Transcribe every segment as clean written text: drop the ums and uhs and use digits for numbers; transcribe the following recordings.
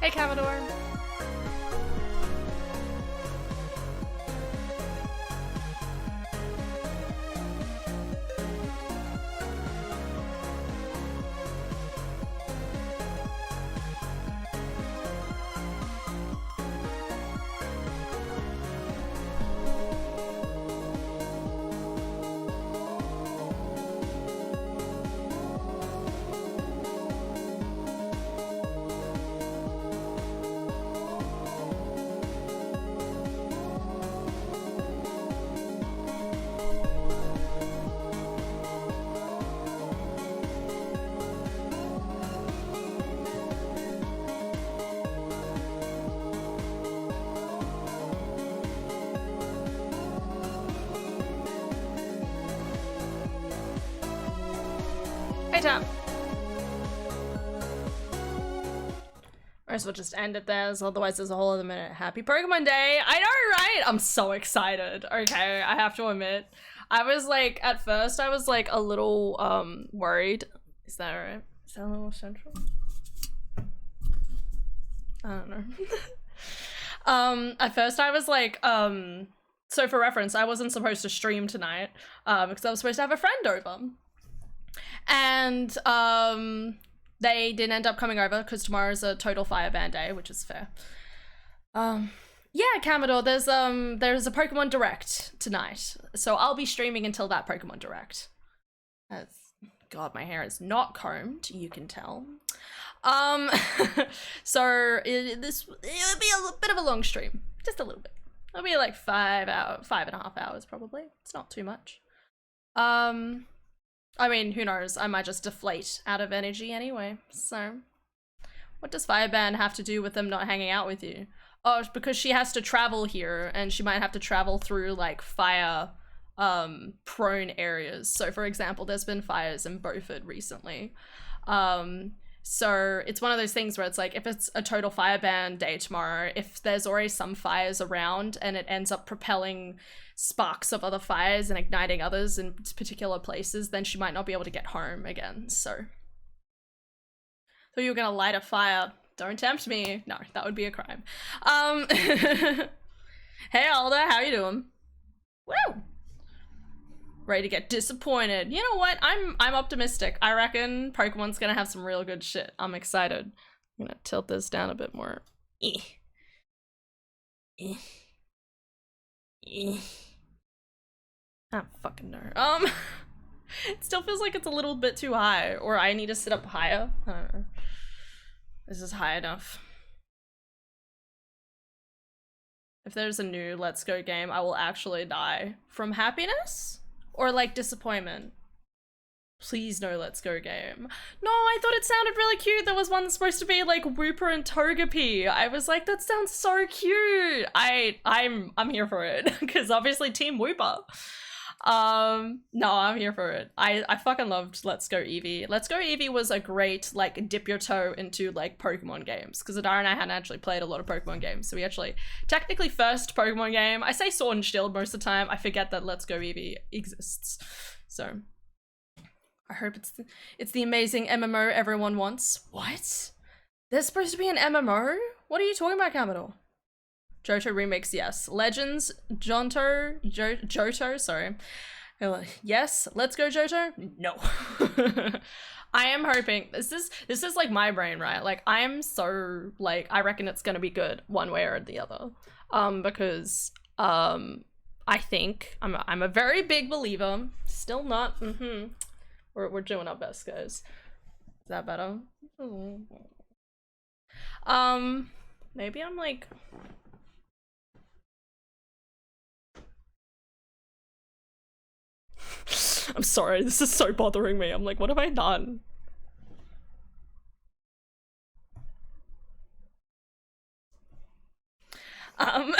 Hey, Commodore. Hey, Tom. Or else we'll just end it there, so otherwise there's a whole other minute. Happy Pokemon Day! I know, right? I'm so excited. Okay, I have to admit. I was like, at first I was like a little worried. Is that right? Is that a little central? I don't know. At first I was like, so for reference, I wasn't supposed to stream tonight because I was supposed to have a friend over. And they didn't end up coming over because tomorrow's a total fireband day, which is fair. Yeah, Commodore, there's a Pokemon Direct tonight, so I'll be streaming until that Pokemon Direct. God, my hair is not combed, you can tell. So it'll be a bit of a long stream, just a little bit. It'll be like 5.5 hours probably. It's not too much. I mean, who knows? I might just deflate out of energy anyway. So, what does Fireban have to do with them not hanging out with you? Oh, it's because she has to travel here, and she might have to travel through like fire prone areas. So, for example, there's been fires in Beaufort recently. So it's one of those things where it's like, if it's a total fireban day tomorrow, if there's already some fires around and it ends up propelling sparks of other fires and igniting others in particular places, then she might not be able to get home again. So you were gonna light a fire. Don't tempt me. No, that would be a crime. Hey Alda, how you doing? Woo! Ready to get disappointed. You know what? I'm optimistic. I reckon Pokemon's gonna have some real good shit. I'm excited. I'm gonna tilt this down a bit more. I don't fucking know. It still feels like it's a little bit too high, or I need to sit up higher. I don't know. This is high enough. If there's a new Let's Go game, I will actually die from happiness or like disappointment. Please no Let's Go game. No, I thought it sounded really cute. There was one that's supposed to be like Wooper and Togepi. I was like, that sounds so cute. I'm here for it because obviously Team Wooper. No, I'm here for it. I fucking loved Let's Go Eevee. Let's Go Eevee was a great like dip your toe into like Pokemon games because Adara and I hadn't actually played a lot of Pokemon games, so we actually technically first Pokemon game. I say Sword and Shield most of the time. I forget that Let's Go Eevee exists. So I hope it's the amazing MMO everyone wants. What? There's supposed to be an MMO? What are you talking about, Commodore? Johto remix, yes. Legends, Johto, sorry. Yes, let's go Johto? No. I am hoping, this is like my brain, right? Like I am so like, I reckon it's gonna be good one way or the other. Because I think, I'm a very big believer, still not, we're doing our best, guys. Is that better? Maybe I'm like, I'm sorry, this is so bothering me. I'm like, what have I done? I'm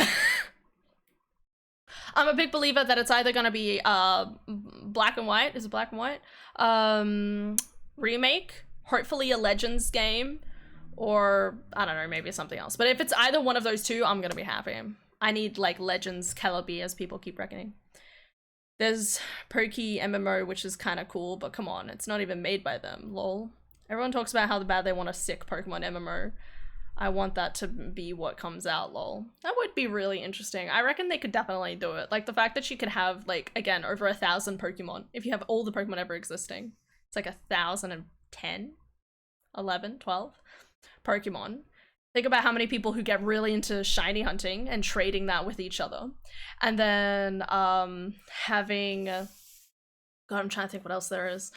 a big believer that it's either gonna be black and white. Is it black and white? Remake, hopefully a Legends game, or I don't know, maybe something else. But if it's either one of those two, I'm gonna be happy. I need like Legends Celebi, as people keep reckoning. There's Pokey MMO, which is kind of cool, but come on, it's not even made by them, lol. Everyone talks about how bad they want a sick Pokemon MMO. I want that to be what comes out, lol. That would be really interesting. I reckon they could definitely do it. Like, the fact that you could have, like, again, over 1,000 Pokemon. If you have all the Pokemon ever existing. It's like 1,010? 11? 12? Pokemon. Think about how many people who get really into shiny hunting and trading that with each other. And then, having... God, I'm trying to think what else there is.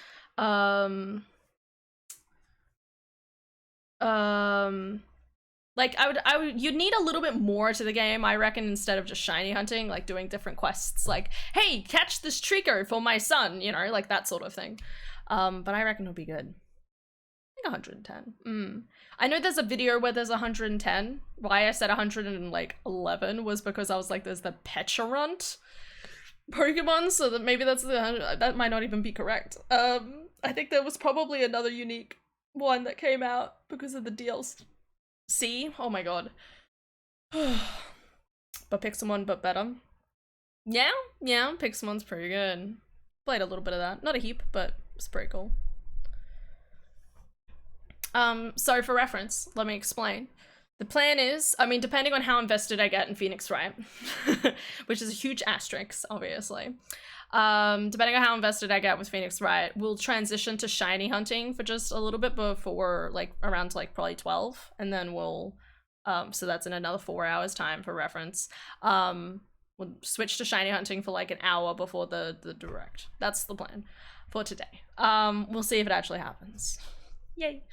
Like, I would, you'd need a little bit more to the game, I reckon, instead of just shiny hunting, like doing different quests, like, hey, catch this Trico for my son, you know, like that sort of thing. But I reckon it'll be good. I think 110. I know there's a video where there's 110. Why I said 111 was because I was like, there's the Pecharunt Pokemon, so that maybe that's the 100, that might not even be correct. I think there was probably another unique one that came out because of the DLC. Oh my god. But Pixelmon, but better. Yeah, Pixelmon's pretty good. Played a little bit of that. Not a heap, but it's pretty cool. So for reference, let me explain. The plan is, I mean, depending on how invested I get in Phoenix Wright, which is a huge asterisk, obviously. Depending on how invested I get with Phoenix Wright, we'll transition to shiny hunting for just a little bit before, like, around, like, probably 12, and then we'll, so that's in another 4 hours time for reference. We'll switch to shiny hunting for, like, an hour before the direct. That's the plan for today. We'll see if it actually happens. Yay.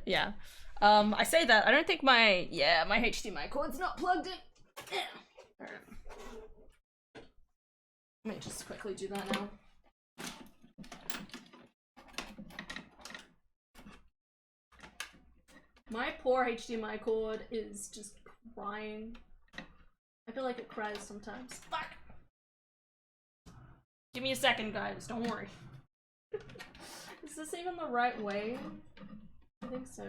Yeah. I say that, I don't think my HDMI cord's not plugged in. Yeah. All right. Let me just quickly do that now. My poor HDMI cord is just crying. I feel like it cries sometimes. Fuck! Give me a second, guys, don't worry. Is this even the right way? I think so.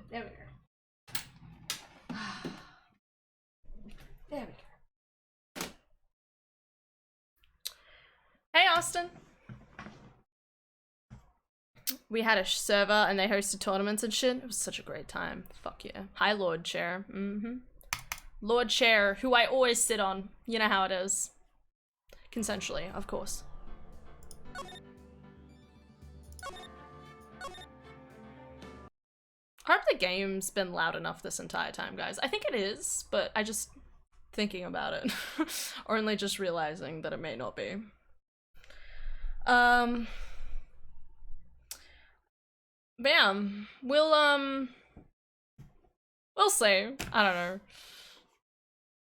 There we go. There we go. Hey, Austin. We had a server and they hosted tournaments and shit. It was such a great time. Fuck yeah. Hi, Lord Chair. Lord Chair, who I always sit on. You know how it is. Consensually, of course. I hope the game's been loud enough this entire time, guys. I think it is, but I just thinking about it. Or only just realizing that it may not be. Bam. We'll see. I don't know.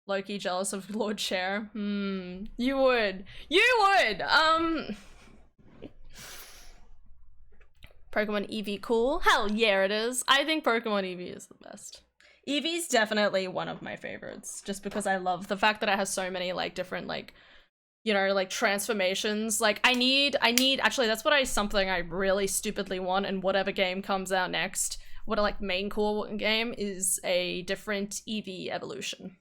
Loki jealous of Lord Chair. You would. Pokemon Eevee cool? Hell yeah, it is. I think Pokemon Eevee is the best. Eevee's definitely one of my favorites, just because I love the fact that it has so many, like, different, like, you know, like, transformations. Like, I need, actually, that's something I really stupidly want in whatever game comes out next. What a, like, main core game is a different Eevee evolution.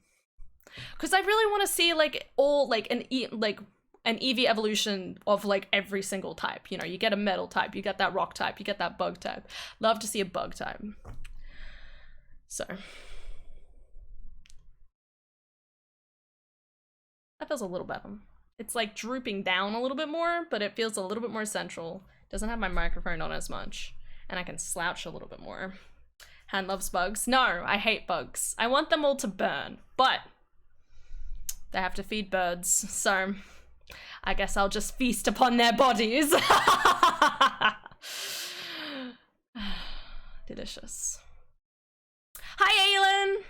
Because I really want to see, like, all, like, an Eevee evolution of, like, every single type. You know, you get a metal type, you get that rock type, you get that bug type. Love to see a bug type. So. That feels a little better. It's, like, drooping down a little bit more, but it feels a little bit more central. Doesn't have my microphone on as much. And I can slouch a little bit more. Hand loves bugs. No, I hate bugs. I want them all to burn, but they have to feed birds, so I guess I'll just feast upon their bodies. Delicious. Hi, Aylin!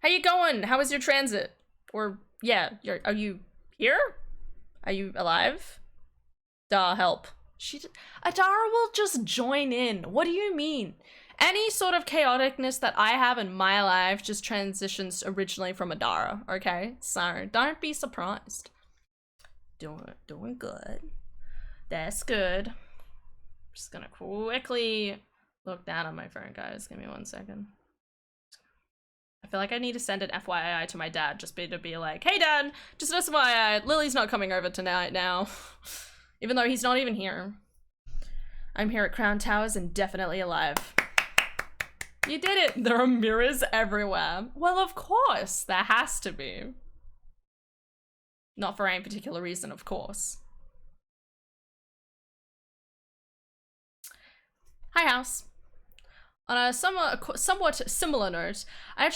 How you going? How was your transit? Or, yeah, are you here? Are you alive? Dar, help. Adara will just join in. What do you mean? Any sort of chaoticness that I have in my life just transitions originally from Adara, okay? So don't be surprised. Doing good. That's good. Just gonna quickly look down on my phone, guys. Give me 1 second. I feel like I need to send an FYI to my dad, just to be like, hey dad, just an FYI, Lily's not coming over tonight now. Even though he's not even here. I'm here at Crown Towers and definitely alive. You did it! There are mirrors everywhere. Well, of course, there has to be. Not for any particular reason, of course. Hi, house. On a somewhat similar note, I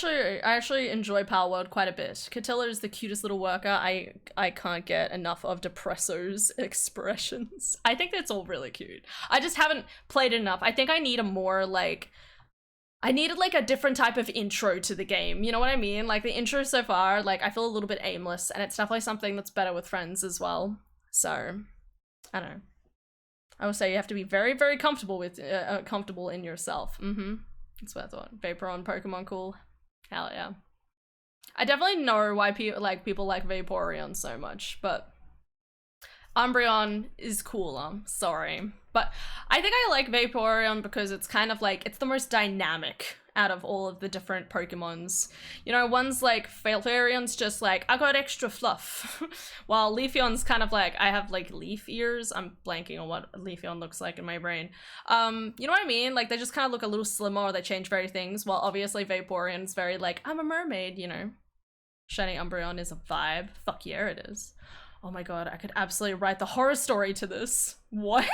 actually enjoy Palworld quite a bit. Catilla is the cutest little worker. I can't get enough of Depresso's expressions. I think that's all really cute. I just haven't played it enough. I think I need a more like, I needed like a different type of intro to the game. You know what I mean? Like the intro so far, like I feel a little bit aimless, and it's definitely something that's better with friends as well. So, I don't know. I will say you have to be very, very comfortable with comfortable in yourself. That's what I thought. Vaporeon, Pokemon, cool. Hell yeah. I definitely know why people like Vaporeon so much, but Umbreon is cooler. Sorry, but I think I like Vaporeon because it's kind of like it's the most dynamic out of all of the different Pokemons. You know, one's like Vaporeon's just like, I got extra fluff. While Leafeon's kind of like, I have like leaf ears. I'm blanking on what Leafeon looks like in my brain. You know what I mean? Like they just kind of look a little slimmer, or they change very things, while obviously Vaporeon's very like, I'm a mermaid, you know. Shiny Umbreon is a vibe. Fuck yeah, it is. Oh my god, I could absolutely write the horror story to this. What?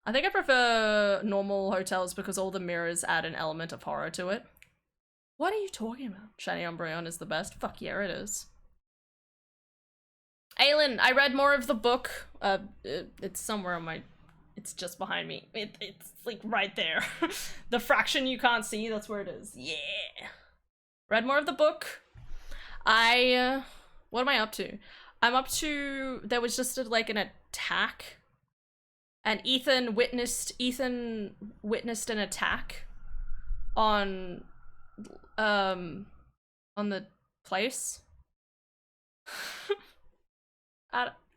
I think I prefer normal hotels because all the mirrors add an element of horror to it. What are you talking about? Shiny Umbreon is the best. Fuck yeah, it is. Aylin, I read more of the book. It's somewhere on my... It's just behind me. It's like right there. The fraction you can't see, that's where it is. Yeah. Read more of the book. What am I up to? I'm up to... There was just like an attack. And Ethan witnessed an attack on the place.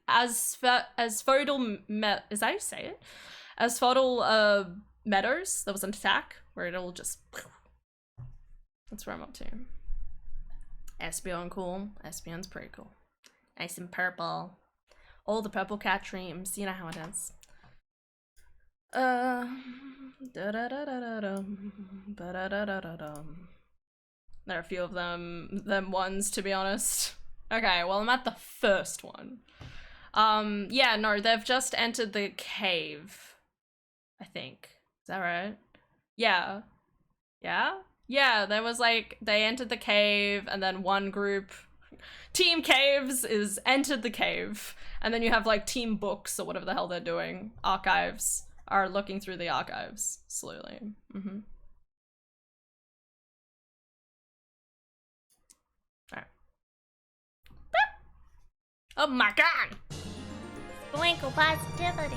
Asphodel is that how you say it? Asphodel Meadows, there was an attack where it all just... That's where I'm up to. Espeon, cool. Espeon's pretty cool. Nice and purple. All the purple cat dreams, you know how it is. There are a few of them ones, to be honest. Okay, well I'm at the first one. Yeah, no, they've just entered the cave, I think. Is that right? Yeah. Yeah? Yeah, there was like, they entered the cave, and then one group, Team Caves, is entered the cave, and then you have like Team Books, or whatever the hell they're doing, archives, are looking through the archives slowly. Alright. Oh my god! Sprinkle positivity.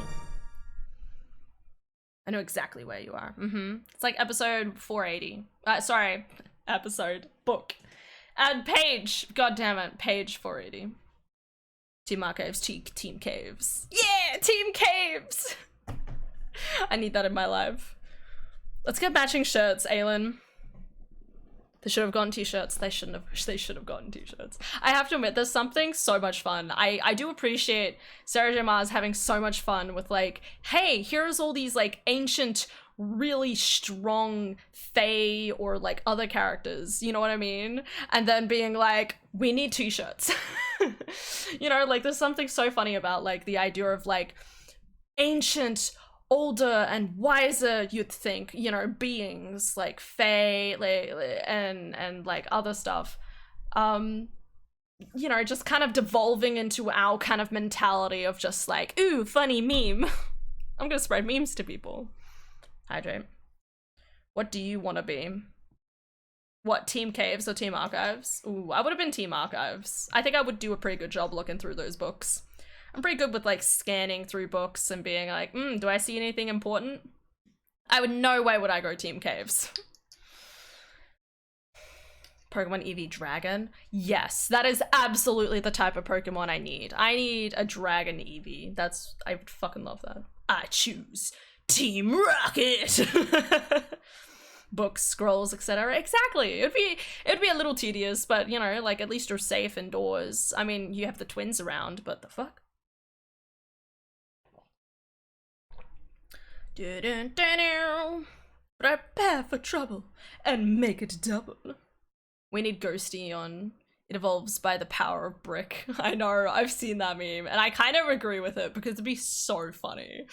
I know exactly where you are. It's like episode 480. Sorry, episode, book. And page, god damn it, page 480. Team Archives, Team Caves. Yeah, Team Caves! I need that in my life. Let's get matching shirts, Aylin. They should have gotten t-shirts. They should have gotten t-shirts. I have to admit, there's something so much fun. I do appreciate Sarah J. Maas having so much fun with like, hey, here's all these like ancient, really strong fae or like other characters, you know what I mean? And then being like, we need t-shirts. You know, like there's something so funny about like the idea of like ancient, older and wiser, you'd think, you know, beings like fae and like other stuff, you know, just kind of devolving into our kind of mentality of just like, ooh, funny meme. I'm gonna spread memes to people. Hydrate. What do you want to be? What, Team Caves or Team Archives? Ooh, I would have been Team Archives. I think I would do a pretty good job looking through those books. I'm pretty good with like scanning through books and being like, do I see anything important? I would no way would I go Team Caves. Pokemon Eevee Dragon? Yes, that is absolutely the type of Pokemon I need. I need a Dragon Eevee. I would fucking love that. I choose Team Rocket! Books, scrolls, etc. Exactly. It'd be a little tedious, but you know, like at least you're safe indoors. I mean, you have the twins around, but the fuck? Prepare for trouble and make it double. We need Ghosty on It Evolves by the Power of Brick. I know, I've seen that meme, and I kind of agree with it because it'd be so funny.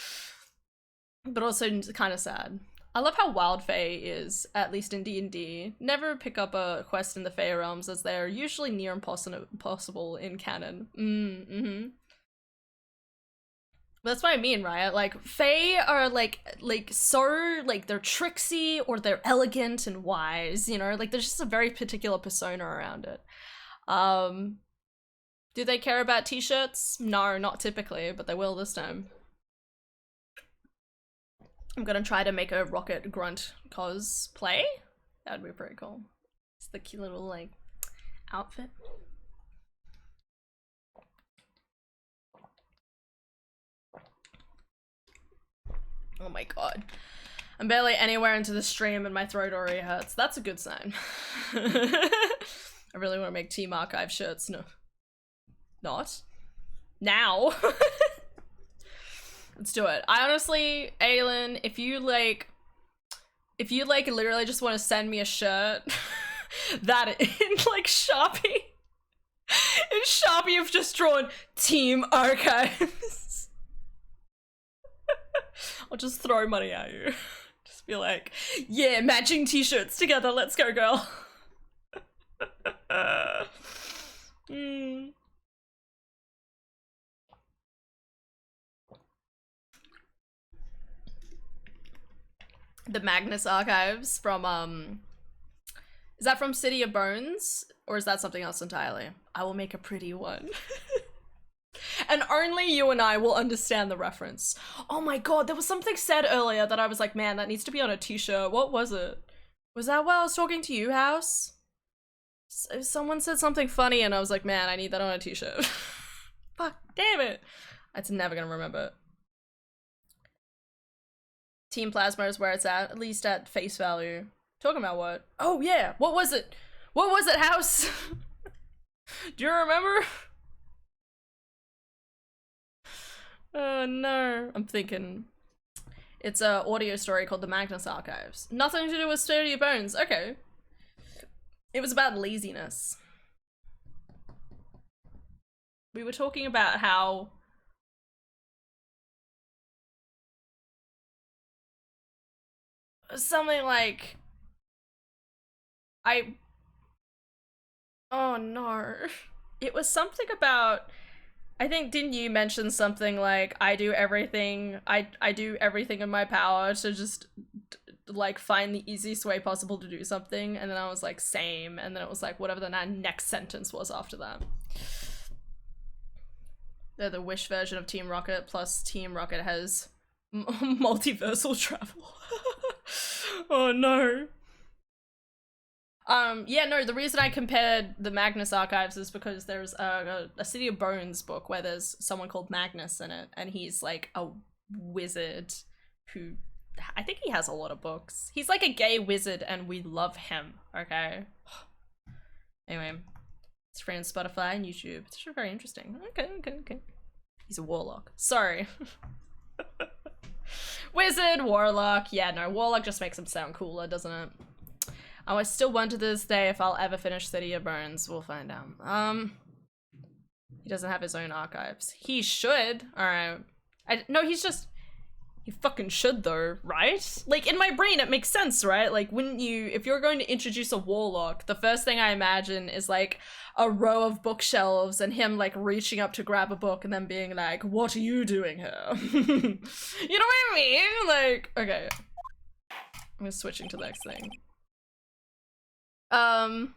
But also kind of sad. I love how wild Fae is, at least in D&D. Never pick up a quest in the Fae realms as they're usually near impossible in canon. That's what I mean, right? Like, Fae are like so, like, they're tricksy or they're elegant and wise, you know? Like, there's just a very particular persona around it. Do they care about t-shirts? No, not typically, but they will this time. I'm gonna try to make a Rocket Grunt cosplay. That'd be pretty cool. It's the cute little, like, outfit. Oh my god. I'm barely anywhere into the stream and my throat already hurts. That's a good sign. I really want to make Team Archive shirts. No. Not. Now. Let's do it. I honestly, Aylin, if you literally just want to send me a shirt that in like Sharpie, in Sharpie you've just drawn Team Archives. I'll just throw money at you. Just be like, yeah, matching t-shirts together, let's go, girl. The Magnus Archives from, is that from City of Bones? Or is that something else entirely? I will make a pretty one. And only you and I will understand the reference. Oh my god, there was something said earlier that I was like, man, that needs to be on a t-shirt. What was it? Was that while I was talking to you, House? Someone said something funny and I was like, man, I need that on a t-shirt. Fuck, damn it. It's never gonna remember it. Team Plasma is where it's at least at face value. Talking about what? Oh yeah, what was it? What was it, House? Do you remember? Oh no, I'm thinking. It's a audio story called The Magnus Archives. Nothing to do with Sturdy Bones, okay. It was about laziness. We were talking about how something like oh no. It was something about, I think, didn't you mention something like, I do everything in my power to just like find the easiest way possible to do something, and then I was like, same, and then it was like whatever the next sentence was after that. They're the Wish version of Team Rocket, plus Team Rocket has multiversal travel. Oh no. Yeah, no, the reason I compared the Magnus Archives is because there's a City of Bones book where there's someone called Magnus in it, and he's like a wizard who, I think he has a lot of books. He's like a gay wizard and we love him, okay? Anyway, it's free on Spotify and YouTube. It's very interesting. Okay. He's a warlock. Sorry. Wizard, warlock. Yeah, no, warlock just makes him sound cooler, doesn't it? Oh, I still wonder to this day if I'll ever finish City of Bones. We'll find out. He doesn't have his own archives. He should. Alright. No, he fucking should though, right? Like, in my brain it makes sense, right? Like, wouldn't you, if you're going to introduce a warlock, the first thing I imagine is like a row of bookshelves and him like reaching up to grab a book and then being like, what are you doing here? You know what I mean? Like, okay. I'm switching to the next thing. I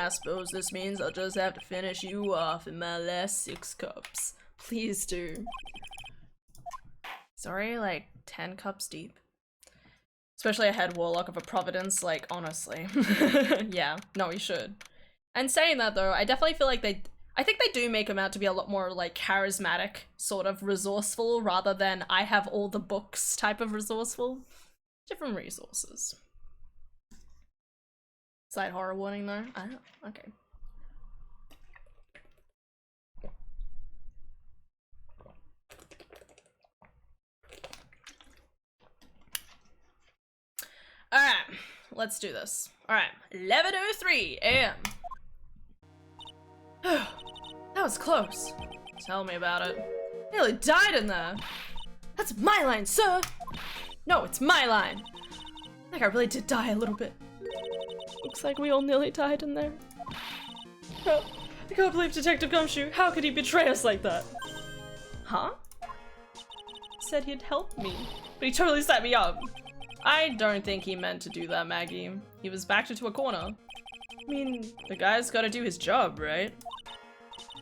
suppose this means I'll just have to finish you off in my last 6 cups. Please do. Sorry, like 10 cups deep. Especially a head warlock of a providence, like, honestly. Yeah, no, we should. And saying that though, I definitely feel like I think they do make him out to be a lot more like charismatic, sort of resourceful, rather than I have all the books type of resourceful. Different resources. Slight horror warning though. I don't, okay. Alright, let's do this. Alright, 11:03 AM. That was close. Tell me about it. Nearly died in there. That's my line, sir. No, it's my line. I think I really did die a little bit. Looks like we all nearly died in there. Oh, I can't believe Detective Gumshoe. How could he betray us like that? Huh? Said he'd help me, but he totally set me up. I don't think he meant to do that, Maggie. He was backed into a corner. I mean, the guy's gotta do his job, right?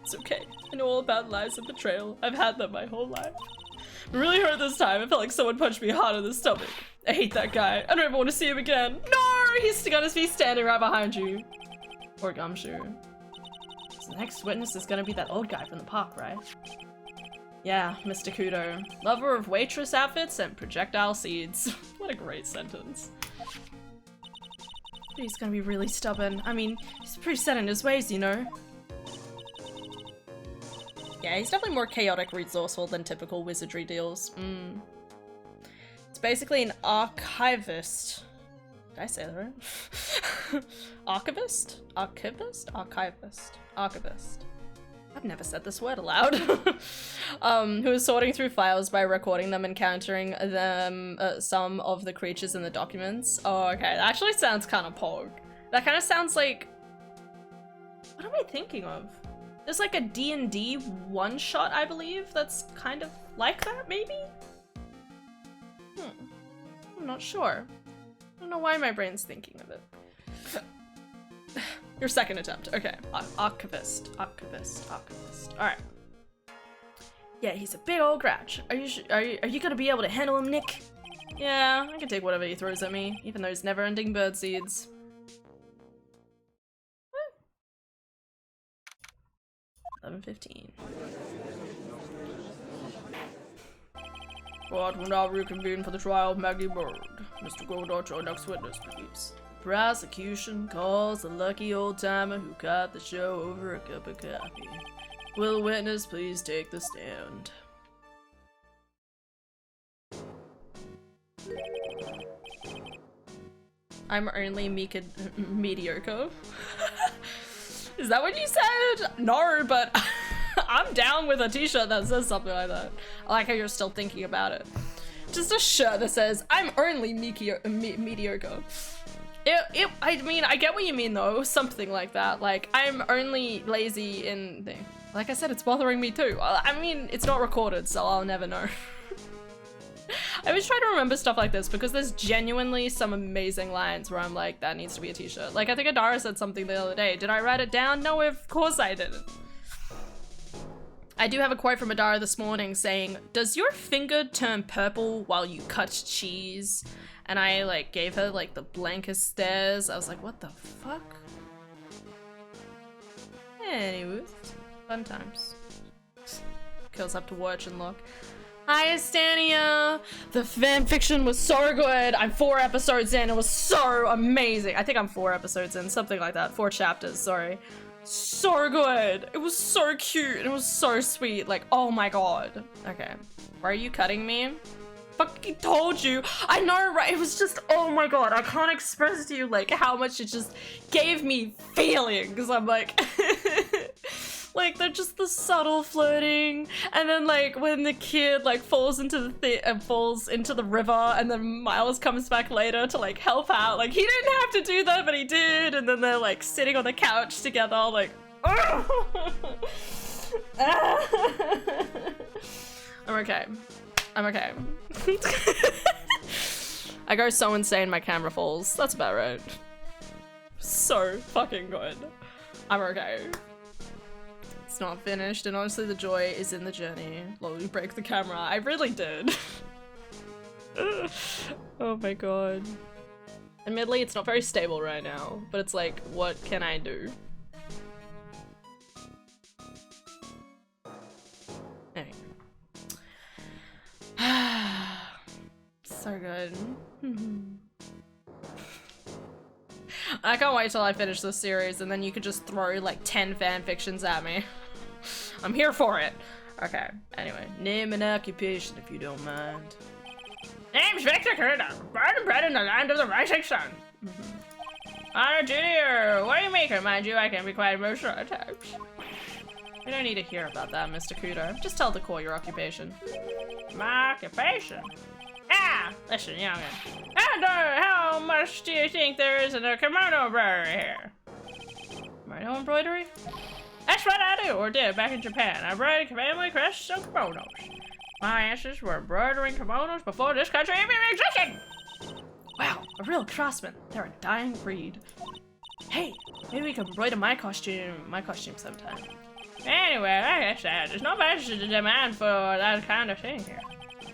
It's okay. I know all about lies and betrayal. I've had them my whole life. It really hurt this time. I felt like someone punched me hard in the stomach. I hate that guy. I don't ever want to see him again. No! He's got his feet standing right behind you. Or Gumshoe. So the next witness is gonna be that old guy from the park, right? Yeah, Mr. Kudo. Lover of waitress outfits and projectile seeds. What a great sentence. But he's gonna be really stubborn. I mean, he's pretty set in his ways, you know? Yeah, he's definitely more chaotic resourceful than typical wizardry deals. It's basically an archivist. Did I say that right? Archivist? Archivist? Archivist. Archivist. I've never said this word aloud. Who is sorting through files by recording them and countering them, some of the creatures in the documents. Oh, okay. That actually sounds kind of pog. That kind of sounds like... What am I thinking of? There's like a D&D one-shot, I believe, that's kind of like that, maybe? I'm not sure. I don't know why my brain's thinking of it. Your second attempt. Okay. Archivist. Archivist. Archivist. Alright. Yeah, he's a big old grouch. Are you gonna be able to handle him, Nick? Yeah, I can take whatever he throws at me, even those never-ending bird seeds. 11:15. Court will now reconvene for the trial of Maggie Bird. Mr. Goldart, your next witness, please. Prosecution calls the lucky old-timer who caught the show over a cup of coffee. Will the witness please take the stand? I'm only mediocre. Is that what you said? No, but I'm down with a t-shirt that says something like that. I like how you're still thinking about it. Just a shirt that says, I'm only mediocre. I mean, I get what you mean though, something like that. Like, I'm only lazy in thing. Like I said, it's bothering me too. I mean, it's not recorded, so I'll never know. I always try to remember stuff like this because there's genuinely some amazing lines where I'm like, that needs to be a t-shirt. Like, I think Adara said something the other day. Did I write it down? No, of course I didn't. I do have a quote from Adara this morning saying, does your finger turn purple while you cut cheese? And I like gave her like the blankest stares. I was like, what the fuck? Anyways, fun times. Girls have to watch and look. Hi, Estania! The fanfiction was so good. I'm 4 episodes in. It was so amazing. I think I'm 4 episodes in, something like that. 4 chapters, sorry. So good. It was so cute. It was so sweet. Like, oh my god. Okay. Why are you cutting me? Fucking told you. I know, right? It was just, oh my god. I can't express to you, like, how much it just gave me feelings. I'm like... Like, they're just the subtle flirting, and then like when the kid like falls into the river, and then Miles comes back later to like help out. Like, he didn't have to do that, but he did. And then they're like sitting on the couch together, like. I'm okay. I'm okay. I go so insane my camera falls. That's about right. So fucking good. I'm okay. It's not finished, and honestly the joy is in the journey. Lol, you break the camera. I really did. Oh my god. Admittedly, it's not very stable right now, but it's like, what can I do? Anyway. So good. I can't wait till I finish this series and then you could just throw like 10 fan fictions at me. I'm here for it. Okay, anyway. Name and occupation if you don't mind. Name's Victor Curda, born and bred in the land of the rising sun. I'm a junior. What do you make her? Mind you, I can be quite emotional at times. We don't need to hear about that, Mr. Kudo. Just tell the core your occupation. My occupation? Ah! Listen, youngin. How much do you think there is in a kimono embroidery here? Kimono embroidery? That's what I do, or did, back in Japan. I embroidered family crests and kimonos. My ancestors were embroidering kimonos before this country even existed! Wow, a real craftsman. They're a dying breed. Hey, maybe we can embroider my costume sometime. Anyway, like I said, there's no much demand for that kind of thing here.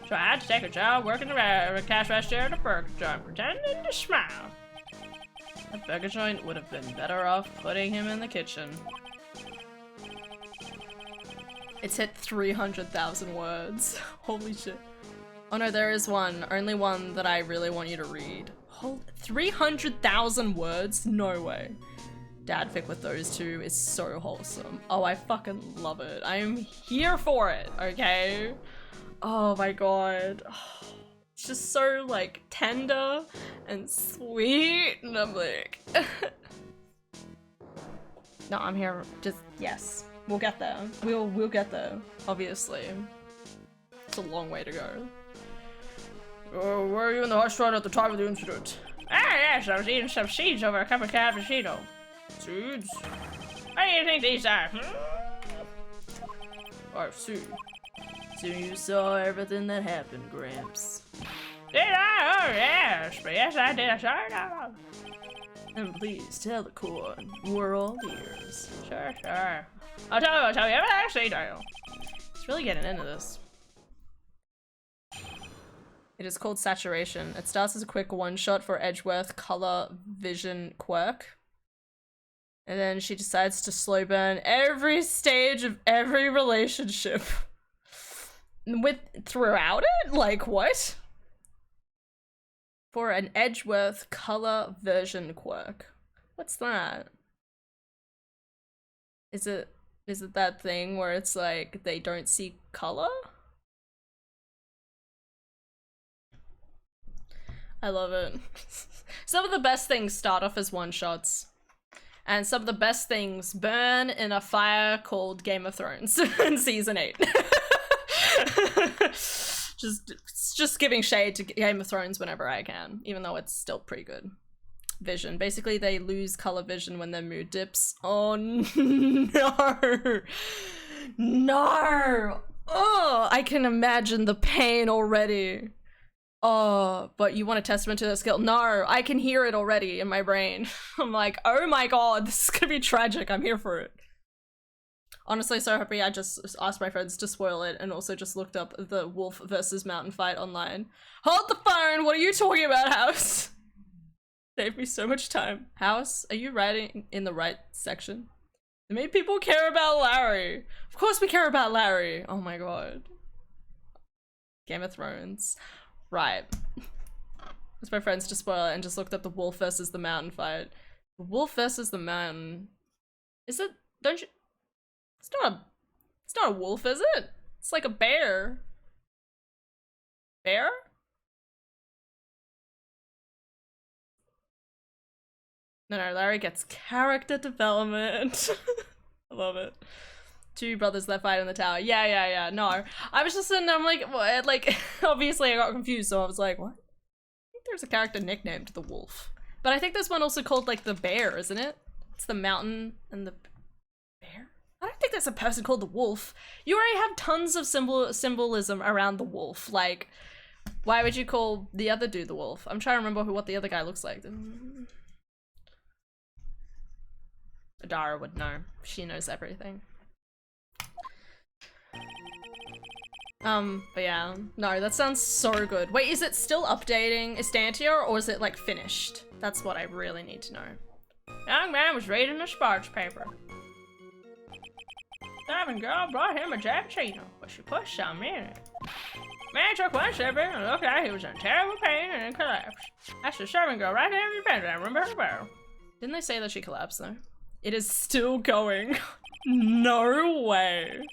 So I had to take a job working the cash register at a burger joint, pretending to smile. That burger joint would have been better off putting him in the kitchen. It's hit 300,000 words. Holy shit. Oh no, there is one. Only one that I really want you to read. 300,000 words? No way. Dadfic with those two is so wholesome. Oh, I fucking love it. I am here for it, okay? Oh my god. It's just so like tender and sweet and I'm like no, I'm here. Just yes. We'll get there. We'll get there, obviously. It's a long way to go. Oh, where are you in the restaurant at the time of the incident? Ah yes, I was eating some seeds over a cup of cappuccino. Seeds? What do you think these are? Oh, seeds. So you saw everything that happened, Gramps. Did I? Oh, yes. But yes, I did. Sorry, no. And please tell the core. We're all ears. Sure, sure. I'll tell you everything I see, Dale. It's really getting into this. It is called Saturation. It starts as a quick one-shot for Edgeworth color vision quirk. And then she decides to slow burn every stage of every relationship. Throughout it? Like, what? For an Edgeworth color version quirk. What's that? Is it that thing where it's like they don't see color? I love it. Some of the best things start off as one-shots. And some of the best things burn in a fire called Game of Thrones in season 8. just giving shade to Game of Thrones whenever I can, even though it's still pretty good. Vision. Basically, they lose color vision when their mood dips. Oh no! No! Oh, I can imagine the pain already. Oh, but you want a testament to their skill? No, I can hear it already in my brain. I'm like, oh my god, this is gonna be tragic. I'm here for it. Honestly, so happy I just asked my friends to spoil it and also just looked up the wolf versus mountain fight online. Hold the phone! What are you talking about, House? Saved me so much time. House, are you writing in the right section? It made people care about Larry. Of course we care about Larry. Oh my god. Game of Thrones. Right. Asked my friends to spoil it and just looked up the wolf versus the mountain fight. The wolf versus the mountain. Is it? Don't you? It's not a wolf, is it? It's like a bear. Bear? No, Larry gets character development. I love it. Two brothers that fight in the tower. Yeah. No. I was just sitting there, I'm like, what? Like, obviously I got confused, so I was like, what? I think there's a character nicknamed the wolf. But I think there's one also called, like, the bear, isn't it? It's the mountain and the bear? I don't think there's a person called the wolf. You already have tons of symbolism around the wolf. Like, Why would you call the other dude the wolf? I'm trying to remember what the other guy looks like. Adara would know. She knows everything. But yeah. No, that sounds so good. Wait, is it still updating Estantia or is it like finished? That's what I really need to know. Young man was reading a sparks paper. Diamond girl brought him a cappuccino, but she put some in it. Man took one sip and looked like he was in terrible pain and then collapsed. That's the serving girl right there in the bedroom, remember her barrel. Didn't they say that she collapsed though? It is still going. No way.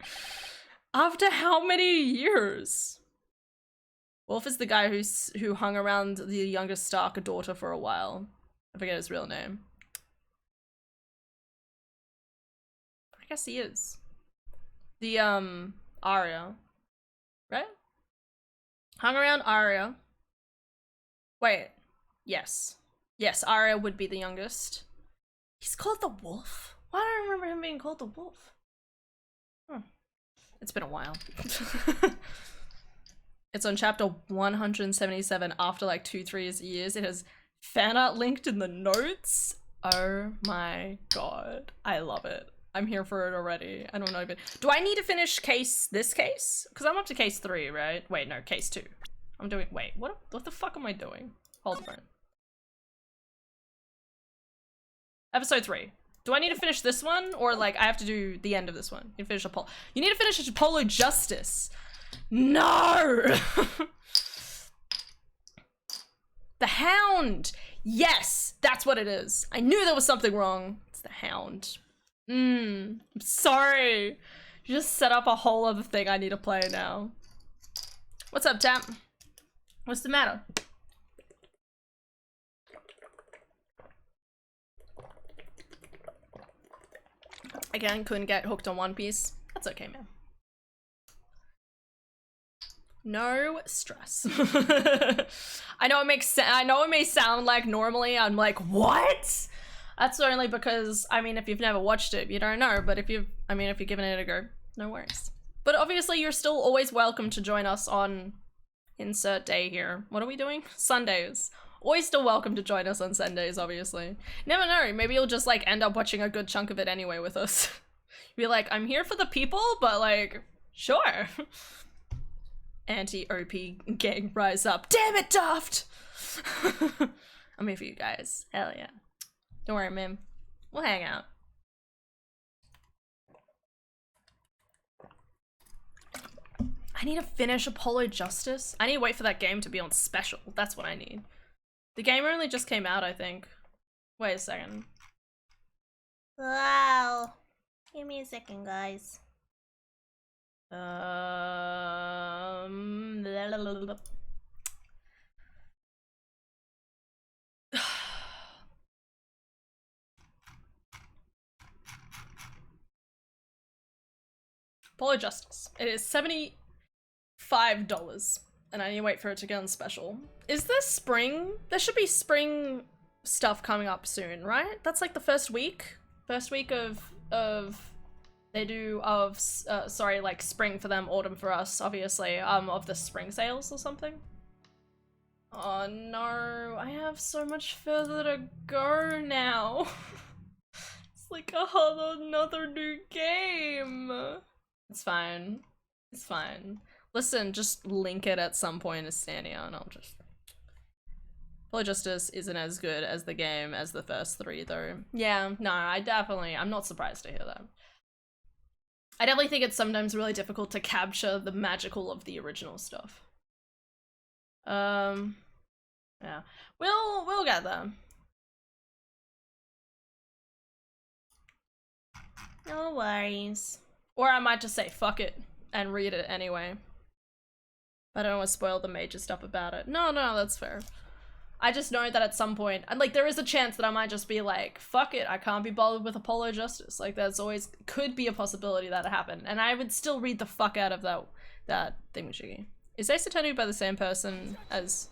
After how many years? Wolf is the guy who hung around the youngest Stark daughter for a while. I forget his real name. I guess he is. The Arya. Right? Hung around Arya. Wait. Yes. Yes, Arya would be the youngest. He's called the Wolf? Why do I remember him being called the Wolf? It's been a while. It's on chapter 177 after like 2-3 years. It has fan art linked in the notes. Oh my god. I love it. I'm here for it already. I don't know if it... Do I need to finish this case? Because I'm up to case 3, right? Wait, no, case 2. I'm doing... Wait, what the fuck am I doing? Hold the phone. Episode 3. Do I need to finish this one? Or, like, I have to do the end of this one? You finish You need to finish Apollo Justice. No! The Hound! Yes! That's what it is. I knew there was something wrong. It's the Hound. I'm sorry. You just set up a whole other thing I need to play now. What's up, Tap? What's the matter? Again, couldn't get hooked on One Piece. That's okay, man. No stress. I know it may sound like normally I'm like, what? That's only because, I mean, if you've never watched it, you don't know, but if you've given it a go, no worries. But obviously you're still always welcome to join us on insert day here. What are we doing? Sundays. Always still welcome to join us on Sundays, obviously. Never know, maybe you'll just like end up watching a good chunk of it anyway with us. Be like, I'm here for the people, but like, sure. Anti-OP gang rise up. Damn it, Daft! I'm here for you guys. Hell yeah. Don't worry, man. We'll hang out. I need to finish Apollo Justice. I need to wait for that game to be on special. That's what I need. The game only just came out, I think. Wait a second. Wow. Give me a second, guys. Apollo Justice. It is $75, and I need to wait for it to get on special. Is this spring? There should be spring stuff coming up soon, right? That's like the first week they do of sorry, like spring for them, autumn for us, obviously, of the spring sales or something. Oh no, I have so much further to go now. It's like another new game. It's fine. It's fine. Listen, just link it at some point as Stania and I'll just... Apollo Justice isn't as good as the game as the first 3 though. Yeah, no, I'm not surprised to hear that. I definitely think it's sometimes really difficult to capture the magical of the original stuff. Yeah. We'll get there. No worries. Or I might just say fuck it and read it anyway. I don't want to spoil the major stuff about it. No, that's fair. I just know that at some point, and like there is a chance that I might just be like, fuck it, I can't be bothered with Apollo Justice. Like that's always, could be a possibility that it happened. And I would still read the fuck out of that thingamajiggy. Is Ace Attorney by the same person as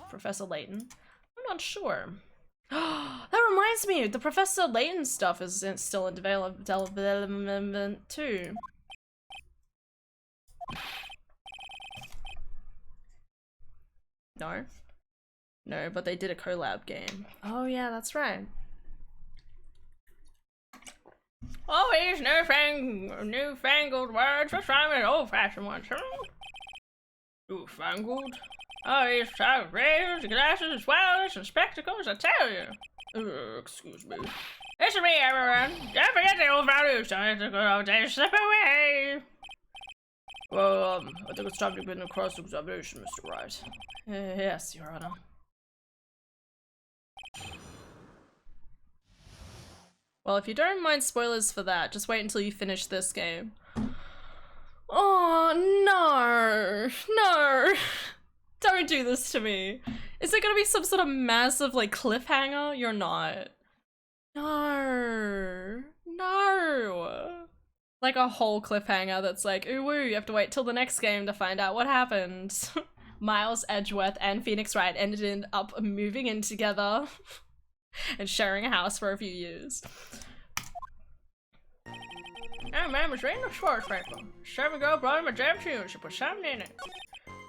Professor Layton? I'm not sure. That reminds me, the Professor Layton stuff is still in development too. No? No, but they did a collab game. Oh yeah, that's right. Oh, these newfangled words. What's wrong with old-fashioned ones? Newfangled? Oh, these rails, glasses, swallows, and spectacles, I tell you. Excuse me. Listen to me, everyone. Don't forget the old values. Don't let the good old days slip away. Well, I think it's time to begin the cross-examination, Mr. Wright. Yes, Your Honor. Well, if you don't mind spoilers for that, just wait until you finish this game. Oh, no. No. Don't do this to me. Is there gonna be some sort of massive, like, cliffhanger? You're not. No. No. Like a whole cliffhanger that's like, ooh woo, you have to wait till the next game to find out what happened. Miles Edgeworth and Phoenix Wright ended up moving in together and sharing a house for a few years. Oh man was reading the sports paper. Servant girl brought him a jam tune. She put something in it.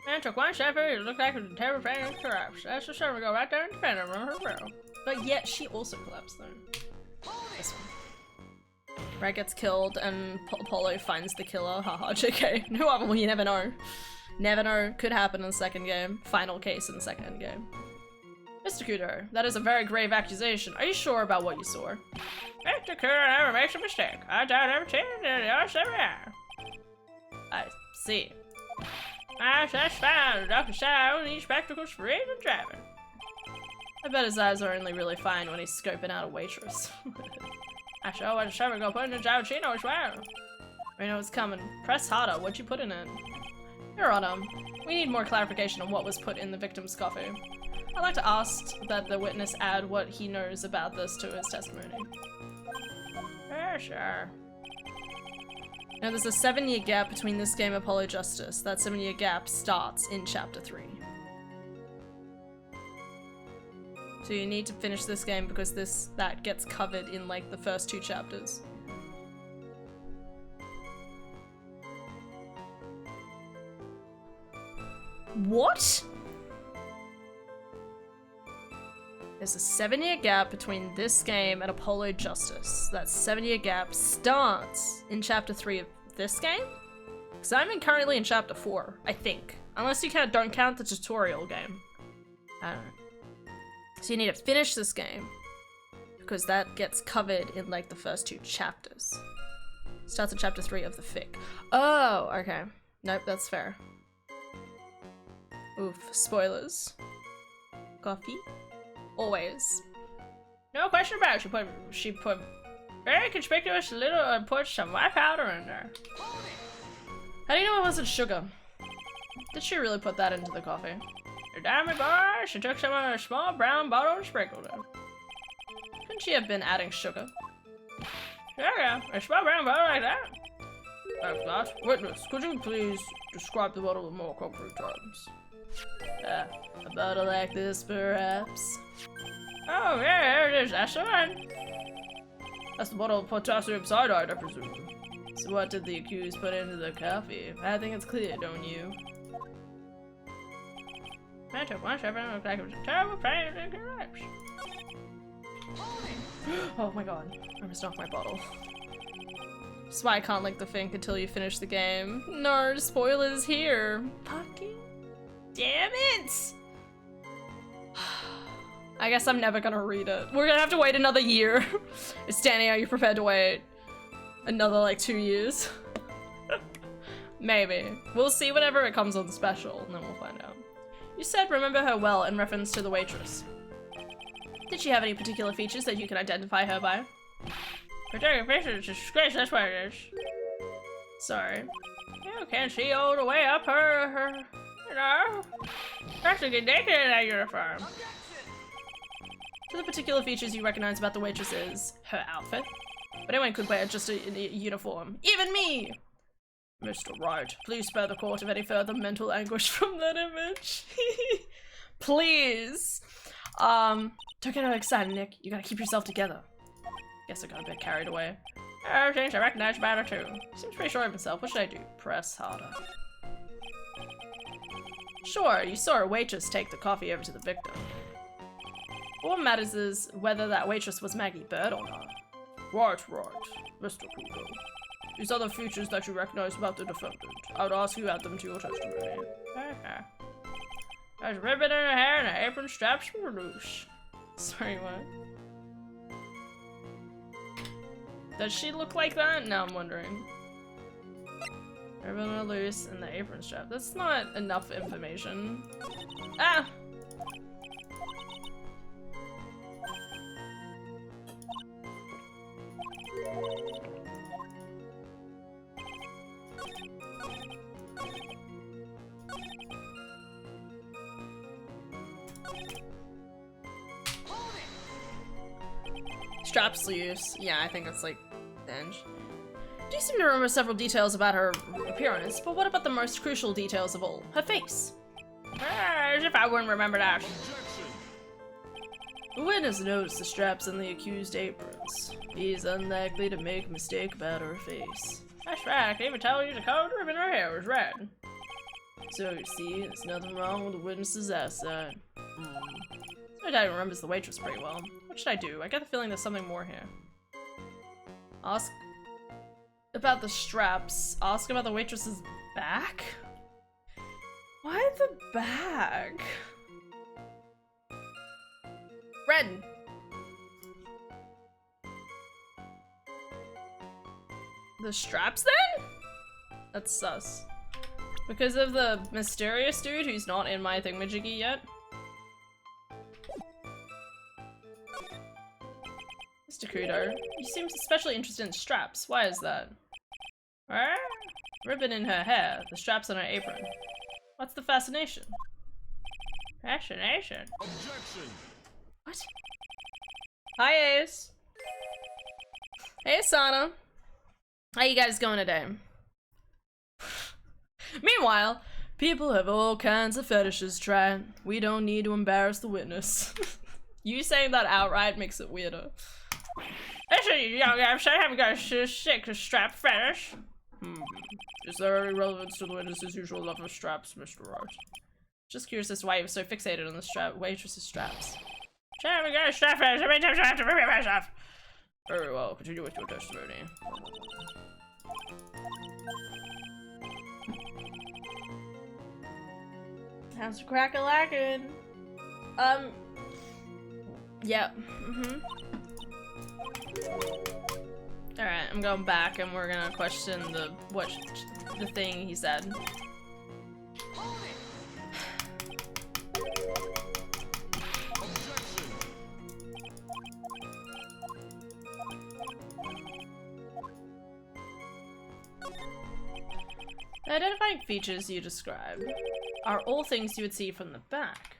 Man took one step and it looked like it was a terrifying collapse. That's the servant girl right there in the pen on her barrel. But yet she also collapsed though. This one. Wright gets killed and Apollo finds the killer. Haha, JK. No, well, you never know. Never know. Could happen in the second game. Final case in the second game. Mr. Kudo, that is a very grave accusation. Are you sure about what you saw? Mr. Kudo never makes a mistake. I doubt everything that yours ever are. I see. That's fine. Dr. Sal needs spectacles for reading and driving. I bet his eyes are only really fine when he's scoping out a waitress. I sure was sure go put in a Giovacchino as well. We know it's coming. Press harder. What'd you put in it? Your Honor, we need more clarification on what was put in the victim's coffee. I'd like to ask that the witness add what he knows about this to his testimony. Yeah, sure. Now there's a 7-year gap between this game and Apollo Justice. That 7-year gap starts in Chapter 3. So you need to finish this game because that gets covered in like the first 2 chapters. What? There's a 7-year gap between this game and Apollo Justice. That 7-year gap starts in Chapter 3 of this game? Because I'm currently in Chapter 4, I think. Unless you don't count the tutorial game. I don't know. So you need to finish this game, because that gets covered in like the first 2 chapters. Starts in Chapter 3 of the fic. Oh, okay. Nope, that's fair. Oof, spoilers. Coffee? Always. No question about it. She put very conspicuous little and put some white powder in there. How do you know it wasn't sugar? Did she really put that into the coffee? Damn it, boy! She took some of her small brown bottle and sprinkled it. Couldn't she have been adding sugar? Yeah, a small brown bottle like that. Like that. Witness, could you please describe the bottle in more concrete terms? A bottle like this, perhaps? Oh, yeah, there it is. That's the one. That's the bottle of potassium cyanide, I presume. So what did the accused put into the coffee? I think it's clear, don't you? I took one step and it looked like it was a terrible pain and collapse. Oh my god, I must knock my bottle. That's why I can't link the thing until you finish the game. No, spoilers here. Fucking damn it! I guess I'm never gonna read it. We're gonna have to wait another year. Danny, are you prepared to wait another like 2 years? Maybe. We'll see whenever it comes on special and then we'll find out. You said remember her well in reference to the waitress. Did she have any particular features that you can identify her by? Particular features, disgrace, that's what it is. Sorry. You can see all the way up her you know, practically naked in that uniform. To the particular features you recognize about the waitress is her outfit. But anyone could wear just a uniform. Even me! Mr. Wright, please spare the court of any further mental anguish from that image. Please. Don't get excited, Nick. You gotta keep yourself together. Guess I got a bit carried away. Things I recognize about her too. Seems pretty sure of himself. What should I do? Press harder. Sure, you saw a waitress take the coffee over to the victim. But what matters is whether that waitress was Maggie Bird or not. Right, Mr. Kudo. These are the features that you recognize about the defendant. I would ask you add them to your testimony. Okay. There's ribbon in her hair and an apron straps for loose. Sorry, what? Does she look like that? No, I'm wondering. Ribbon are loose and the apron strap. That's not enough information. Ah! Strap sleeves. Yeah, I think that's like binge. Do you seem to remember several details about her appearance, but what about the most crucial details of all? Her face. As if I wouldn't remember that. The witness noticed the straps on the accused aprons. He's unlikely to make a mistake about her face. That's right, I can even tell you the color ribbon in her hair was red. So you see, there's nothing wrong with the witness's eyesight. My dad remembers the waitress pretty well. What should I do? I get the feeling there's something more here. Ask about the straps. Ask about the waitress's back? Why the back? Red! The straps then? That's sus. Because of the mysterious dude who's not in my thingamajiggy yet? Mr. Kudo, you seem especially interested in straps. Why is that? Ribbon in her hair, the straps on her apron. What's the fascination? Fascination? Objection! What? Hi, Ace. Hey, Asana. How you guys going today? Meanwhile, people have all kinds of fetishes, try. We don't need to embarrass the witness. You saying that outright makes it weirder. Listen, you young guys, I haven't got a sick strap fetish. Is there any relevance to the witness's usual love of straps, Mr. Wright? Just curious as to why he was so fixated on the waitress's straps. I haven't got a strap fetish. How many times do I have to rip myself? Very well, continue with your testimony. How's crack-a-lackin'? Yeah, Alright, I'm going back and we're gonna question the thing he said. The identifying features you describe are all things you would see from the back.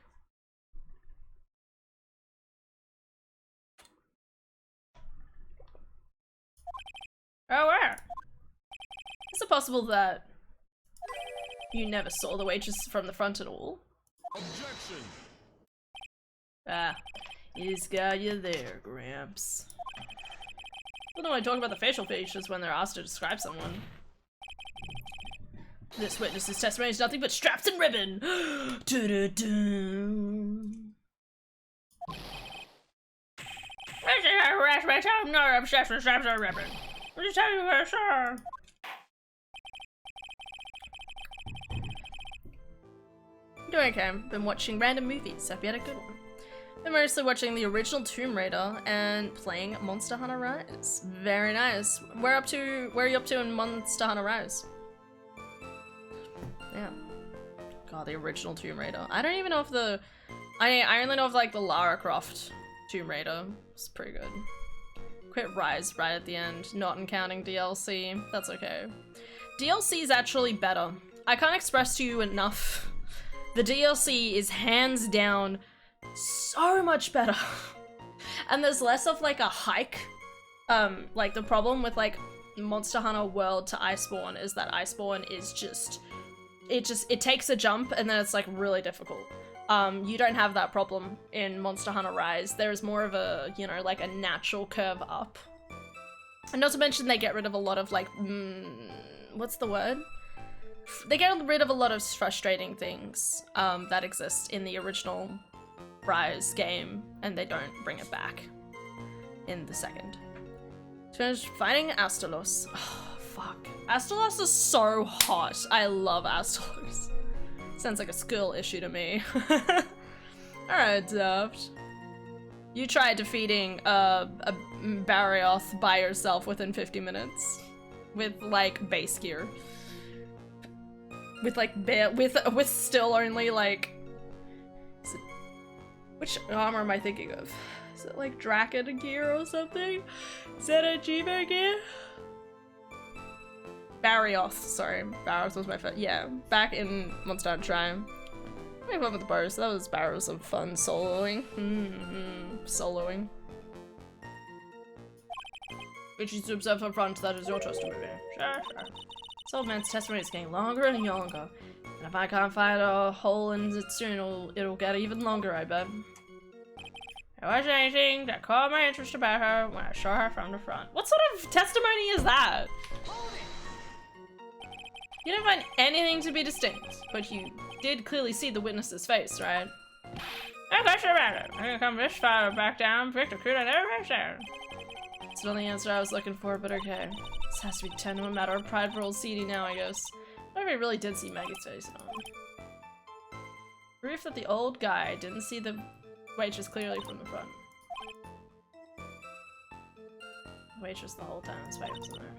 Oh, where? Is it possible that you never saw the waitress from the front at all? Objection! Ah, he's got you there, Gramps. People don't want to talk about the facial features when they're asked to describe someone. This witness's testimony is nothing but straps and ribbon! I'm not obsessed with straps and ribbon. I'll just tell you what I saw. Doing okay. Been watching random movies. Hope you had a good one. Been mostly watching the original Tomb Raider and playing Monster Hunter Rise. Very nice. Where are you up to in Monster Hunter Rise? Yeah. God, the original Tomb Raider. I don't even know if the... I only know of like the Lara Croft Tomb Raider. It's pretty good. Quit Rise right at the end, not counting DLC. That's okay. DLC is actually better. I can't express to you enough. The DLC is hands down so much better. And there's less of like a hike. Like the problem with like Monster Hunter World to Iceborne is that Iceborne is just, it takes a jump and then it's like really difficult. You don't have that problem in Monster Hunter Rise. There's more of a, you know, like a natural curve up. And not to mention they get rid of a lot of like, what's the word? they get rid of a lot of frustrating things that exist in the original Rise game, and they don't bring it back in the second. Finished fighting Astalos. Oh, fuck. Astalos is so hot. I love Astalos. Sounds like a skill issue to me. Alright, Daft. You tried defeating a Barioth by yourself within 50 minutes. With, like, base gear. With, like, with still only, like... Which armor am I thinking of? Is it, like, Draken gear or something? Is that a G-Bear gear? Barioth, sorry. Barioth was my first. Yeah, back in Monster Hunter Triumph. I had fun with the bars. That was barrels of fun soloing. Soloing. Which is to observe up front, that is your testimony. Sure. This old man's testimony is getting longer and longer. And if I can't find a hole in it soon, it'll get even longer, I bet. There wasn't anything that caught my interest about her when I saw her from the front. What sort of testimony is that? You didn't find anything to be distinct, but you did clearly see the witness's face, right? No question about it. I can come this far back down, Victor could I never have said. It's not the answer I was looking for, but okay. This has to be turned to a matter of pride for old CD now, I guess. What if he really did see Maggie's face on? Proof that the old guy didn't see the waitress clearly from the front. Waitress the whole time, his face wasn't there.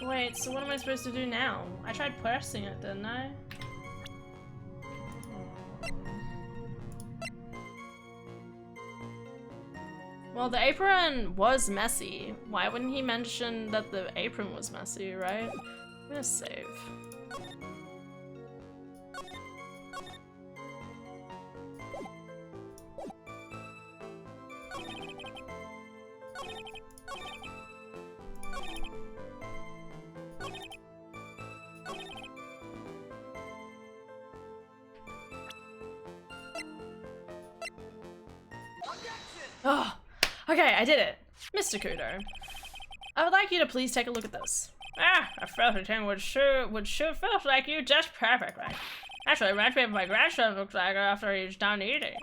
Wait, so what am I supposed to do now? I tried pressing it, didn't I? Well, the apron was messy. Why wouldn't he mention that the apron was messy, right? I'm gonna save. Oh, okay, I did it. Mr. Kudo, I would like you to please take a look at this. Ah, a filthy thing would shoot filth like you just perfectly. Actually, it reminds me of my grandson looks like after he's done eating.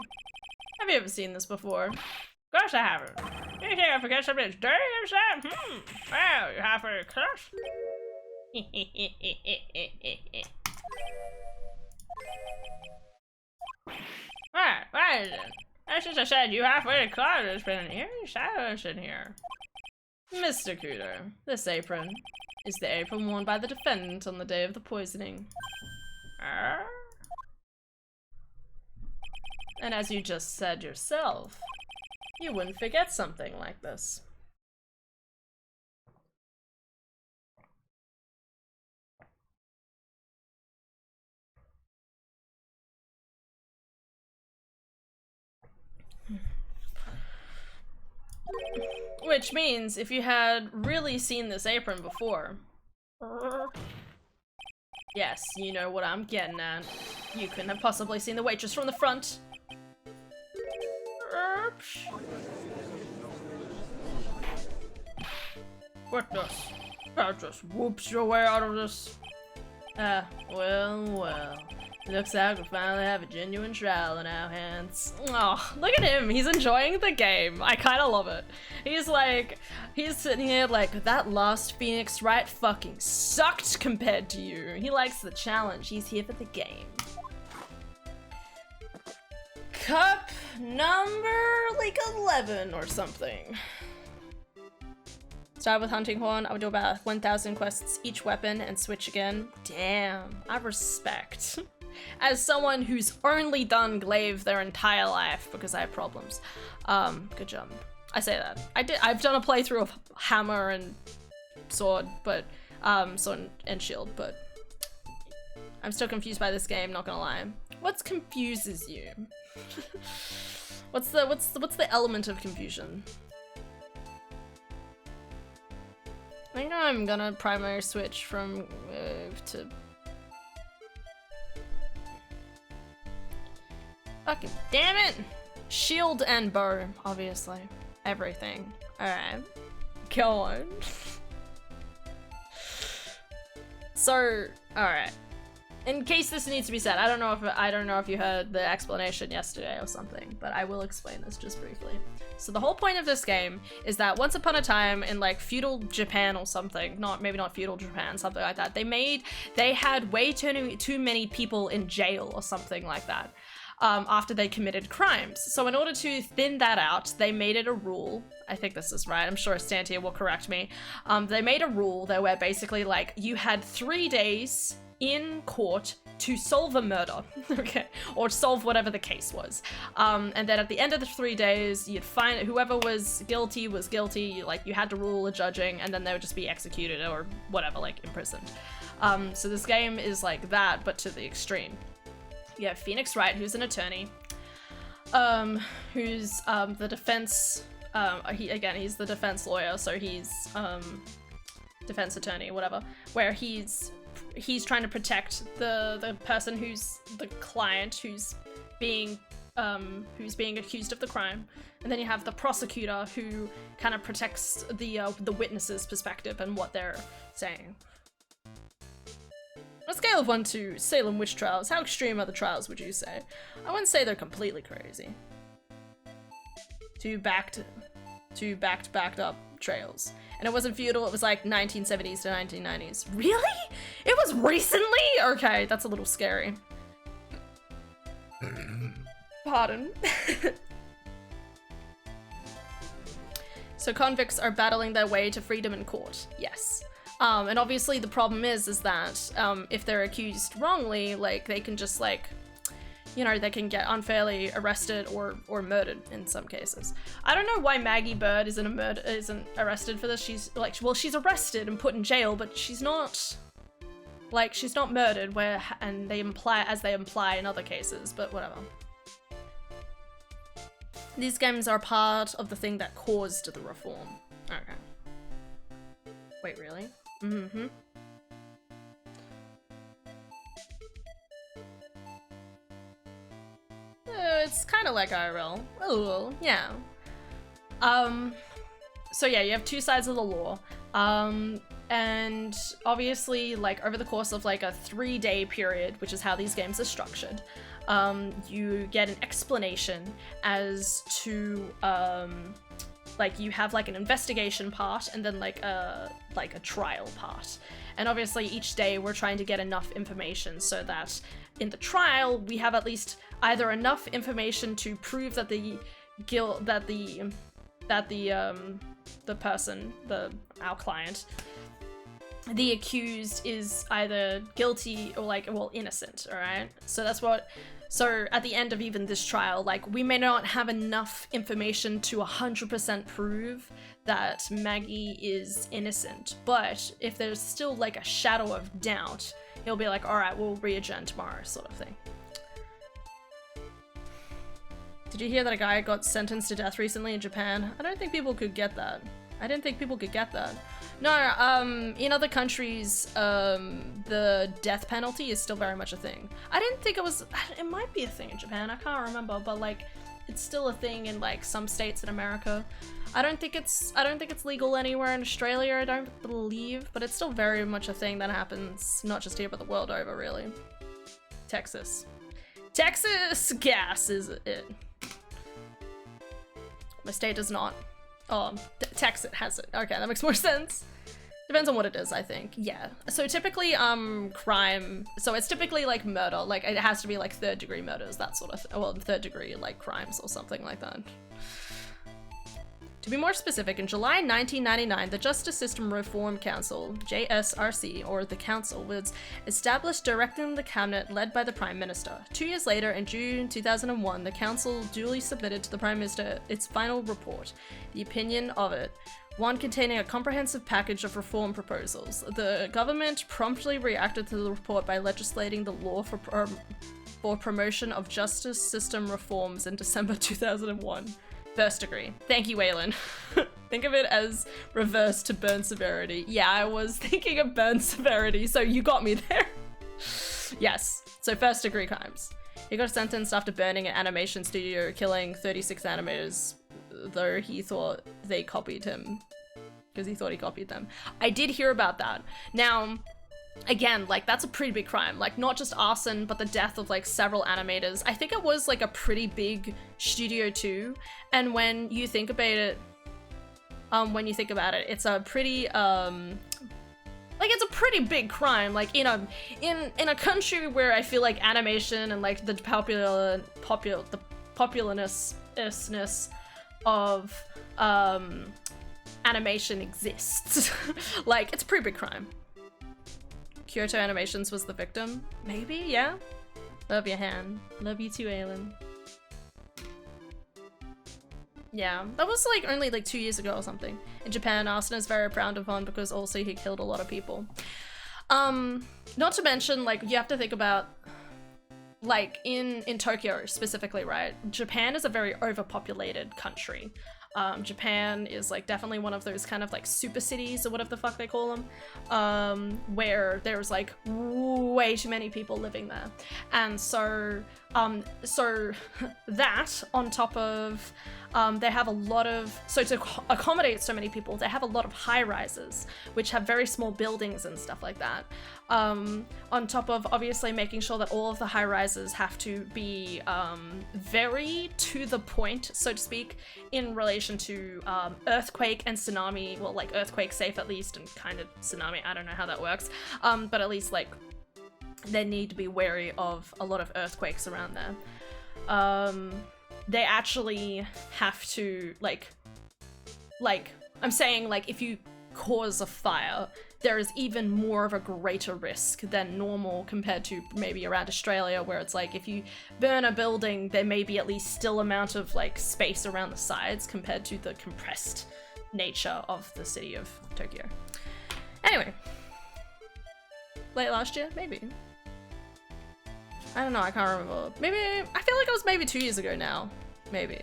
Have you ever seen this before? Of course I haven't. Do you think I forget something as dirty as that? Well, you're halfway close. What is it? That's just I said you halfway to closet. There's been an eerie silence in here. Mr. Kudo, this apron is the apron worn by the defendant on the day of the poisoning. And as you just said yourself, you wouldn't forget something like this. Which means, if you had really seen this apron before... Yes, you know what I'm getting at. You couldn't have possibly seen the waitress from the front. What the? That just whoops your way out of this. Well. Looks like we finally have a genuine trial in our hands. Oh, look at him. He's enjoying the game. I kind of love it. He's sitting here like, that last Phoenix Wright fucking sucked compared to you. He likes the challenge. He's here for the game. Cup number, like, 11 or something. Start with Hunting Horn. I would do about 1,000 quests each weapon and switch again. Damn, I respect. As someone who's only done glaive their entire life because I have problems. Good job. I say that. I've done a playthrough of hammer and sword, but sword and shield, but I'm still confused by this game, not gonna lie. What confuses you? What's the element of confusion? I think I'm gonna primary switch from to... Fucking damn it! Shield and bow, obviously. Everything. Alright. Go on. So, alright. In case this needs to be said, I don't know if you heard the explanation yesterday or something, but I will explain this just briefly. So the whole point of this game is that once upon a time in like feudal Japan or something, maybe not feudal Japan, something like that, they had way too many people in jail or something like that. After they committed crimes. So in order to thin that out, they made it a rule. I think this is right. I'm sure Stantia will correct me. They made a rule that where basically like you had 3 days in court to solve a murder, okay, or solve whatever the case was. And then at the end of the 3 days, you'd find whoever was guilty, like you had to rule a judging, and then they would just be executed or whatever, like imprisoned. So this game is like that, but to the extreme. You have Phoenix Wright, who's an attorney, who's the defense, he's the defense lawyer, so he's defense attorney, whatever, where he's trying to protect the person who's the client who's being accused of the crime, and then you have the prosecutor who kind of protects the witness's perspective and what they're saying. On a scale of 1 to Salem witch trials, how extreme are the trials, would you say? I wouldn't say they're completely crazy. Two backed up trails. And it wasn't feudal, it was like 1970s to 1990s. Really? It was recently? Okay, that's a little scary. Pardon. So convicts are battling their way to freedom in court. Yes. And obviously the problem is that if they're accused wrongly, like they can just like, you know, they can get unfairly arrested or murdered in some cases. I don't know why Maggie Bird isn't arrested for this. She's like, well, she's arrested and put in jail, but she's not murdered and they imply in other cases, but whatever. These games are part of the thing that caused the reform. Okay. Wait, really? Mm-hmm. It's kind of like IRL. Oh, yeah. So yeah, you have two sides of the law. And obviously, like, over the course of, like, a 3-day period, which is how these games are structured, you get an explanation as to, like, you have, like, an investigation part and then, like a trial part. And obviously, each day we're trying to get enough information so that in the trial, we have at least either enough information to prove that the person, our client, the accused is either guilty or like, well, innocent, all right? So at the end of even this trial, like, we may not have enough information to 100% prove that Maggie is innocent, but if there's still like a shadow of doubt, he'll be like, all right, we'll re-adjourn tomorrow, sort of thing. Did you hear that a guy got sentenced to death recently in Japan? I don't think people could get that. I didn't think people could get that. No, in other countries, the death penalty is still very much a thing. I didn't think it might be a thing in Japan, I can't remember, but like, it's still a thing in like some states in America. I don't think it's legal anywhere in Australia, I don't believe, but it's still very much a thing that happens, not just here, but the world over, really. Texas gas is it. My state does not. Oh, Texas has it. Okay, that makes more sense. Depends on what it is, I think. Yeah. So typically, crime. So it's typically like murder. Like it has to be like 3rd degree murders, that sort of thing. Well, 3rd degree like crimes or something like that. To be more specific, in July 1999, the Justice System Reform Council, JSRC, or the Council, was established directing the cabinet led by the Prime Minister. 2 years later, in June 2001, the Council duly submitted to the Prime Minister its final report, the opinion of it, one containing a comprehensive package of reform proposals. The government promptly reacted to the report by legislating the law for promotion of justice system reforms in December 2001. 1st degree. Thank you, Waylon. Think of it as reverse to burn severity. Yeah, I was thinking of burn severity, so you got me there. Yes, so 1st degree crimes. He got sentenced after burning an animation studio, killing 36 animators, though he thought they copied him. Because he thought he copied them. I did hear about that. Now, again, like, that's a pretty big crime. Like, not just arson, but the death of, like, several animators. I think it was, like, a pretty big studio, too. And when you think about it, it's a pretty, like, it's a pretty big crime. Like, in a country where I feel like animation and, like, the popularness of, animation exists. Like, it's a pretty big crime. Kyoto Animations was the victim? Maybe, yeah? Love your hand. Love you too, Aylin. Yeah, that was like only like 2 years ago or something. In Japan, arson is very frowned upon because also he killed a lot of people. Not to mention, like, you have to think about, like, in Tokyo specifically, right? Japan is a very overpopulated country. Japan is like definitely one of those kind of like super cities or whatever the fuck they call them, where there's like way too many people living there. And so that on top of, they have a lot of, so to accommodate so many people, they have a lot of high rises, which have very small buildings and stuff like that. On top of obviously making sure that all of the high rises have to be very to the point, so to speak, in relation to earthquake and tsunami. Well, like earthquake safe at least, and kind of tsunami, I don't know how that works. But at least like they need to be wary of a lot of earthquakes around there. They actually have to like I'm saying, like, if you cause a fire, there is even more of a greater risk than normal compared to maybe around Australia, where it's like if you burn a building, there may be at least still amount of like space around the sides compared to the compressed nature of the city of Tokyo. Anyway, late last year, maybe. I don't know, I can't remember. Maybe, I feel like it was maybe 2 years ago now. Maybe.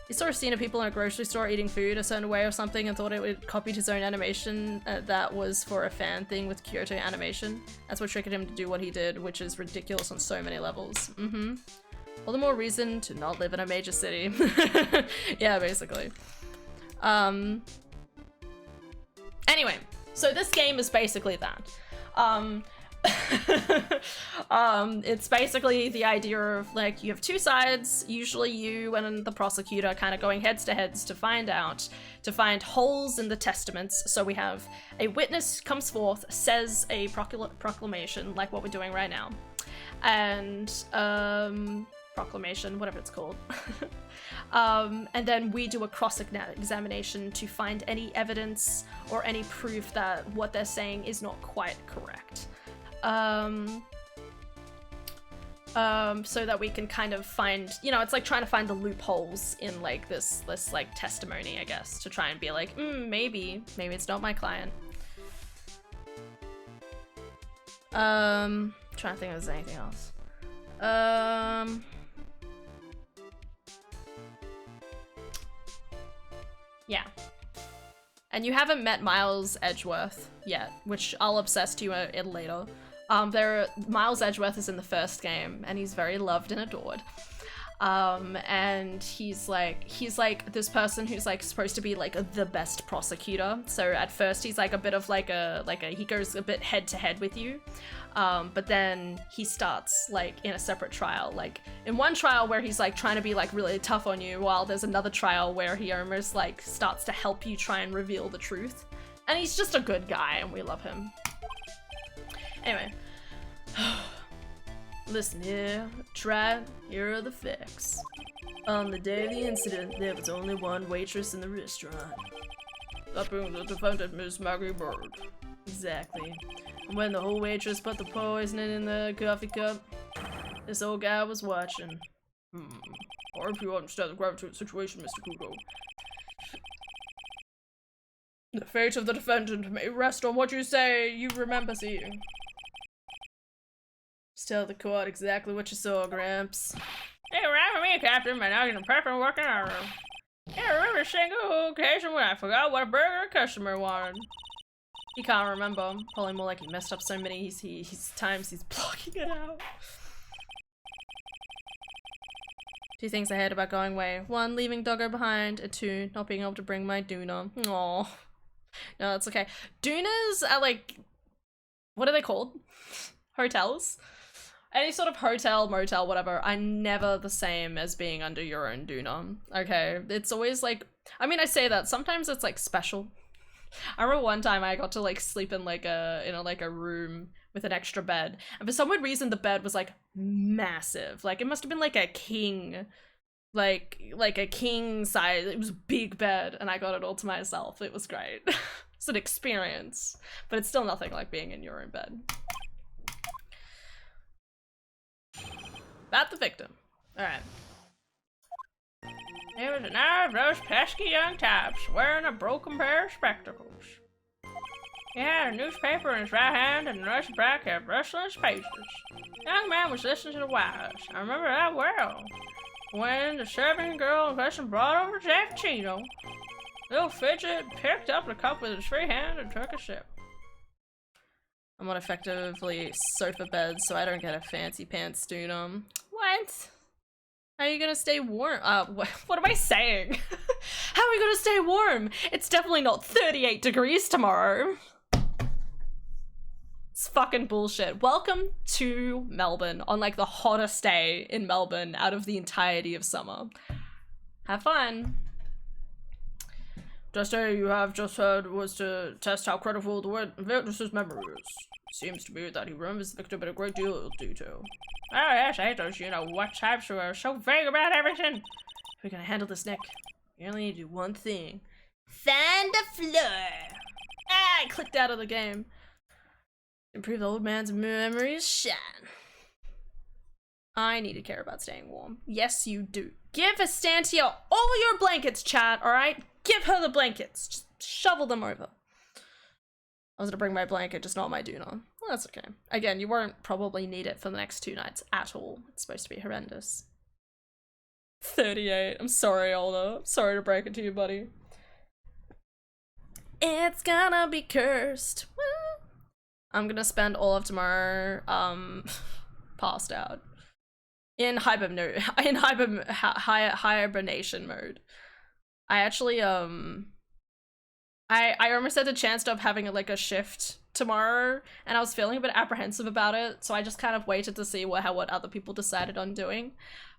He saw a scene of people in a grocery store eating food a certain way or something and thought it would copy his own animation that was for a fan thing with Kyoto Animation. That's what triggered him to do what he did, which is ridiculous on so many levels. All the more reason to not live in a major city. Yeah, basically. Anyway, so this game is basically that. It's basically the idea of, like, you have two sides, usually you and the prosecutor kind of going heads to heads to find holes in the testaments. So we have a witness comes forth, says a proclamation, like what we're doing right now, and proclamation, whatever it's called. And then we do a cross-examination to find any evidence or any proof that what they're saying is not quite correct. So that we can kind of find, you know, it's like trying to find the loopholes in like this like testimony, I guess, to try and be like, maybe it's not my client. Trying to think if there's anything else. Yeah. And you haven't met Miles Edgeworth yet, which I'll obsess to you in later. Miles Edgeworth is in the first game, and he's very loved and adored. And he's like this person who's like supposed to be like the best prosecutor. So at first he's like a bit of like a he goes a bit head to head with you. But then he starts like in a separate trial, like in one trial where he's like trying to be like really tough on you, while there's another trial where he almost like starts to help you try and reveal the truth. And he's just a good guy and we love him. Anyway. Listen here, here are the facts. On the day of the incident, there was only one waitress in the restaurant. That being the defendant, Miss Maggie Bird. Exactly. And when the whole waitress put the poisoning in the coffee cup, this old guy was watching. I hope you understand the gravity of the situation, Mr. Kudo. The fate of the defendant may rest on what you say you remember seeing. Just tell the court exactly what you saw, Gramps. Hey, remember me, Captain, my noggin and pepper working our room. Yeah, I remember a single occasion when I forgot what a burger a customer wanted. He can't remember. Probably more like he messed up so many times he's blocking it out. Two things I hate about going away. 1, leaving Doggo behind, and 2, not being able to bring my doona. Aww. No, that's okay. Doonas are like, what are they called? Hotels? Any sort of hotel, motel, whatever, are never the same as being under your own doona. Okay, it's always like, I mean, I say that, sometimes it's like special. I remember one time I got to like sleep in like a room with an extra bed, and for some weird reason the bed was like massive. Like it must have been like a king, like a king size. It was a big bed, and I got it all to myself. It was great. It's an experience, but it's still nothing like being in your own bed. Bat the victim. All right. He was an eye of those pesky young types, wearing a broken pair of spectacles. He had a newspaper in his right hand and the rest back kept rustling his pages. The young man was listening to the wires. I remember that well. When the serving girl in question brought over Cappuccino, little Fidget picked up the cup with his free hand and took a sip. I'm on effectively sofa bed, so I don't get a fancy pants doona. What? How are you gonna stay warm? What am I saying? How are we gonna stay warm? It's definitely not 38 degrees tomorrow. It's fucking bullshit. Welcome to Melbourne on like the hottest day in Melbourne out of the entirety of summer. Have fun. Just say you have just heard was to test how credible the witness's memory is. Seems to be that he remembers the victim in a great deal of detail. Oh yes, I hate those, you know, what types who are so vague about everything. We're gonna handle this, Nick. You only need to do one thing. Find the floor. Ah, I clicked out of the game. Improve the old man's memories shine. I need to care about staying warm. Yes, you do. Give Estantia all your blankets, chat, alright? Give her the blankets. Just shovel them over. I was gonna bring my blanket, just not my doona. Well, that's okay. Again, you won't probably need it for the next 2 nights at all. It's supposed to be horrendous. 38. I'm sorry, Older. I'm sorry to break it to you, buddy. It's gonna be cursed. Well, I'm gonna spend all of tomorrow, passed out. In hibernation mode. I actually, I almost had the chance of having like a shift tomorrow, and I was feeling a bit apprehensive about it, so I just kind of waited to see what other people decided on doing.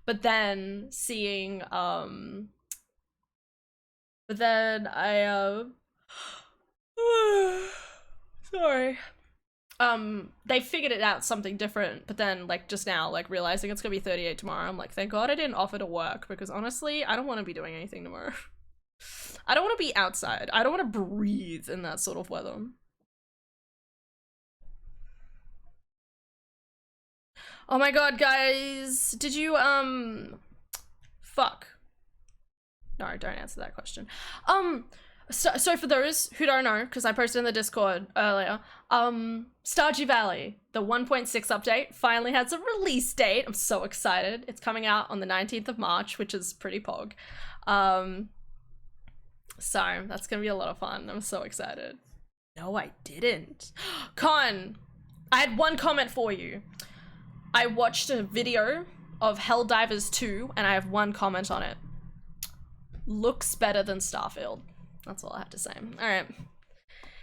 But then seeing, but then I, sorry. They figured it out something different, but then like just now, like realizing it's gonna be 38 tomorrow, I'm like, thank God I didn't offer to work, because honestly, I don't want to be doing anything tomorrow. I don't want to be outside. I don't want to breathe in that sort of weather. Oh my god, guys. Did you, fuck. No, don't answer that question. So for those who don't know, because I posted in the Discord earlier, Stardew Valley, the 1.6 update, finally has a release date. I'm so excited. It's coming out on the 19th of March, which is pretty pog. So that's gonna be a lot of fun. I'm so excited. No, I didn't. Con, I had one comment for you. I watched a video of Helldivers 2 and I have one comment on it. Looks better than Starfield. That's all I have to say. Alright.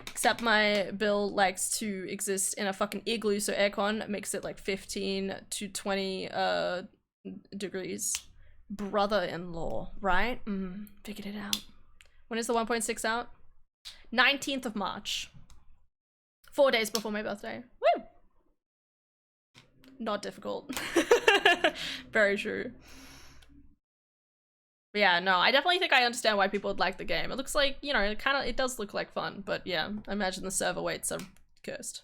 Except my bill likes to exist in a fucking igloo, so aircon makes it like 15 to 20 degrees. Brother-in-law, right? Figured it out. When is the 1.6 out? 19th of March. 4 days before my birthday. Woo! Not difficult. Very true. But yeah, no, I definitely think I understand why people would like the game. It looks like, you know, it does look like fun, but yeah, I imagine the server waits are cursed.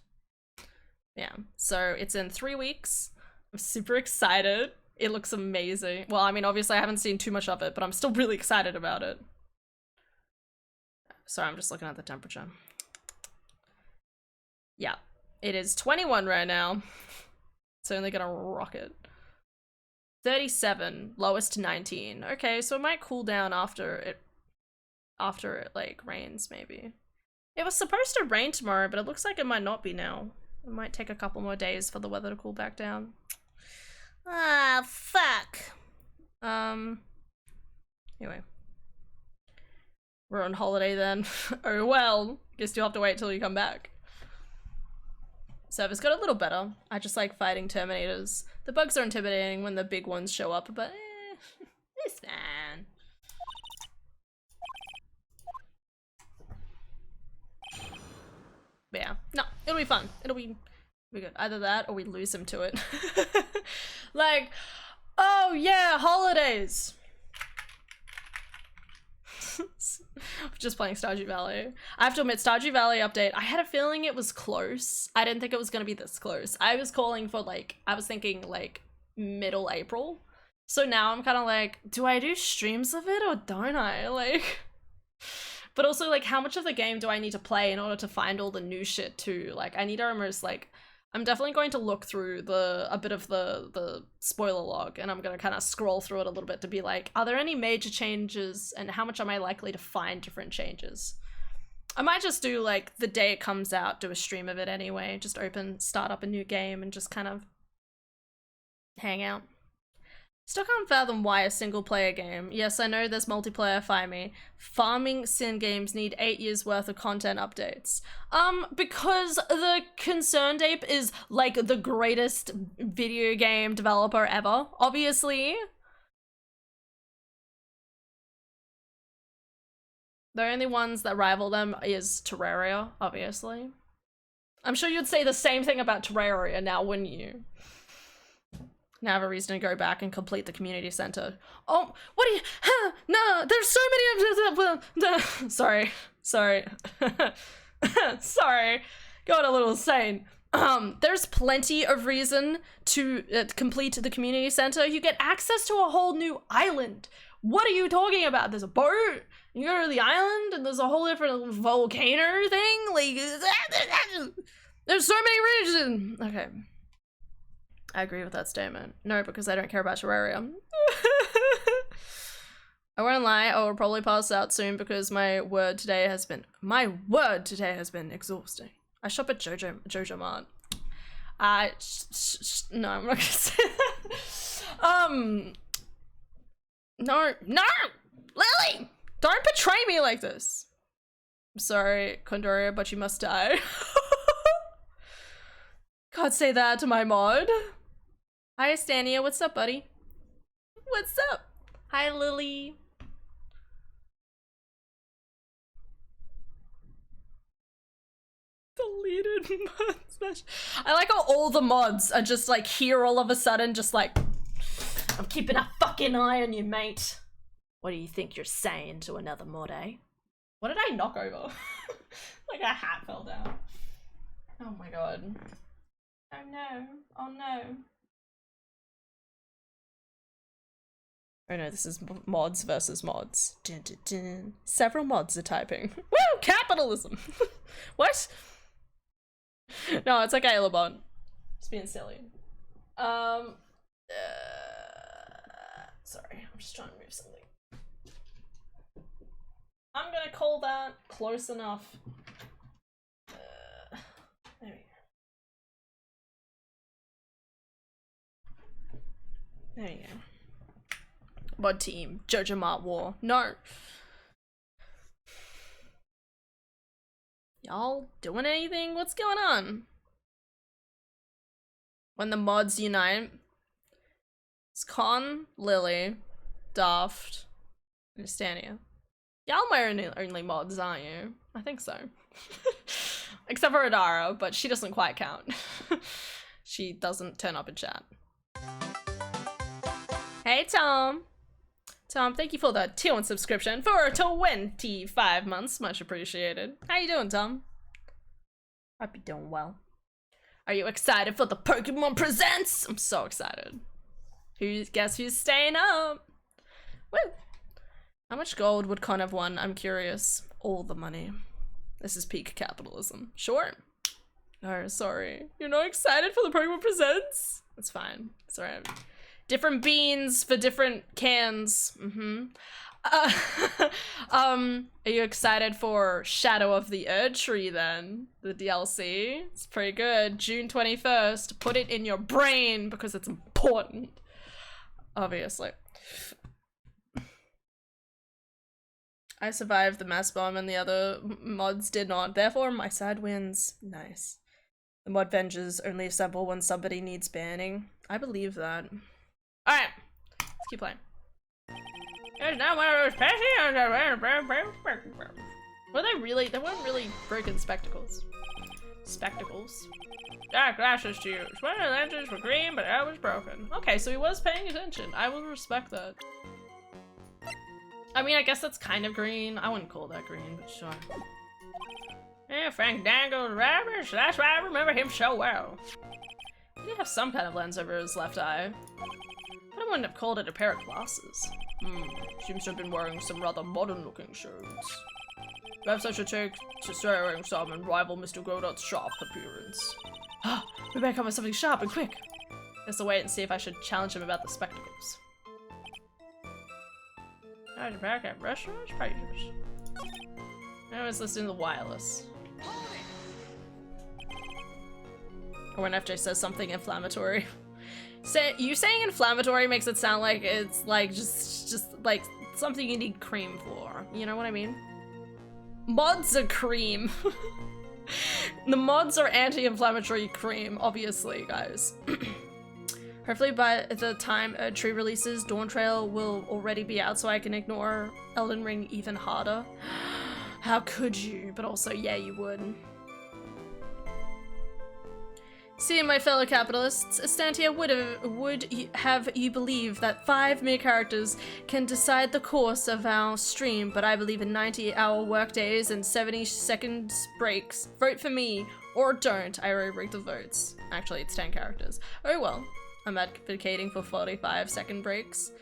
Yeah, so it's in 3 weeks. I'm super excited. It looks amazing. Well, I mean, obviously I haven't seen too much of it, but I'm still really excited about it. Sorry, I'm just looking at the temperature. Yeah, it is 21 right now. It's only gonna rocket. 37, lowest to 19. Okay, so it might cool down after it like rains, maybe. It was supposed to rain tomorrow, but it looks like it might not be now. It might take a couple more days for the weather to cool back down. Ah, fuck. Anyway. We're on holiday then. Oh well. Guess you'll have to wait till you come back. Server's got a little better. I just like fighting Terminators. The bugs are intimidating when the big ones show up, but it's fine. But yeah, no, it'll be fun. It'll be good. Either that or we lose him to it. Like, oh yeah, holidays. Just playing Stardew Valley. I have to admit, Stardew Valley update, I had a feeling it was close. I didn't think it was gonna be this close. I was calling for like, I was thinking like middle April. So now I'm kind of like, do I do streams of it or don't I? Like, but also like how much of the game do I need to play in order to find all the new shit too? Like I need to almost like, I'm definitely going to look through a bit of the spoiler log, and I'm gonna kind of scroll through it a little bit to be like, are there any major changes and how much am I likely to find different changes? I might just do like the day it comes out, do a stream of it anyway, just start up a new game and just kind of hang out. Still can't fathom why a single player game. Yes, I know there's multiplayer, fire me. Farming sim games need 8 years worth of content updates. Because the Concerned Ape is like the greatest video game developer ever, obviously. The only ones that rival them is Terraria, obviously. I'm sure you'd say the same thing about Terraria now, wouldn't you? Now I have a reason to go back and complete the community center. Oh, what do you, no, there's so many of sorry. Sorry, got a little insane. There's plenty of reason to complete the community center. You get access to a whole new island. What are you talking about? There's a boat, you go to the island, and there's a whole different volcano thing. Like, there's so many reasons. Okay. I agree with that statement. No, because I don't care about Terraria. I won't lie, I will probably pass out soon because my word today has been exhausting. I shop at Jojo Mart. No, I'm not gonna say that. No, Lily! Don't betray me like this. I'm sorry, Kondoria, but you must die. Can't say that to my mod. Hi, Stania. What's up, buddy? What's up? Hi, Lily. Deleted mod smash. I like how all the mods are just like here all of a sudden, just like, I'm keeping a fucking eye on you, mate. What do you think you're saying to another mod, eh? What did I knock over? Like a hat fell down. Oh my god. Oh no. Oh no. Oh no, this is mods versus mods. Dun, dun, dun. Several mods are typing. Woo! Capitalism! What? No, it's okay, LeBon. Just being silly. Sorry, I'm just trying to move something. I'm gonna call that close enough. There we go. There you go. Mod team, Jojo Mart War. No. Y'all doing anything? What's going on? When the mods unite, it's Con, Lily, Daft, and Stania. Y'all my only mods, aren't you? I think so. Except for Adara, but she doesn't quite count. She doesn't turn up in chat. Hey, Tom. Tom, thank you for the tier 1 subscription for 25 months. Much appreciated. How you doing, Tom? Hope you're doing well. Are you excited for the Pokemon Presents? I'm so excited. Guess who's staying up? Woo! How much gold would Con have won? I'm curious. All the money. This is peak capitalism. Sure. No, sorry. You're not excited for the Pokemon Presents? That's fine. It's alright. Different beans for different cans. Are you excited for Shadow of the Erdtree then? The DLC? It's pretty good. June 21st. Put it in your brain because it's important. Obviously. I survived the mass bomb and the other mods did not. Therefore, my side wins. Nice. The mod venges only assemble when somebody needs banning. I believe that. Alright. Let's keep playing. There's not one of those Were they really? They weren't really broken spectacles. Spectacles. Dark glasses to use. One of the lenses were green, but I was broken. Okay, so he was paying attention. I will respect that. I mean, I guess that's kind of green. I wouldn't call that green, but sure. Yeah, Frank Dangle's rabbits. That's why I remember him so well. He did have some kind of lens over his left eye. But I wouldn't have called it a pair of glasses. Seems to have been wearing some rather modern-looking shirts. Perhaps I should take to wearing some and rival Mr. Godot's sharp appearance. Ah, we better come with something sharp and quick. Guess I'll wait and see if I should challenge him about the spectacles. I was back at restaurants pages. I was listening to the wireless. Or when FJ says something inflammatory. You saying inflammatory makes it sound like it's like just like something you need cream for. You know what I mean? Mods are cream. The mods are anti-inflammatory cream, obviously, guys. Hopefully by the time Tree releases, Dawn Trail will already be out so I can ignore Elden Ring even harder. How could you? But also, yeah, you would. See, my fellow capitalists, Estantia would have you believe that 5 mere characters can decide the course of our stream, but I believe in 90-hour workdays and 70-second breaks. Vote for me, or don't. I already rigged the votes. Actually, it's 10 characters. Oh well. I'm advocating for 45-second breaks.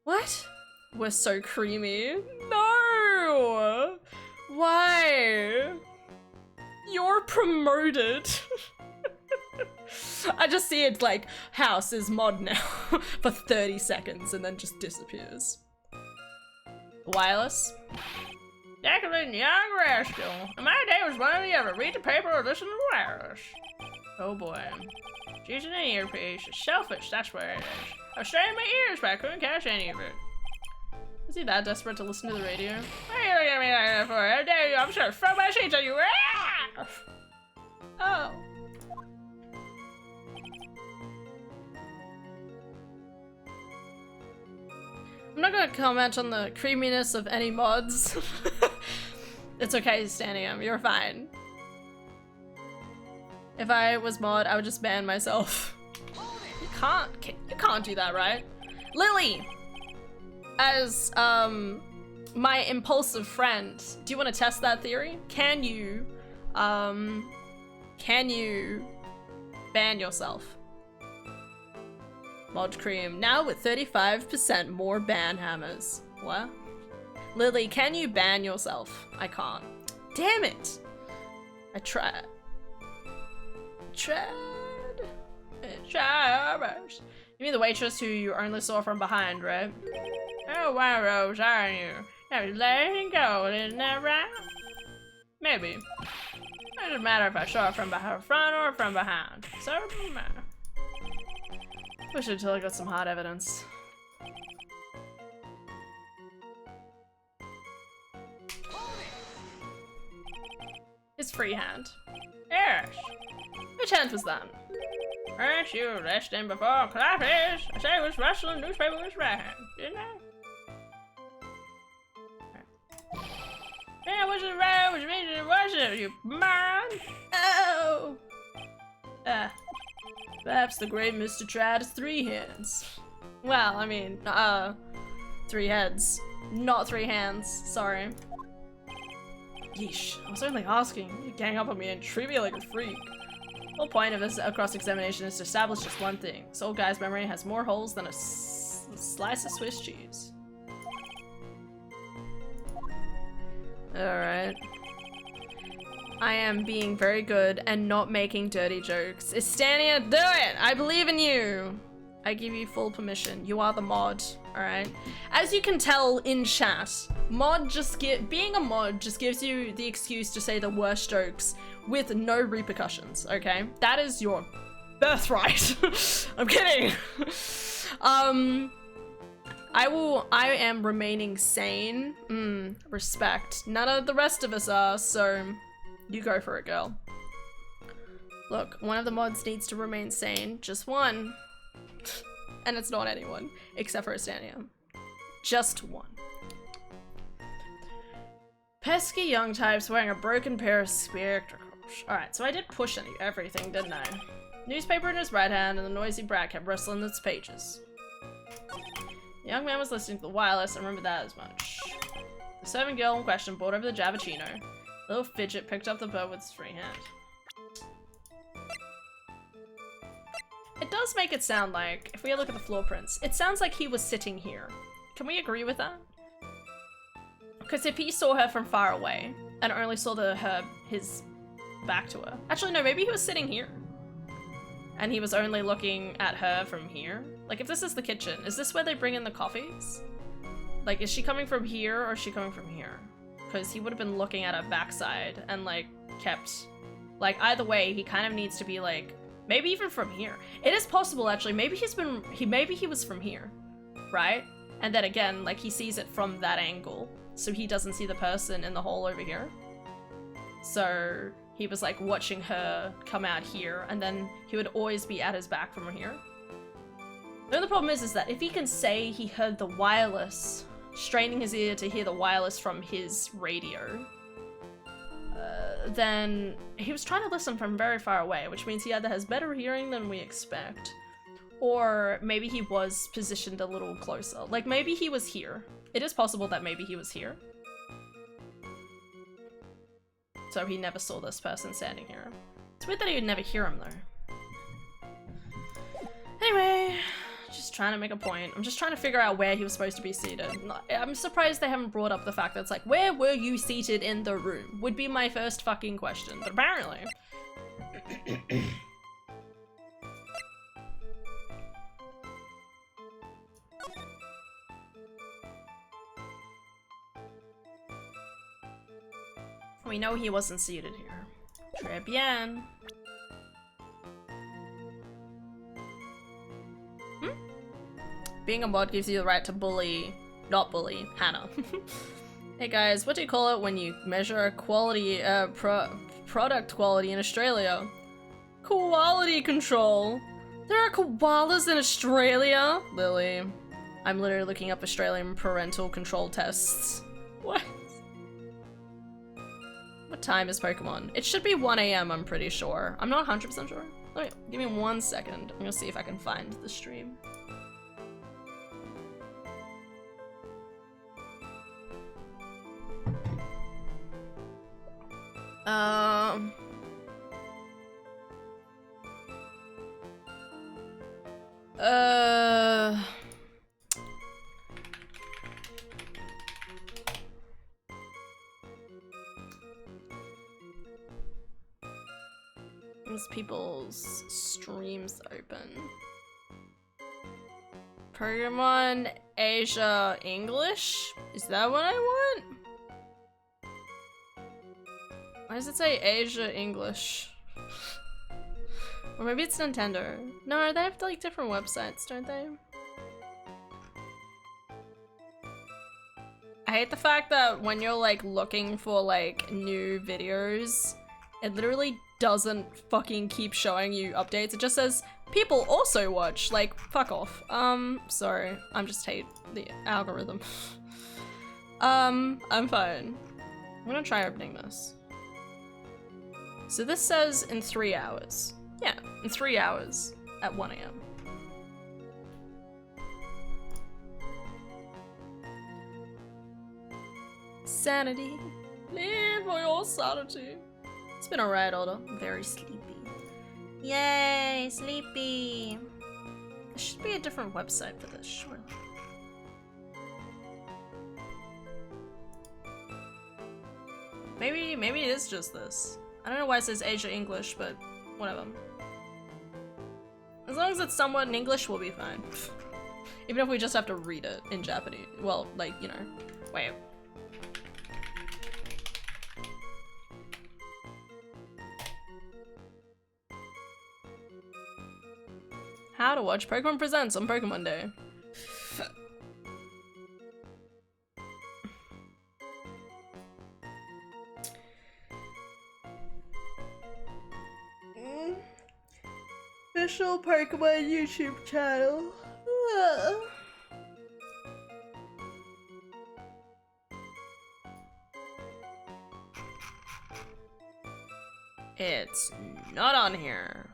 What? We're so creamy. No! Why? You're promoted. I just see it like, house is mod now for 30 seconds and then just disappears. Wireless. Jacqueline Young Rascal. My day was one or the other. Read the paper or listen to the wireless. Oh boy. She's an earpiece. It's selfish, that's what it is. I was straining my ears, but I couldn't catch any of it. Is he that desperate to listen to the radio? What are you looking at me like that for? How dare you? I'm just gonna throw my sheets on you. Oh. I'm not gonna comment on the creaminess of any mods. It's okay, Stanium, you're fine. If I was mod, I would just ban myself. You can't do that, right? Lily! As, my impulsive friend, do you want to test that theory? Can you ban yourself? Mod Cream, now with 35% more ban hammers. What? Lily, can you ban yourself? I can't. Damn it! I tried. You mean the waitress who you only saw from behind, right? Oh, wow, Rose, aren't you? I was letting go, isn't that right? Maybe. It doesn't matter if I saw it from front or from behind. So it doesn't matter. Wish until I got some hard evidence. It's freehand. Yes. Which hand was that? Aren't you listening before classes? I say it was rustling newspaper was right hand, didn't I? Yeah, was it right? Which means it wasn't, you moron! Oh! Perhaps the great Mr. Trad has 3 hands. Well, I mean, 3 heads. Not 3 hands, sorry. Yeesh, I was only asking. You gang up on me and treat me like a freak. The whole point of this cross-examination is to establish just one thing. This old guy's memory has more holes than a slice of Swiss cheese. Alright. I am being very good and not making dirty jokes. Istania, do it! I believe in you! I give you full permission. You are the mod, alright? As you can tell in chat, being a mod just gives you the excuse to say the worst jokes with no repercussions, okay? That is your birthright. I'm kidding. I am remaining sane. Respect. None of the rest of us are, so you go for it, girl. Look, one of the mods needs to remain sane. Just one. And it's not anyone, except for Estania. Just one. Pesky young types wearing a broken pair of spectacles. Alright, so I did push everything, didn't I? Newspaper in his right hand, and the noisy brat kept rustling its pages. The young man was listening to the wireless, and remembered that as much. The servant girl in question brought over the Javachino. The little fidget picked up the bird with his free hand. It does make it sound like, if we look at the floor prints, it sounds like he was sitting here. Can we agree with that? Because if he saw her from far away, and only saw his back to her. Actually, no, maybe he was sitting here. And he was only looking at her from here. Like, if this is the kitchen, is this where they bring in the coffees? Like, is she coming from here, or is she coming from here? Because he would have been looking at her backside, and, like, kept... Like, either way, he kind of needs to be, like... Maybe even from here. It is possible, actually. Maybe maybe he was from here. Right? And then again, like, he sees it from that angle. So he doesn't see the person in the hole over here. So he was like watching her come out here, and then he would always be at his back from here. The only problem is that if he can say he heard the wireless, straining his ear to hear the wireless from his radio, then he was trying to listen from very far away, which means he either has better hearing than we expect, or maybe he was positioned a little closer. Like, maybe he was here. It is possible that maybe he was here. So he never saw this person standing here. It's weird that he would never hear him, though. Anyway, just trying to make a point. I'm just trying to figure out where he was supposed to be seated. I'm surprised they haven't brought up the fact that it's like, where were you seated in the room? Would be my first fucking question, but apparently. We know he wasn't seated here. Très bien. Being a mod gives you the right to bully, not bully, Hannah. Hey guys, what do you call it when you measure quality, product quality in Australia? Quality control. There are koalas in Australia? Lily, I'm literally looking up Australian parental control tests. What? What time is Pokemon? It should be 1 AM, I'm pretty sure. I'm not 100% sure. Give me 1 second. I'm gonna see if I can find the stream. These people's streams open. Pokemon Asia English? Is that what I want? Why does it say Asia English? Or maybe it's Nintendo. No, they have like different websites, don't they? I hate the fact that when you're like looking for like new videos, it literally doesn't fucking keep showing you updates. It just says people also watch. Like, fuck off. Sorry. I'm just hate the algorithm. I'm fine. I'm gonna try opening this. So this says in 3 hours. Yeah, in 3 hours at 1 AM. Sanity. Live for your sanity. It's been alright, Alda. I'm very sleepy. Yay, sleepy. There should be a different website for this, surely. Maybe it is just this. I don't know why it says Asia English, but whatever. As long as it's somewhat in English, we'll be fine. Even if we just have to read it in Japanese. Well, like, you know. Wait. How to watch Pokemon Presents on Pokemon Day. official Pokemon YouTube channel. It's not on here.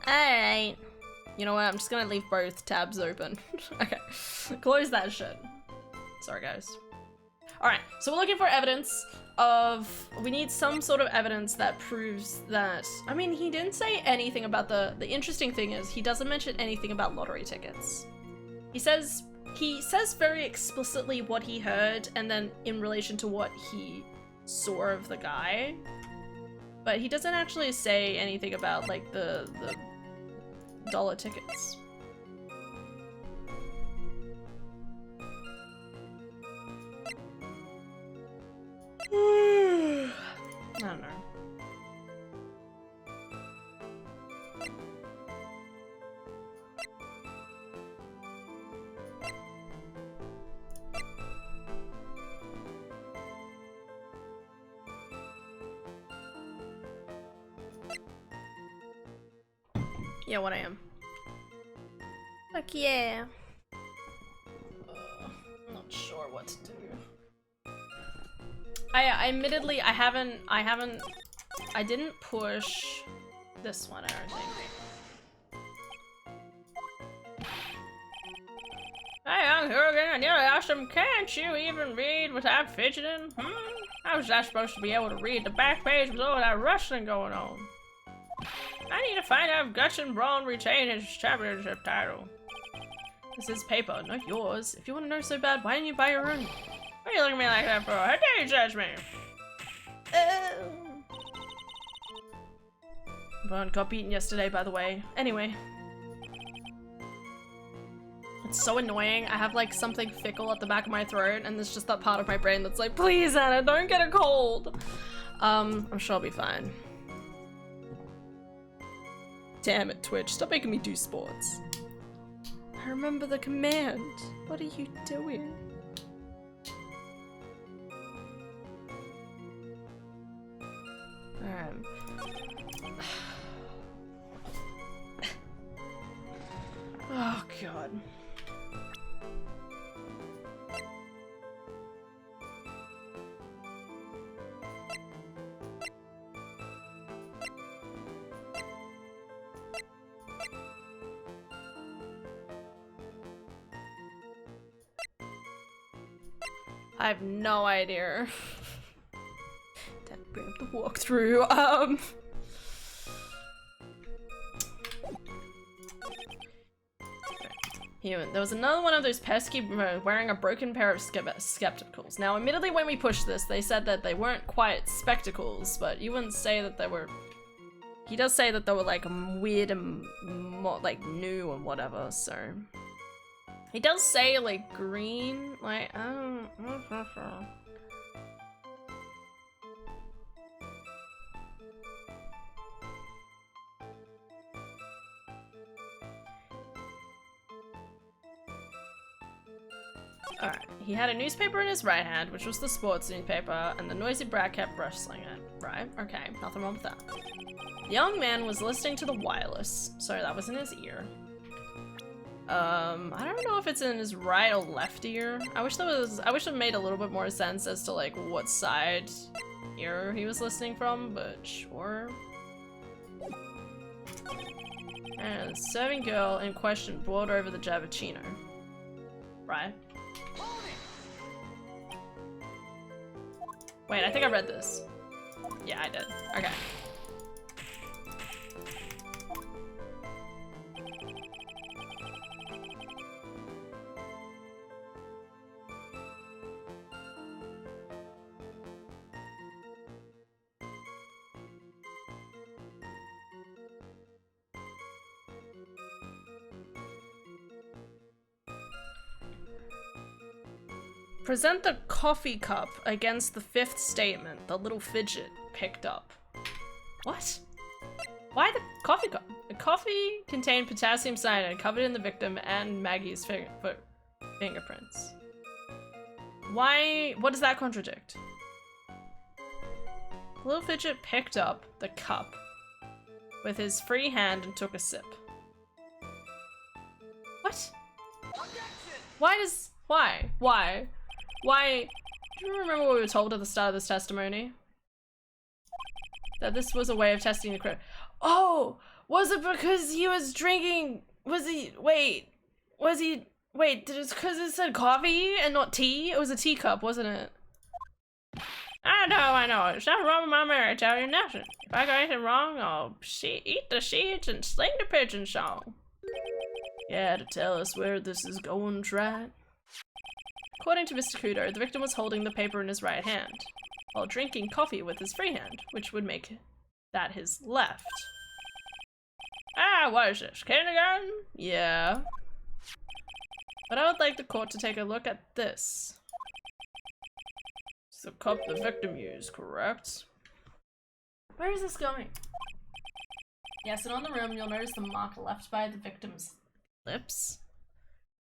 Alright. You know what? I'm just gonna leave both tabs open. Okay. Close that shit. Sorry, guys. Alright, so we're looking for evidence of... We need some sort of evidence that proves that... I mean, he didn't say anything about the... The interesting thing is, he doesn't mention anything about lottery tickets. He says very explicitly what he heard, and then in relation to what he saw of the guy. But he doesn't actually say anything about, like, the dollar tickets. I don't know. Yeah, 1 AM. Fuck yeah. I'm not sure what to do. I admittedly, I didn't push this one, I don't think. Hey, I'm here again. I nearly asked him, can't you even read without fidgeting? How was I supposed to be able to read? The back page with all that rustling going on. I need to find out if Guts and Braun retain his championship title. This is paper, not yours. If you want to know so bad, why didn't you buy your own? What are you looking at me like that for? How dare you judge me? Braun got beaten yesterday, by the way. Anyway. It's so annoying. I have like something fickle at the back of my throat, and there's just that part of my brain that's like, please, Anna, don't get a cold. I'm sure I'll be fine. Damn it, Twitch. Stop making me do sports. I remember the command. What are you doing? Oh, God. I have no idea. Didn't bring up the walkthrough. Human. There was another one of those pesky wearing a broken pair of skepticals. Now, admittedly, when we pushed this, they said that they weren't quite spectacles, but you wouldn't say that they were... He does say that they were, like, weird and, like, new and whatever, so... He does say, like, green, like, I don't... Alright, he had a newspaper in his right hand, which was the sports newspaper, and the noisy brat kept rustling it. Right, okay, nothing wrong with that. The young man was listening to the wireless. Sorry, that was in his ear. I don't know if it's in his right or left ear. I wish it made a little bit more sense as to, like, what side ear he was listening from, but sure. And the serving girl in question brought over the Javachino. Right? Wait, I think I read this. Yeah, I did. Okay. Present the coffee cup against the fifth statement the little fidget picked up. What? Why the coffee cup? The coffee contained potassium cyanide covered in the victim and Maggie's fingerprints. Why? What does that contradict? The little fidget picked up the cup with his free hand and took a sip. What? Why? Do you remember what we were told at the start of this testimony? That this was a way of testing the credit. Oh! Was it because he was drinking? Wait, did it because it said coffee and not tea? It was a teacup, wasn't it? I know. It's not wrong with my marriage, tell you nothing. If I got anything wrong, I'll eat the seeds and sing the pigeon song. Yeah, to tell us where this is going, right? According to Mr. Kudo, the victim was holding the paper in his right hand, while drinking coffee with his free hand, which would make that his left. Ah, what is this, kindergarten? Yeah. But I would like the court to take a look at this. It's the cup the victim used, correct? Where is this going? Yes, and on the rim, you'll notice the mark left by the victim's lips.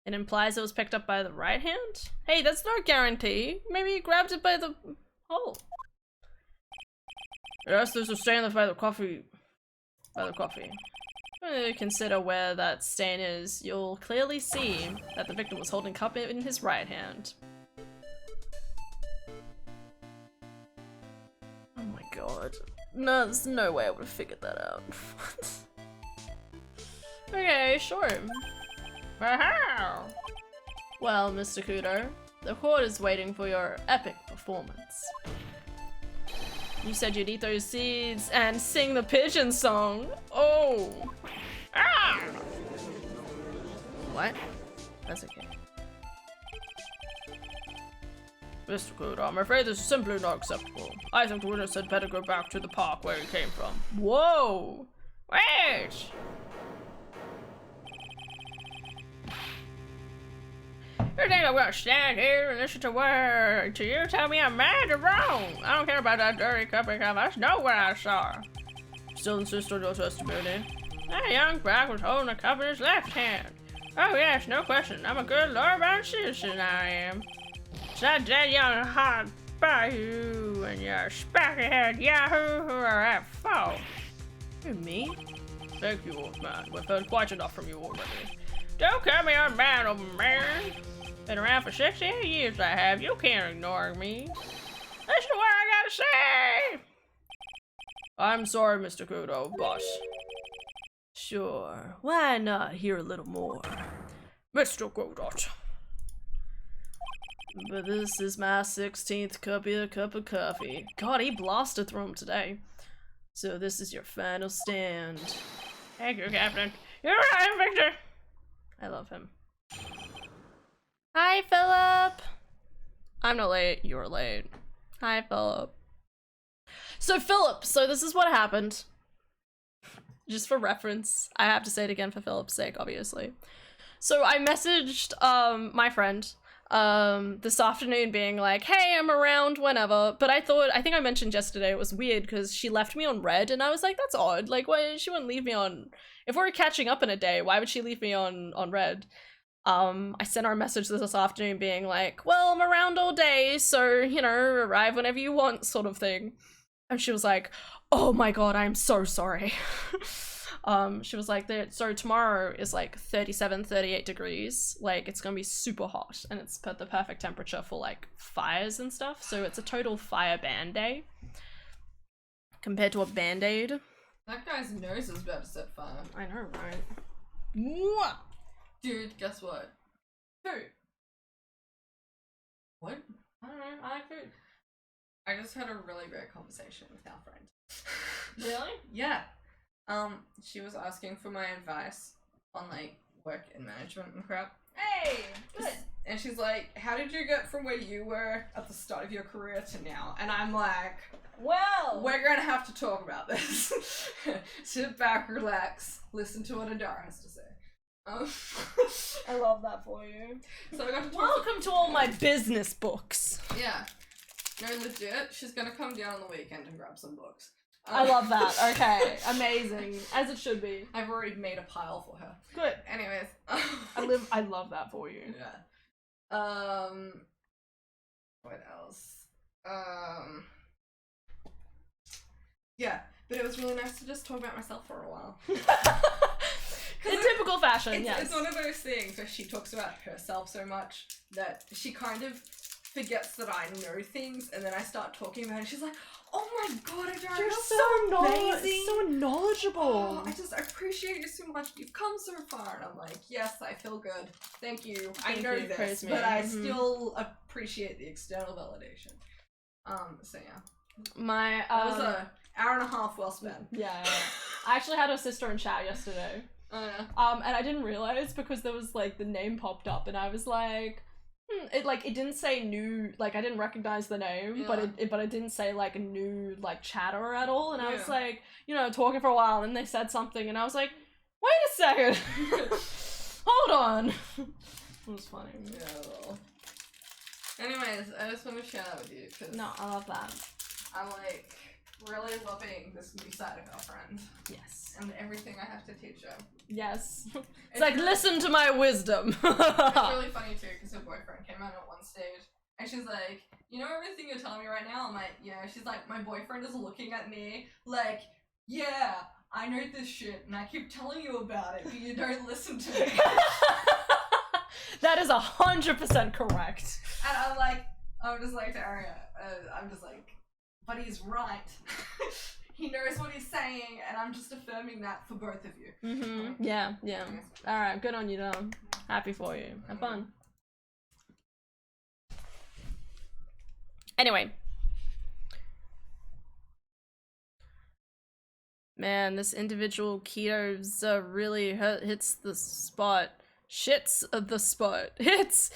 It implies it was picked up by the right hand? Hey, that's no guarantee. Maybe he grabbed it by the hole. Yes, there's a stain left by the coffee. When you consider where that stain is, you'll clearly see that the victim was holding cup in his right hand. Oh my god. No, there's no way I would have figured that out. Okay, sure. Well, Mr. Kudo, the court is waiting for your epic performance. You said you'd eat those seeds and sing the pigeon song. Oh. Ah! What? That's okay. Mr. Kudo, I'm afraid this is simply not acceptable. I think the witness had better go back to the park where he came from. Whoa! Wait! You think I'm gonna stand here and listen to you tell me I'm mad or wrong? I don't care about that dirty cupping cup. I know what I saw. Still insist on your testimony. That young black was holding a cup in his left hand. Oh yes, no question. I'm a good law-abiding citizen, I am. It's not that young hot Bayou and your spacky-haired yahoo who are at fault. Who, me? Thank you, old man. We've heard quite enough from you already. Don't call me a man, old man. Been around for 68 years I have. You can't ignore me. Listen to what I gotta say! I'm sorry, Mr. Kudo, but... Sure, why not hear a little more? Mr. Kudo. But this is my 16th cup of coffee. God, he blasted through him today. So this is your final stand. Thank you, Captain. You're right, Victor! I love him. Hi, Philip! I'm not late, you're late. Hi, Philip. So this is what happened. Just for reference. I have to say it again for Philip's sake, obviously. So I messaged my friend this afternoon being like, hey, I'm around whenever, but I think I mentioned yesterday it was weird because she left me on red and I was like, that's odd. Like, why she wouldn't leave me on, if we're catching up in a day, why would she leave me on red? I sent her a message this afternoon being like, well, I'm around all day, so, you know, arrive whenever you want, sort of thing. And she was like, oh my god, I'm so sorry. She was like, so tomorrow is like 37, 38 degrees, like it's gonna be super hot, and it's the perfect temperature for like fires and stuff, so it's a total fire ban day. Compared to a band-aid. That guy's nose is about to set fire. I know, right? Mwah! Dude, guess what? Food. What? I don't know, I like food. I just had a really great conversation with our friend. Really? Yeah. She was asking for my advice on like work and management and crap. Hey! Good. And she's like, how did you get from where you were at the start of your career to now? And I'm like, well, we're gonna have to talk about this. Sit back, relax, listen to what Adara has to say. I love that for you. So I got to Welcome to all my business books. Yeah. No, legit, she's gonna come down on the weekend and grab some books. I love that. Okay. Amazing. As it should be. I've already made a pile for her. Good. Anyways. I love that for you. Yeah. What else? Yeah. but it was really nice to just talk about myself for a while. In typical fashion, yes. It's one of those things where she talks about herself so much that she kind of forgets that I know things, and then I start talking about it, and she's like, oh my god, Adara, You're so amazing. so knowledgeable. Oh, I just appreciate you so much. You've come so far. And I'm like, yes, I feel good. Thank you. I know this, praise me. but I still appreciate the external validation. So yeah. My, That was an hour and a half well spent. Yeah. I actually had a sister in chat yesterday. Oh yeah. And I didn't realize because there was, like, the name popped up, and I was like, it didn't say new, like, I didn't recognize the name, Yeah. but it didn't say, like, a new, like, chatter at all, and I was Yeah. like, you know, talking for a while, and they said something, and I was like, wait a second, hold on. It was funny. Yeah, well. Anyways, I just want to share that with you, because No, I love that. I'm, like, really loving this new side of our friend, Yes. and everything I have to teach her. Yes. It's like, listen to my wisdom. It's really funny too, because her boyfriend came out at one stage, and she's like, you know everything you're telling me right now? I'm like, yeah. She's like, my boyfriend is looking at me like, yeah, I know this shit, and I keep telling you about it, but you don't listen to me. That is 100% correct. And I'm just like to Aria, I'm just like, but he's right. He knows what he's saying, and I'm just affirming that for both of you. Mm-hmm. Yeah. Alright, good on you, though. Happy for you. Have fun. Anyway. Man, this individual keto's really hits the spot. Shits the spot. Hits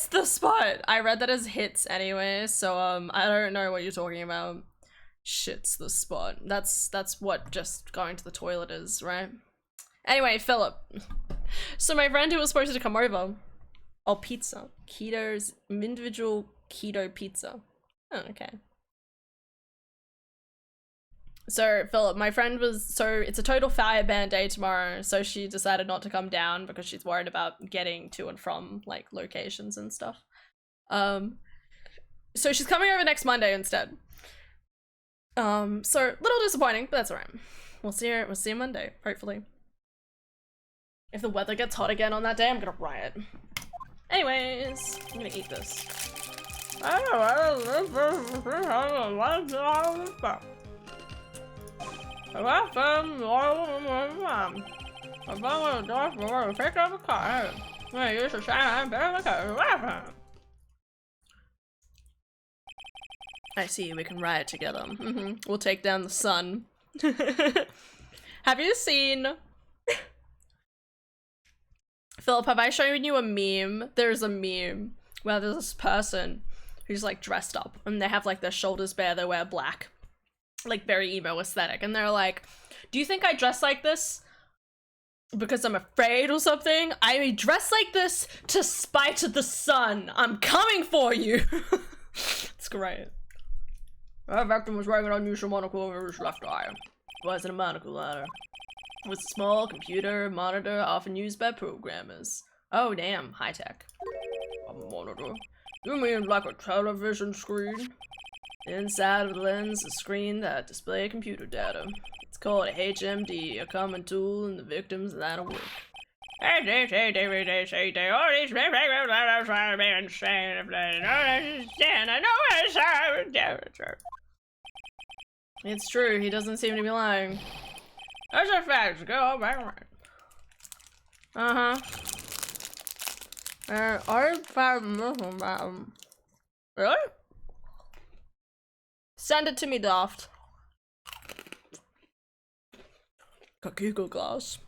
the spot. I read that as hits anyway, so I don't know what you're talking about. Shits the spot. That's what just going to the toilet is, right? Anyway, Philip. So my friend who was supposed to come over. Oh, pizza. Keto's individual keto pizza. Oh, okay. So, Philip, my friend it's a total fire band day tomorrow, so she decided not to come down because she's worried about getting to and from, like, locations and stuff. So she's coming over next Monday instead. So, little disappointing, but that's alright. We'll see her Monday, hopefully. If the weather gets hot again on that day, I'm gonna riot. Anyways, I'm gonna eat this. I see, we can riot together. We'll take down the sun. Have you seen... Philip, have I shown you a meme? There's a meme where there's this person who's like dressed up and they have like their shoulders bare, they wear black. Like very emo aesthetic. And they're like, do you think I dress like this because I'm afraid or something? I dress like this to spite the sun. I'm coming for you. It's great. Our victim was wearing an unusual monocle over his left eye. It wasn't a monocle ladder. It was a small computer monitor often used by programmers. Oh damn, high tech. A monitor? You mean like a television screen? Inside of the lens, a screen that displays computer data. It's called a HMD, a common tool in the victim's line of work. It's true, he doesn't seem to be lying. That's a fact, go back. Really? Send it to me, Daft. Kakiko glass.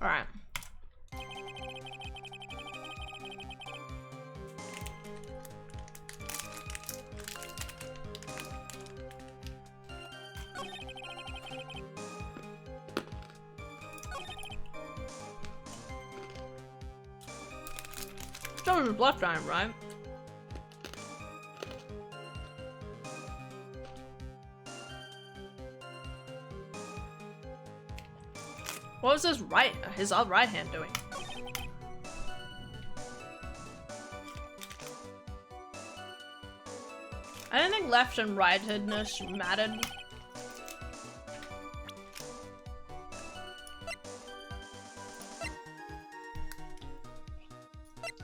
Alright. That was a bluff time, right? What was his right hand doing? I don't think left and right-handedness mattered.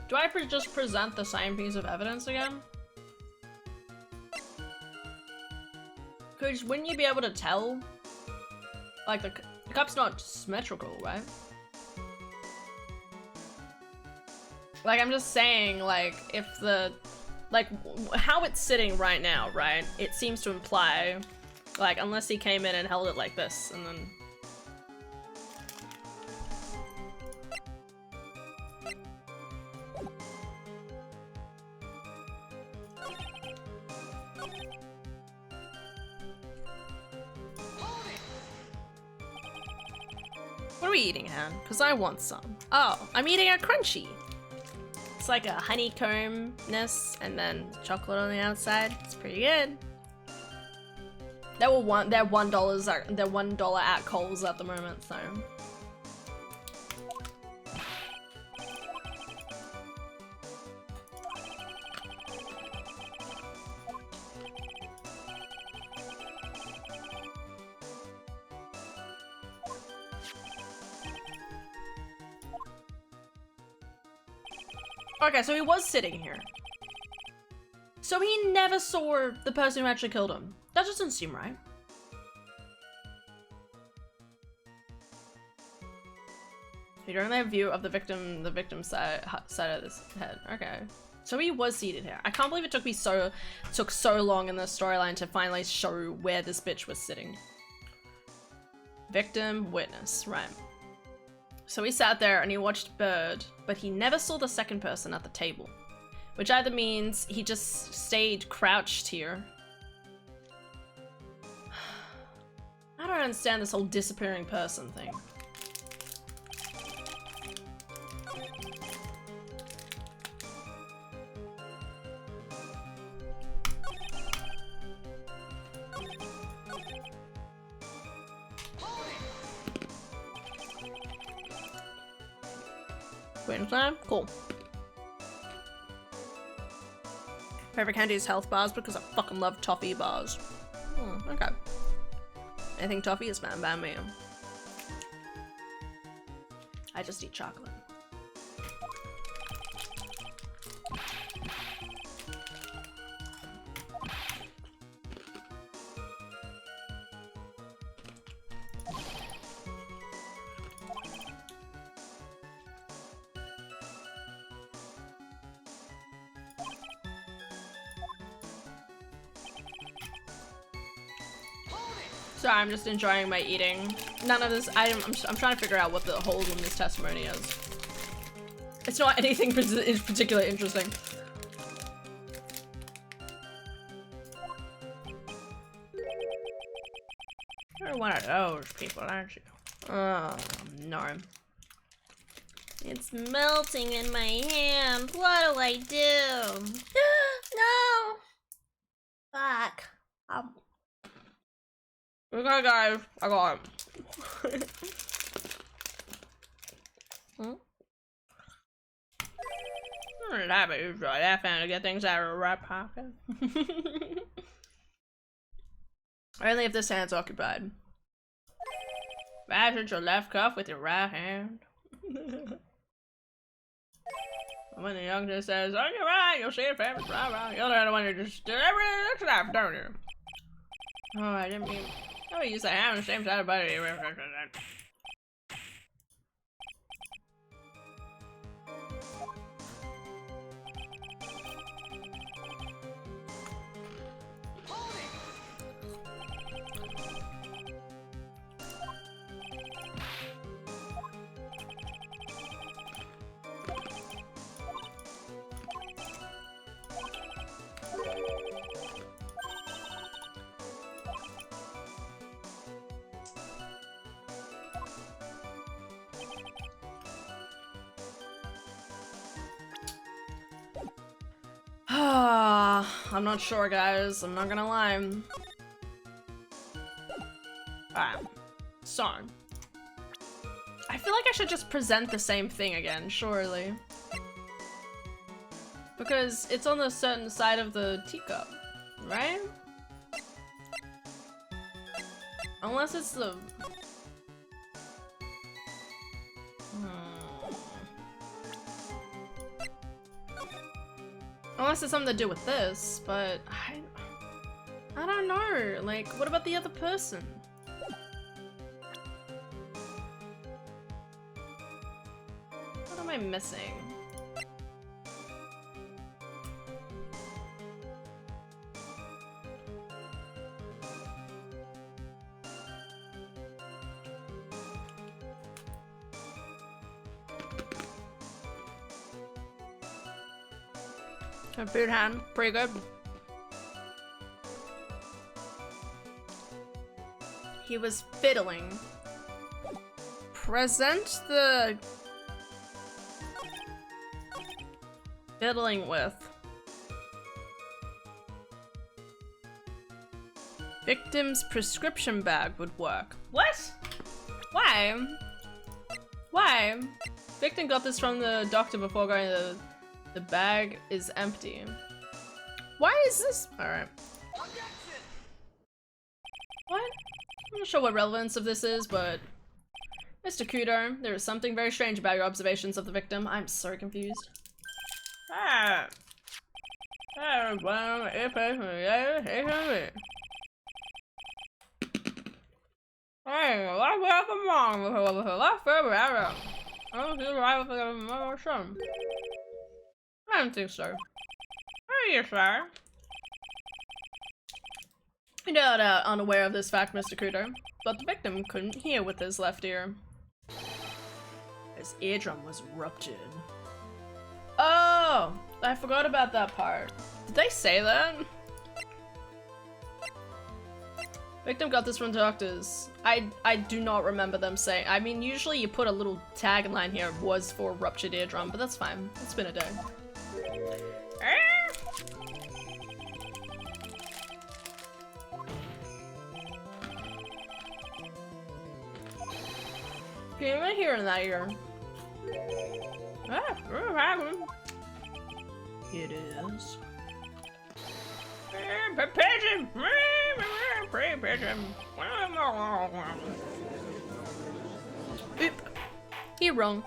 Do I just present the same piece of evidence again? Because wouldn't you be able to tell? Like, the cup's not symmetrical, right? Like, I'm just saying, like, if the... Like, how it's sitting right now, right? It seems to imply, like, unless he came in and held it like this, and then... What are we eating, Han? Because I want some. Oh, I'm eating a crunchy. It's like a honeycomb-ness and then chocolate on the outside. It's pretty good. They're $1 at Kohl's at the moment, so. Okay, so he was sitting here. So he never saw the person who actually killed him. That doesn't seem right. You don't have a view of the victim side of this head. Okay. So he was seated here. I can't believe it took so long in the storyline to finally show where this bitch was sitting. Victim, witness, right. So he sat there and he watched Bird, but he never saw the second person at the table. Which either means he just stayed crouched here. I don't understand this whole disappearing person thing. Waiting time? Cool. Favorite candy is health bars because I fucking love toffee bars. Okay. Anything toffee is fine by me. I just eat chocolate. Sorry, I'm just enjoying my eating. None of this, I'm trying to figure out what the hold in this testimony is. It's not anything particularly interesting. You're one of those people, aren't you? Oh, no. It's melting in my hand. What do I do? No! Fuck. Okay, guys, I got it. That be right. I found to get things out of the right pocket. Only if this hand's occupied. Fasten your left cuff with your right hand. When the youngster says, "On your right, you'll see a famous right. You're the one who just did everything looks like, don't you?" Oh, I didn't mean. Oh, you use the hand on the same side of the body. I'm not sure, guys. I'm not gonna lie. Alright. So. I feel like I should just present the same thing again, surely. Because it's on the certain side of the teacup, right? Unless it's the... Unless it's something to do with this, but I don't know. Like, what about the other person? What am I missing? A food hand, pretty good. He was fiddling. Present the... Fiddling with. Victim's prescription bag would work. What? Why? Why? Victim got this from the doctor before going to the bag is empty. Why is this? Alright. What? I'm not sure what relevance of this is, but... Mr. Kudo, there is something very strange about your observations of the victim. I'm so confused. Ah. I don't think so. Oh, yes, sir. You're not unaware of this fact, Mr. Kudo, but the victim couldn't hear with his left ear. His eardrum was ruptured. Oh! I forgot about that part. Did they say that? Victim got this from doctors. I do not remember them saying. I mean, usually you put a little tagline here, was for ruptured eardrum, but that's fine. It's been a day. Can you even hear in that ear? It is. Pigeon! Pigeon! Oop. He wrong.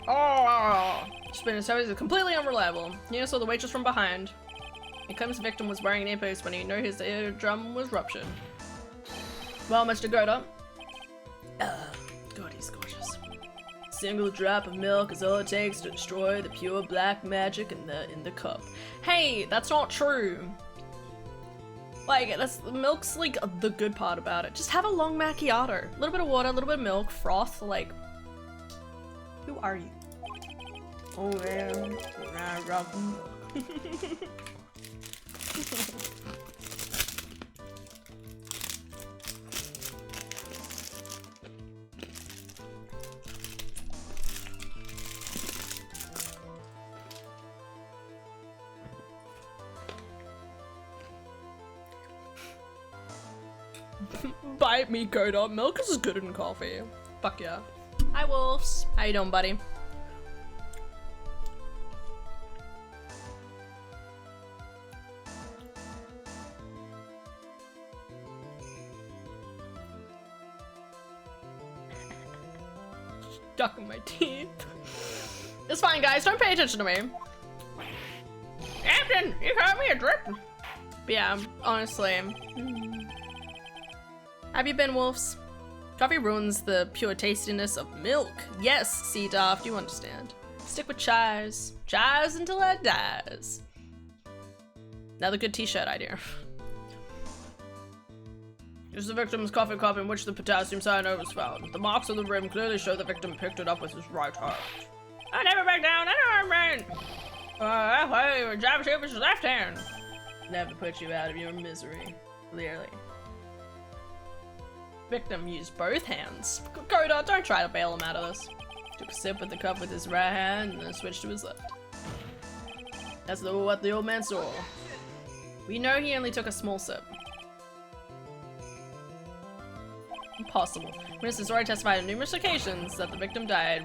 Oh! Spinner service is completely unreliable. You saw the waitress from behind. It claims the victim was wearing an earpiece when he knew his eardrum was ruptured. Well, Mr. Goda. God, he's gorgeous. A single drop of milk is all it takes to destroy the pure black magic in the cup. Hey, that's not true. Like, milk's like the good part about it. Just have a long macchiato. A little bit of water, a little bit of milk, froth, like... Who are you? Oh man, Bite me, Goda. Milk is good in coffee. Fuck yeah. Hi, Wolves. How you doing, buddy? Stuck in my teeth. It's fine, guys. Don't pay attention to me. Captain, you caught me a drip. But yeah, honestly. Have you been, Wolves? Coffee ruins the pure tastiness of milk. Yes, Sea Daft, you understand. Stick with chais. Chais until it dies. Another good t-shirt idea. Here's the victim's coffee cup in which the potassium cyanide was found. The marks on the rim clearly show the victim picked it up with his right hand. I never back down, I never man. That way, your job shape with his left hand. Never put you out of your misery. Clearly. Victim used both hands. Goda, don't try to bail him out of this. Took a sip of the cup with his right hand and then switched to his left. That's what the old man saw. We know he only took a small sip. Impossible. Witnesses already testified on numerous occasions that the victim died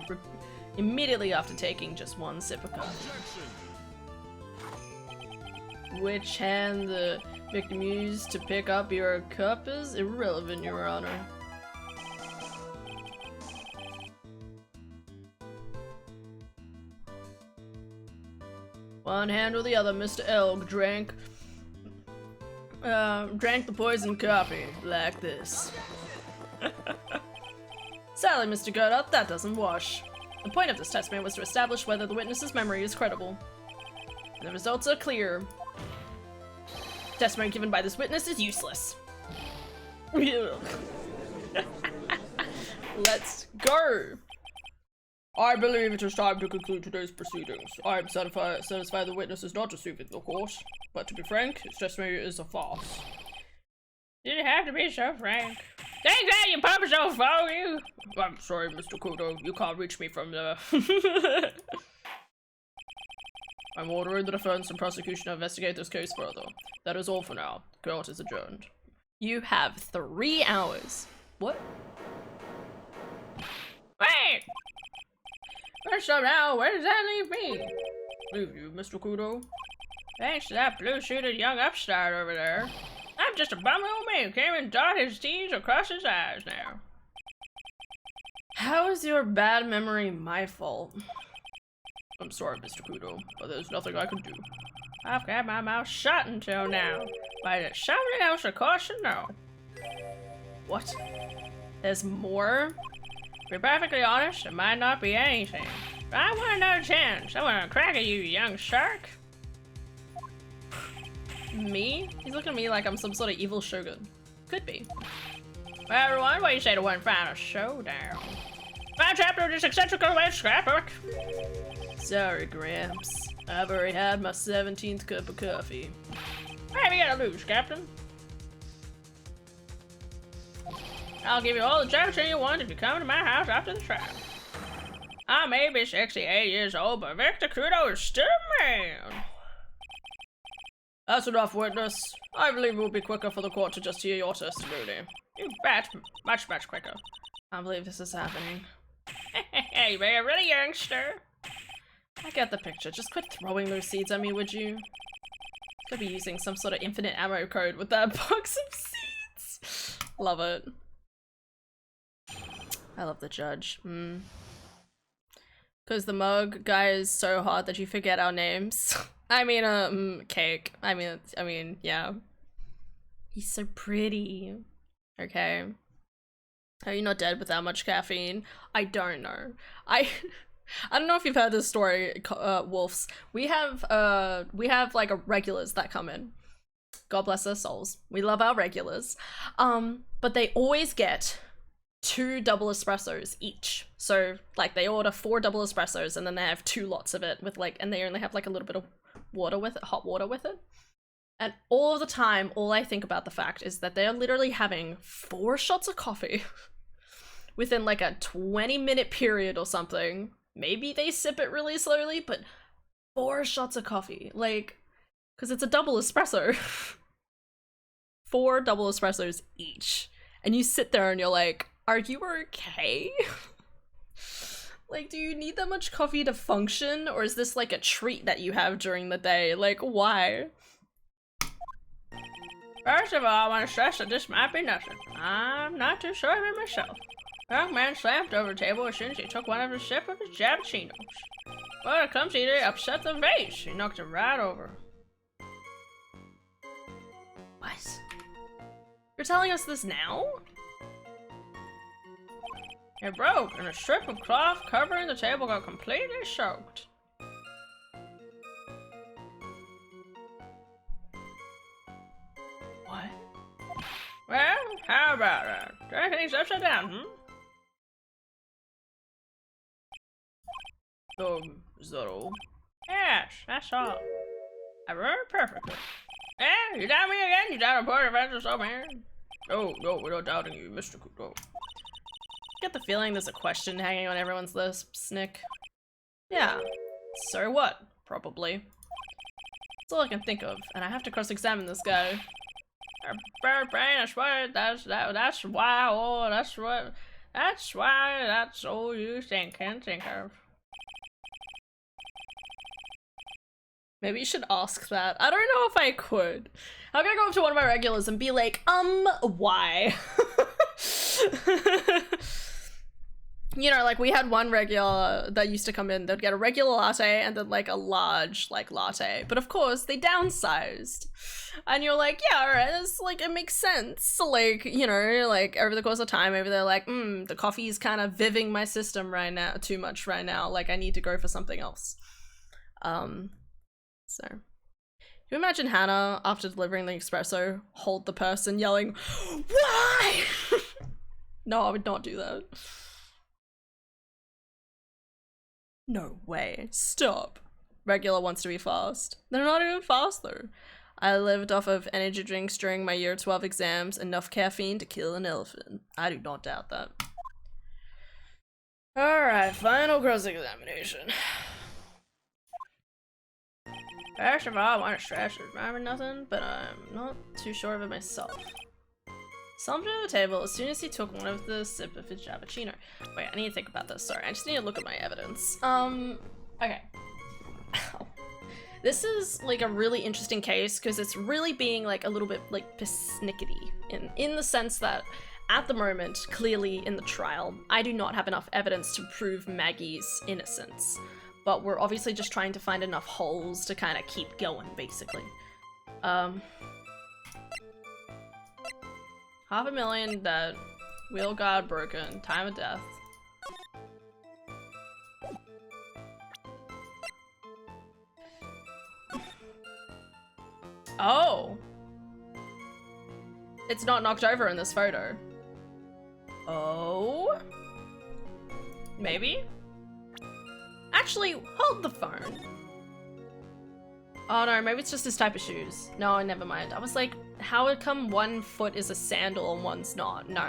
immediately after taking just one sip of coffee. Which hand the victim used to pick up your cup is irrelevant, Your Honor. One hand or the other, Mr. Elg drank the poison coffee like this. Sadly, Mr. Godot, that doesn't wash. The point of this testimony was to establish whether the witness's memory is credible. And the results are clear. Testimony given by this witness is useless. Let's go! I believe it is time to conclude today's proceedings. I am satisfied the witness is not deceiving the court, but to be frank, his testimony is a farce. Did it have to be so frank? Thanks out, you puppet so phone you! I'm sorry, Mr. Kudo, you can't reach me from there. I'm ordering the defense and prosecution to investigate this case further. That is all for now. Court is adjourned. You have 3 hours. What? Wait! First up now, where does that leave me? Leave you, Mr. Kudo? Thanks to that blue-suited young upstart over there. I'm just a bum old man who came and dot his T's across his eyes now. How is your bad memory my fault? I'm sorry, Mr. Kudo, but there's nothing I can do. I've got my mouth shut until now. But is something else of caution? No. What? There's more? To be perfectly honest, it might not be anything. But I want another chance. I want to crack at you, young shark. Me? He's looking at me like I'm some sort of evil shogun. Could be. Well, everyone, what do you say to one final showdown? Final chapter of this eccentric scrapbook. Sorry, Gramps. I've already had my 17th cup of coffee. What have you got to lose, Captain? I'll give you all the jokes you want if you come to my house after the trial. I may be 68 years old, but Victor Kudo is still a man. That's enough, witness. I believe it will be quicker for the court to just hear your testimony. You bet. Much quicker. I can't believe this is happening. Hey, you're really youngster. I get the picture. Just quit throwing those seeds at me, would you? Could be using some sort of infinite ammo code with that box of seeds. Love it. I love the judge. Because the mug guy is so hot that you forget our names. I mean, Cake. I mean, yeah. He's so pretty. Okay. Are you not dead with that much caffeine? I don't know. I don't know if you've heard this story, Wolves. We have like a regulars that come in. God bless their souls. We love our regulars. But they always get 2 double espressos each. So like they order 4 double espressos and then they have 2 lots of it with like, and they only have like a little bit of water with it, hot water with it. And all the time, all I think about the fact is that they're literally having 4 shots of coffee within like a 20-minute period or something. Maybe they sip it really slowly, but 4 shots of coffee. Like, because it's a double espresso. 4 double espressos each. And you sit there and you're like, are you okay? Like, do you need that much coffee to function? Or is this like a treat that you have during the day? Like, why? First of all, I want to stress that this might be nothing. I'm not too sure of it myself. The young man slammed over the table as soon as he took one of his sip of his cappuccinos. Well, it comes either upset the vase. He knocked it right over. What? You're telling us this now? It broke, and a strip of cloth covering the table got completely soaked. What? Well, how about that? Turn things upside down, Is that all? Yes, that's all. I remember perfectly. Eh? You doubt me again? You doubt a poor defense so man? No, we're not doubting you, Mr. Kudo. Get the feeling there's a question hanging on everyone's lips, Nick. Yeah. So what? Probably. That's all I can think of, and I have to cross-examine this guy. Bird brain, that's why, that's all you can think of. Maybe you should ask that. I don't know if I could. I'm gonna go up to one of my regulars and be like, why? You know, like we had one regular that used to come in, they'd get a regular latte and then like a large like latte. But of course they downsized. And you're like, yeah, alright, it's like it makes sense. So, like, you know, like over the course of time, maybe they're like, the coffee's kind of viving my system right now too much right now. Like I need to go for something else. So can you imagine Hannah after delivering the espresso hold the person yelling, why? No, I would not do that. No way. Stop. Regular wants to be fast. They're not even fast though. I lived off of energy drinks during my year 12 exams, enough caffeine to kill an elephant. I do not doubt that. Alright, final gross examination. First of all, I want to stress or remember nothing, but I'm not too sure of it myself. Slumped at the table as soon as he took one of the sip of his cappuccino. Wait, I need to think about this. Sorry, I just need to look at my evidence. Okay. This is like a really interesting case because it's really being like a little bit like persnickety in the sense that at the moment, clearly in the trial, I do not have enough evidence to prove Maggie's innocence. But we're obviously just trying to find enough holes to kind of keep going, basically. $500,000 dead, wheel guard broken, time of death. Oh! It's not knocked over in this photo. Oh? Maybe? Actually, hold the phone. Oh no, maybe it's just his type of shoes. No, never mind. I was like, how would come one foot is a sandal and one's not? No,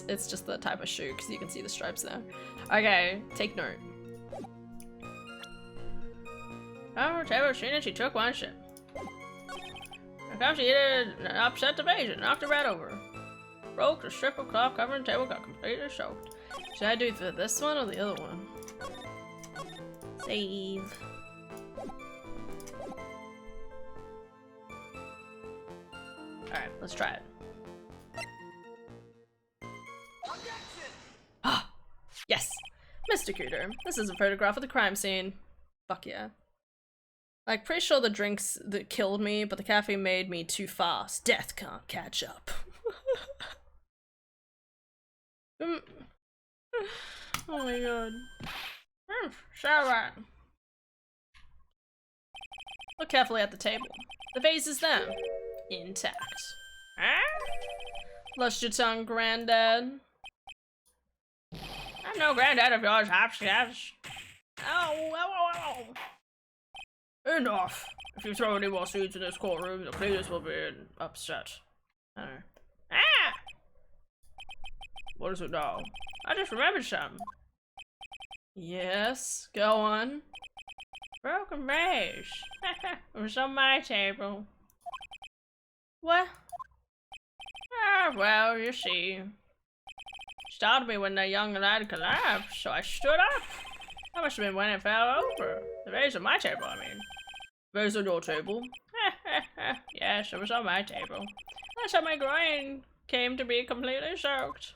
it's just the type of shoe because you can see the stripes there. Okay, take note. Oh, Taylor seen it, she took one shit. She did an upset evasion, knocked her right over. Broke the strip of cloth covering the table, got completely soaked. Should I do for this one or the other one? Save. Alright, let's try it. Ah! Yes! Mr. Cooter, this is a photograph of the crime scene. Fuck yeah. Like, pretty sure the drinks that killed me, but the caffeine made me too fast. Death can't catch up. Oh my god. So right. Look carefully at the table. The vase is there. Intact. Huh? Lost your tongue, Granddad. I'm no granddad of yours, hopscotch. Ow, ow, ow, ow. Enough! If you throw any more seeds in this courtroom, the cleaners will be upset. Ah! What is it now? I just remembered something. Yes, go on. Broken vase. It was on my table. What? Ah, well, you see. Startled me when the young lad collapsed, so I stood up. That must have been when it fell over. The vase on my table, I mean. Vase on your table? Yes, it was on my table. That's how my groin came to be completely soaked.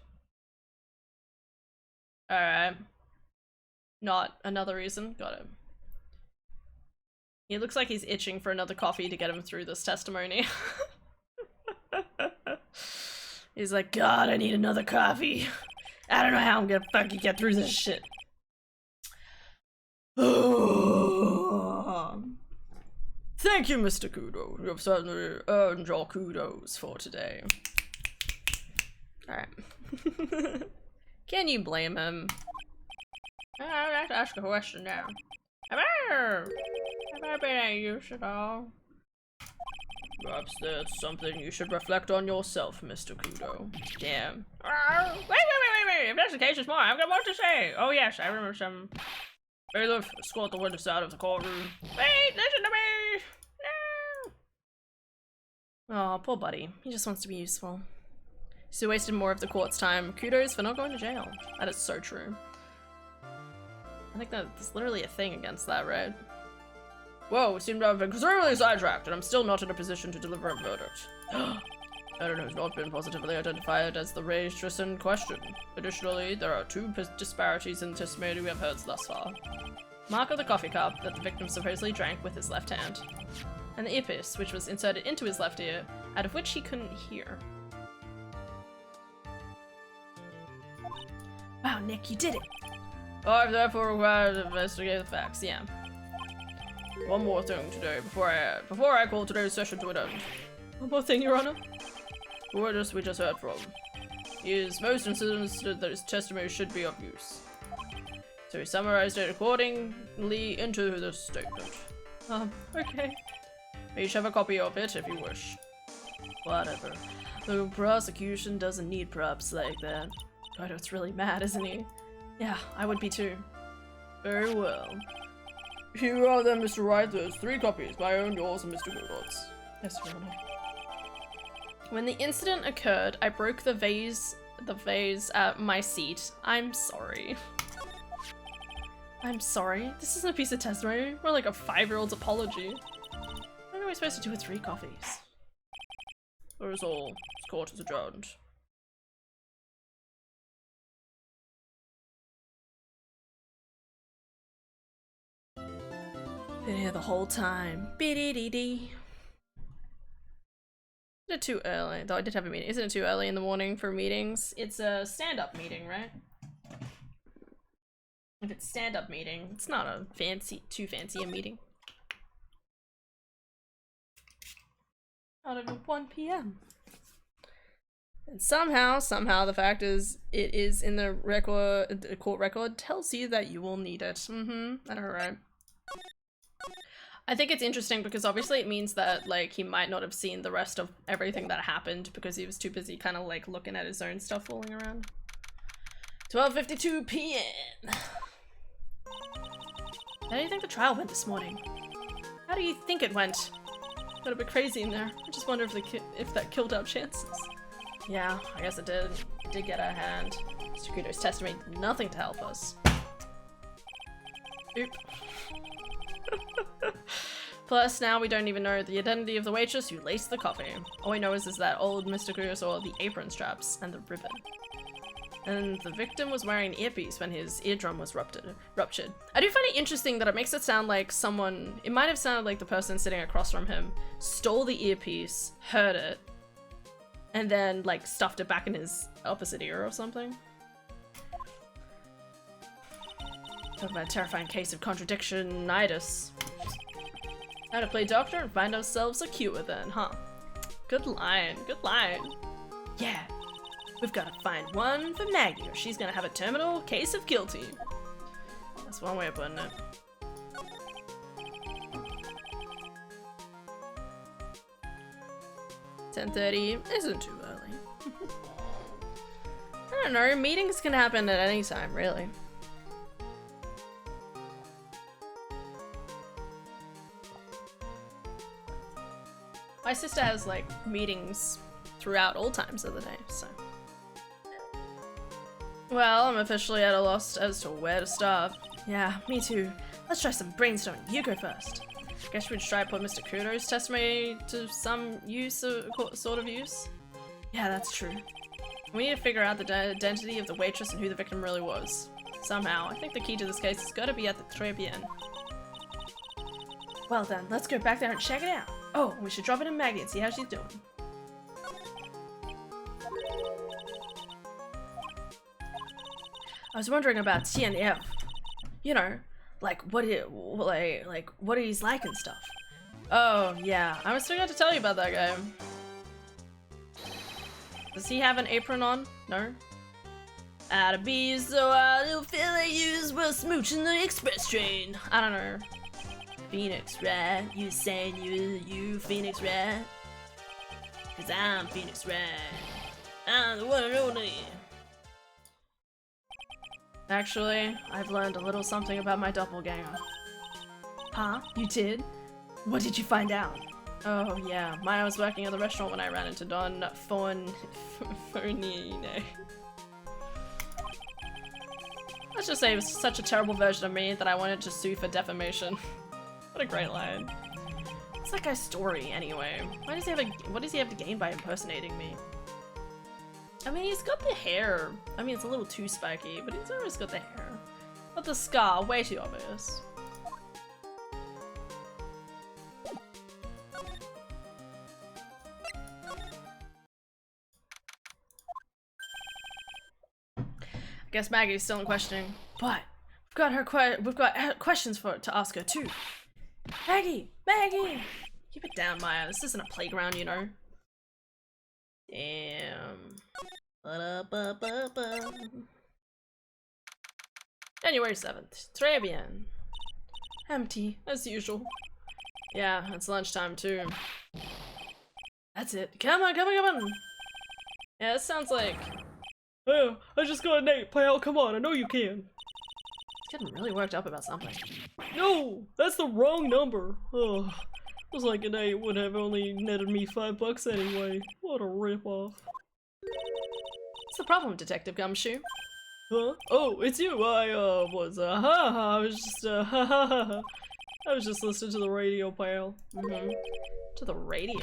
Alright. Not another reason. Got it. He looks like he's itching for another coffee to get him through this testimony. He's like, God, I need another coffee. I don't know how I'm gonna fucking get through this shit. Thank you, Mr. Kudo. You have certainly earned your kudos for today. Alright. Can you blame him? I'd like to ask a question now. Have I been any use at all? Perhaps that's something you should reflect on yourself, Mr. Kudo. Damn. Wait. If that's the case, it's more. I've got more to say. Oh yes, I remember some. Bailiff, escort the witness out of the courtroom. Wait, listen to me! No! Oh, poor buddy. He just wants to be useful. So wasted more of the court's time. Kudos for not going to jail. That is so true. I think that there's literally a thing against that, right? Whoa, we seem to have been extremely sidetracked, and I'm still not in a position to deliver a verdict. Aaron has not been positively identified as the waitress in question. Additionally, there are two disparities in the testimony we have heard thus far. Mark of the coffee cup that the victim supposedly drank with his left hand, and the earpiece, which was inserted into his left ear, out of which he couldn't hear. Wow, Nick, you did it! I've therefore required to investigate the facts, yeah. One more thing today, before I call today's session to an end. One more thing, Your Honor. The witness we just heard from. He is most insistent that his testimony should be of use. So he summarized it accordingly into this statement. Okay. You each have a copy of it if you wish. Whatever. The prosecution doesn't need props like that. God, it's really mad, isn't he? Yeah, I would be too. Very well. Here are them, Mr. Wright. There's 3 copies, my own, yours, and Mr. Goodot's. Yes, Your Honor. When the incident occurred, I broke the vase at my seat. I'm sorry. I'm sorry. This isn't a piece of testimony. More like a 5-year-old's apology. What are we supposed to do with 3 copies? That is all. This court is adjourned. Been here the whole time. Biddy-dee-dee. Is it too early? Though I did have a meeting. Isn't it too early in the morning for meetings? It's a stand-up meeting, right? If it's stand-up meeting, it's not a too fancy a meeting. Not even 1 p.m. And somehow the fact is, it is in the record, the court record tells you that you will need it. I know, right? I think it's interesting because obviously it means that, like, he might not have seen the rest of everything that happened because he was too busy kind of, like, looking at his own stuff falling around. 12:52 p.m. How do you think the trial went this morning? How do you think it went? Got a bit crazy in there. I just wonder if that killed our chances. Yeah, I guess it did. It did get out of hand. Mr. Kudo's testimony did nothing to help us. Oop. Plus, now we don't even know the identity of the waitress who laced the coffee. All we know is that old Mr. Kudo saw the apron straps and the ribbon. And the victim was wearing an earpiece when his eardrum was ruptured. I do find it interesting that it makes it sound like someone, it might have sounded like the person sitting across from him stole the earpiece, heard it, and then like stuffed it back in his opposite ear or something. Talk about a terrifying case of contradiction-itis. How to play doctor and find ourselves a cure then, huh? Good line, good line. Yeah. We've got to find one for Maggie, or she's gonna have a terminal case of guilty. That's one way of putting it. $10:30 isn't too early. I don't know, meetings can happen at any time, really. My sister has, like, meetings throughout all times of the day, so. Well, I'm officially at a loss as to where to start. Yeah, me too. Let's try some brainstorming. You go first. Guess we should try to put Mr. Kudo's testimony to some use, sort of use. Yeah, that's true. We need to figure out the identity of the waitress and who the victim really was. Somehow, I think the key to this case has got to be at the Tribune. Well then, let's go back there and check it out. Oh, we should drop it in Maggie and see how she's doing. I was wondering about TNF. You know, like what he's like and stuff. Oh yeah, I was forgot to tell you about that guy. Does he have an apron on? No. Out of bees, so I don't feel like you were smooching the express train. I don't know. Phoenix, right? You saying you Phoenix, right? Cause I'm Phoenix, right? I'm the one and only. Actually, I've learned a little something about my doppelganger. Huh? You did? What did you find out? Oh yeah, Maya was working at the restaurant when I ran into Don Fornine. Let's just say it was such a terrible version of me that I wanted to sue for defamation. What What a great line. What's that guy's story anyway? What does he have to gain by impersonating me? I mean, he's got the hair. I mean, it's a little too spiky, but he's always got the hair. But the scar, way too obvious. I guess Maggie's still in questioning, but we've got questions to ask her too. Maggie! Maggie! Keep it down, Maya. This isn't a playground, you know. Damn. Ba-da-ba-ba-ba. January 7th. Très bien. Empty, as usual. Yeah, it's lunchtime too. That's it. Come on, come on, come on! Yeah, it sounds like... Oh, I just got an 8, pal. Come on, I know you can. He's getting really worked up about something. No! That's the wrong number! Ugh. It was like an 8 would have only netted me $5 anyway. What a ripoff. What's the problem, Detective Gumshoe? Huh? Oh, it's you! I was just listening to the radio, pal. To the radio?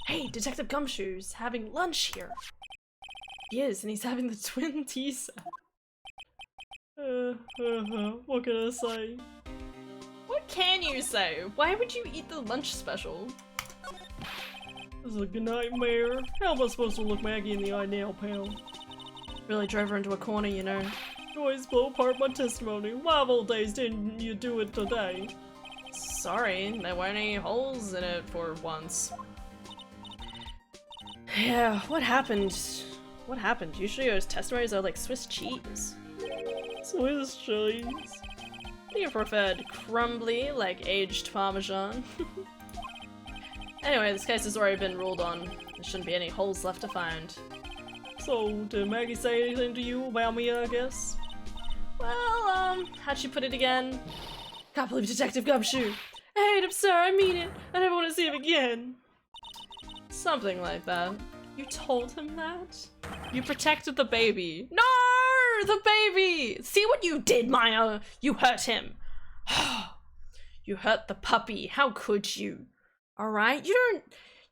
Hey, Detective Gumshoe's having lunch here. He is, and he's having the twin tea set. What can I say? What can you say? Why would you eat the lunch special? This is a nightmare. How am I supposed to look Maggie in the eye now, pal? Really drove her into a corner, you know. You always blow apart my testimony. Why of all days didn't you do it today? Sorry, there weren't any holes in it for once. Yeah, what happened? What happened? Usually those testimonies are like Swiss cheese. Swiss cheese? You preferred crumbly, like aged Parmesan. Anyway, this case has already been ruled on. There shouldn't be any holes left to find. So, did Maggie say anything to you about me, I guess? Well, how'd she put it again? Can't believe Detective Gumshoe. I hate him, sir, I mean it. I never want to see him again. Something like that. You told him that? You protected the baby. No! The baby! See what you did, Maya? You hurt him. You hurt the puppy. How could you? Alright? You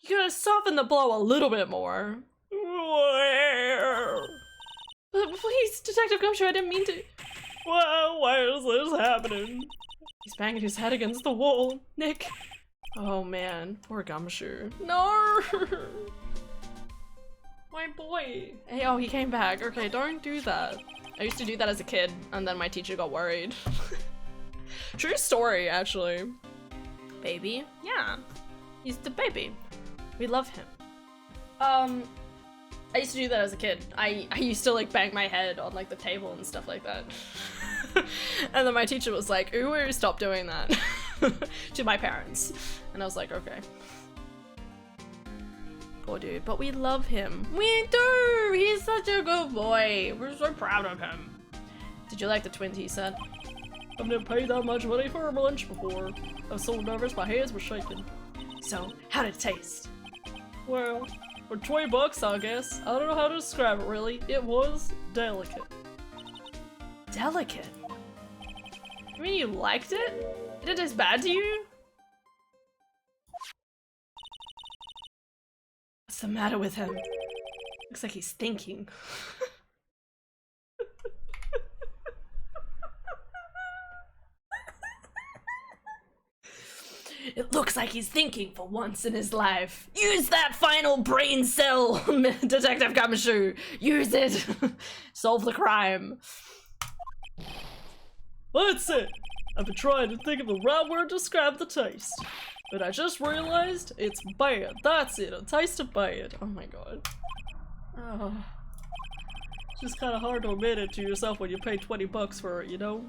gotta soften the blow a little bit more. But please, Detective Gumshoe, I didn't mean to. Well, why is this happening? He's banging his head against the wall. Nick. Oh man, poor Gumshoe. No! My boy. Hey, oh, he came back. Okay, don't do that. I used to do that as a kid, and then my teacher got worried. True story, actually. Baby? Yeah. He's the baby. We love him. I used to do that as a kid. I used to like bang my head on like the table and stuff like that. And then my teacher was like, ooh, stop doing that. To my parents. And I was like, okay. Poor dude, but we love him. We do! He's such a good boy. We're so proud of him. Did you like the twin tea set? I've never paid that much money for a lunch before. I was so nervous my hands were shaking. So, how did it taste? Well, for $20, I guess. I don't know how to describe it really. It was delicate. Delicate? You mean you liked it? It didn't taste bad to you? What's the matter with him? Looks like he's thinking. It looks like he's thinking for once in his life. Use that final brain cell, Detective Gumshoe. Use it. Solve the crime. That's it. I've been trying to think of the right word to describe the taste. But I just realized it's bad. That's it, a taste of bad. Oh my god. Oh. It's just kind of hard to admit it to yourself when you pay $20 for it, you know?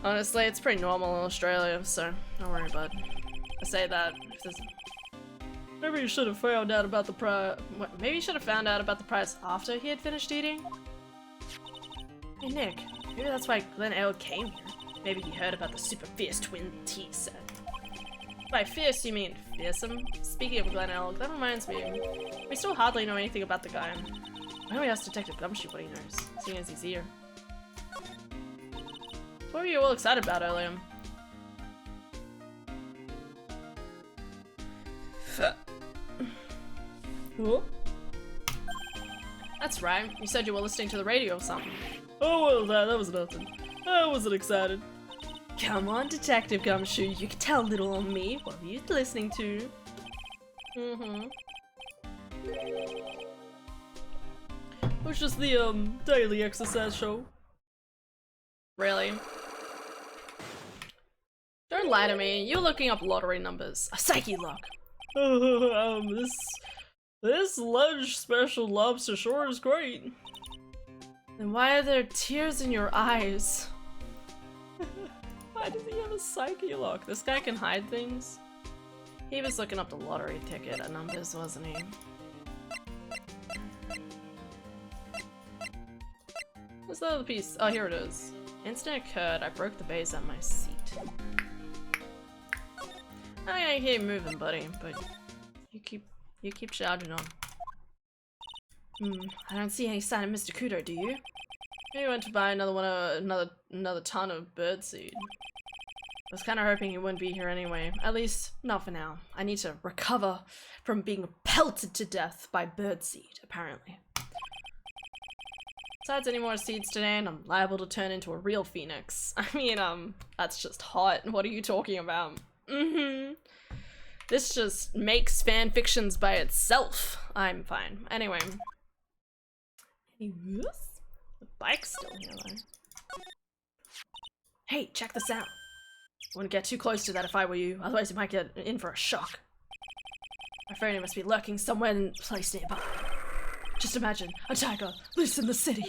Honestly, it's pretty normal in Australia, so don't worry, bud. I say that. Maybe you should have found out about the price. Maybe you should have found out about the price after he had finished eating? Hey Nick, maybe that's why Glen Ale came here. Maybe he heard about the super fierce twin tea set. By fierce, you mean fearsome? Speaking of Glen Ale, that reminds me. We still hardly know anything about the guy. Why don't we ask Detective Gumshoe what he knows, seeing as he's here? What were you all excited about earlier? Huh? That's right. You said you were listening to the radio or something. Oh, well, that was nothing. I wasn't excited. Come on, Detective Gumshoe. You can tell little on me. What were you listening to? Mm-hmm. It was just the, daily exercise show. Really? Don't lie to me. You're looking up lottery numbers. A psyche lock. This lunch special lobster sure is great. Then why are there tears in your eyes? Why does he have a psyche lock? This guy can hide things? He was looking up the lottery ticket numbers, wasn't he? What's the other piece? Oh, here it is. Incident occurred. I broke the vase at my seat. I'm gonna keep moving, buddy, but you keep charging on. I don't see any sign of Mr. Kudo, do you? He went to buy another ton of birdseed. I was kind of hoping he wouldn't be here anyway. At least, not for now. I need to recover from being pelted to death by birdseed, apparently. Besides any more seeds today, and I'm liable to turn into a real phoenix. I mean, that's just hot. What are you talking about? This just makes fan fictions by itself. I'm fine. Anyway. The bike's still here, though. Hey, check this out. I wouldn't get too close to that if I were you, otherwise you might get in for a shock. I'm afraid it must be lurking somewhere in a place nearby. Just imagine, a tiger, loose in the city.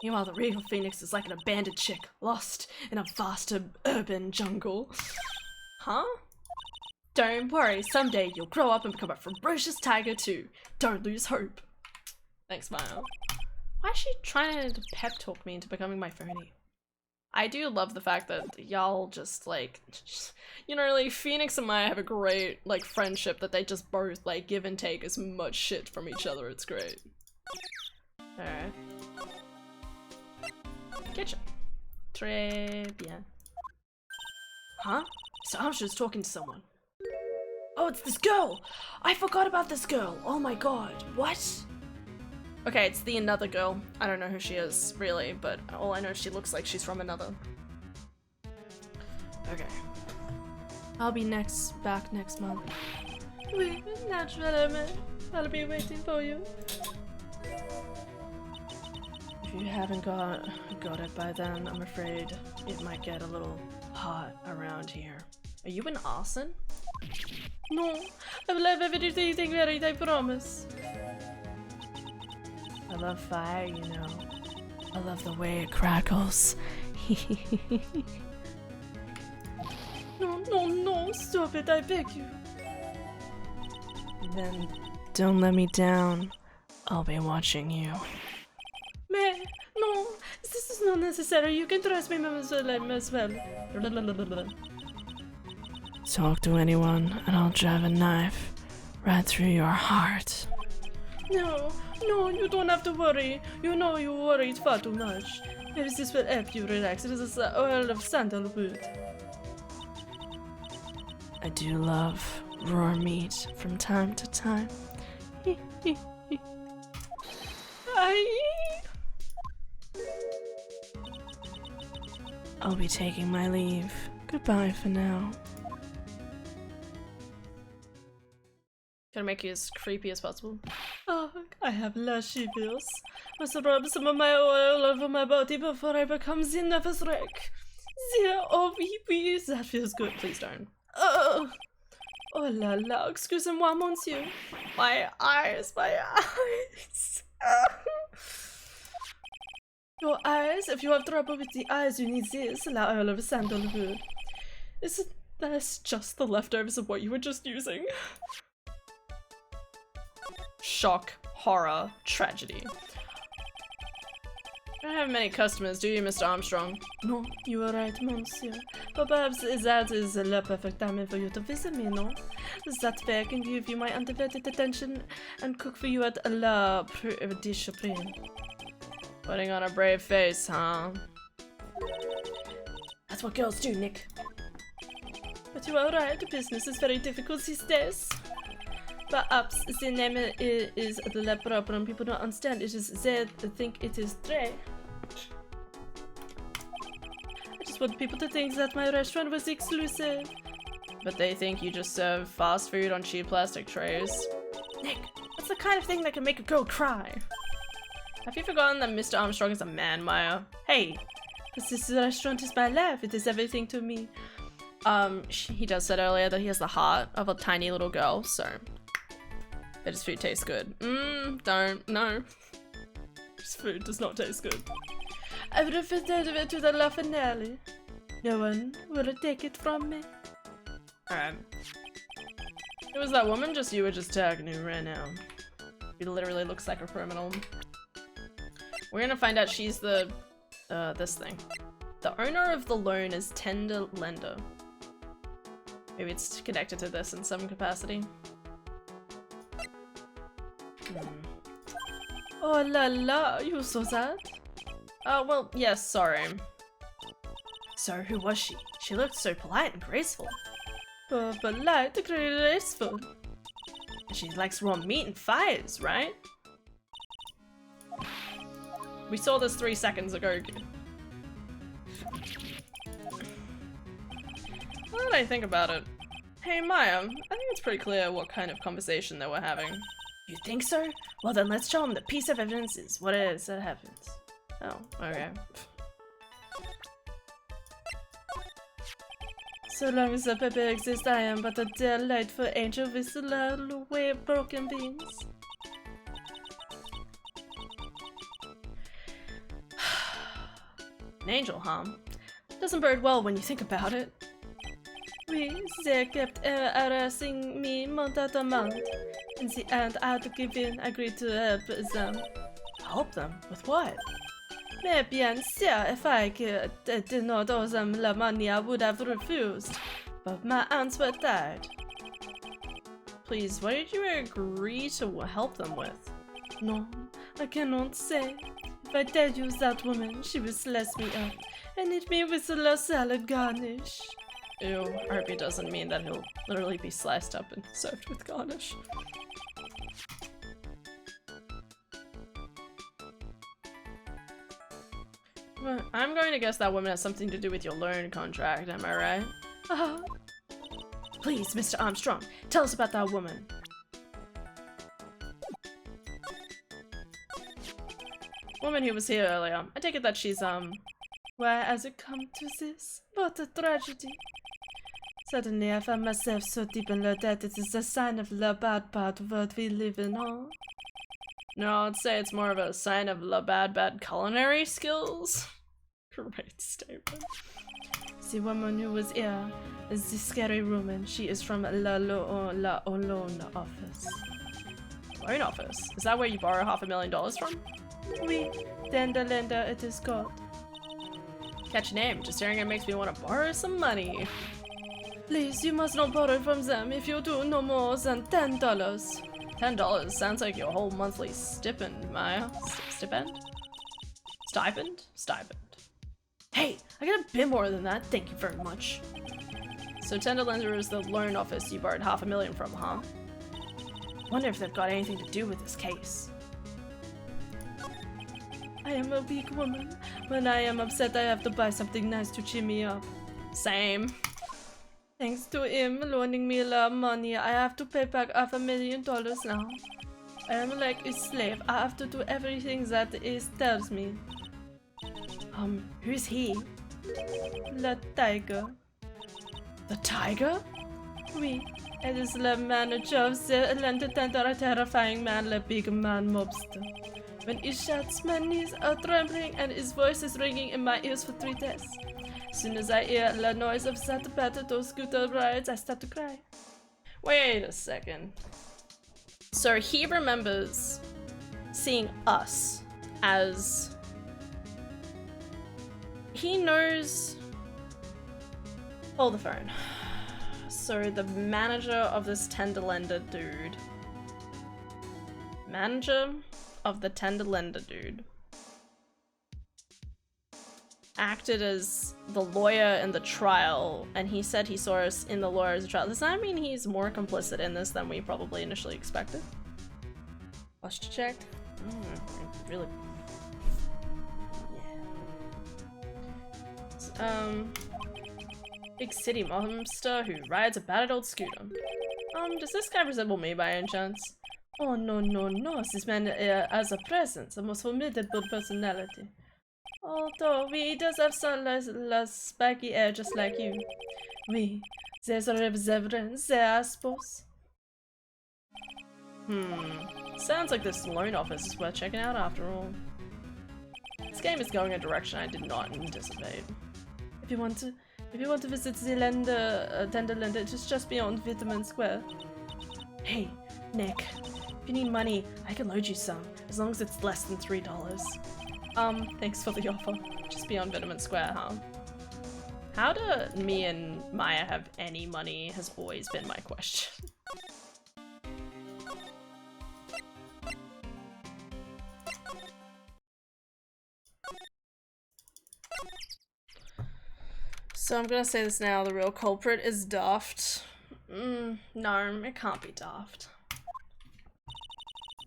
Meanwhile, the real phoenix is like an abandoned chick, lost in a vast urban jungle. Huh? Don't worry, someday you'll grow up and become a ferocious tiger too. Don't lose hope. Thanks, Maya. Why is she trying to pep talk me into becoming my phony? I do love the fact that y'all just like, you know, like Phoenix and Maya have a great like friendship that they just both like give and take as much shit from each other. It's great. Alright. Kitchen. Très bien. Huh? So I was just talking to someone. Oh, it's this girl! I forgot about this girl! Oh my god, what? Okay, it's the another girl. I don't know who she is, really, but all I know she looks like she's from another. Okay. I'll be back next month. Oui, naturally, I'll be waiting for you. If you haven't got it by then, I'm afraid it might get a little hot around here. Are you an arson? No, I will love everything very, I promise. I love fire, you know. I love the way it crackles. No, stop it, I beg you. Then don't let me down. I'll be watching you. No, this is not necessary. You can trust me as well. Talk to anyone and I'll drive a knife right through your heart. No, you don't have to worry. You know you worried far too much. Maybe this will help you relax. It is an oil of sandalwood. I do love raw meat from time to time. I'll be taking my leave. Goodbye for now. Gonna make you as creepy as possible. Oh, I have lush shivers. Must rub some of my oil over my body before I become the nervous wreck. Oh, wee, that feels good. Please don't. Oh la la, excusez-moi, monsieur. My eyes. Your eyes? If you have trouble with the eyes, you need this, la oil of sandalwood. Isn't that just the leftovers of what you were just using? Shock, horror, tragedy. You don't have many customers, do you, Mr. Armstrong? No, you are right, monsieur. But perhaps that is the perfect time for you to visit me, no? That way I can give you my undivided attention and cook for you at la dish supreme. Putting on a brave face, huh? That's what girls do, Nick. But you are right, business is very difficult these days. Perhaps the name is the problem. People don't understand. It is they think it is Trey. I just want people to think that my restaurant was exclusive. But they think you just serve fast food on cheap plastic trays. Nick, that's the kind of thing that can make a girl cry. Have you forgotten that Mr. Armstrong is a man, Maya? Hey, this restaurant is my life. It is everything to me. He just said earlier that he has the heart of a tiny little girl, so bet his food tastes good. No. His food does not taste good. I would have fitted it to the La Finale. No one will take it from me. Alright. It was that woman, just you were just tagging her right now. She literally looks like a criminal. We're gonna find out she's the, this thing. The owner of the loan is tender lender. Maybe it's connected to this in some capacity. Oh la la, you saw that? Oh, well, yes, sorry. So who was she? She looked so polite and graceful. Oh, polite and graceful. She likes raw meat and fires, right? We saw this 3 seconds ago. Now that I think about it. Hey Maya, I think it's pretty clear what kind of conversation they were having. You think so? Well then let's show them the piece of evidence is what it is that happens. Oh, okay. So long as the Pepe exists, I am but a delightful angel with a little way of broken beans. An angel, huh? Doesn't bode well when you think about it. Oui, they kept harassing me month after month. In the end, I had to give in, agreed to help them. Help them? With what? Mais bien sûr, if I did not owe them the money, I would have refused. But my hands were tied. Please, what did you agree to help them with? No, I cannot say. If I tell you that woman, she will slice me up and eat me with a little salad garnish. Ew, I hope he doesn't mean that he'll literally be sliced up and served with garnish. Well, I'm going to guess that woman has something to do with your loan contract, am I right? Please, Mr. Armstrong, tell us about that woman. Woman who was here earlier. I take it that she's, Why has it come to this? What a tragedy. Suddenly I found myself so deep in love that it is a sign of the bad part of what we live in, huh? No, I'd say it's more of a sign of the bad culinary skills. Great statement. The woman who was here is the scary woman. She is from La Loan office. Loan office? Is that where you borrow $500,000 from? Oui, tender lender it is called. Catch a name. Just hearing it makes me want to borrow some money. Please, you must not borrow from them. If you do, no more than $10. $10 sounds like your whole monthly stipend, Maya. Stipend? Stipend. Hey, I got a bit more than that. Thank you very much. So tender lender is the loan office you borrowed $500,000 from, huh? Wonder if they've got anything to do with this case. I am a weak woman. When I am upset, I have to buy something nice to cheer me up. Same. Thanks to him loaning me a lot of money, I have to pay back $500,000 now. I am like a slave. I have to do everything that AEST tells me. Who's he? The tiger. The tiger? Oui. It is the manager of the lender tender, a terrifying man, the big man mobster. When he shouts, my knees are trembling and his voice is ringing in my ears for 3 days. As soon as I hear the noise of that potato scooter rides, I start to cry. Wait a second. So he remembers seeing us as... He knows... Hold the phone. So the manager of this tender lender dude. Manager of the tender lender dude. acted as the lawyer in the trial, and he said he saw us in the lawyer's trial. Does that mean he's more complicit in this than we probably initially expected? Posture check. Really. Yeah. Big city monster who rides a battered old scooter. Does this guy resemble me by any chance? Oh no no no! This man has a presence, a most formidable personality. Although he does have some spiky hair just like you. Oui, there's a resemblance there, I suppose. Sounds like this loan office is worth checking out after all. This game is going a direction I did not anticipate. If you want to visit the lender, tender lender, it is just beyond Vitamin Square. Hey, Nick, if you need money, I can load you some, as long as it's less than $3. Thanks for the offer. Just beyond Vitamin Square, huh? How do me and Maya have any money has always been my question. So I'm gonna say this now, the real culprit is Daft. No, it can't be Daft.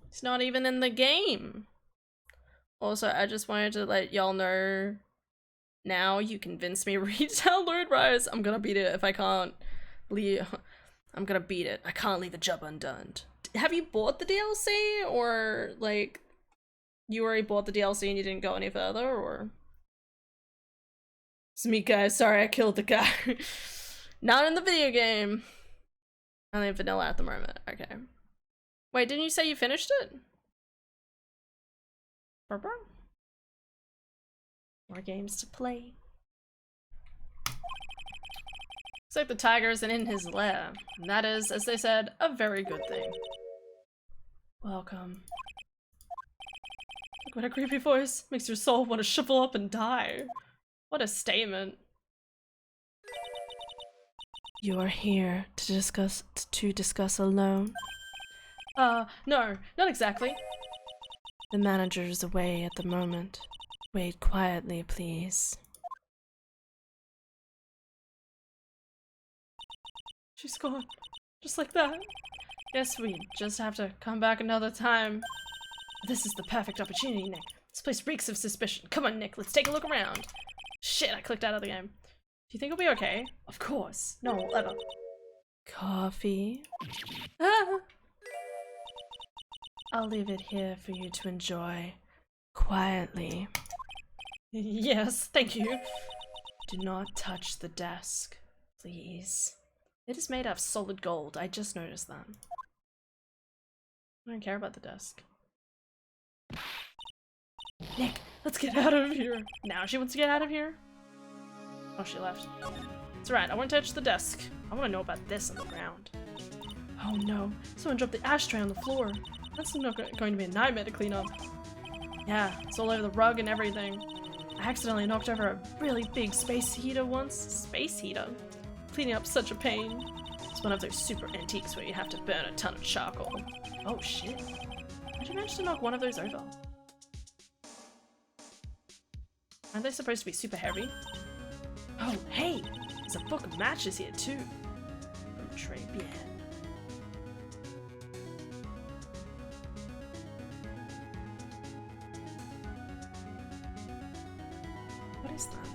It's not even in the game. Also, I just wanted to let y'all know now you convinced me re-download Rise. I'm gonna beat it if I can't leave. I'm gonna beat it. I can't leave a job undone. Have you bought the DLC, or like you already bought the DLC and you didn't go any further, or? It's me, guys. Sorry, I killed the guy. Not in the video game. Only in vanilla at the moment. Okay. Wait, didn't you say you finished it? More games to play. Looks like the tiger isn't in his lair. And that is, as they said, a very good thing. Welcome. Look, what a creepy voice. Makes your soul want to shrivel up and die. What a statement. You are here to discuss alone? No, not exactly. The manager is away at the moment. Wait quietly, please. She's gone. Just like that. Guess we just have to come back another time. This is the perfect opportunity, Nick. This place reeks of suspicion. Come on, Nick, let's take a look around. Shit, I clicked out of the game. Do you think it'll be okay? Of course. No one will ever. Coffee? Ah. I'll leave it here for you to enjoy. Quietly. Yes, thank you. Do not touch the desk, please. It is made out of solid gold. I just noticed that. I don't care about the desk. Nick, let's get out of here. Now she wants to get out of here? Oh, she left. It's alright, I won't touch the desk. I want to know about this on the ground. Oh no, someone dropped the ashtray on the floor. That's not going to be a nightmare to clean up. Yeah, it's all over the rug and everything. I accidentally knocked over a really big space heater once. Space heater? Cleaning up's such a pain. It's one of those super antiques where you have to burn a ton of charcoal. Oh shit. How'd you manage to knock one of those over? Aren't they supposed to be super heavy? Oh, hey! There's a book of matches here too. From Tribulations. What is that?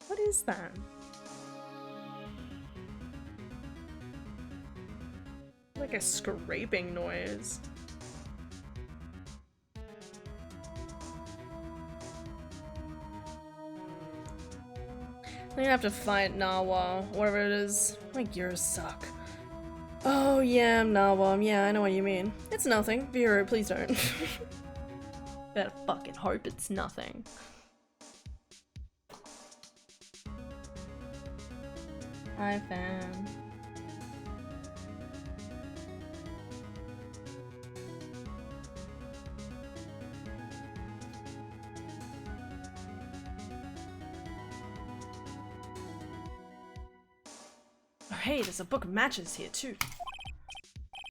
What is that? Like a scraping noise. I'm gonna have to fight Nawa, whatever it is. My gears suck. Oh yeah, Nawa. Yeah, I know what you mean. It's nothing. Vera, please don't. Better fucking hope it's nothing. Hi, fam. Oh, hey, there's a book of matches here too.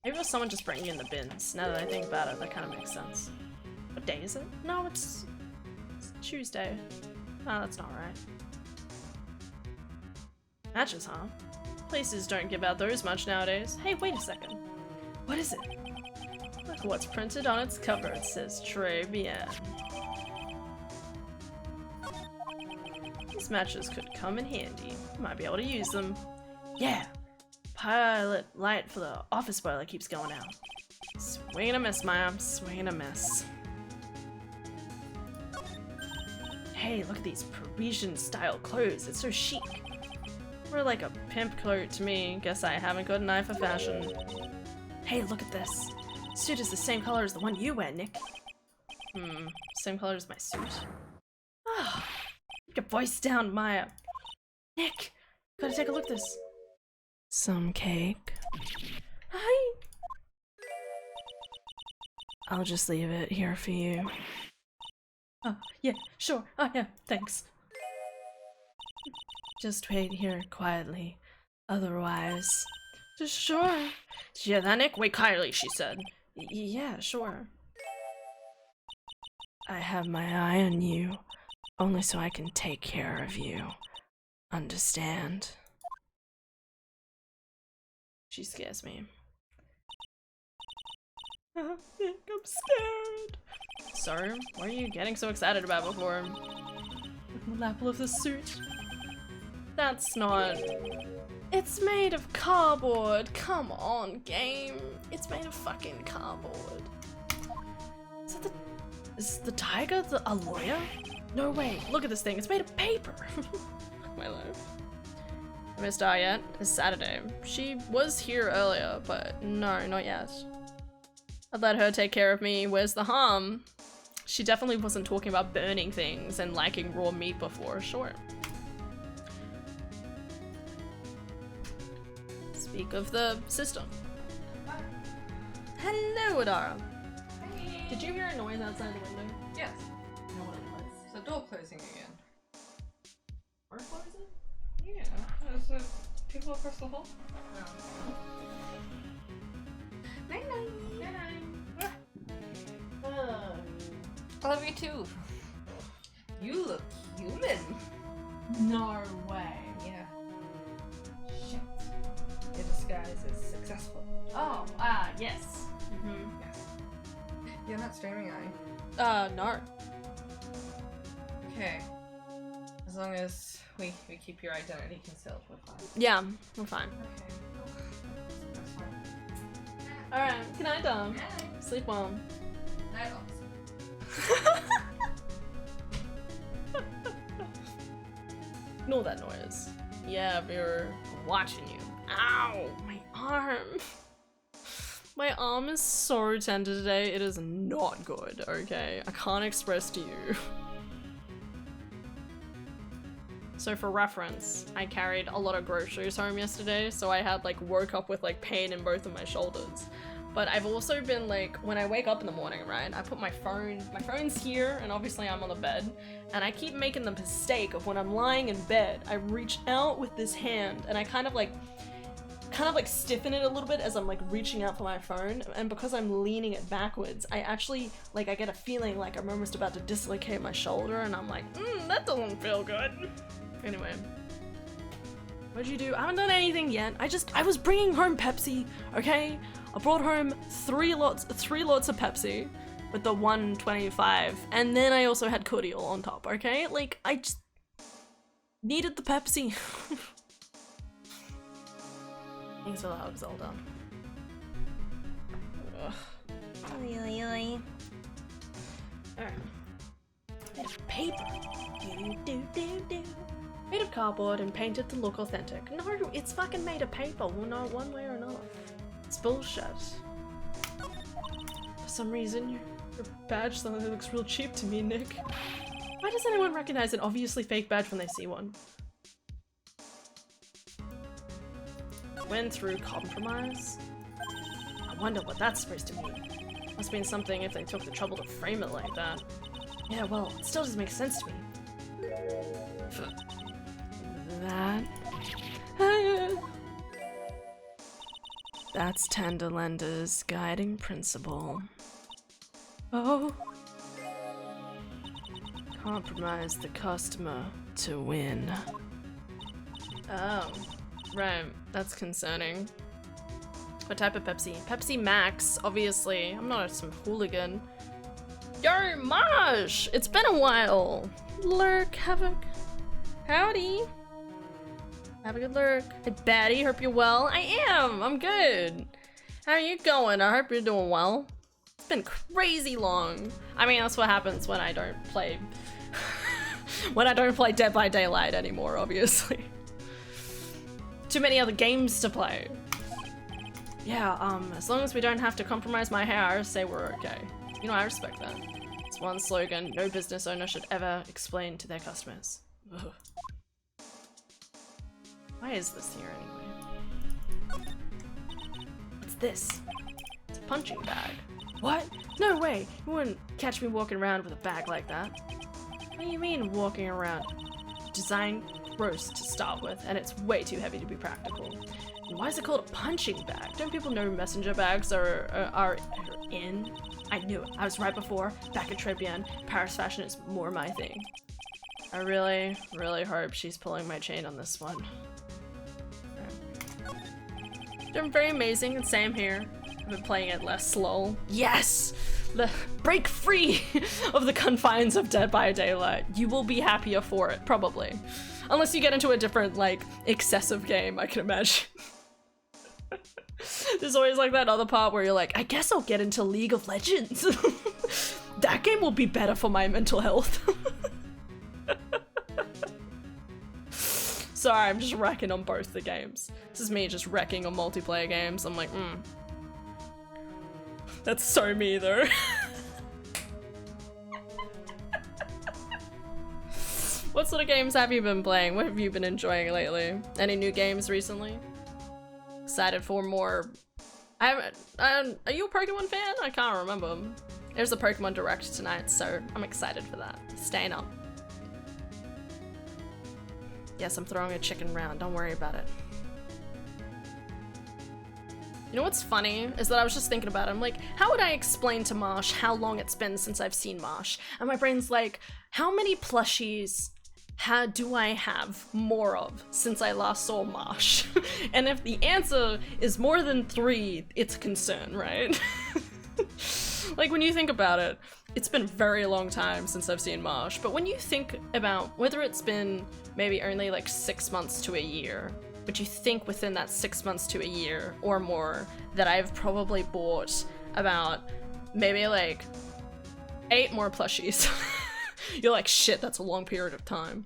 Maybe it was someone just bringing in the bins. Now that I think about it, that kind of makes sense. What day is it? No, it's Tuesday. Oh, that's not right. Matches, huh? Places don't give out those much nowadays. Hey, wait a second. What is it? Look what's printed on its cover. It says Tribulations. These matches could come in handy. Might be able to use them. Yeah! Pilot light for the office boiler keeps going out. Swing and a miss, Maya. Swing and a miss. Hey, look at these Parisian style clothes. It's so chic. More like a pimp coat to me. Guess I haven't got an eye for fashion. Hey, look at this. Suit is the same color as the one you wear, Nick. Same color as my suit? Ah, keep your voice down, Maya. Nick, gotta take a look at this. Some cake. Hi. I'll just leave it here for you. Oh, yeah, sure. Oh, yeah, thanks. Just wait here quietly. Otherwise... Sure. Did you hear that, Nick? Wait quietly, she said. Yeah, sure. I have my eye on you, only so I can take care of you. Understand? She scares me. Nick, I'm scared. So, what are you getting so excited about before? The lapel of the suit. That's not... It's made of cardboard. Come on, game. It's made of fucking cardboard. Is the tiger a lawyer? No way. Look at this thing. It's made of paper. My life. I missed her yet. It's Saturday. She was here earlier, but no, not yet. I'd let her take care of me. Where's the harm? She definitely wasn't talking about burning things and liking raw meat before, sure. Speak of the system. Hello, Adara. Hey. Did you hear a noise outside the window? Yes. You know what it was? It's the door closing again. Or closing? Yeah. There's people across the hall. Night night. I love you too. You look human. No way. Yeah. Shit. Your disguise is successful. Oh, yes. Yes. You're not streaming, are you? No. Okay. As long as we keep your identity concealed, we're fine. Yeah, we're fine. Okay. That's fine. Alright, good night, Dom. Yeah. Sleep well. Night, officer. Ignore that noise. Yeah, we're watching you. Ow! My arm! My arm is so tender today, it is not good, okay? I can't express to you. So for reference, I carried a lot of groceries home yesterday, so I had woke up with pain in both of my shoulders. But I've also been when I wake up in the morning, right, I put my phone's here, and obviously I'm on the bed, and I keep making the mistake of when I'm lying in bed, I reach out with this hand, and I kind of stiffen it a little bit as I'm reaching out for my phone, and because I'm leaning it backwards, I actually, I get a feeling like I'm almost about to dislocate my shoulder, and I'm that doesn't feel good. Anyway. What'd you do? I haven't done anything yet. I was bringing home Pepsi, okay? I brought home three lots of Pepsi with the 125, and then I also had cordial on top, okay? I just needed the Pepsi. Thanks for the hug, Zelda. Ugh. Oi, oi, oi. Alright. Made of paper. Made of cardboard and painted to look authentic. No, it's fucking made of paper. Well, not one way or another. It's bullshit. For some reason, your badge suddenly looks real cheap to me, Nick. Why does anyone recognize an obviously fake badge when they see one? Went through compromise? I wonder what that's supposed to mean. Must mean something if they took the trouble to frame it like that. Yeah, well, it still doesn't make sense to me. That... That's Tenderlender's guiding principle. Oh. Compromise the customer to win. Oh. Right. That's concerning. What type of Pepsi? Pepsi Max, obviously. I'm not some hooligan. Yo, Marsh! It's been a while. Lurk, Havoc. Howdy. Have a good lurk. Hey, Batty, hope you're well. I am! I'm good. How are you going? I hope you're doing well. It's been crazy long. I mean, that's what happens when I don't play... when I don't play Dead by Daylight anymore, obviously. Too many other games to play. Yeah, as long as we don't have to compromise my hair, I say we're okay. You know, I respect that. It's one slogan no business owner should ever explain to their customers. Ugh. Why is this here anyway? What's this? It's a punching bag. What? No way! You wouldn't catch me walking around with a bag like that. What do you mean walking around? Design gross to start with, and it's way too heavy to be practical. And why is it called a punching bag? Don't people know messenger bags are in? I knew it. I was right before. Back at Tribulations, Paris fashion is more my thing. I really, really hope she's pulling my chain on this one. Doing very amazing, and same here. I've been playing it less slow. Yes! Break free of the confines of Dead by Daylight. You will be happier for it, probably. Unless you get into a different, like, excessive game, I can imagine. There's always like that other part where you're like, I guess I'll get into League of Legends. That game will be better for my mental health. Sorry, I'm just wrecking on both the games. This is me just wrecking on multiplayer games. I'm like, That's so me though. What sort of games have you been playing? What have you been enjoying lately? Any new games recently? Excited for more... are you a Pokemon fan? I can't remember. There's a Pokemon Direct tonight, so I'm excited for that. Staying up. Yes, I'm throwing a chicken round, don't worry about it. You know what's funny is that I was just thinking about it. I'm like, how would I explain to Marsh how long it's been since I've seen Marsh? And my brain's like, how many plushies do I have more of since I last saw Marsh? And if the answer is more than 3, it's a concern, right? Like when you think about it, it's been a very long time since I've seen Marsh, but when you think about whether it's been maybe only like 6 months to a year, but you think within that 6 months to a year or more that I've probably bought about maybe like 8 more plushies. You're like, shit, that's a long period of time.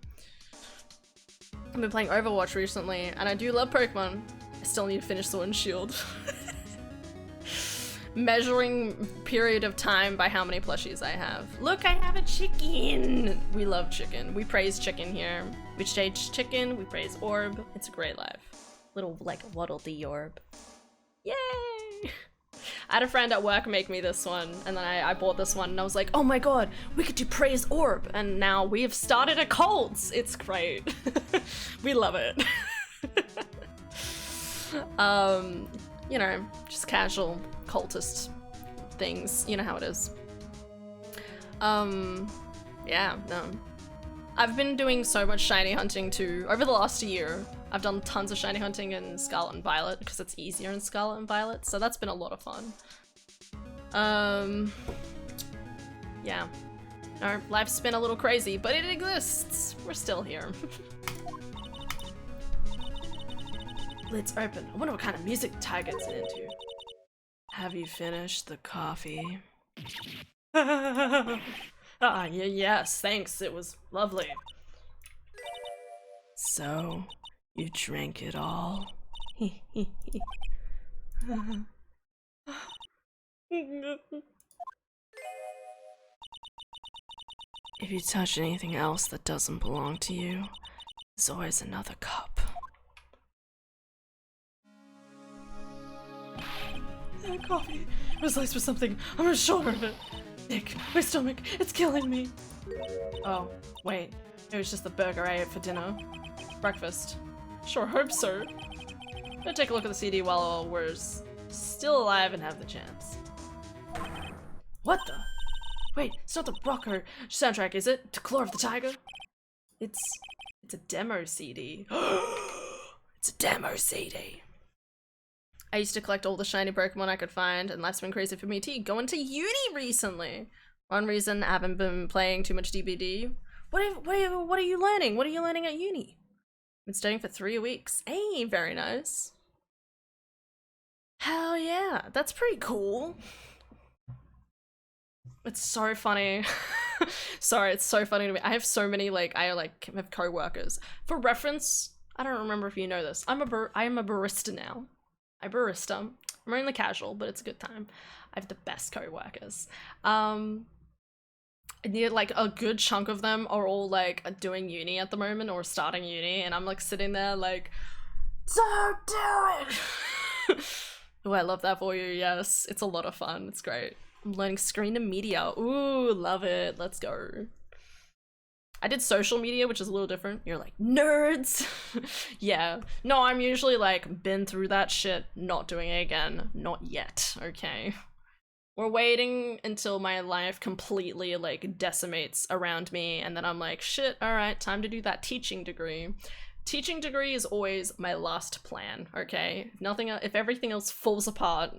I've been playing Overwatch recently, and I do love Pokemon. I still need to finish Sword and Shield. Measuring period of time by how many plushies I have. Look, I have a chicken! We love chicken. We praise chicken here. We stage chicken, we praise orb. It's a great life. Little, like, Waddle the orb. Yay! I had a friend at work make me this one, and then I bought this one, and I was like, oh my god, we could do praise orb! And now we have started a cult! It's great. We love it. You know, just casual cultist things. You know how it is. Yeah, no. I've been doing so much shiny hunting too. Over the last year, I've done tons of shiny hunting in Scarlet and Violet because it's easier in Scarlet and Violet, so that's been a lot of fun. Yeah. No, life's been a little crazy, but it exists. We're still here. Lid's open. I wonder what kind of music Tiger's into. Have you finished the coffee? Yes, thanks. It was lovely. So, you drank it all? If you touch anything else that doesn't belong to you, there's always another cup. That coffee. It was laced with something. I'm not sure of it. Nick, my stomach, it's killing me. Oh, wait. It was just the burger I ate for dinner. Breakfast. Sure hope so. Gonna take a look at the CD while we're Still alive and have the chance. What the? Wait, it's not the rocker soundtrack, is it? To Claw of the Tiger? It's a demo CD. It's a demo CD. I used to collect all the shiny Pokemon I could find, and life's been crazy for me too. Going to uni recently. One reason I haven't been playing too much DBD. What are you learning? What are you learning at uni? Been studying for 3 weeks. Hey, very nice. Hell yeah, that's pretty cool. It's so funny. Sorry, it's so funny to me. I have so many, I have co-workers. For reference, I don't remember if you know this. I am a barista now. I barista. I'm only casual, but it's a good time. I have the best co-workers. And like a good chunk of them are all like doing uni at the moment or starting uni, and I'm like sitting there like, don't do it. Oh, I love that for you. Yes, it's a lot of fun. It's great. I'm learning screen and media. Ooh, love it. Let's go. I did social media, which is a little different. You're like, nerds. Yeah. No, I'm usually like, been through that shit, not doing it again. Not yet, okay? We're waiting until my life completely like decimates around me, and then I'm like, shit, alright, time to do that teaching degree. Teaching degree is always my last plan, okay? If everything else falls apart,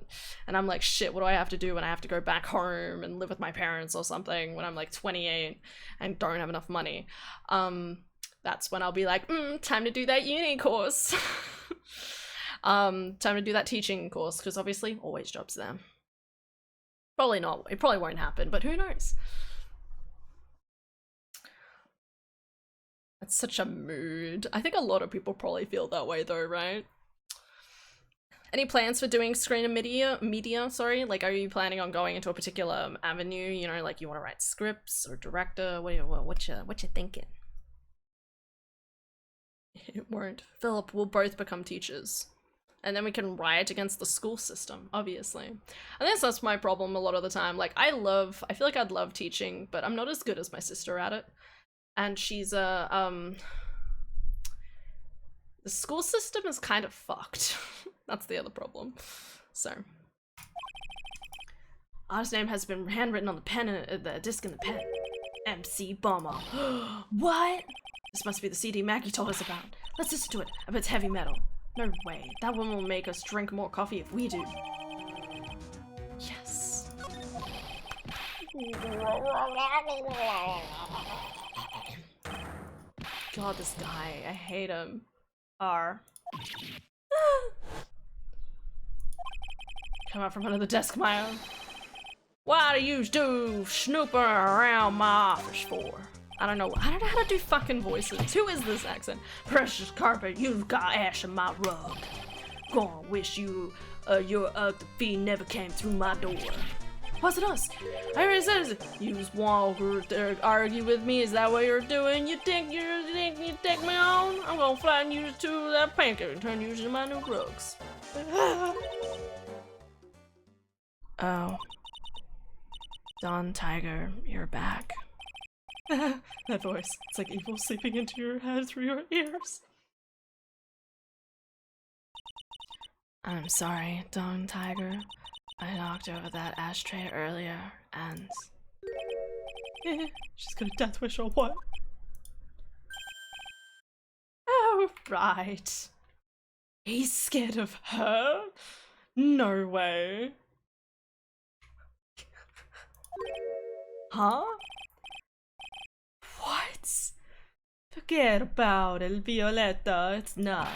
and I'm like, shit, what do I have to do when I have to go back home and live with my parents or something when I'm like 28 and don't have enough money? That's when I'll be like, time to do that uni course. Time to do that teaching course, because obviously, always jobs there. Probably not, it probably won't happen, but who knows? It's such a mood. I think a lot of people probably feel that way though, right? Any plans for doing screen and media, sorry? Like, are you planning on going into a particular avenue? You know, like you want to write scripts or director? What you thinking? It won't. Philip, we'll both become teachers. And then we can riot against the school system, obviously. I guess that's my problem a lot of the time. Like, I feel like I'd love teaching, but I'm not as good as my sister at it. And she's the school system is kind of fucked. That's the other problem. So, artist name has been handwritten on the pen, the disc in the pen. MC Bomber. What? This must be the CD Maggie told us about. Let's listen to it. I bet it's heavy metal. No way. That woman will make us drink more coffee if we do. Yes. God, this guy. I hate him. R. Come out from under the desk, Maya. What do you do snooping around my office for? I don't know how to do fucking voices. Who is this accent? Precious carpet, you've got ash in my rug. Gonna wish your ugly feet never came through my door. Was it us? I already said it. You just want to argue with me? Is that what you're doing? You think you take me on? I'm gonna flatten you to that pancake and turn you into my new rugs. Oh. Dawn Tiger, you're back. That voice. It's like evil seeping into your head through your ears. I'm sorry, Dawn Tiger. I knocked over that ashtray earlier, and... She's gonna death wish or what? Oh, right. He's scared of her? No way. Huh? What? Forget about it, Violetta. It's not.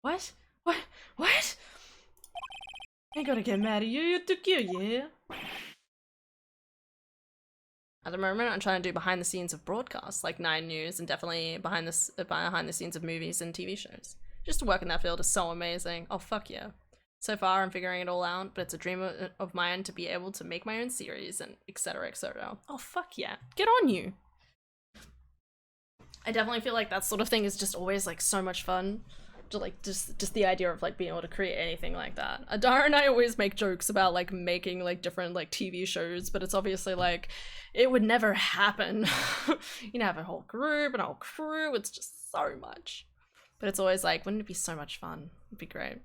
What? What? Ain't gonna get mad at you. You took you, yeah? At the moment, I'm trying to do behind the scenes of broadcasts, like 9 News, and definitely behind the scenes of movies and TV shows. Just to work in that field is so amazing. Oh, fuck yeah. So far, I'm figuring it all out, but it's a dream of mine to be able to make my own series and etc, etc. Oh, fuck yeah. Get on you. I definitely feel like that sort of thing is just always like so much fun. Just the idea of like being able to create anything like that. Adara and I always make jokes about like making like different like TV shows, but it's obviously like it would never happen. You know, have a whole group and a whole crew. It's just so much. But it's always like, wouldn't it be so much fun? It'd be great.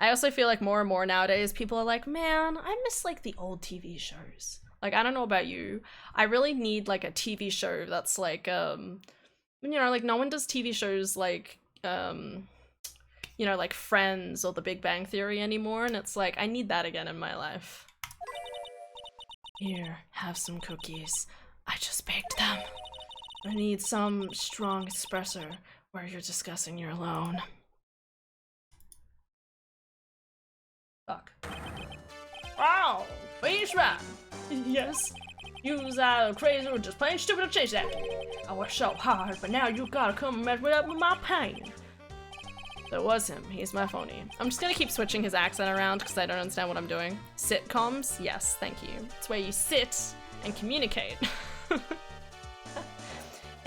I also feel like more and more nowadays people are like, man, I miss like the old TV shows. Like, I don't know about you. I really need like a TV show that's like, you know, like no one does TV shows like, you know, like Friends or The Big Bang Theory anymore. And it's like, I need that again in my life. Here, have some cookies. I just baked them. I need some strong espresso where you're discussing you're alone. Fuck. Oh, please right. Yes. You's crazy or just plain stupid to chase that. I worked so hard, but now you gotta come and measure up with my pain. That was him. He's my phony. I'm just gonna keep switching his accent around because I don't understand what I'm doing. Sitcoms? Yes, thank you. It's where you sit and communicate.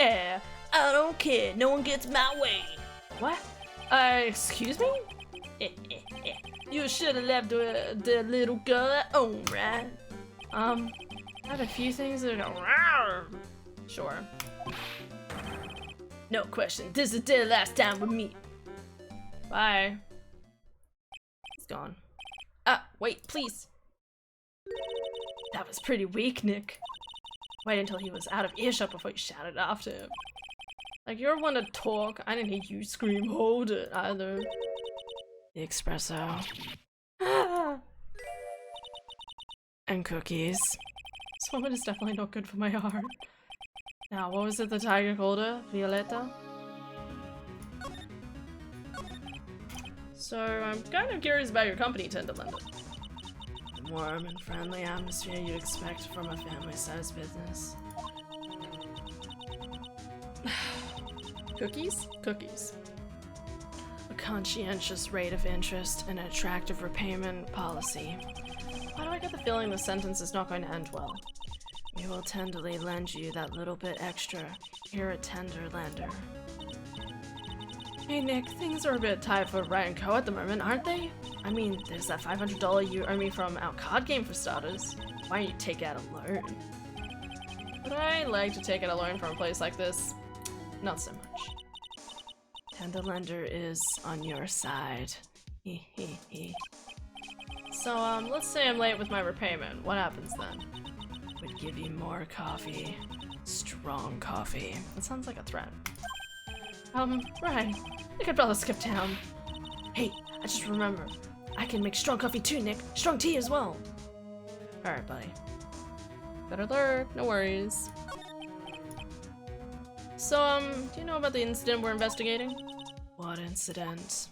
I don't care. No one gets my way. What? Excuse me? You should have left the little girl at home, right? I have a few things that go. Sure. No question. This is the last time with me. Bye. He's gone. Wait, please. That was pretty weak, Nick. Wait until he was out of earshot before you shouted after him. Like, you're one to talk. I didn't hear you scream, hold it, either. The espresso. And cookies. This woman is definitely not good for my heart. Now, what was it the tiger called her? Violetta? So, I'm kind of curious about your company, Tenderlander. The warm and friendly atmosphere you'd expect from a family-sized business. Cookies? Cookies. A conscientious rate of interest and an attractive repayment policy. Why do I get the feeling the sentence is not going to end well? We will tenderly lend you that little bit extra. You're a tender lender. Hey Nick, things are a bit tight for Wright & Co at the moment, aren't they? I mean, there's that $500 you owe me from our card game for starters. Why don't you take out a loan? Would I like to take out a loan from a place like this? Not so much. Tender lender is on your side. So, let's say I'm late with my repayment. What happens then? Would give you more coffee. Strong coffee. That sounds like a threat. Right. I could probably skip town. Hey, I just remembered. I can make strong coffee too, Nick. Strong tea as well. Alright, buddy. Better lurk, no worries. So, do you know about the incident we're investigating? What incident?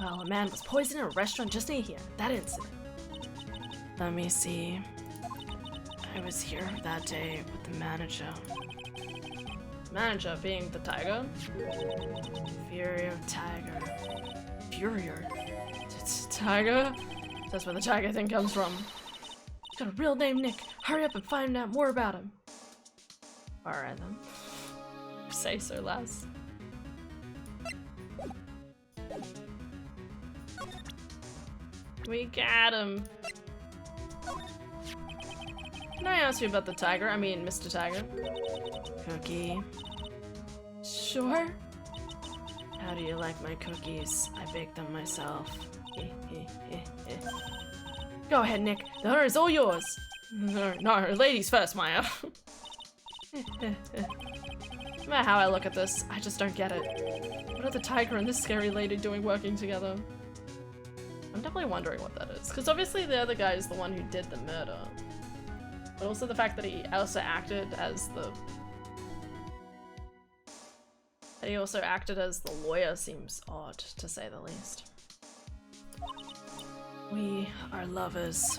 Well, a man was poisoned in a restaurant just near here. That incident. Let me see. I was here that day with the manager. Manager being the tiger? Furious tiger. Furious? It's tiger? That's where the tiger thing comes from. He's got a real name, Nick. Hurry up and find out more about him. Alright then. Say so, lass. We got him. Can I ask you about the tiger? I mean, Mr. Tiger. Cookie. Sure. How do you like my cookies? I baked them myself. Go ahead, Nick. The honor is all yours. No, ladies first, Maya. No matter how I look at this, I just don't get it. What are the tiger and this scary lady doing working together? I'm definitely wondering what that is, because obviously the other guy is the one who did the murder. But also the fact that he also acted as the... He also acted as the lawyer seems odd, to say the least. We are lovers.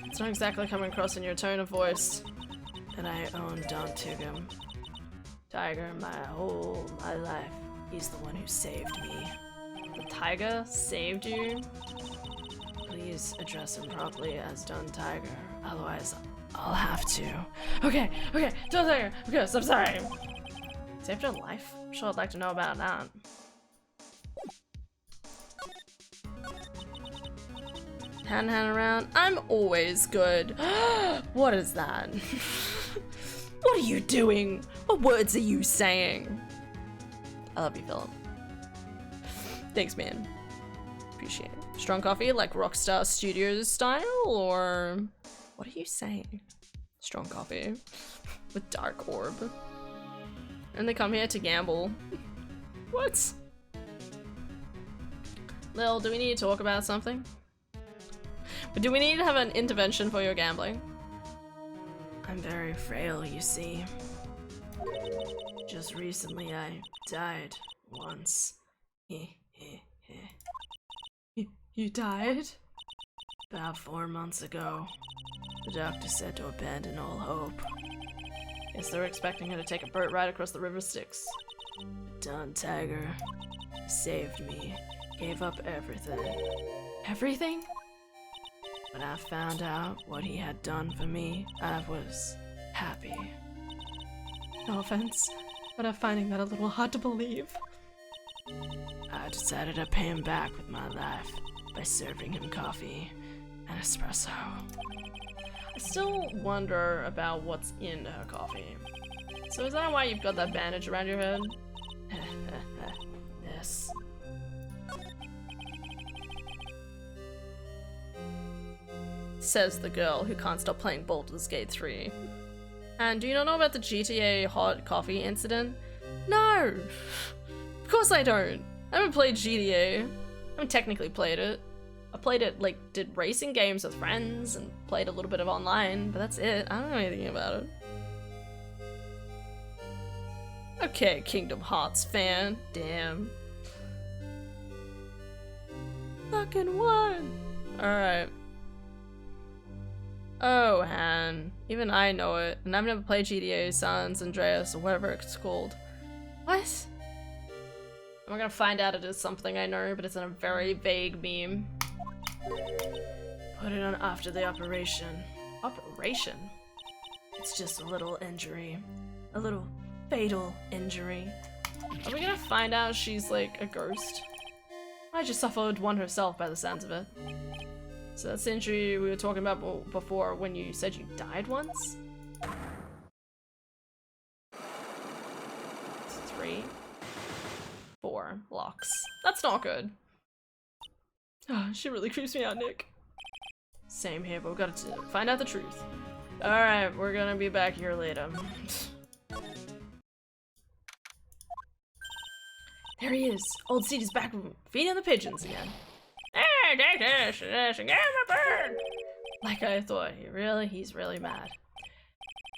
It's not exactly coming across in your tone of voice. And I own Don Tugum. Tiger, my life. He's the one who saved me. The tiger saved you? Please address him properly as Don Tiger. Otherwise, I'll have to. Okay, Don Tiger. Okay, so I'm sorry. Saved your life? I'm sure I'd like to know about that. Hand around. I'm always good. What is that? What are you doing? What words are you saying? I love you, Philip. Thanks, man. appreciate. Strong coffee, like Rockstar Studios style, or what are you saying? Strong coffee with dark orb. And they come here to gamble. What? Lil, do we need to talk about something? Do we need to have an intervention for your gambling? I'm very frail, you see. Just recently I died once. You died? About 4 months ago. The doctor said to abandon all hope. Guess they were expecting her to take a boat ride across the river Styx. Don Tiger saved me. Gave up everything. Everything? When I found out what he had done for me, I was happy. No offense, but I'm finding that a little hard to believe. I decided to pay him back with my life by serving him coffee and espresso. I still wonder about what's in her coffee. So is that why you've got that bandage around your head? Yes. Says the girl who can't stop playing Baldur's Gate 3. And do you not know about the GTA hot coffee incident? No! Of course I don't! I haven't played GTA. I haven't technically played it. I played it, like, did racing games with friends and played a little bit of online, but that's it. I don't know anything about it. Okay, Kingdom Hearts fan. Damn. Fucking one! Alright. Oh, Han. Even I know it, and I've never played GTA San Andreas or whatever it's called. What? I'm gonna find out it is something I know, but it's in a very vague meme. Put it on after the operation. Operation? It's just a little injury. A little fatal injury. Are we gonna find out she's like a ghost? I just suffered one herself by the sounds of it. So that's the injury we were talking about before when you said you died once? 3, 4 locks. That's not good. Oh, she really creeps me out, Nick. Same here, but we've got to find out the truth. Alright, we're gonna be back here later. There he is. Old Seed is back feeding the pigeons again. Hey, take this, give him a bird! Like I thought, he's really mad.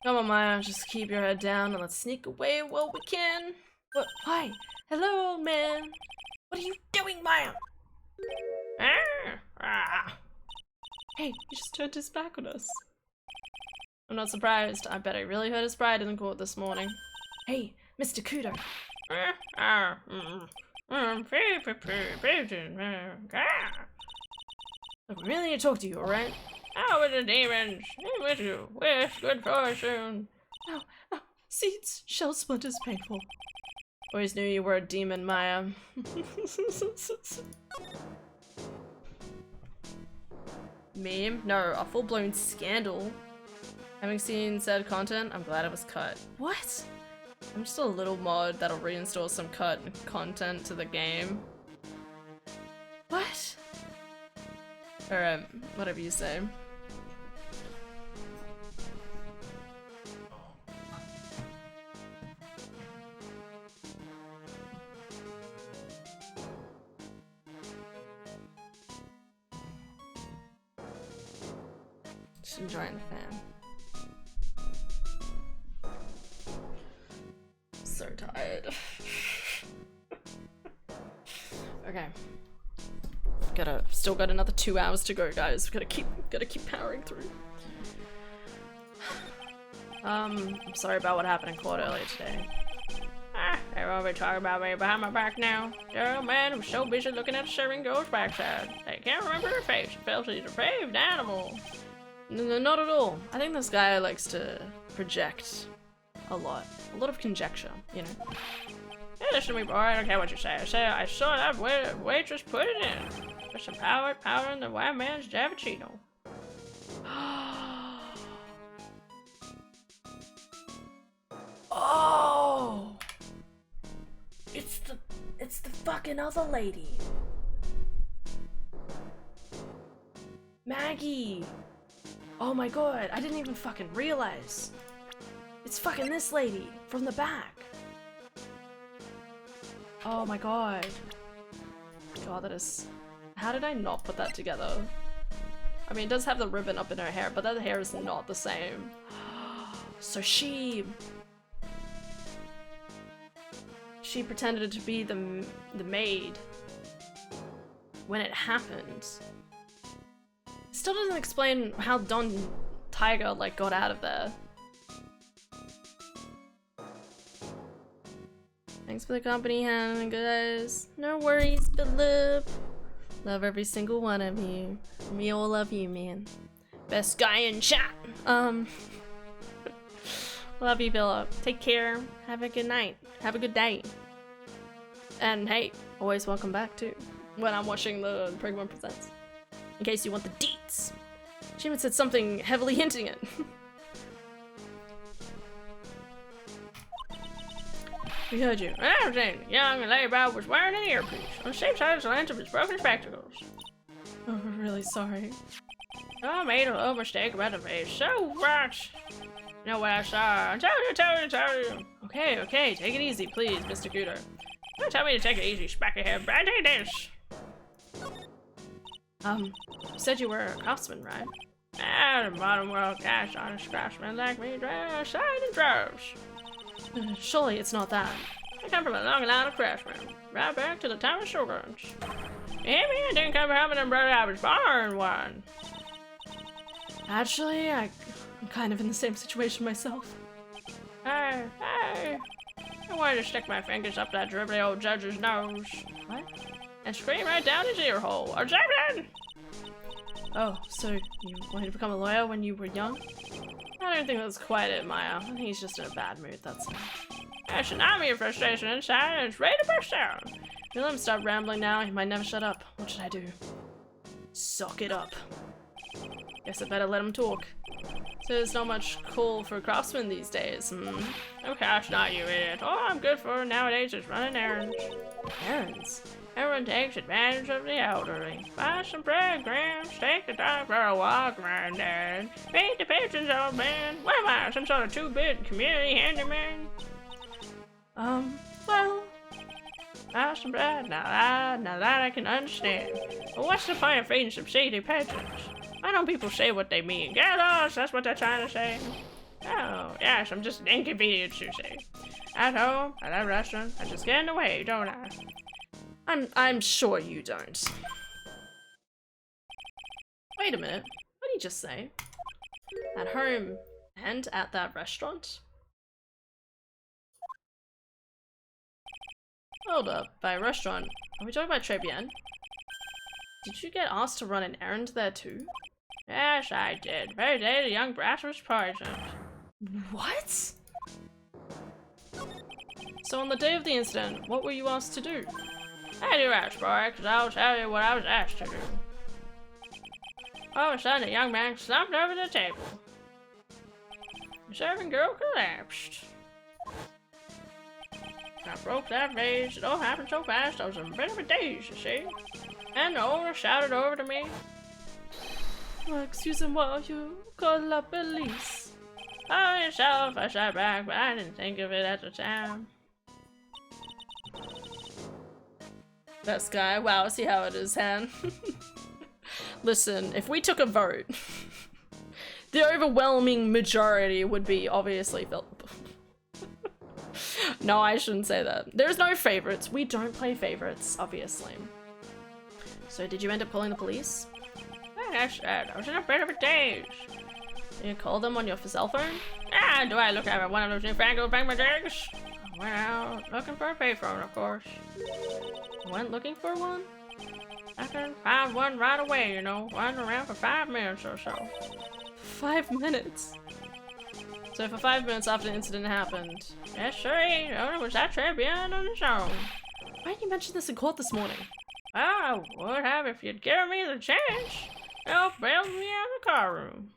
Come on, Maya, just keep your head down and let's sneak away while we can. What? Why? Hello, old man. What are you doing, Maya? Hey, he just turned his back on us. I'm not surprised. I bet I really hurt his pride in the court this morning. Hey, Mr. Kudo. Look, we really need to talk to you, alright? Out with the demons! In with you! Wish good fortune! Oh, seeds! Shell splinters painful. Always knew you were a demon, Maya. Meme? No, a full-blown scandal. Having seen said content, I'm glad it was cut. What? I'm just a little mod that'll reinstall some cut content to the game. What? Alright, whatever you say. Just enjoying the fan. So tired. Okay. Still got another 2 hours to go, guys. Gotta keep powering through. I'm sorry about what happened in court earlier today. Everyone be talking about me behind my back now. The old man was so busy looking at a serving girl's backside. They can't remember her face. It felt she's a depraved animal. No, not at all. I think this guy likes to project a lot of conjecture, you know. Hey, listen to me, boy. I don't care what you say. I saw that waitress put it in. There's some power in the white man's Javachino. Oh, it's the fucking other lady. Maggie! Oh my god, I didn't even fucking realize. It's fucking this lady from the back. Oh my god. God, that is... How did I not put that together? I mean, it does have the ribbon up in her hair, but that hair is not the same. So she pretended to be the maid when it happened. Still doesn't explain how Don Tiger like got out of there. Thanks for the company, Hannah, guys. No worries, Philip. Love every single one of you. We all love you, man. Best guy in chat. Love you, Philip. Take care. Have a good night. Have a good day. And hey, always welcome back too. When I'm watching the Pokemon Presents. In case you want the deets. She even said something heavily hinting it. We heard you. Everything. Young and laid-back was wearing an earpiece on the shape side of the lens of his broken spectacles. Oh, we're really sorry. I made a little mistake about the face. So much. You know what I saw? Tell you. Okay, take it easy, please, Mr. Cooter. Don't tell me to take it easy, spacky hair. Bad day this. You said you were a craftsman, right? The bottom world cash honest craftsman like me drive side in droves. Surely it's not that. I come from a long line of craftsmen, right back to the time of Shoguns. You hear me? I didn't come from having a brother, I was born one. Actually, I'm kind of in the same situation myself. Hey. I wanted to stick my fingers up that dribbly old judge's nose. What? And scream right down his ear hole. Objection! Oh, so you wanted to become a lawyer when you were young? I don't think that's quite it, Maya. I think he's just in a bad mood, that's all. I should not be your frustration inside, and it's ready to burst out. You let him stop rambling now, he might never shut up. What should I do? Suck it up. Guess I better let him talk. So there's not much call for craftsmen these days, No cash, not you idiot. All I'm good for nowadays is running errands. Errands? Everyone takes advantage of the elderly. Buy some bread, Grams. Take the dog for a walk, Granddad. Feed the pigeons, old man. What am I, some sort of two-bit community handyman? Well... Buy some bread, now that I can understand. But what's the point of feeding some seedy pigeons? Why don't people say what they mean? Get lost, that's what they're trying to say. Oh, yes, I'm just an inconvenience, you say. At home, at that restaurant, I just get in the way, don't I? I'm sure you don't. Wait a minute, what did he just say? At home and at that restaurant? Hold up, by restaurant, are we talking about Tribulations? Did you get asked to run an errand there too? Yes, I did. The very day the young brat was poisoned. What? So on the day of the incident, what were you asked to do? I do ask, boy, because I'll tell you what I was asked to do. All of a sudden, a young man slumped over the table. The serving girl collapsed. I broke that vase. It all happened so fast, I was in a bit of a daze, you see. And the owner shouted over to me. Excusez-moi, you call la police. Oh, yourself, I sat back, but I didn't think of it at the time. Best guy. Wow, see how it is, Han. Listen, if we took a vote, the overwhelming majority would be obviously Philip. No, I shouldn't say that. There's no favorites. We don't play favorites, obviously. So did you end up calling the police? Like I said, I was in a bit of a daze. Did you call them on your cell phone? Ah, do I look like one of those newfangled thingamajigs? I went out looking for a payphone, of course. Went looking for one? I couldn't find one right away, you know. Wandering around for 5 minutes or so. 5 minutes? So for 5 minutes after the incident happened. Yes, sir, the owner was at Tribune on his own. Why didn't you mention this in court this morning? Well, I would have if you'd given me the chance. Help bailed me out of the car room.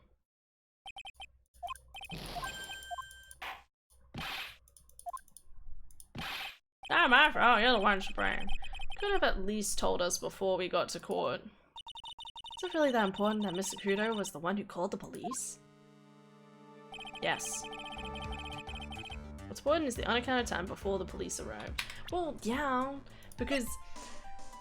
Not my fault, you're the one to blame. Could have at least told us before we got to court. Is it really that important that Mr. Kudo was the one who called the police? Yes. What's important is the unaccounted time before the police arrived. Well, yeah, because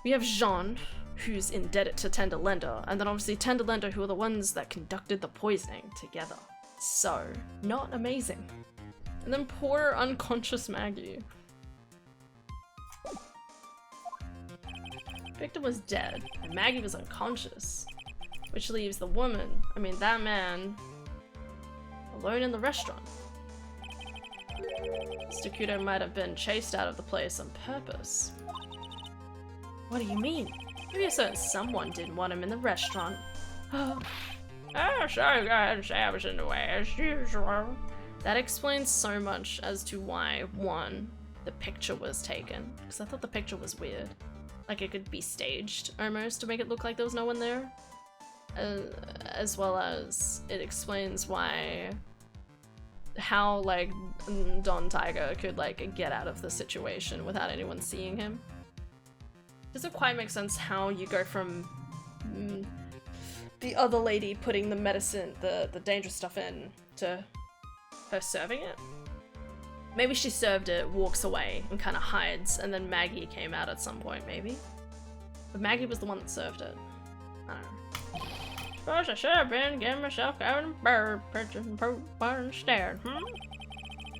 we have Jean, who's indebted to Tender Lender, and then obviously Tender Lender, who are the ones that conducted the poisoning together. So, not amazing. And then poor unconscious Maggie. Victor was dead, and Maggie was unconscious, which leaves the woman, that man, alone in the restaurant. Mr. Kudo might have been chased out of the place on purpose. What do you mean? Maybe a certain someone didn't want him in the restaurant. Oh, sorry guys, I was in the way as usual. That explains so much as to why, one, the picture was taken, because I thought the picture was weird. Like it could be staged almost to make it look like there was no one there. As well as it explains how like Don Tiger could like get out of the situation without anyone seeing him. Doesn't quite make sense how you go from the other lady putting the medicine, the dangerous stuff in, to her serving it. Maybe she served it, walks away, and kind of hides, and then Maggie came out at some point, maybe? But Maggie was the one that served it. I don't know. Suppose I should have been getting myself out in bird, pigeon, bar instead, You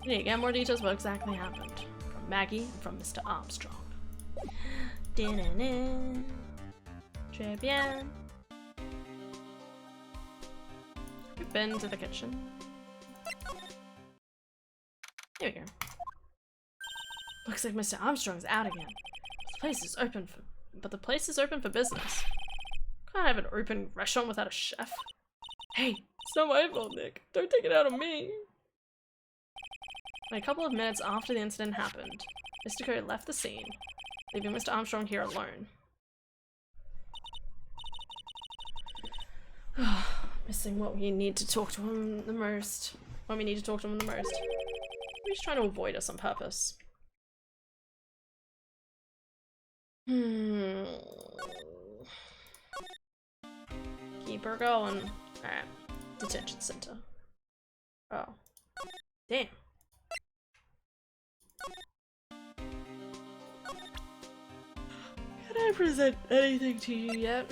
need to get more details what exactly happened. From Maggie and from Mr. Armstrong. Très bien. We've been to the kitchen. Here we go. Looks like Mr. Armstrong's out again. The place is open for business. Can't have an open restaurant without a chef. Hey, it's not my fault, Nick. Don't take it out on me. A couple of minutes after the incident happened, Mr. Curry left the scene, leaving Mr. Armstrong here alone. Missing what we need to talk to him the most. When we need to talk to him the most. We're just trying to avoid us on purpose. Keep her going. Alright. Detention center. Oh. Damn. Can I present anything to you yet?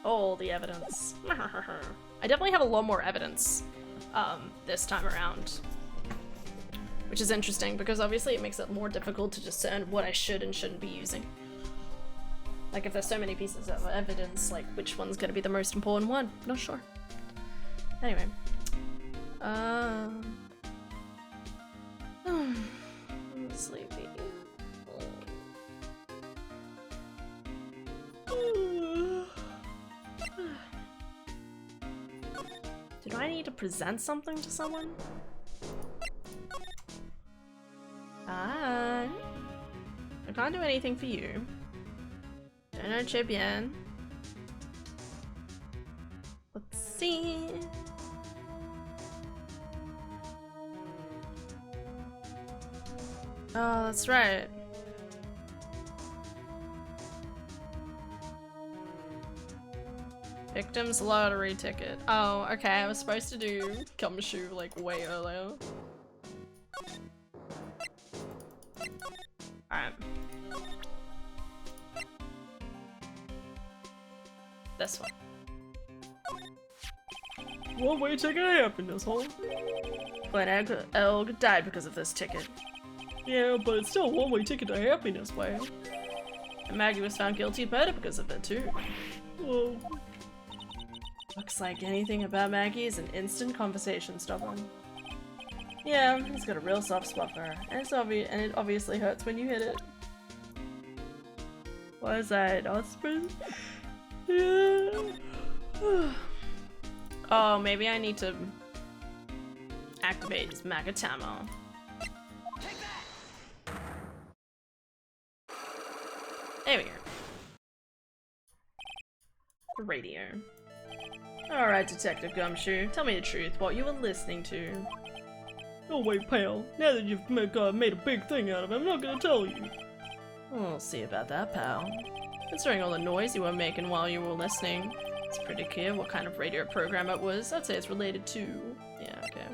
All the evidence. I definitely have a lot more evidence this time around. Which is interesting because obviously it makes it more difficult to discern what I should and shouldn't be using. Like if there's so many pieces of evidence, like which one's gonna be the most important one? Not sure. Anyway. I'm sleepy. Do I need to present something to someone? I can't do anything for you. Don't know Très bien. Let's see. Oh, that's right. Victim's lottery ticket. Oh, okay. I was supposed to do gumshoe like way earlier. Alright. This one. One-way ticket of happiness, huh? Glenn Elg died because of this ticket. Yeah, but it's still a one-way ticket to happiness, way. And Maggie was found guilty of murder because of it, too. Whoa. Looks like anything about Maggie is an instant conversation stopper. Yeah, he's got a real soft spot for her, and it obviously hurts when you hit it. Was I not supposed? Yeah. Oh, maybe I need to activate his Magatama. There we go. The radio. Alright, Detective Gumshoe, tell me the truth, what you were listening to. Oh wait, pal. Now that you've made a big thing out of it, I'm not gonna tell you. We'll see about that, pal. Considering all the noise you were making while you were listening, it's pretty clear what kind of radio program it was. I'd say it's related to... Yeah, okay.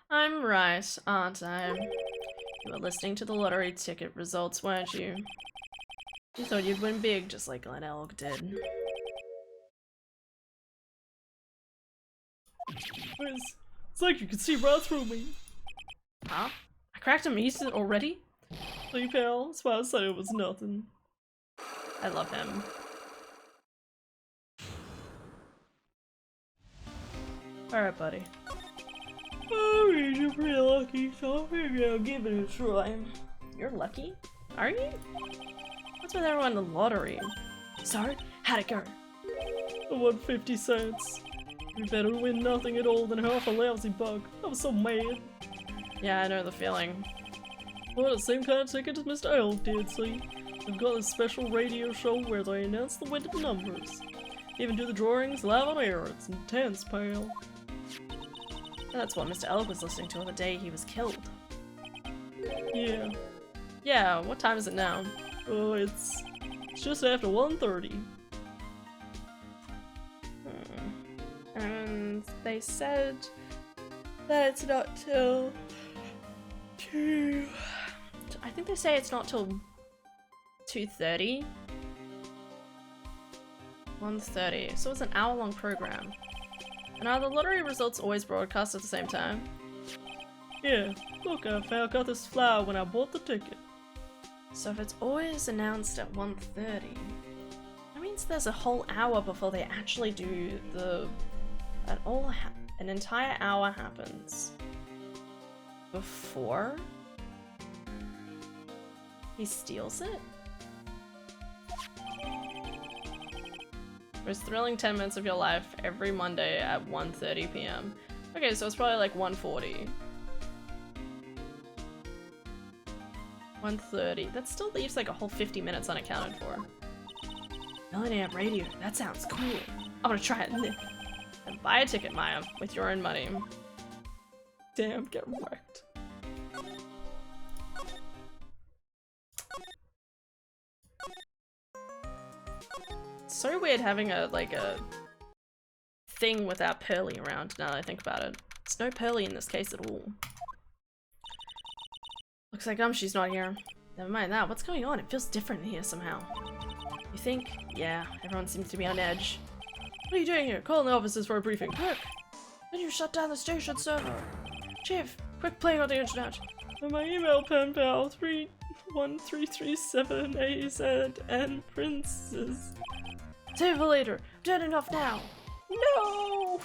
I'm right, aren't I? You were listening to the lottery ticket results, weren't you? You thought you'd win big, just like Glen Elk did. It's like you can see right through me. Huh? I cracked him easy already? See, pal, that's why I said it was nothing. I love him. Alright, buddy. Oh, you're pretty lucky, so maybe I'll give it a try. You're lucky? Are you? What's with everyone in the lottery? So, how'd it go? I won 50 cents. You better win nothing at all than half a lousy buck. I was so mad. Yeah, I know the feeling. Well, the same kind of ticket as Mr. Elk did, see? They've got this special radio show where they announce the winning numbers. Even do the drawings live on air. It's intense, pal. That's what Mr. Elk was listening to on the day he was killed. Yeah. Yeah, what time is it now? Oh, it's just after 1:30. And they said that it's not till 2... I think they say it's not till 2:30. 1:30. So it's an hour-long program. And are the lottery results always broadcast at the same time? Yeah, look, I got this flyer when I bought the ticket. So if it's always announced at 1:30, that means there's a whole hour before they actually do the... An entire hour happens before he steals it? Most thrilling 10 minutes of your life every Monday at 1:30 p.m. Okay, so it's probably like 1:40. 1:30. That still leaves like a whole 50 minutes unaccounted for. Millionaire radio. That sounds cool. I'm gonna try it. And buy a ticket, Maya, with your own money. Damn, get wrecked. It's so weird having a thing without Pearly around now that I think about it. There's no Pearly in this case at all. Looks like Gumshoe's not here. Never mind that. What's going on? It feels different in here somehow. You think? Yeah, everyone seems to be on edge. What are you doing here? Call in the offices for a briefing. Quick! Then you shut down the station server. Chief, quick playing on the internet. And my email pen pal 31337 AEST and Princess. Save it later. I'm dead enough now. No!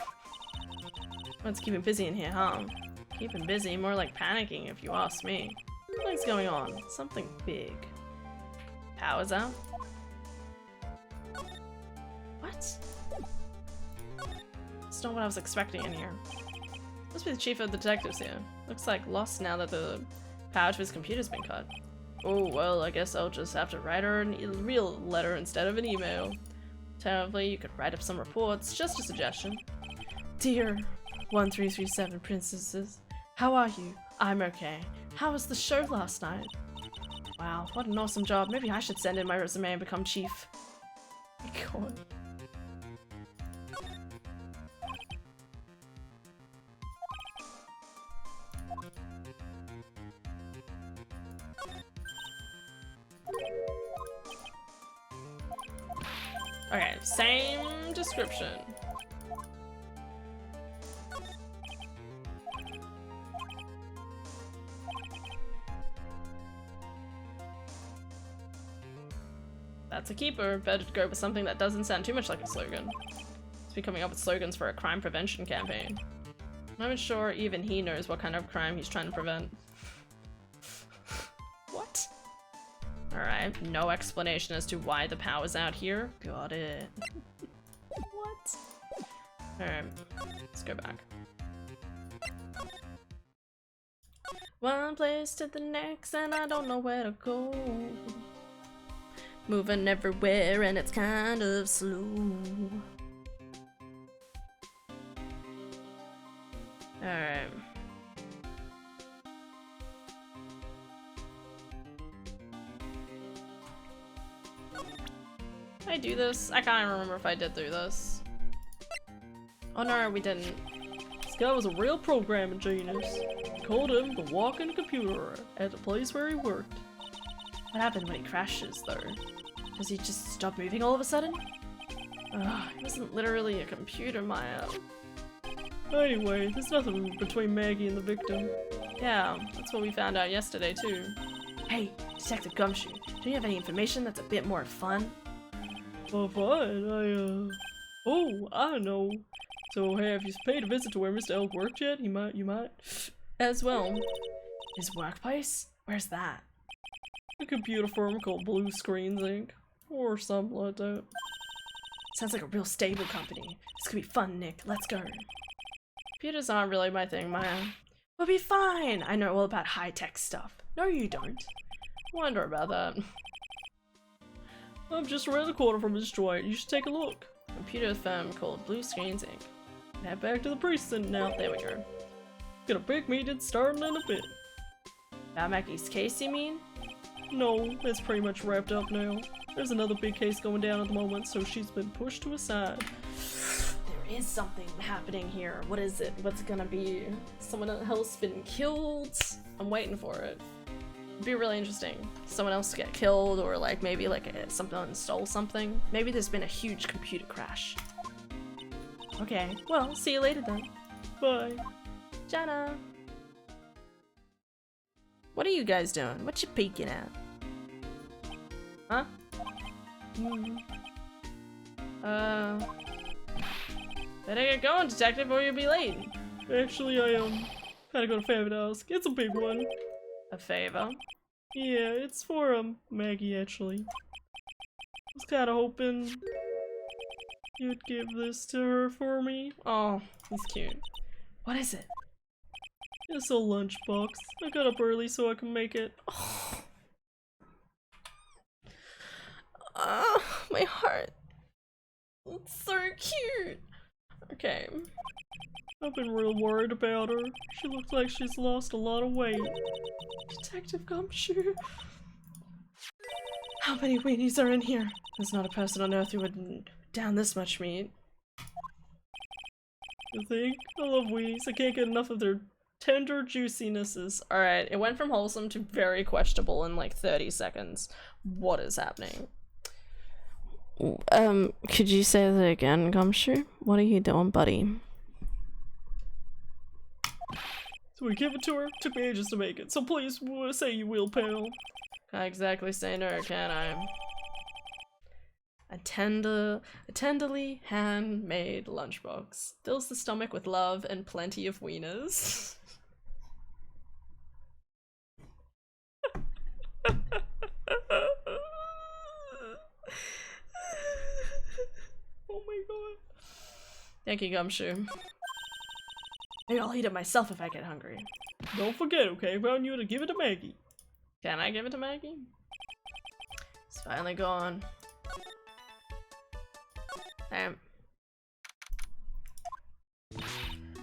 Let's keep him busy in here, huh? Keep him busy, more like panicking if you ask me. Something's going on. Something big. Power's out? What? That's not what I was expecting in here. Must be the chief of the detectives here. Looks like lost now that the power to his computer's been cut. Oh, well, I guess I'll just have to write her a real letter instead of an email. Alternatively, you could write up some reports. Just a suggestion. Dear 1337 princesses, how are you? I'm okay. How was the show last night? Wow, what an awesome job. Maybe I should send in my resume and become chief. My God. Okay, same description. That's a keeper. Better to go with something that doesn't sound too much like a slogan. Let's be coming up with slogans for a crime prevention campaign. I'm not even sure even he knows what kind of crime he's trying to prevent. What? Alright, no explanation as to why the power's out here. Got it. What? Alright, let's go back. One place to the next and I don't know where to go. Moving everywhere and it's kind of slow. Alright. Did I do this? I can't even remember if I did do this. Oh no, we didn't. This guy was a real programming genius. They called him the walking computer at the place where he worked. What happened when he crashes, though? Does he just stop moving all of a sudden? Ugh, he wasn't literally a computer, Maya. Anyway, there's nothing between Maggie and the victim. Yeah, that's what we found out yesterday, too. Hey, Detective Gumshoe, do you have any information that's a bit more fun? Well, fine, Oh, I know. So, have you paid a visit to where Mr. Elk worked yet? You might. As well. His workplace? Where's that? A computer firm called Blue Screens Inc. Or something like that. Sounds like a real stable company. This could be fun, Nick. Let's go. Computers aren't really my thing, Maya. We'll be fine! I know all about high-tech stuff. No, you don't. I wonder about that. I'm just around the corner from this joint. You should take a look. Computer firm called Blue Screens Inc. Head back to the precinct now. There we go. Got a big meeting starting in a bit. About Mackie's case, you mean? No, it's pretty much wrapped up now. There's another big case going down at the moment, so she's been pushed to a side. There is something happening here. What is it? What's it gonna be? Someone else been killed? I'm waiting for it. It'd be really interesting. Someone else get killed, or like maybe like someone stole something. Maybe there's been a huge computer crash. Okay, well, see you later then. Bye. Jana! What are you guys doing? What you peeking at? Huh? Better get going, detective, or you'll be late. Actually, I had to go to family house. It's a big one. A favor? Yeah, it's for Maggie actually. Was kinda hoping you'd give this to her for me. Oh, he's cute. What is it? It's a lunchbox. I got up early so I can make it. My heart. It's so cute. Okay. I've been real worried about her. She looks like she's lost a lot of weight. Detective Gumshoe. How many weenies are in here? There's not a person on earth who would down this much meat. You think? I love weenies. I can't get enough of their tender juicinesses. Alright, it went from wholesome to very questionable in like 30 seconds. What is happening? Could you say that again, Gumshoe? What are you doing, buddy? So we give it to her. Took me ages to make it. So please say you will, pal. Can't exactly say no, can I? A tenderly handmade lunchbox fills the stomach with love and plenty of wieners. Oh my god. Thank you, Gumshoe. Maybe I'll eat it myself if I get hungry. Don't forget, okay? I found you to give it to Maggie. Can I give it to Maggie? It's finally gone. Damn.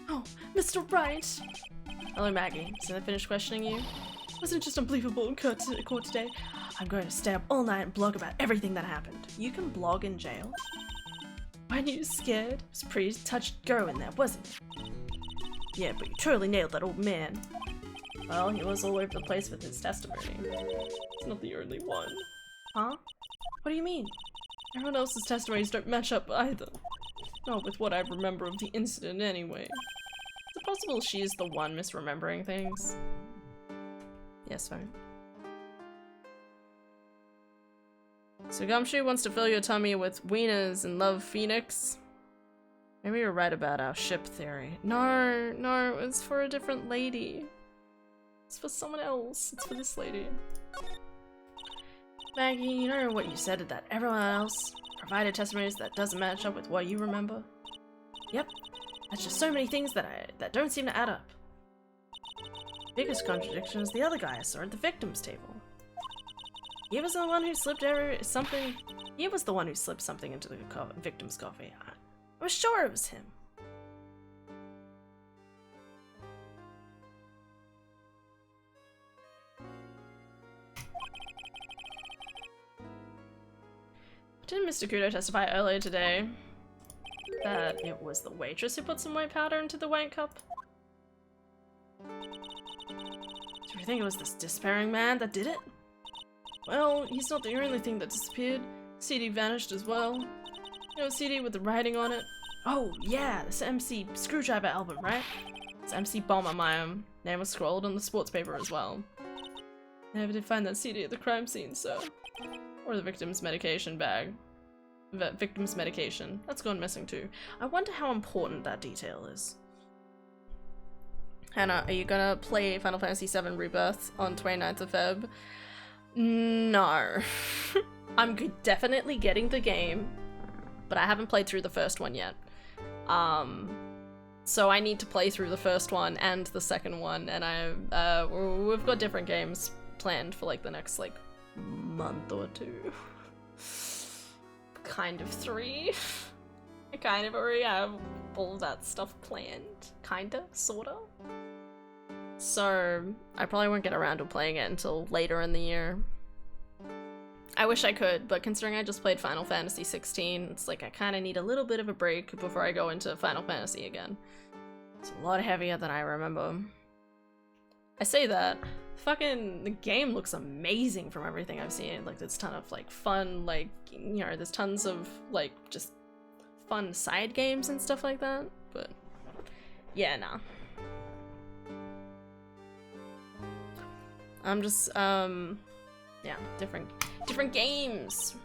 Oh, Mr. Wright! Hello, Maggie. Since I finished questioning you? Wasn't it just unbelievable in court today? I'm going to stay up all night and blog about everything that happened. You can blog in jail? Weren't you scared? It was pretty touch-go in there, wasn't it? Yeah, but you totally nailed that old man. Well, he was all over the place with his testimony. It's not the only one. Huh? What do you mean? Everyone else's testimonies don't match up either. Not with what I remember of the incident anyway. Is it possible she is the one misremembering things? Yes, fine. So Gumshoe wants to fill your tummy with wieners and love Phoenix? Maybe you're right about our ship theory. No, no, it's for a different lady. It's for someone else. It's for this lady. Maggie, you know what you said that everyone else provided testimonies that doesn't match up with what you remember? Yep. That's just so many things that don't seem to add up. Biggest contradiction is the other guy I saw at the victims table. He was the one who slipped something. He was the one who slipped something into the victim's coffee. I was sure it was him. Didn't Mr. Kudo testify earlier today that it was the waitress who put some white powder into the wine cup? Do you think it was this despairing man that did it? Well, he's not the only thing that disappeared. CD vanished as well. You know, CD with the writing on it? Oh, yeah, this MC Screwdriver album, right? It's MC Bomber, my name was scrolled on the sports paper as well. I never did find that CD at the crime scene, so... Or the victim's medication bag. Victim's medication. That's gone missing too. I wonder how important that detail is. Hannah, are you gonna play Final Fantasy VII Rebirth on 29th of Feb? No. I'm definitely getting the game, but I haven't played through the first one yet. So I need to play through the first one and the second one, and we've got different games planned for like the next like month or two. Kind of 3. I kind of already have all of that stuff planned. Kinda, sorta. So I probably won't get around to playing it until later in the year. I wish I could, but considering I just played Final Fantasy 16, it's like I kind of need a little bit of a break before I go into Final Fantasy again. It's a lot heavier than I remember. I say that, fucking the game looks amazing from everything I've seen. Like there's a ton of like fun, like, you know, there's tons of like just fun side games and stuff like that, but yeah, nah. I'm just, yeah, different games.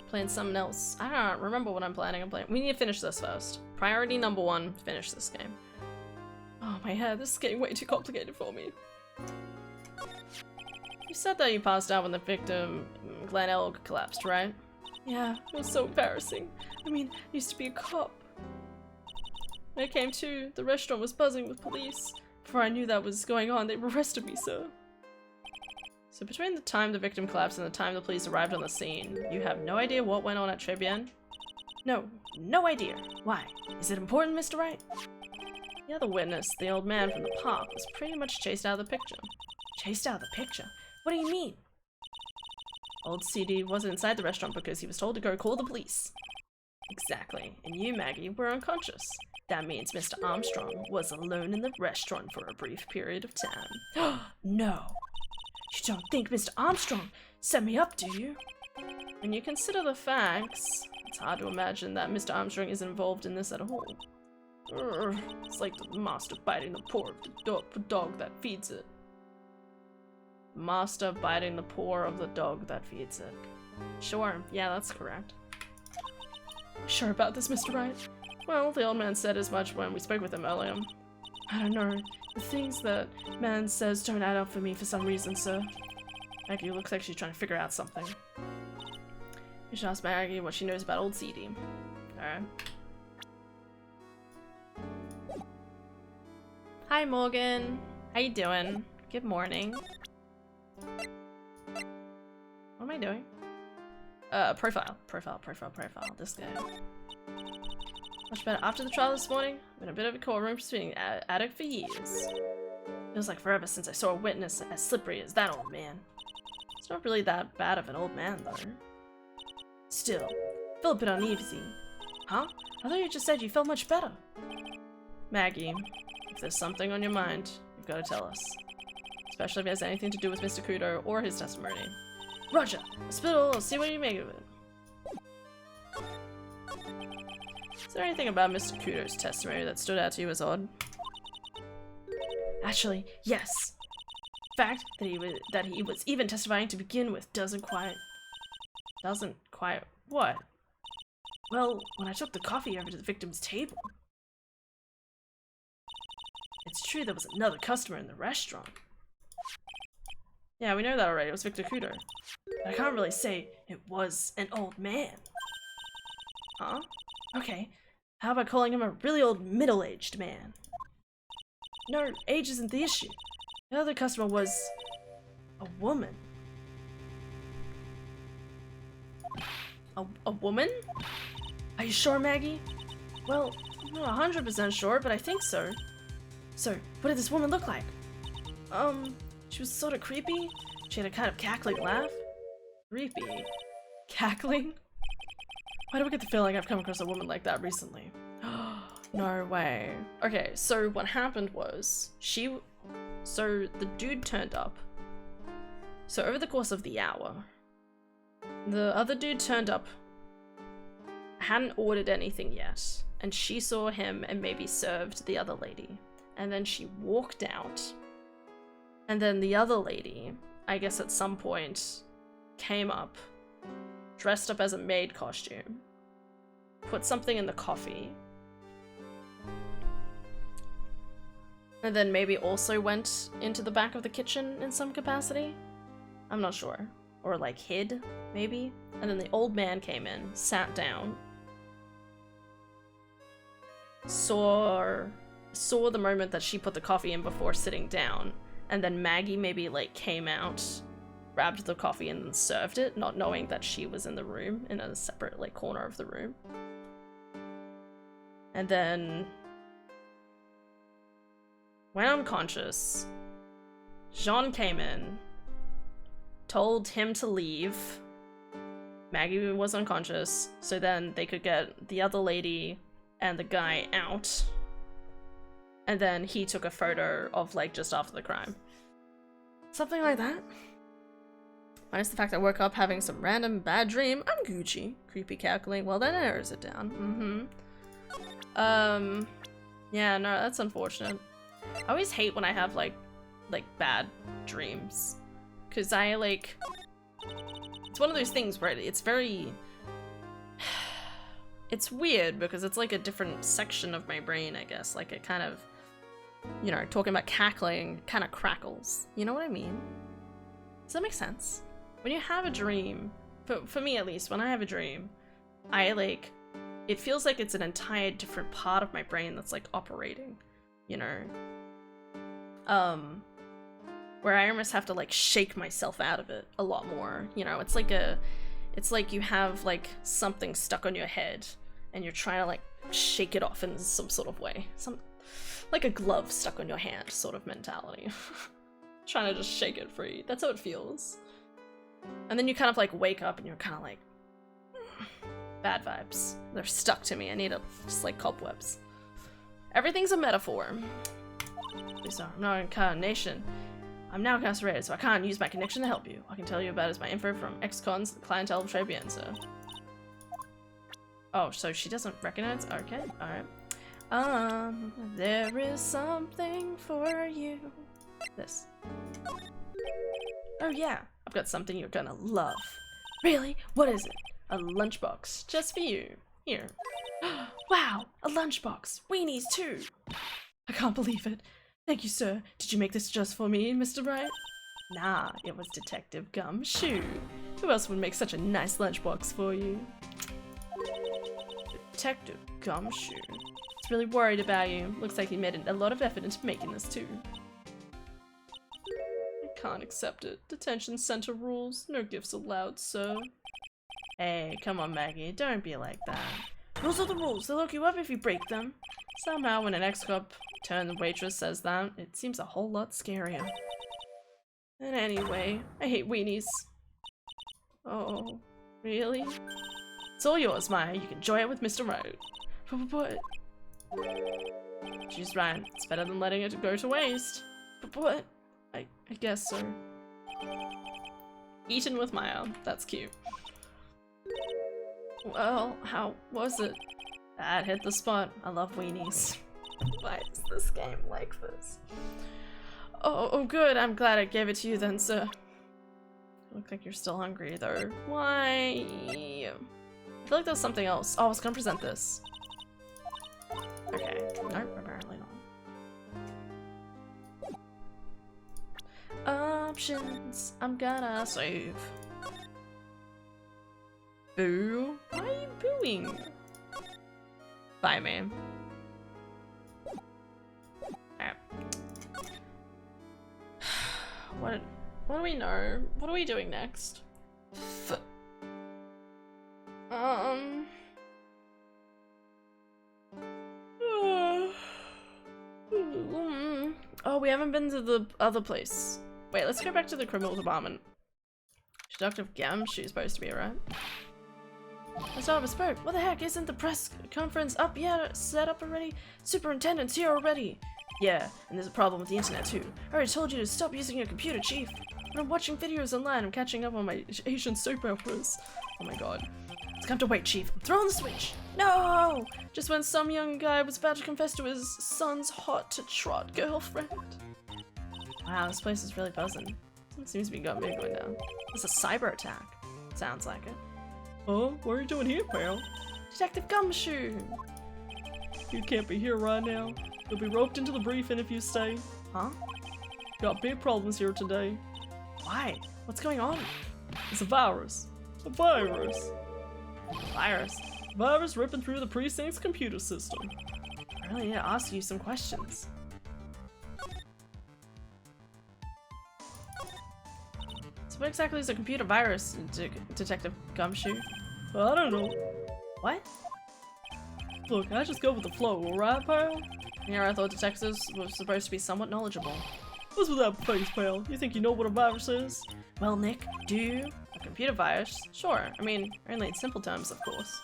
Playing something else. I don't remember what I'm planning on playing. We need to finish this first. Priority number 1, finish this game. Oh my head, this is getting way too complicated for me. You said that you passed out when the victim, Glenn Elg, collapsed, right? Yeah, it was so embarrassing. I mean, I used to be a cop. When I came to, the restaurant was buzzing with police. Before I knew that was going on, they arrested me, sir. So between the time the victim collapsed and the time the police arrived on the scene, you have no idea what went on at Tribune? No, no idea. Why? Is it important, Mr. Wright? The other witness, the old man from the park, was pretty much chased out of the picture. Chased out of the picture? What do you mean? Old CD wasn't inside the restaurant because he was told to go call the police. Exactly, and you, Maggie, were unconscious. That means Mr. Armstrong was alone in the restaurant for a brief period of time. No! You don't think Mr. Armstrong set me up, do you? When you consider the facts, it's hard to imagine that Mr. Armstrong is involved in this at all. Urgh, it's like the master biting the paw of the dog that feeds it. Master biting the paw of the dog that feeds it. Sure, yeah, that's correct. Sure about this, Mr. Wright? Well, the old man said as much when we spoke with him earlier. I don't know. The things that man says don't add up for me for some reason, sir. Maggie looks like she's trying to figure out something. You should ask Maggie what she knows about old CD. Alright. Hi, Morgan. How you doing? Good morning. What am I doing? Profile. This guy. Much better. After the trial this morning, I've been a bit of a courtroom proceeding addict for years. Feels like forever since I saw a witness as slippery as that old man. It's not really that bad of an old man, though. Still, I feel a bit uneasy. Huh? I thought you just said you felt much better. Maggie, if there's something on your mind, you've got to tell us. Especially if it has anything to do with Mr. Kudo or his testimony. Roger! Hospital, I'll see what you make of it. Is there anything about Mr. Kudo's testimony that stood out to you as odd? Actually, yes. The fact that he was even testifying to begin with doesn't quite what? Well, when I took the coffee over to the victim's table. It's true there was another customer in the restaurant. Yeah, we know that already. It was Victor Kudo. But I can't really say it was an old man. Huh? Okay. How about calling him a really old middle-aged man? No, age isn't the issue. The other customer was a woman. A woman? Are you sure, Maggie? Well, I'm not 100% sure, but I think so. So, what did this woman look like? She was sort of creepy. She had a kind of cackling laugh. Creepy. Cackling? Why do I get the feeling I've come across a woman like that recently? No way. Okay, so what happened was, so the dude turned up. So over the course of the hour, the other dude turned up, hadn't ordered anything yet, and she saw him and maybe served the other lady. And then she walked out, and then the other lady, I guess at some point, came up, dressed up as a maid costume, put something in the coffee, and then maybe also went into the back of the kitchen in some capacity? I'm not sure. Or like hid, maybe? And then the old man came in, sat down, saw the moment that she put the coffee in before sitting down, and then Maggie maybe like came out, grabbed the coffee and then served it, not knowing that she was in the room, in a separate like corner of the room. And then went unconscious. Jean came in, told him to leave. Maggie was unconscious, so then they could get the other lady and the guy out. And then he took a photo of like just after the crime. Something like that. Minus the fact I woke up having some random bad dream. I'm Gucci. Creepy cackling. Well, that narrows it down. Yeah, no, that's unfortunate. I always hate when I have like bad dreams. Cause I like, it's one of those things where it's very, it's weird because it's like a different section of my brain, I guess. Like it kind of, you know, talking about cackling kind of crackles. You know what I mean? Does that make sense? When you have a dream, for me at least, when I have a dream, I like, it feels like it's an entire different part of my brain that's like operating, you know? Where I almost have to like shake myself out of it a lot more, you know? It's like you have like something stuck on your head and you're trying to like shake it off in some sort of way. Like a glove stuck on your hand sort of mentality. Trying to just shake it free. That's how it feels. And then you kind of like wake up and you're kind of like, bad vibes. They're stuck to me. I need just like cobwebs. Everything's a metaphor. Please don't. I'm not incarnation. I'm now incarcerated, so I can't use my connection to help you. I can tell you about is my info from ex-cons, the clientele of Tribulations. Oh, so she doesn't recognize? Okay, alright. There is something for you. This. Oh yeah, I've got something you're gonna love. Really? What is it? A lunchbox, just for you. Here. Wow, a lunchbox. Weenies too. I can't believe it. Thank you, sir. Did you make this just for me, Mr. Wright? Nah, it was Detective Gumshoe. Who else would make such a nice lunchbox for you? Detective Gumshoe. He's really worried about you. Looks like he made a lot of effort into making this too. I can't accept it. Detention center rules. No gifts allowed, sir. Hey, come on, Maggie. Don't be like that. Rules are the rules. They'll lock you up if you break them. Somehow, when an ex-cop turned waitress says that, it seems a whole lot scarier. And anyway, I hate weenies. Oh, really? It's all yours, Maya. You can enjoy it with Mr. Wright. But she's right. It's better than letting it go to waste. But I guess so. Eaten with Maya. That's cute. Well, how was it? That hit the spot. I love weenies. Why is this game like this? Oh, good. I'm glad I gave it to you then, sir. Look like you're still hungry, though. Why? I feel like there's something else. Oh, I was gonna present this. Okay. Nope, apparently not. Options. I'm gonna save. Boo? Why are you booing? Bye, man. Alright. What do we know? What are we doing next? Oh, we haven't been to the other place. Wait, let's go back to the criminal department. Detective Gumshoe's supposed to be, right? Mr. Albert spoke. What the heck? Isn't the press conference up yet? Set up already? Superintendent's here already. Yeah, and there's a problem with the internet too. I already told you to stop using your computer, Chief. When I'm watching videos online, I'm catching up on my Asian soap operas. Oh my god. It's come to wait, Chief. I'm throwing the switch. No! Just when some young guy was about to confess to his son's hot-to-trot girlfriend. Wow, this place is really buzzing. Something seems to be going big going down. It's a cyber attack. Sounds like it. Oh, what are you doing here, pal? Detective Gumshoe! You can't be here right now. You'll be roped into the briefing if you stay. Huh? Got big problems here today. Why? What's going on? It's a virus. A virus. Virus? Virus ripping through the precinct's computer system. I really need to ask you some questions. So what exactly is a computer virus, Detective Gumshoe? I don't know. What? Look, I just go with the flow, alright, pal? Yeah, I thought detectives were supposed to be somewhat knowledgeable. What's with that face, pal? You think you know what a virus is? Well, Nick, do you? A computer virus? Sure. I mean, only in simple terms, of course.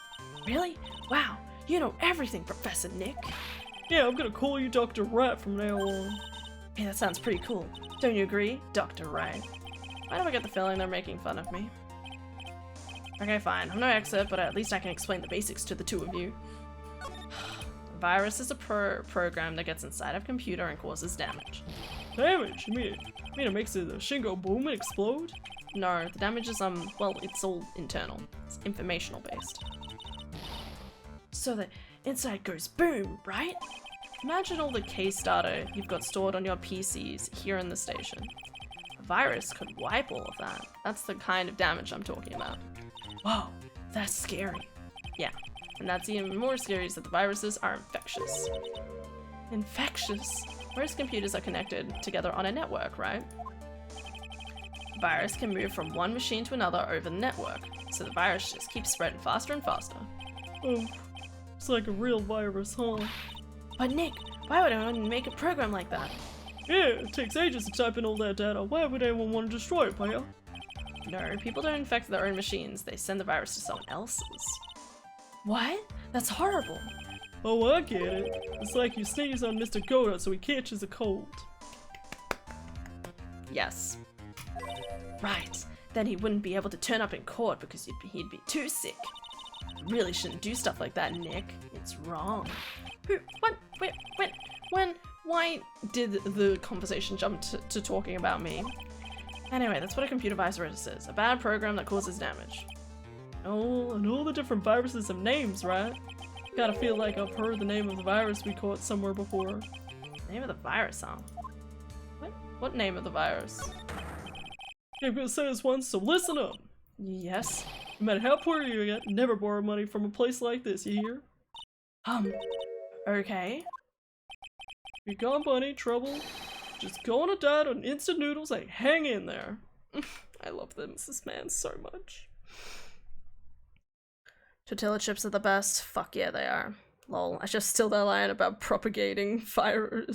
Really? Wow, you know everything, Professor Nick. Yeah, I'm gonna call you Dr. Wright from now on. Hey, that sounds pretty cool. Don't you agree, Dr. Wright? Why do I get the feeling they're making fun of me? Okay, fine. I'm no expert, but at least I can explain the basics to the two of you. A virus is a program that gets inside of a computer and causes damage. Damage? You mean it makes the Shingo boom and explode? No, the damage is, well, it's all internal. It's informational based. So the inside goes boom, right? Imagine all the case data you've got stored on your PCs here in the station. A virus could wipe all of that. That's the kind of damage I'm talking about. Whoa, that's scary. Yeah, and that's even more scary is that the viruses are infectious. Infectious? Most computers are connected together on a network, right? The virus can move from one machine to another over the network, so the virus just keeps spreading faster and faster. Oh, it's like a real virus, huh? But Nick, why would anyone make a program like that? Yeah, it takes ages to type in all that data. Why would anyone want to destroy it, pal? No, people don't infect their own machines, they send the virus to someone else's. What? That's horrible. Oh, I get it. It's like you sneeze on Mr. Goda so he catches a cold. Yes. Right. Then he wouldn't be able to turn up in court because he'd be too sick. You really shouldn't do stuff like that, Nick. It's wrong. Who? What? When? Why did the conversation jump to talking about me? Anyway, that's what a computer virus is. A bad program that causes damage. Oh, and all the different viruses have names, right? Gotta feel like I've heard the name of the virus we caught somewhere before. Name of the virus, huh? What? What name of the virus? I'm gonna say this once, so listen up! Yes? No matter how poor you get, never borrow money from a place like this, you hear? Okay. You got money, trouble, just go on a diet on instant noodles, like hang in there. I love this man so much. Tortilla chips are the best. Fuck yeah, they are. Lol. I just steal that line about propagating fire.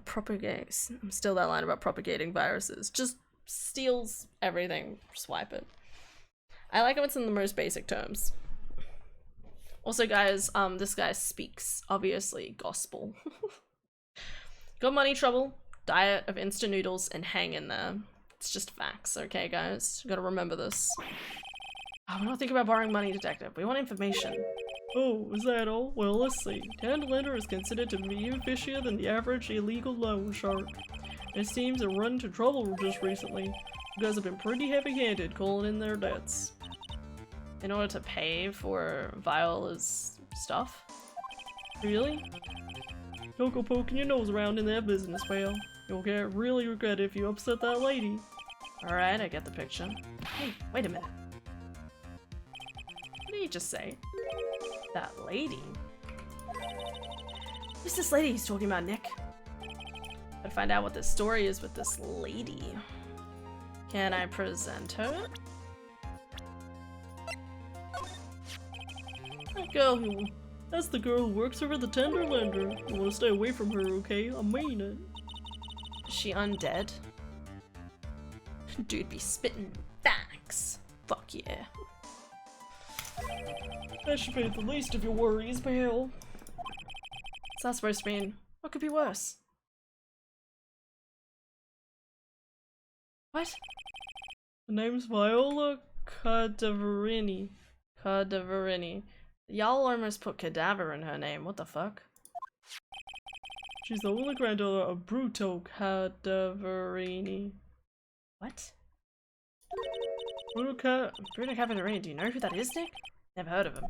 Propagates. I'm still that line about propagating viruses. Just steals everything. Swipe it. I like how it's in the most basic terms. Also, guys, this guy speaks obviously gospel. Got money, trouble, diet of instant noodles, and hang in there. It's just facts, okay, guys? You gotta remember this. Oh, we don't think about borrowing money, detective. We want information. Oh, is that all? Well, let's see. Lender is considered to be even fishier than the average illegal loan shark. It seems to run into trouble just recently. You guys have been pretty heavy-handed calling in their debts. In order to pay for Viola's stuff? Really? Don't go poking your nose around in their business, pal. You'll get really regret if you upset that lady. Alright, I get the picture. Hey, wait a minute. What did he just say? That lady? Who's this lady he's talking about, Nick? Gotta find out what the story is with this lady. Can I present her? That's the girl who works over the tender lender. You wanna stay away from her, okay? I mean it. Is she undead? Dude be spitting facts. Fuck yeah. That should be the least of your worries, pal. What's that supposed to mean? What could be worse? What? The name's Viola Cadaverini. Cadaverini. Y'all almost put cadaver in her name. What the fuck? She's the only granddaughter of Bruto Cadaverini. What? Bruto Cadaverini. Do you know who that is, Nick? Never heard of him.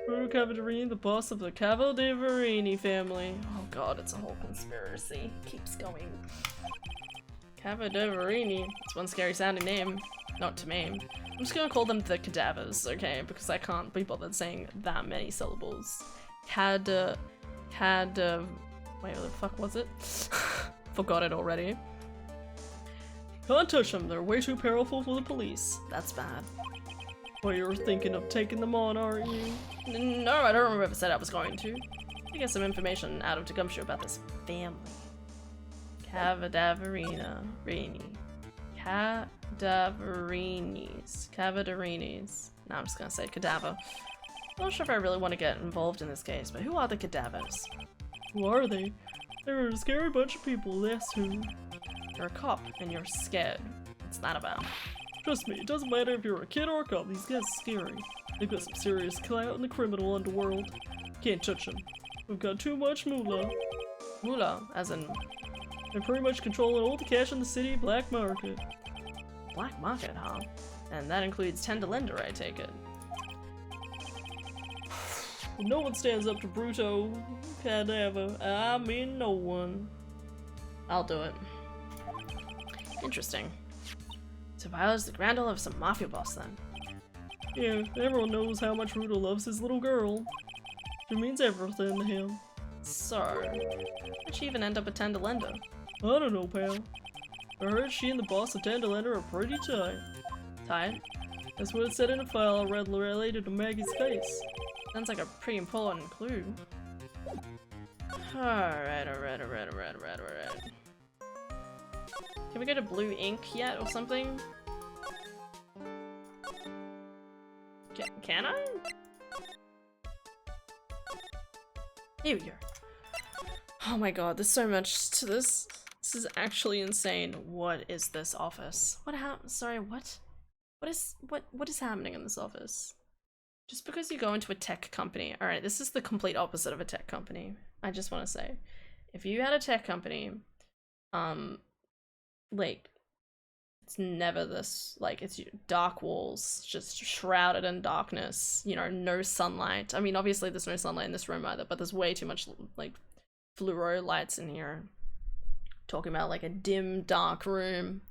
Bruto Cadaverini, the boss of the Cadaverini family. Oh god, it's a whole conspiracy. Keeps going. Cadaverini. It's one scary sounding name. Not to me. I'm just gonna call them the cadavers, okay? Because I can't be bothered saying that many syllables. Wait, what the fuck was it? Forgot it already. Can't touch them, they're way too powerful for the police. That's bad. Well, you're thinking of taking them on, aren't you? No, I don't remember if I said I was going to. I get some information out of Tecumseh about this family. Cadaverini. Cadaverinis. No, I'm just gonna say cadaver. Not sure if I really want to get involved in this case, but who are the cadavers? Who are they? They're a scary bunch of people, that's who. You're a cop, and you're scared. What's that about? Trust me, it doesn't matter if you're a kid or a cop, these guys are scary. They've got some serious clout in the criminal underworld. Can't touch them. We've got too much moolah. Moolah, as in They're pretty much controlling all the cash in the city black market. black market, huh? And that includes tender lender, I take it. No one stands up to Bruto Cadaver. I mean no one. I'll do it. Interesting. So Viola's the granddaughter of some mafia boss then. Yeah, everyone knows how much Bruto loves his little girl. She means everything to him. So, how'd she even end up a tender lender? I don't know, pal. I heard she and the boss of Tendolender are pretty tight. Tied? That's what it said in a file I read related to Maggie's face. Sounds like a pretty important clue. Alright. Can we go to blue ink yet or something? Can I? Here we go. Oh my god, there's so much to this. This is actually insane. What is this office? What happened? Sorry, what? What is happening in this office? Just because you go into a tech company, alright, this is the complete opposite of a tech company. I just want to say. If you had a tech company, like, it's never this, like, it's dark walls, just shrouded in darkness, you know, no sunlight. I mean, obviously there's no sunlight in this room either, but there's way too much, like, fluoro lights in here. Talking about, like, a dim, dark room.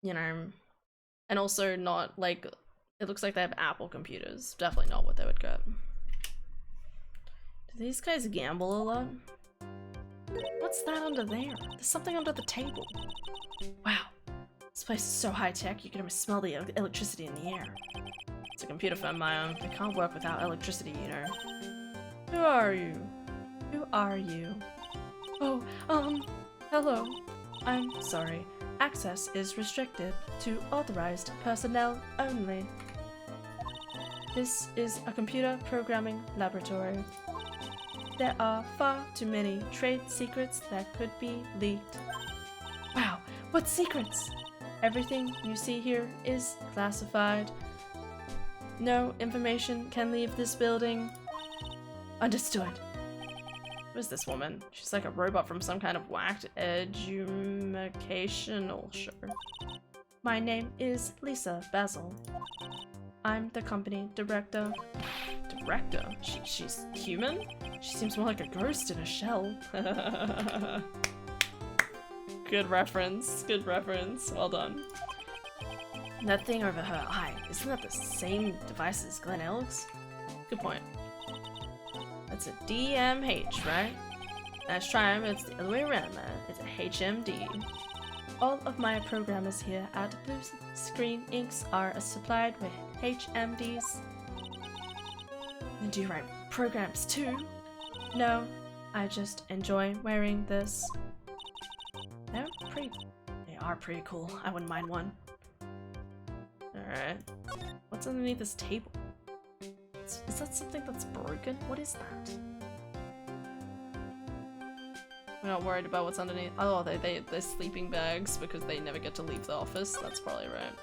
You know, and also not, like, it looks like they have Apple computers. Definitely not what they would get. Do these guys gamble a lot? What's that under there? There's something under the table. Wow. This place is so high-tech, you can almost smell the electricity in the air. It's a computer firm, my own. They can't work without electricity, you know. Who are you? Who are you? Oh, hello. I'm sorry. Access is restricted to authorized personnel only. This is a computer programming laboratory. There are far too many trade secrets that could be leaked. Wow, what secrets? Everything you see here is classified. No information can leave this building. Understood. Who is this woman? She's like a robot from some kind of whacked educational show. My name is Lisa Basil. I'm the company director. Director? She's human? She seems more like a ghost in a shell. Good reference. Good reference. Well done. That thing over her eye, isn't that the same device as Glenn Ellis? Good point. That's a DMH, right? Nice try, but it's the other way around, man. It's a HMD. All of my programmers here at Blue Screen Inks are supplied with HMDs. And do you write programs too? No, I just enjoy wearing this. They are pretty cool. I wouldn't mind one. Alright. What's underneath this table? Is that something that's broken? What is that? We're not worried about what's underneath. Oh, they're sleeping bags because they never get to leave the office. That's probably right.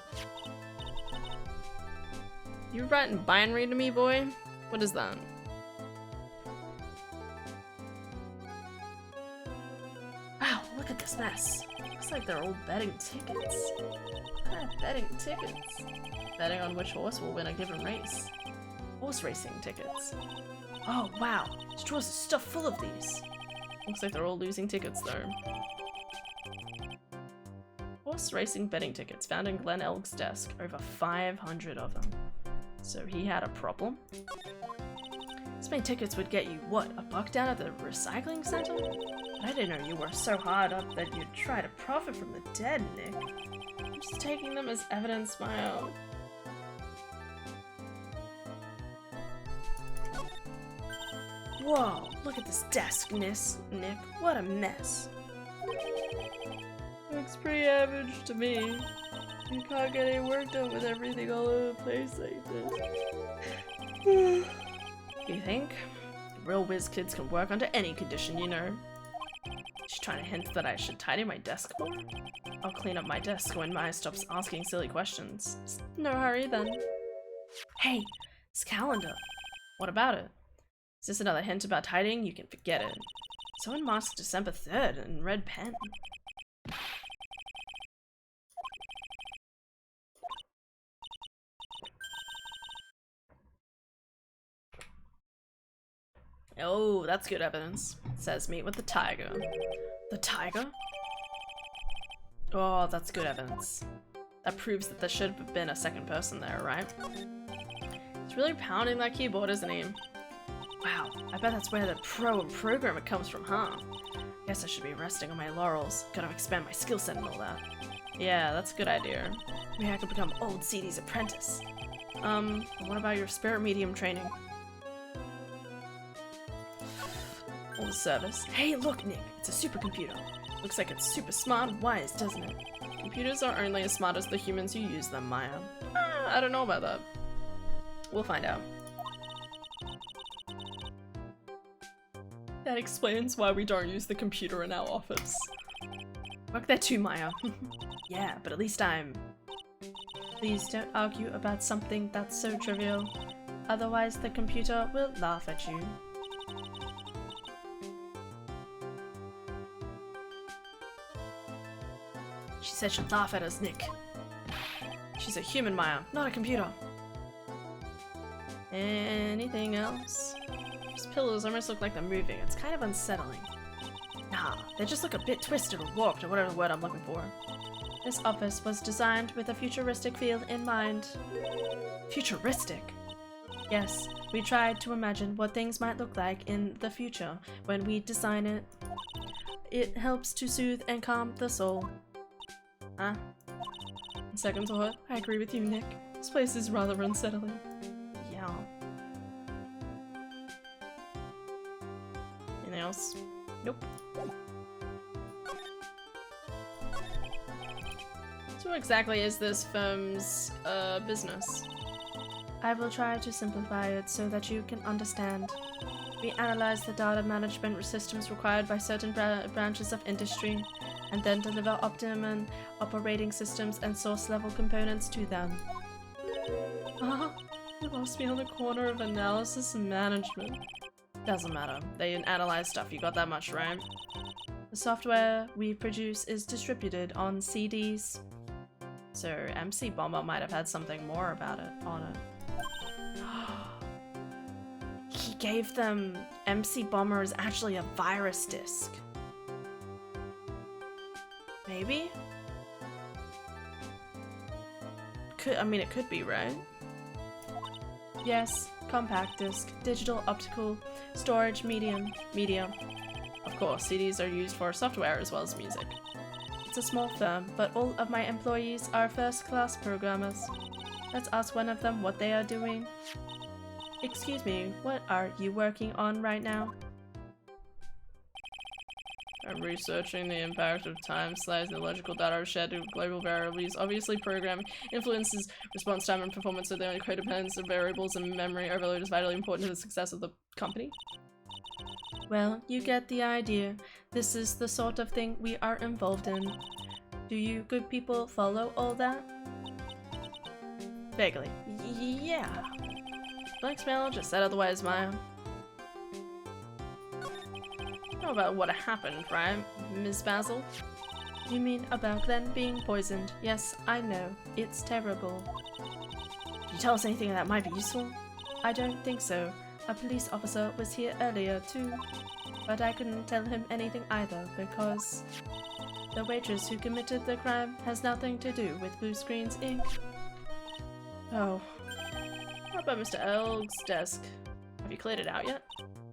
You writing binary to me, boy? What is that? Wow, look at this mess. Looks like they're all betting tickets. What kind of betting tickets? Betting on which horse will win a given race. Horse racing tickets. Oh, wow. Straws are stuffed full of these. Looks like they're all losing tickets, though. Horse racing betting tickets found in Glenn Elk's desk. Over 500 of them. So he had a problem? This many tickets would get you, what, $1 down at the recycling center? But I didn't know you were so hard up that you'd try to profit from the dead, Nick. I'm just taking them as evidence, my own. Whoa, look at this desk, Nick. What a mess. Looks pretty average to me. You can't get any work done with everything all over the place like this. You think? Real whiz kids can work under any condition, you know. She's trying to hint that I should tidy my desk more? I'll clean up my desk when Maya stops asking silly questions. Just no hurry then. Hey, this calendar. What about it? Is this another hint about tidying? You can forget it. Someone marks December 3rd in red pen. Oh, that's good evidence. Says meet with the tiger. The tiger? Oh, that's good evidence. That proves that there should have been a second person there, right? He's really pounding that keyboard, isn't he? Wow, I bet that's where the programmer comes from, huh? Guess I should be resting on my laurels. Gotta expand my skill set and all that. Yeah, that's a good idea. Maybe I could become old CD's apprentice. What about your spirit medium training? Old service. Hey, look, Nick, it's a supercomputer. Looks like it's super smart and wise, doesn't it? Computers are only as smart as the humans who use them, Maya. I don't know about that. We'll find out. That explains why we don't use the computer in our office. Work there too, Maya. Yeah, but at least I'm... Please don't argue about something that's so trivial. Otherwise the computer will laugh at you. She said she'd laugh at us, Nick. She's a human, Maya, not a computer. Anything else? These pillows almost look like they're moving. It's kind of unsettling. Nah, they just look a bit twisted or warped, or whatever word I'm looking for. This office was designed with a futuristic feel in mind. Futuristic? Yes, we tried to imagine what things might look like in the future when we design it. It helps to soothe and calm the soul. Huh? On second thought, I agree with you, Nick. This place is rather unsettling. Yeah. Anything else? Nope. So what exactly is this firm's business? I will try to simplify it so that you can understand. We analyze the data management systems required by certain branches of industry, and then deliver optimum operating systems and source-level components to them. You lost me on the corner of analysis and management. Doesn't matter. They analyze stuff, you got that much, right? The software we produce is distributed on CDs. So MC Bomber might have had something more about it on it. He gave them MC Bomber is actually a virus disk. Maybe? It could be, right? Yes, compact disc, digital, optical, storage, media. Of course, CDs are used for software as well as music. It's a small firm, but all of my employees are first-class programmers. Let's ask one of them what they are doing. Excuse me, what are you working on right now? I'm researching the impact of time slice and illogical data shared to global variables. Obviously, program influences response time and performance, so the only codependence of variables and memory overload is vitally important to the success of the company. Well, you get the idea. This is the sort of thing we are involved in. Do you good people follow all that? Vaguely. Yeah. Blank smell just said otherwise, Maya. Know about what happened, right, Ms. Basil? You mean about Glenn being poisoned? Yes, I know. It's terrible. Can you tell us anything that might be useful? I don't think so. A police officer was here earlier, too. But I couldn't tell him anything either, because the waitress who committed the crime has nothing to do with Blue Screens Inc. Oh. How about Mr. Elg's desk? Have you cleared it out yet?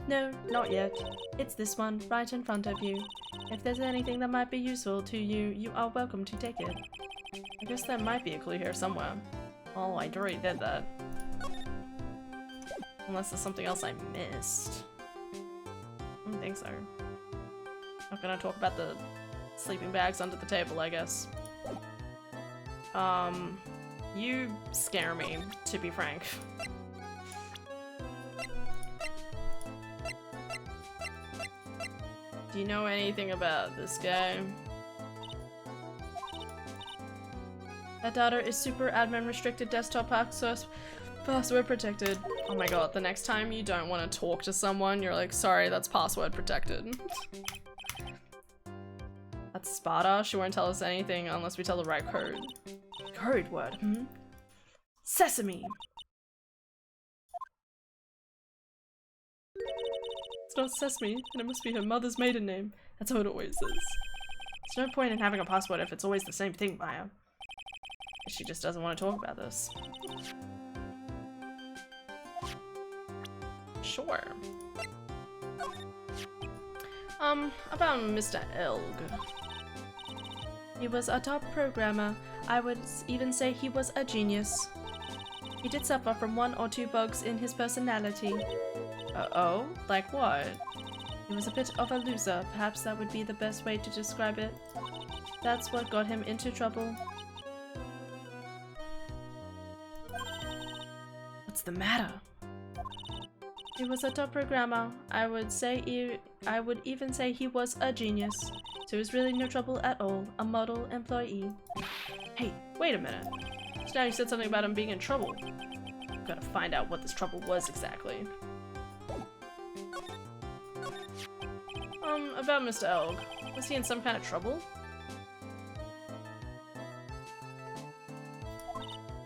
No, not yet. It's this one, right in front of you. If there's anything that might be useful to you, you are welcome to take it. I guess there might be a clue here somewhere. Oh, I already did that. Unless there's something else I missed. I don't think so. Not gonna talk about the sleeping bags under the table, I guess. You scare me, to be frank. Do you know anything about this guy? That data is super admin restricted, desktop access, password protected. Oh my god, the next time you don't want to talk to someone, you're like, sorry, that's password protected. That's Sparta. She won't tell us anything unless we tell the right code. Code word, hmm? Sesame! It's not Sesame, and it must be her mother's maiden name. That's how it always is. There's no point in having a password if it's always the same thing, Maya. She just doesn't want to talk about this. Sure. About Mr. Elg. He was a top programmer. I would even say he was a genius. He did suffer from 1 or 2 bugs in his personality. Uh-oh? Like what? He was a bit of a loser. Perhaps that would be the best way to describe it. That's what got him into trouble. What's the matter? He was a top programmer. I would even say he was a genius. So he was really no trouble at all. A model employee. Hey, wait a minute. So now you said something about him being in trouble. Gotta find out what this trouble was exactly. About Mr. Elg. Was he in some kind of trouble?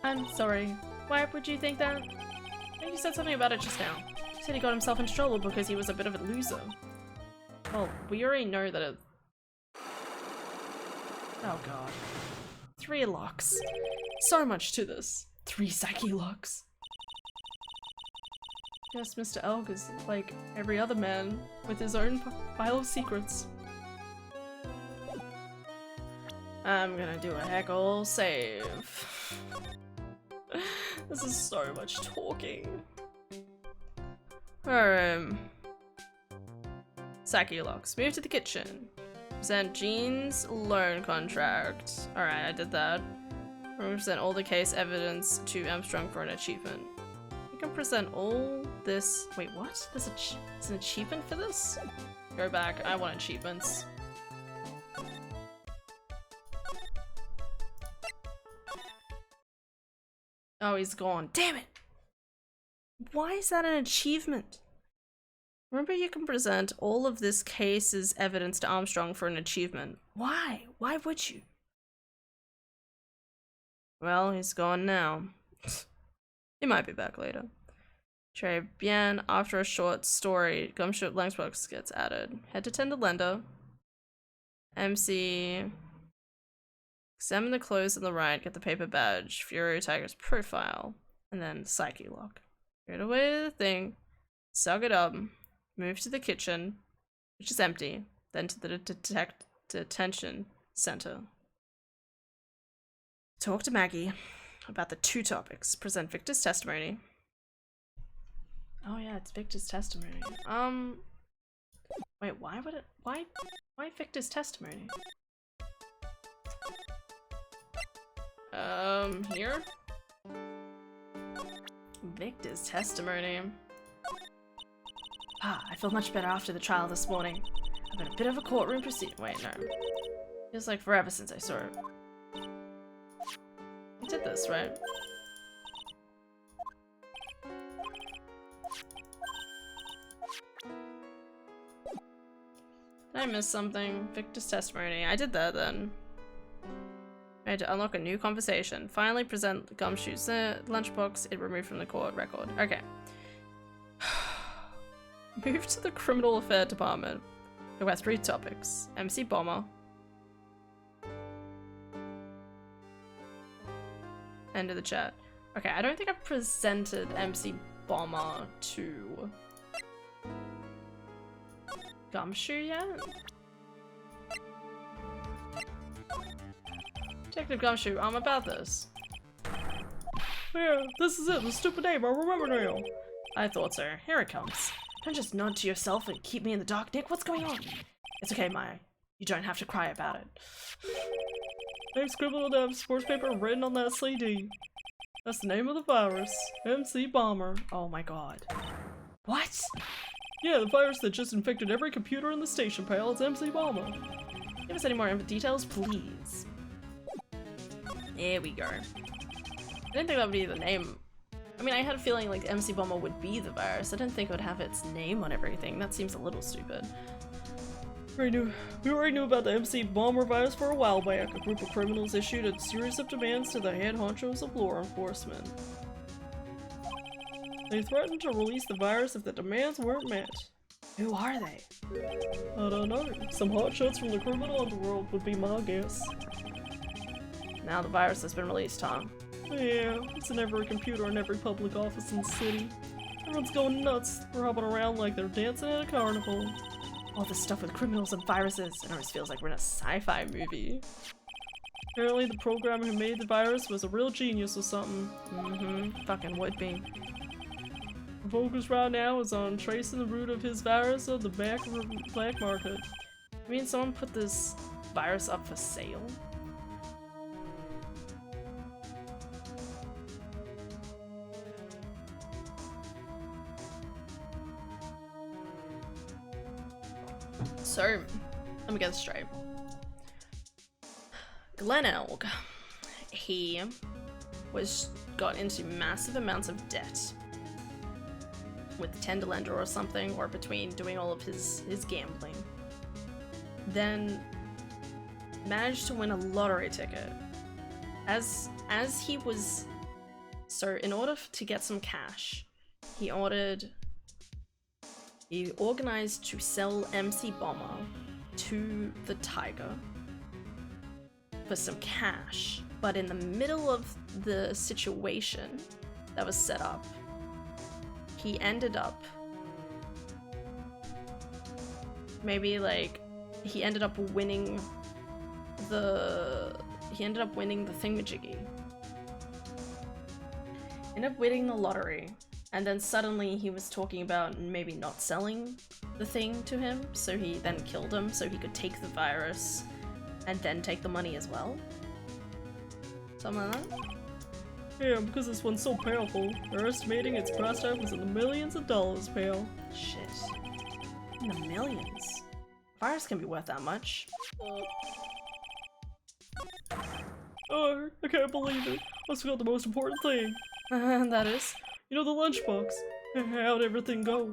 I'm sorry. Why would you think that? I think you said something about it just now. You said he got himself into trouble because he was a bit of a loser. Well, we already know that it... Oh god. 3 locks. So much to this. 3 psyche locks. Yes, Mr. Elg is like every other man with his own pile of secrets. I'm gonna do a heckle save. This is so much talking. Psyche locks. Move to the kitchen. Present Jean's loan contract. Alright, I did that. Present all the case evidence to Armstrong for an achievement. You can present all this. Wait, what? There's an achievement for this? Go back. I want achievements. Oh, he's gone. Damn it! Why is that an achievement? Remember, you can present all of this case as evidence to Armstrong for an achievement. Why? Why would you? Well, he's gone now. He might be back later. Très bien. After a short story, Gumshoe Lunchbox gets added. Head to Tender Lender. MC. Examine the clothes on the right, get the paper badge, Fury Tiger's profile, and then Psyche Lock. Get away to the thing, suck it up, move to the kitchen, which is empty, then to the detention center. Talk to Maggie about the 2 topics. Present Victor's testimony. Oh yeah, it's Victor's testimony. Wait, why would it? Why Victor's testimony? Here? Victor's testimony. Ah, I feel much better after the trial this morning. I've been a bit of a courtroom proceeding. Wait, no. Feels like forever since I saw it. I did this, right? Did I miss something? Victor's testimony. I did that then. I had to unlock a new conversation. Finally present Gumshoe's lunchbox it removed from the court record. Okay. Move to the criminal affair department. There were 3 topics. MC Bomber. End of the chat. Okay, I don't think I've presented MC Bomber to Gumshoe yet? Detective Gumshoe, I'm about this. Yeah, this is it, the stupid name, I remember now. I thought so. Here it comes. Don't just nod to yourself and keep me in the dark, Nick. What's going on? It's okay, Maya. You don't have to cry about it. Name scribbled on that sports paper written on that CD. That's the name of the virus. MC Bomber. Oh my god. What? Yeah, the virus that just infected every computer in the station, pal. It's MC Bomber. Give us any more details, please. There we go. I didn't think that would be the name. I mean, I had a feeling like MC Bomber would be the virus. I didn't think it would have its name on everything. That seems a little stupid. We already knew about the MC Bomber virus for a while back. A group of criminals issued a series of demands to the head honchos of law enforcement. They threatened to release the virus if the demands weren't met. Who are they? I don't know. Some hotshots from the criminal underworld would be my guess. Now the virus has been released, huh? Yeah, it's in every computer in every public office in the city. Everyone's going nuts. They're hopping around like they're dancing at a carnival. All this stuff with criminals and viruses. It always feels like we're in a sci-fi movie. Apparently the programmer who made the virus was a real genius or something. Mm-hmm. Fucking would be. The focus right now is on tracing the root of his virus on the black market. You mean someone put this virus up for sale? So, let me get this straight. Glenn Elg, he got into massive amounts of debt with the tender lender or something, or between doing all of his gambling. Then managed to win a lottery ticket. So in order to get some cash, he organized to sell MC Bomber to the Tiger for some cash, but in the middle of the situation that was set up, he ended up winning the thingamajiggy. Ended up winning the lottery. And then suddenly he was talking about maybe not selling the thing to him, so he then killed him so he could take the virus and then take the money as well. Something like that? Yeah, because this one's so powerful. They're estimating its price tag was in the millions of dollars, pal. Shit. In the millions? Virus can be worth that much. Oh, I can't believe it. I forgot the most important thing. That is? You know, the lunchbox. How'd everything go?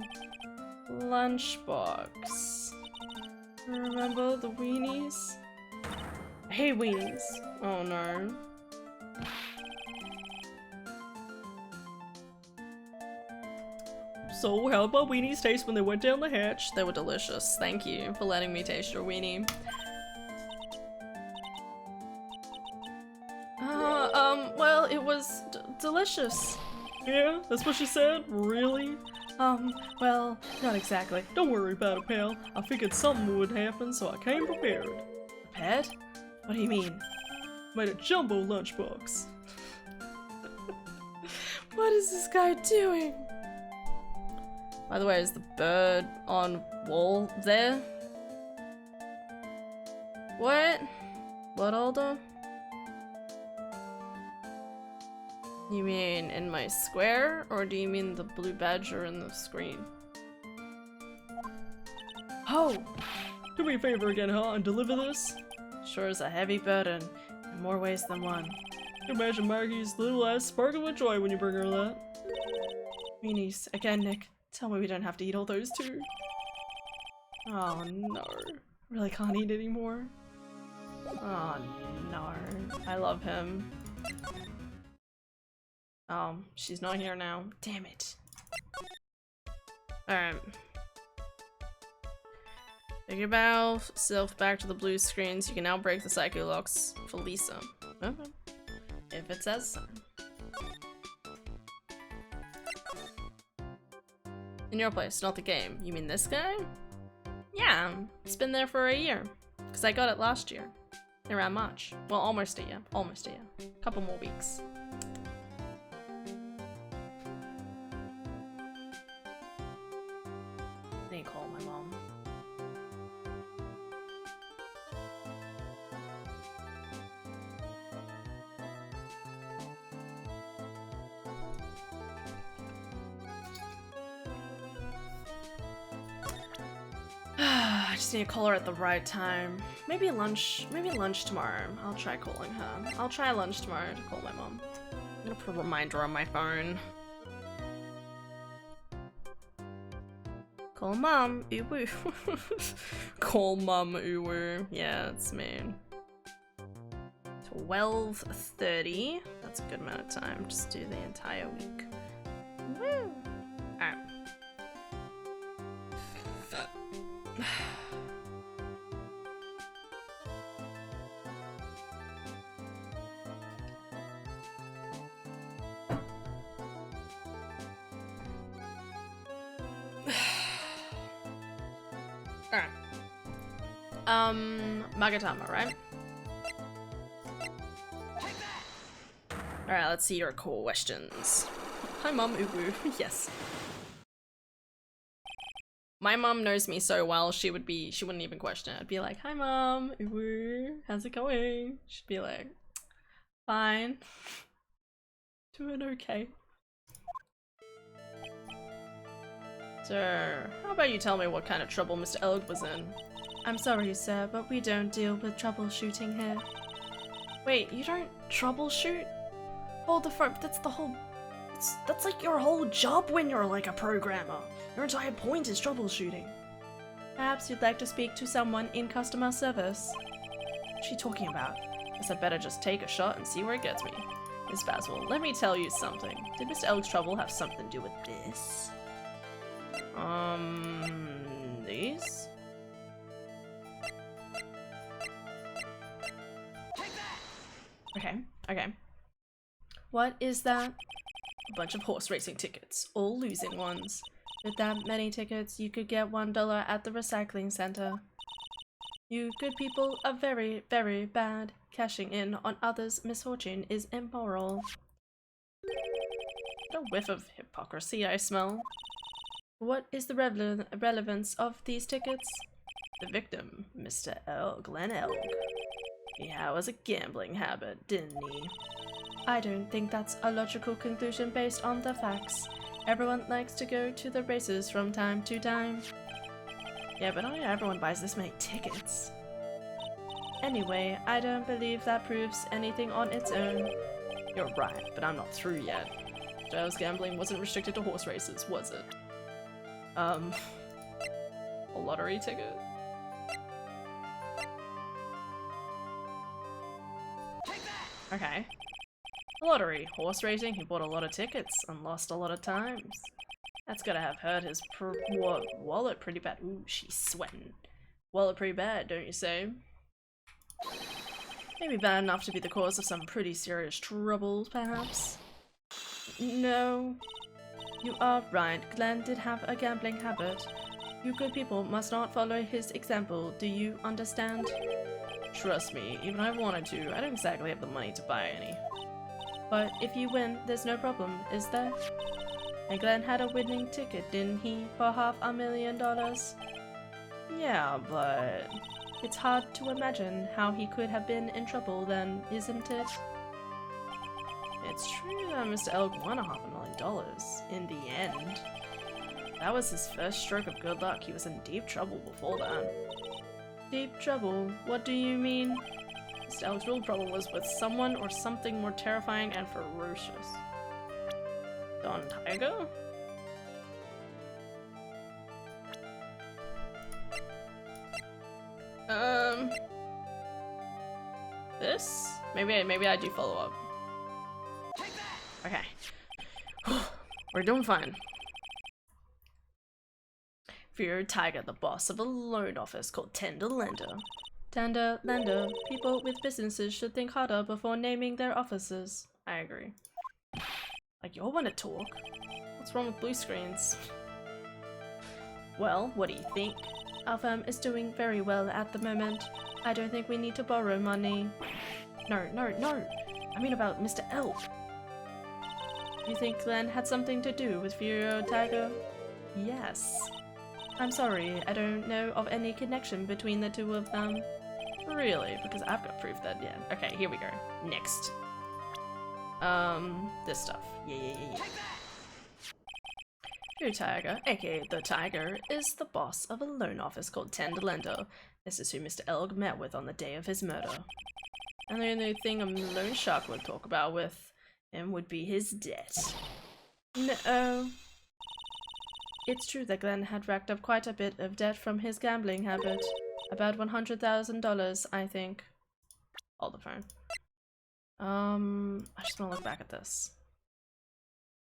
Lunchbox. Remember the weenies? I hate weenies. Oh no. So, how about weenies taste when they went down the hatch? They were delicious. Thank you for letting me taste your weenie. Well, it was delicious. Yeah, that's what she said? Really? Well, not exactly. Don't worry about it, pal. I figured something would happen, so I came prepared. Prepared? What do you mean? Made a jumbo lunchbox. What is this guy doing? By the way, is the bird on wall there? What? What, Aldo? You mean in my square, or do you mean the blue badger in the screen? Oh! Do me a favor again, huh, and deliver this? Sure is a heavy burden, in more ways than one. Imagine Maggie's little ass sparkling with joy when you bring her that. Meanies, again, Nick. Tell me we don't have to eat all those too. Oh no. Really can't eat anymore. Oh no. I love him. Oh, she's not here now. Damn it. Alright. Take yourself back to the blue screens. You can now break the psycho locks for Lisa. Okay. If it says so. In your place, not the game. You mean this guy? Yeah, it's been there for a year. Because I got it last year. Around March. Well, almost a year. Almost a year. Couple more weeks. I need to call my mom. I just need to call her at the right time. Maybe lunch tomorrow. I'll try calling her. I'll try lunch tomorrow to call my mom. I'm gonna put a reminder on my phone. Call mom, uwu. Call mom, uwu. Yeah, it's me. 12:30. That's a good amount of time. Just do the entire week. Woo! Alright. Alright. Magatama, right? Alright, let's see your questions. Hi mom, uwu. Yes. My mom knows me so well, she wouldn't even question it. I'd be like, hi mom, uwu, how's it going? She'd be like, fine. Doing okay. So, how about you tell me what kind of trouble Mr. Elg was in? I'm sorry, sir, but we don't deal with troubleshooting here. Wait, you don't troubleshoot? Hold the front, that's the whole... That's like your whole job when you're like a programmer. Your entire point is troubleshooting. Perhaps you'd like to speak to someone in customer service. What's she talking about? Guess I better just take a shot and see where it gets me. Miss Basil, let me tell you something. Did Mr. Elg's trouble have something to do with this? These? Okay. What is that? A bunch of horse racing tickets, all losing ones. With that many tickets, you could get $1 at the recycling center. You good people are very, very bad. Cashing in on others' misfortune is immoral. What a whiff of hypocrisy I smell. What is the relevance of these tickets? The victim, Mr. Glenn Elg. He has a gambling habit, didn't he? I don't think that's a logical conclusion based on the facts. Everyone likes to go to the races from time to time. Yeah, but not everyone buys this many tickets. Anyway, I don't believe that proves anything on its own. You're right, but I'm not through yet. Giles gambling wasn't restricted to horse races, was it? A lottery ticket? Okay. Lottery, horse racing, he bought a lot of tickets and lost a lot of times. That's gotta have hurt his wallet pretty bad. Ooh, she's sweating. Wallet pretty bad, don't you say? Maybe bad enough to be the cause of some pretty serious troubles, perhaps? No. You are right, Glenn did have a gambling habit. You good people must not follow his example, do you understand? Trust me, even if I wanted to, I don't exactly have the money to buy any. But if you win, there's no problem, is there? And Glenn had a winning ticket, didn't he, for $500,000? Yeah, but it's hard to imagine how he could have been in trouble then, isn't it? It's true that Mr. Elk won $500,000 in the end. That was his first stroke of good luck. He was in deep trouble before that. Deep trouble? What do you mean? Mr. Elk's real trouble was with someone or something more terrifying and ferocious. Don Tiger? This? Maybe I do follow up. Okay. We're doing fine. Fear Tiger, the boss of a loan office called Tender Lender. Tender Lender. People with businesses should think harder before naming their offices. I agree. Like, you all want to talk? What's wrong with blue screens? Well, what do you think? Our firm is doing very well at the moment. I don't think we need to borrow money. No. I mean about Mr. Elk. You think Glenn had something to do with Furio Tiger? Yes. I'm sorry, I don't know of any connection between the two of them. Really? Because I've got proof that, yeah. Okay, here we go. Next. This stuff. Yeah. Furio Tiger, aka the Tiger, is the boss of a loan office called Tender Lender. This is who Mr. Elg met with on the day of his murder. And the only thing a loan shark would talk about with him would be his debt. No. It's true that Glenn had racked up quite a bit of debt from his gambling habit. About $100,000, I think. Hold the phone. I just want to look back at this.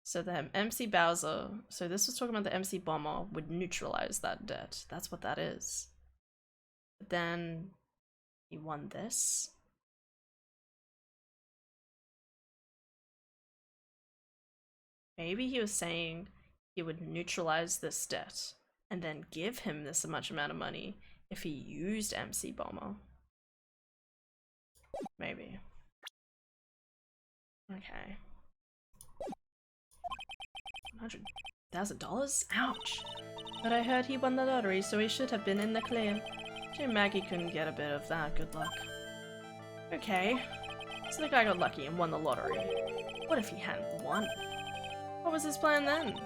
So the MC Bowser, so this was talking about the MC Bomber, would neutralize that debt. That's what that is. But then he won this. Maybe he was saying he would neutralize this debt and then give him this much amount of money if he used MC Bomber. Maybe. Okay. $100,000? Ouch. But I heard he won the lottery, so he should have been in the clear. Jim Maggie couldn't get a bit of that good luck. Okay. So the guy got lucky and won the lottery. What if he hadn't won? What was his plan then?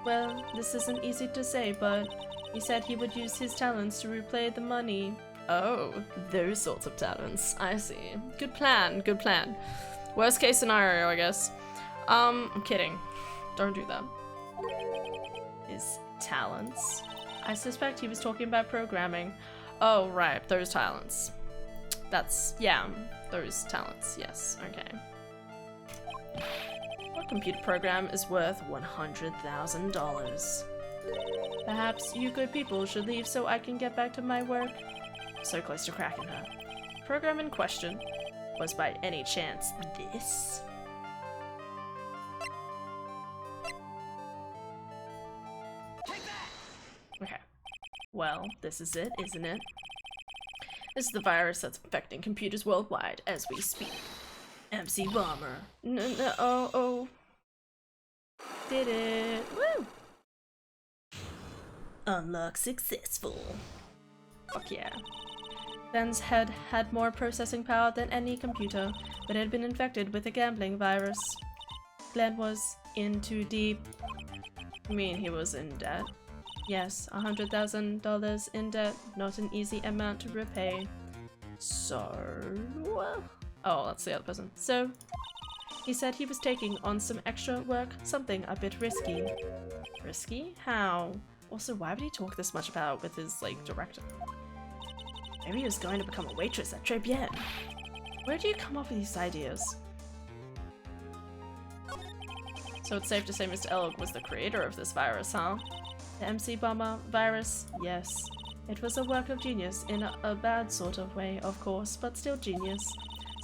Well, this isn't easy to say, but he said he would use his talents to replay the money. Oh, those sorts of talents. I see. Good plan, good plan. Worst case scenario, I guess. I'm kidding. Don't do that. His talents? I suspect he was talking about programming. Oh, right, those talents. That's, yeah, those talents, yes, okay. What computer program is worth $100,000? Perhaps you good people should leave so I can get back to my work. So close to cracking her. Program in question was by any chance this? Okay. Well, this is it, isn't it? This is the virus that's affecting computers worldwide as we speak. MC Bomber. Oh. Did it. Woo! Unlock successful. Fuck yeah. Glenn's head had more processing power than any computer, but had been infected with a gambling virus. Glenn was in too deep. You mean he was in debt? Yes, $100,000 in debt, not an easy amount to repay. So... Oh, that's the other person. So, he said he was taking on some extra work, something a bit risky. Risky? How? Also, why would he talk this much about it with his, like, director? Maybe he was going to become a waitress at Tribulations. Where do you come up with these ideas? So it's safe to say Mr. Elg was the creator of this virus, huh? The MC Bomber virus? Yes. It was a work of genius in a bad sort of way, of course, but still genius.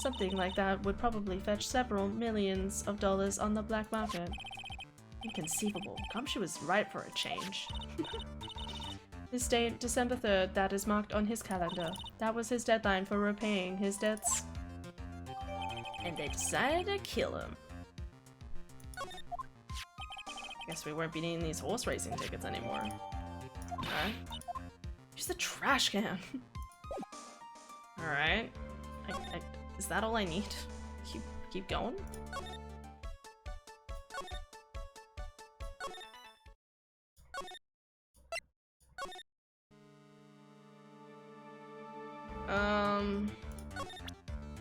Something like that would probably fetch several millions of dollars on the black market. Inconceivable. Gumshoe was right for a change. This date, December 3rd, that is marked on his calendar. That was his deadline for repaying his debts. And they decided to kill him. Guess we won't be needing these horse racing tickets anymore. Alright. Use the trash can. Alright. Is that all I need? Keep going?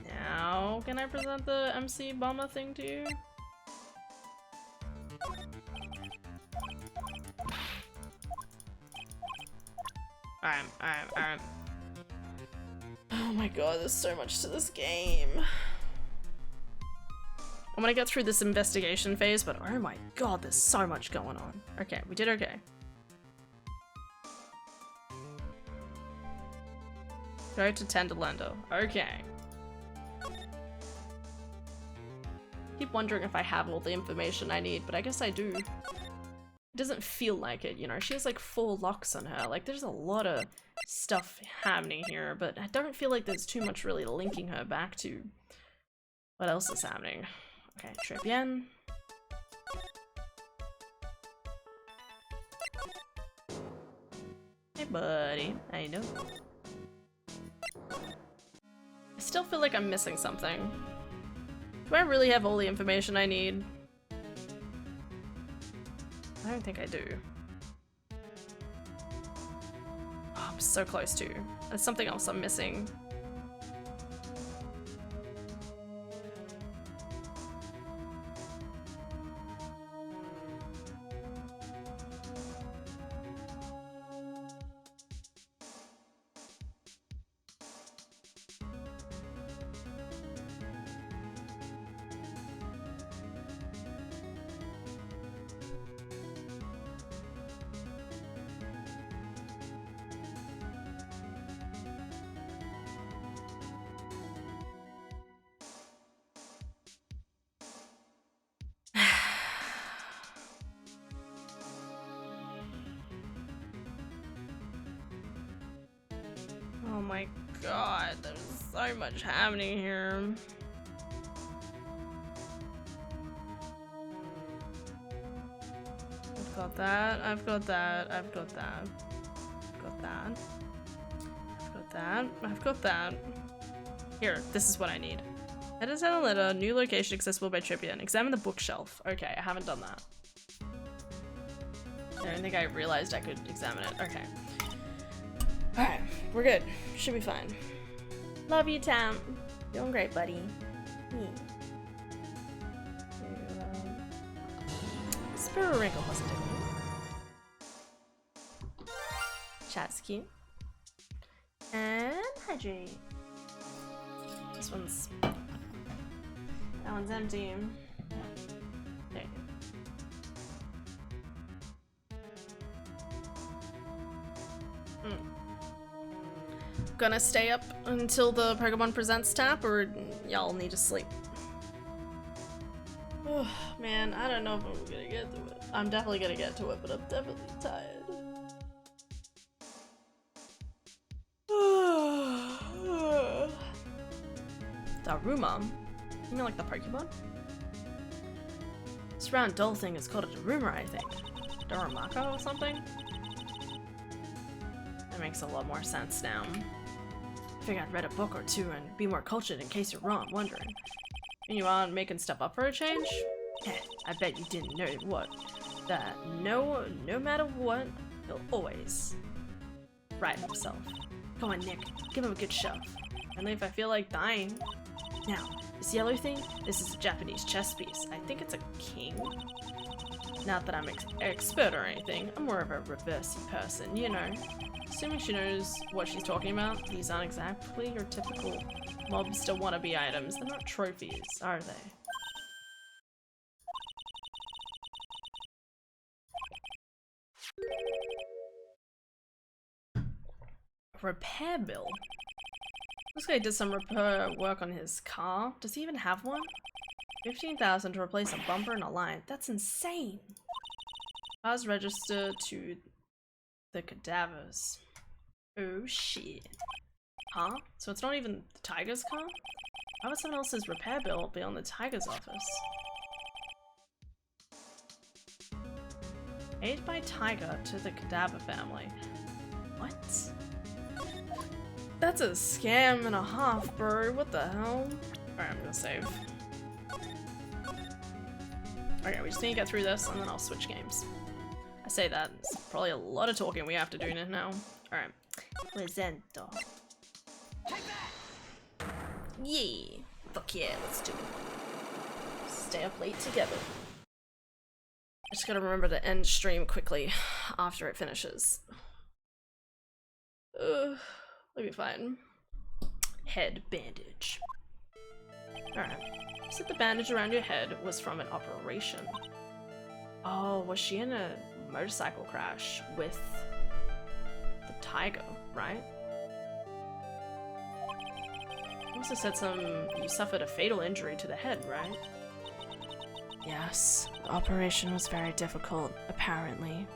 Now can I present the MC Bomber thing to you? Alright. Oh my god, there's so much to this game. I'm gonna get through this investigation phase, but oh my god, there's so much going on. Okay, we did okay. Go to Tenderlander. Okay. Keep wondering if I have all the information I need, but I guess I do. It doesn't feel like it, you know? She has like 4 locks on her. Like, there's a lot of stuff happening here, but I don't feel like there's too much really linking her back to what else is happening. Okay, Tribien. Hey buddy, how you doing? I still feel like I'm missing something. Do I really have all the information I need? I don't think I do. Oh, I'm so close to. There's something else I'm missing. Oh my god, there's so much happening here. I've got that, I've got that, I've got that. I've got that. I've got that, I've got that. Here, this is what I need. Edit a letter, new location accessible by Tribune. Examine the bookshelf. Okay, I haven't done that. I don't think I realized I could examine it. Okay. Alright, we're good. Should be fine. Love you, Tam. Doing great, buddy. Spiro Wrinkle positivity. Chat's cute. And hydrate. This one's... That one's empty. There you go. Gonna stay up until the Pokemon Presents tap, or y'all need to sleep? Oh, man, I don't know if I'm gonna get to it. I'm definitely gonna get to it, but I'm definitely tired. Daruma? You mean like the Pokemon? This round doll thing is called a Daruma, I think. Darumaka or something? That makes a lot more sense now. I figured I'd read a book or two and be more cultured in case you're wrong, wondering. And you aren't making stuff up for a change? I bet you didn't know what. That no matter what, he'll always right himself. Come on, Nick, give him a good shove. Only if I feel like dying. Now, this yellow thing, this is a Japanese chess piece. I think it's a king. Not that I'm expert or anything, I'm more of a reversey person, you know. Assuming she knows what she's talking about, these aren't exactly your typical mobster wannabe items. They're not trophies, are they? Repair bill? This guy did some repair work on his car. Does he even have one? 15,000 to replace a bumper and a line. That's insane! Cars registered to the cadavers. Oh shit. Huh? So it's not even the Tiger's car? How would someone else's repair bill be on the Tiger's office? Paid by Tiger to the Cadaver family. What? That's a scam and a half, bro. What the hell? Alright, I'm gonna save. Okay, we just need to get through this and then I'll switch games. I say that, it's probably a lot of talking we have to do now. Alright. Presento. Yeah! Fuck yeah, let's do it. Stay up late together. I just gotta remember to end stream quickly after it finishes. We'll be fine. Head bandage. Alright. Said the bandage around your head was from an operation. Oh, was she in a motorcycle crash with the tiger, right? Also said you suffered a fatal injury to the head, right? Yes, the operation was very difficult, apparently.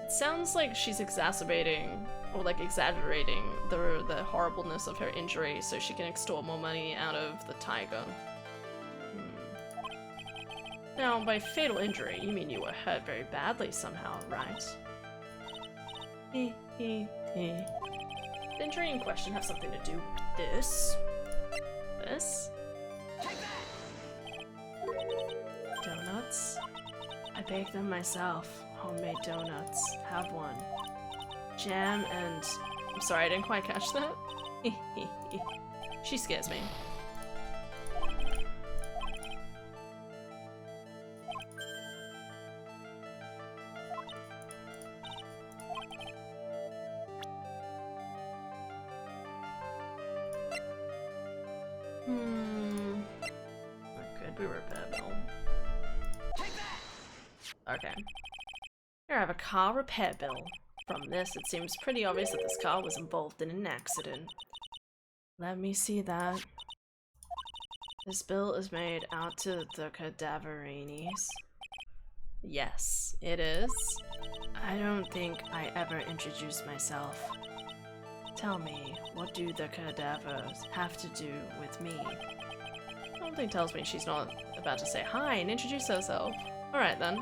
It sounds like she's exacerbating, or like exaggerating, the horribleness of her injury so she can extort more money out of the tiger. Now, by fatal injury, you mean you were hurt very badly somehow, right? The injury in question have something to do with this. This? Donuts? I bake them myself. Homemade donuts. Have one. Jam and... I'm sorry, I didn't quite catch that. She scares me. That could be repairable. Okay. Here I have a car repair bill. From this, it seems pretty obvious that this car was involved in an accident. Let me see that. This bill is made out to the Cadaverinis. Yes, it is. I don't think I ever introduced myself. Tell me, what do the cadavers have to do with me? Something tells me she's not about to say hi and introduce herself. Alright then.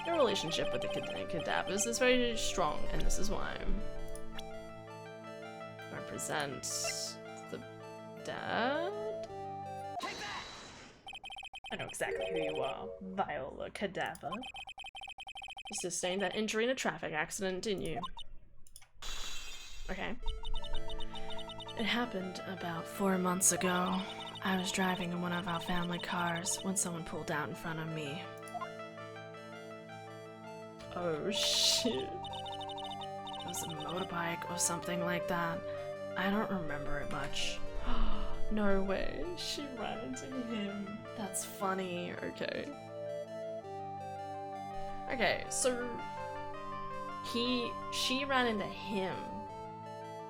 Your relationship with the cadavers is very strong, and this is why. Represent the dad? I know exactly who you are, Viola Cadaver. You sustained that injury in a traffic accident, didn't you? Okay. It happened about 4 months ago. I was driving in one of our family cars when someone pulled out in front of me. Oh shit. It was a motorbike or something like that. I don't remember it much. No way, she ran into him. That's funny, okay. Okay, so she ran into him.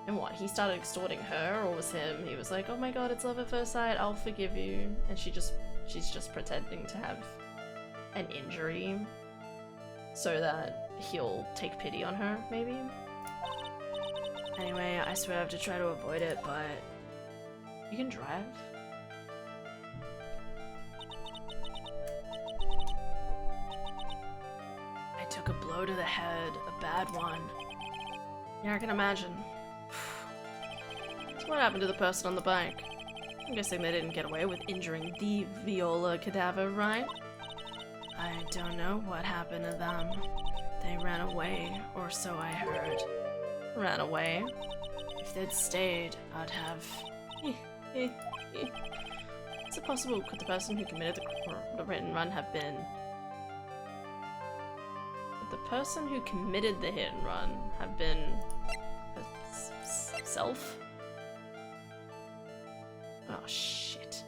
And what, he started extorting her, or was him? He was like, oh my god, it's love at first sight, I'll forgive you. And she's just pretending to have an injury so that he'll take pity on her, maybe? Anyway, I swear to try to avoid it, but you can drive? I took a blow to the head, a bad one. Yeah, I can imagine. So what happened to the person on the bike? I'm guessing they didn't get away with injuring the Viola Cadaver, right? I don't know what happened to them. They ran away, or so I heard. Ran away? If they'd stayed, I'd have... Is it possible could the person who committed the hit and run have been... Could the person who committed the hit and run have been... self? Oh shit.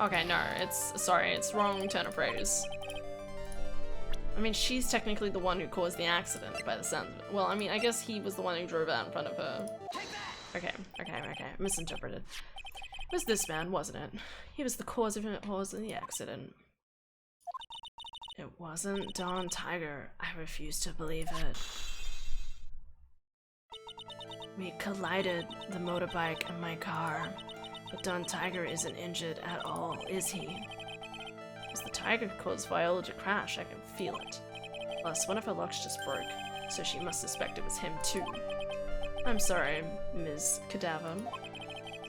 Okay, no, it's wrong turn of phrase. I mean, she's technically the one who caused the accident by the sounds of it. Well, I mean, I guess he was the one who drove out in front of her. Okay, misinterpreted. It was this man, wasn't it? He was the cause of the accident. It wasn't Don Tiger. I refuse to believe it. We collided, the motorbike and my car. But Don Tiger isn't injured at all, is he? It's the tiger who caused Viola to crash, I can feel it. Plus, one of her locks just broke, so she must suspect it was him too. I'm sorry, Ms. Cadaver,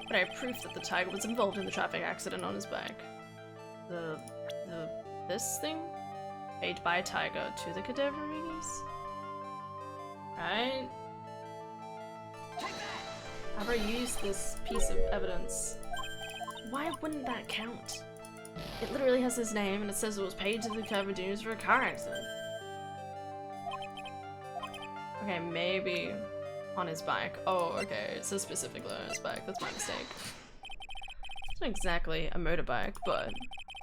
but I have proof that the tiger was involved in the traffic accident on his back. This thing? Paid by Tiger to the Cadaverides? Right? How about I use this piece of evidence? Why wouldn't that count? It literally has his name and it says it was paid to the Cadaverides for a car accident. Okay, maybe on his bike. Oh, okay, it says specifically on his bike. That's my mistake. It's not exactly a motorbike, but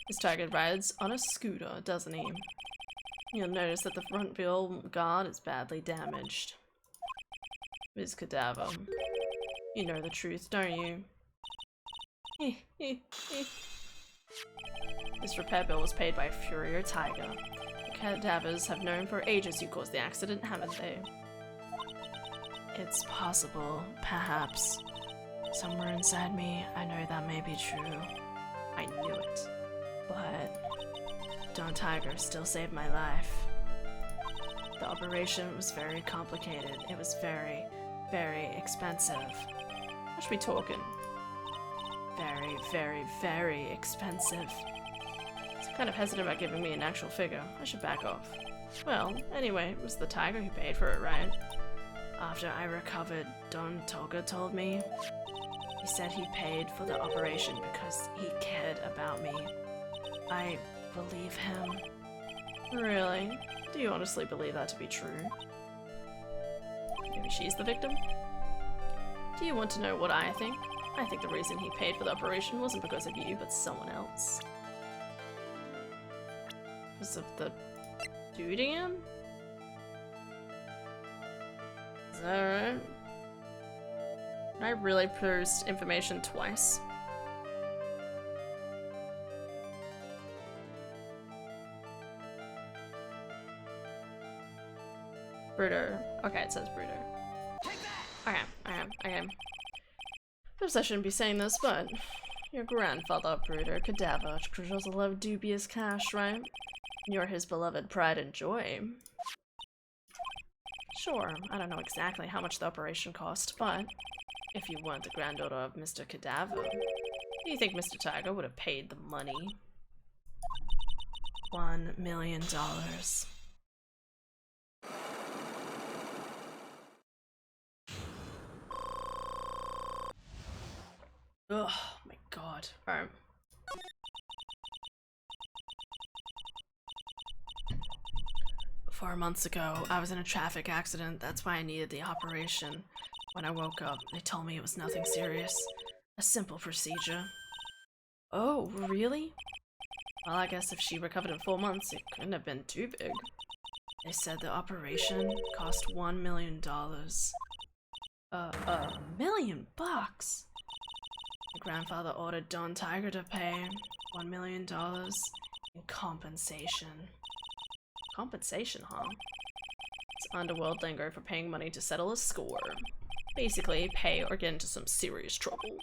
this tiger rides on a scooter, doesn't he? You'll notice that the front wheel guard is badly damaged. Ms. Cadaver, you know the truth, don't you? This repair bill was paid by a Furious Tiger. The Cadavers have known for ages who caused the accident, haven't they? It's possible, perhaps. Somewhere inside me, I know that may be true. I knew it. But Don Tiger still saved my life. The operation was very complicated. It was very, very expensive. What should we talking? Very, very, very expensive. He's kind of hesitant about giving me an actual figure. I should back off. Well, anyway, it was the tiger who paid for it, right? After I recovered, Don Toga told me. He said he paid for the operation because he cared about me. I believe him. Really? Do you honestly believe that to be true? Maybe she's the victim? Do you want to know what I think? I think the reason he paid for the operation wasn't because of you, but someone else. Because of the dude again? Is that right? Did I really post information twice? Brooder. Okay, it says Brooder. Okay. Perhaps I shouldn't be saying this, but your grandfather, Brooder Cadaver, controls a lot of dubious cash, right? You're his beloved pride and joy. Sure, I don't know exactly how much the operation cost, but if you weren't the granddaughter of Mr. Cadaver, do you think Mr. Tiger would have paid the money? $1 million. Oh my god. Alright. 4 months ago, I was in a traffic accident. That's why I needed the operation. When I woke up, they told me it was nothing serious. A simple procedure. Oh, really? Well, I guess if she recovered in 4 months, it couldn't have been too big. They said the operation cost $1 million. $1 million bucks? My grandfather ordered Don Tiger to pay $1 million in compensation. Compensation, huh? It's underworld lingo for paying money to settle a score. Basically, pay or get into some serious trouble.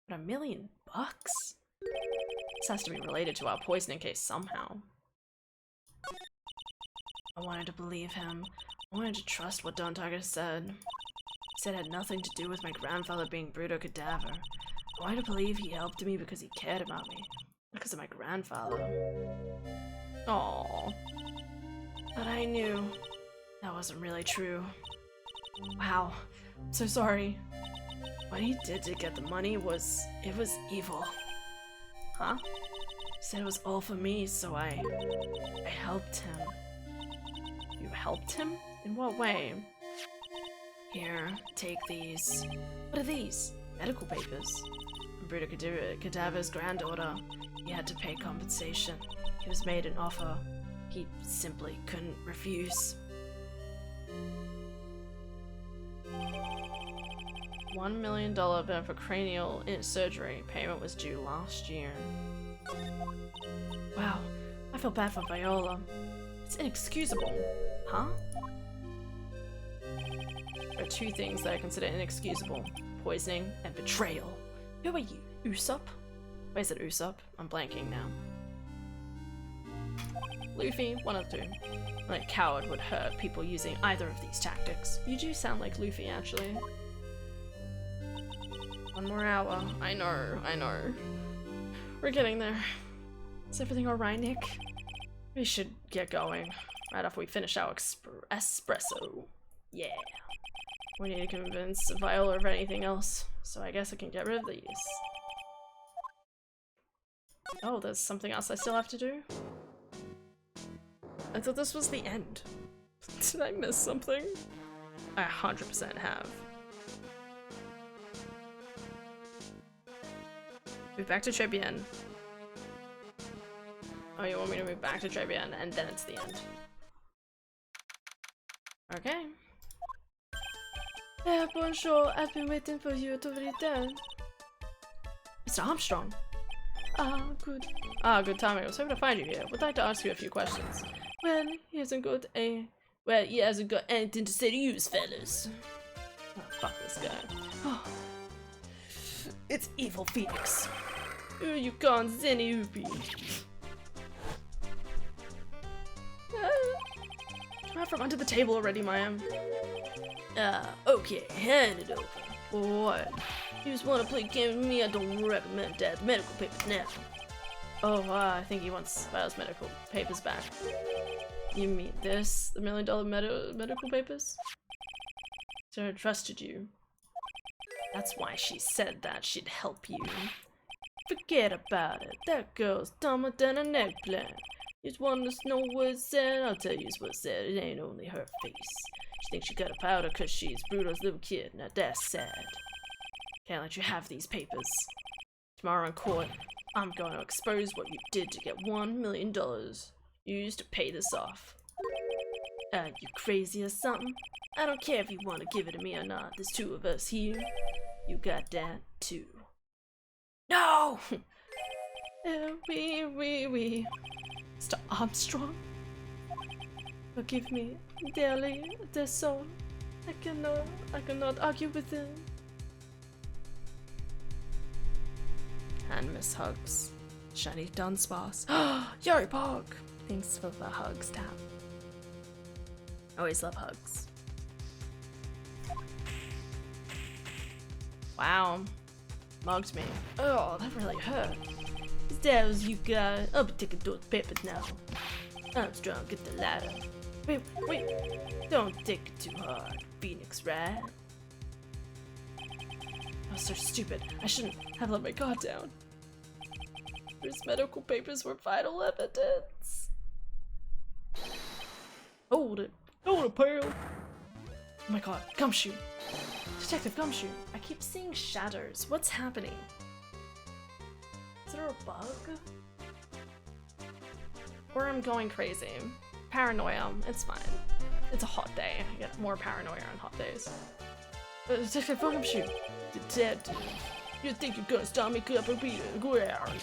But $1 million bucks? This has to be related to our poisoning case somehow. I wanted to believe him. I wanted to trust what Don Tiger said. He said it had nothing to do with my grandfather being Bruto Cadaver. I wanted to believe he helped me because he cared about me. Because of my grandfather. Aww. But I knew that wasn't really true. Wow. I'm so sorry. What he did to get the money was evil. Huh? He said it was all for me, so I helped him. You helped him? In what way? Here, take these. What are these? Medical papers. Bruto Cadaver's granddaughter. He had to pay compensation. He was made an offer he simply couldn't refuse. $1 million bill for cranial surgery. Payment was due last year. Wow, I feel bad for Viola. It's inexcusable. Huh? There are two things that I consider inexcusable. Poisoning and betrayal. Who are you? Usopp? Wait, is it Usopp? I'm blanking now. Luffy, one of the two. Like, coward would hurt people using either of these tactics. You do sound like Luffy, actually. 1 more hour. I know. We're getting there. Is everything alright, Nick? We should get going. Right after we finish our espresso. Yeah. We need to convince Viola of anything else, so I guess I can get rid of these. Oh, there's something else I still have to do? I thought this was the end. Did I miss something? I 100% have. Move back to Tribune. Oh, you want me to move back to Tribune and then it's the end. Okay. Bonjour, I've been waiting for you to return. Mr. Armstrong. Good. Good timing. I was hoping to find you here. Would like to ask you a few questions. Well, he hasn't got anything to say to you, fellas. Oh, fuck this guy. Oh. It's Evil Phoenix. You can't Zenny Ubi. Come out from under the table already, Mayam. Okay, hand it over. Boy, you just want to play a game with me? I don't recommend that. Medical papers now. Oh, I think he wants Viola's medical papers back. You mean this? The $1 million medical papers? So I trusted you. That's why she said that she'd help you. Forget about it. That girl's dumber than an eggplant. You just want to know what's said? I'll tell you what's said. It ain't only her face. She thinks she got a powder cause she's Bruto's little kid. Now that's sad. Can't let you have these papers. Tomorrow in court, I'm going to expose what you did to get $1 million used to pay this off. You crazy or something? I don't care if you want to give it to me or not. There's 2 of us here. You got that too. No! We. Mr. Armstrong? Forgive me, dearly, dear soul. I cannot argue with him. And Miss Hugs. Shiny Dunsparce. Yari Pog! Thanks for the hugs, Tap. Always love hugs. Wow. Mugged me. Oh, that really hurt. Is that what you got? I'll be taking those papers now. Armstrong, get the ladder. Wait. Don't take it too hard, Phoenix, right? I was so stupid. I shouldn't have let my guard down. His medical papers were vital evidence. Hold it, pal. Oh my god, Gumshoe. Detective Gumshoe. I keep seeing shadows. What's happening? Is there a bug? Or I'm going crazy. Paranoia. It's fine. It's a hot day. I get more paranoia on hot days. Detective Gumshoe. Detective. You think you're gonna stop me up and beat it?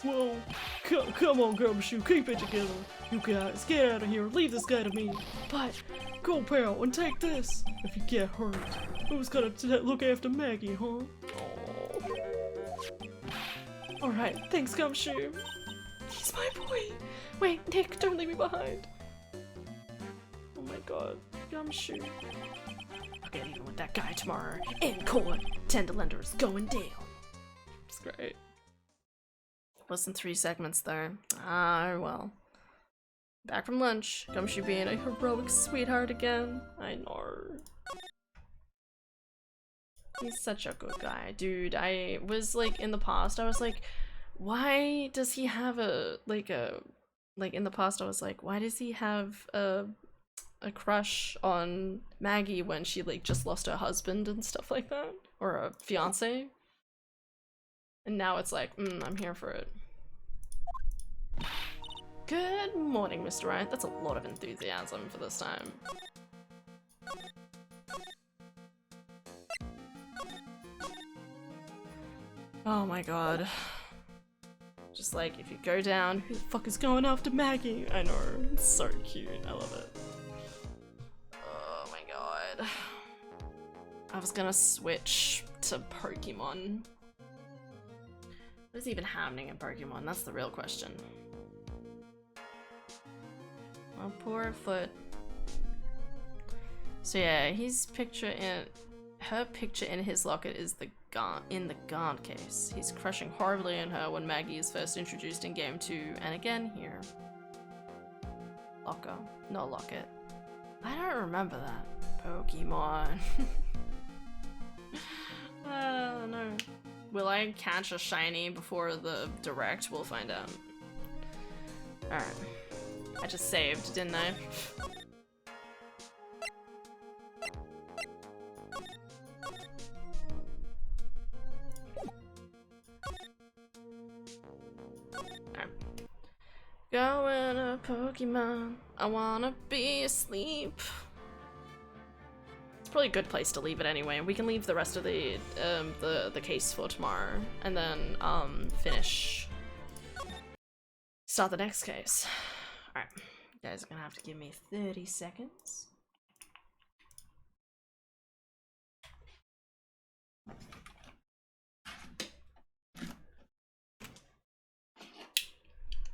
Whoa. Come on, Gumshoe. Keep it together. You guys, get out of here. Leave this guy to me. But, go pal and take this. If you get hurt, who's gonna look after Maggie, huh? Alright, thanks, Gumshoe. He's my boy. Wait, Nick, don't leave me behind. Oh my god, Gumshoe. I'll get even with that guy tomorrow. In court, Tenderlender is going down. It's great. Wasn't 3 segments though. Ah, well. Back from lunch. Gumshoe being a heroic sweetheart again. I know. He's such a good guy. Dude, I was like, in the past, I was like, why does he have like in the past I was like, why does he have a crush on Maggie when she like just lost her husband and stuff like that? Or a fiance? And now it's like, I'm here for it. Good morning, Mr. Wright. That's a lot of enthusiasm for this time. Oh my god. Just like, if you go down, who the fuck is going after Maggie? I know, it's so cute, I love it. Oh my god. I was gonna switch to Pokemon. What is even happening in Pokemon? That's the real question. Oh, poor Foot. So yeah, her picture in his locket is in the guard case. He's crushing horribly on her when Maggie is first introduced in game 2, and again here. Locker, no locket. I don't remember that. Pokemon. No. Will I catch a shiny before the direct? We'll find out. Alright. I just saved, didn't I? Alright. Going a Pokemon. I wanna be asleep. It's probably a good place to leave it anyway. We can leave the rest of the case for tomorrow, and then start the next case. All right, you guys are gonna have to give me 30 seconds.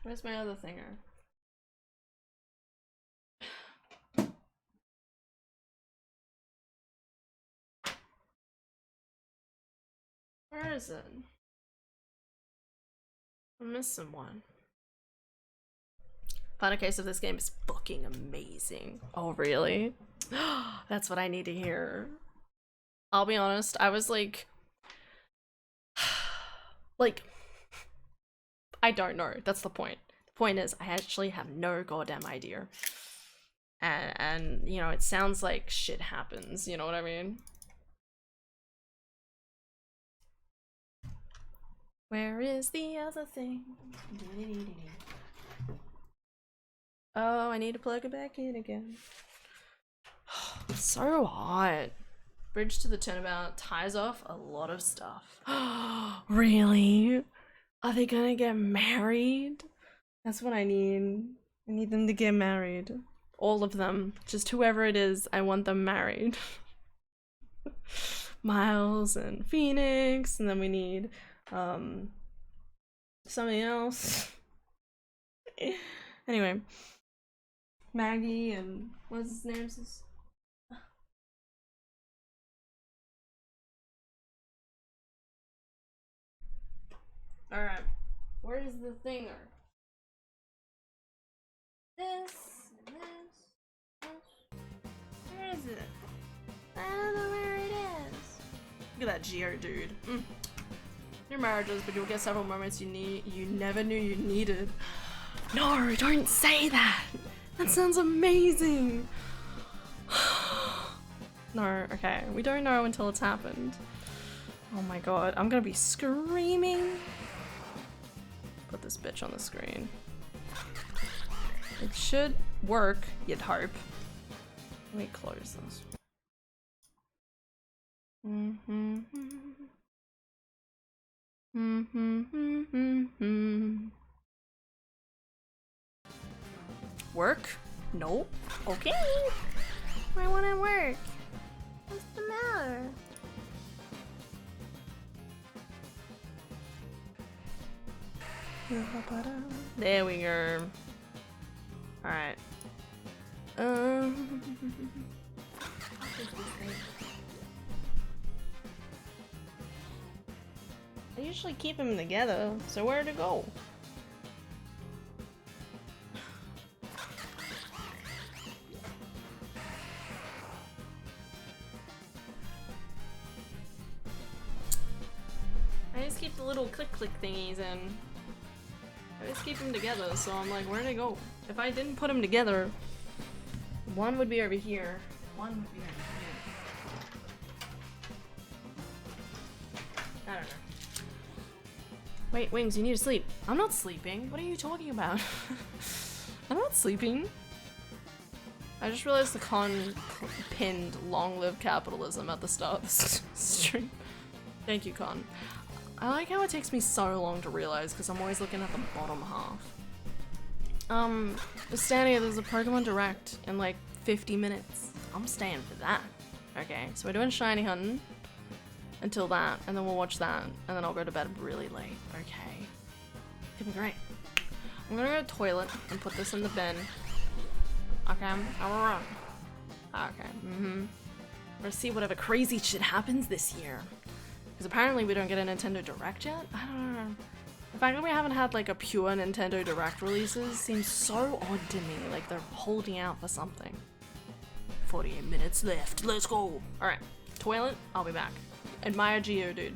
Where's my other thinger? Where is it? I'm missing one. Final case of this game is fucking amazing. Oh, really? That's what I need to hear. I'll be honest, I was like, I don't know. That's the point. The point is, I actually have no goddamn idea. And you know, it sounds like shit happens, you know what I mean? Where is the other thing? Oh, I need to plug it back in again. It's so hot. Bridge to the turnabout ties off a lot of stuff. Really? Are they gonna get married? That's what I need. I need them to get married. All of them. Just whoever it is, I want them married. Miles and Phoenix, and then we need something else. Anyway, Maggie and what's his name? All right, where's the thinger? This. Where is it? I don't know where it is. Look at that Geo dude. Your marriages, but you'll get several moments you never knew you needed. No, don't say that. That sounds amazing. No, okay, we don't know until it's happened. Oh my god, I'm gonna be screaming. Put this bitch on the screen. It should work, you'd hope. Let me close this. Work? No. Okay. Why won't it work? What's the matter? There we go. Alright. I usually keep them together, so where to go? I just keep the little click thingies in. I just keep them together, so I'm like, where'd they go? If I didn't put them together, one would be over here, one would be over here. I don't know. Wait, Wings, you need to sleep. I'm not sleeping. What are you talking about? I'm not sleeping. I just realized the con pinned "Long live capitalism" at the start of this stream. Thank you, Con. I like how it takes me so long to realize because I'm always looking at the bottom half. Stania, there's a Pokemon Direct in like 50 minutes. I'm staying for that. Okay, so we're doing shiny hunting until that, and then we'll watch that, and then I'll go to bed really late. Okay. gonna be great. I'm gonna go to the toilet and put this in the bin. Okay, okay, I'm gonna see whatever crazy shit happens this year. Because apparently we don't get a Nintendo Direct yet? I don't know. The fact that we haven't had like a pure Nintendo Direct releases seems so odd to me, like they're holding out for something. 48 minutes left, let's go! Alright, toilet, I'll be back. Admire Geodude.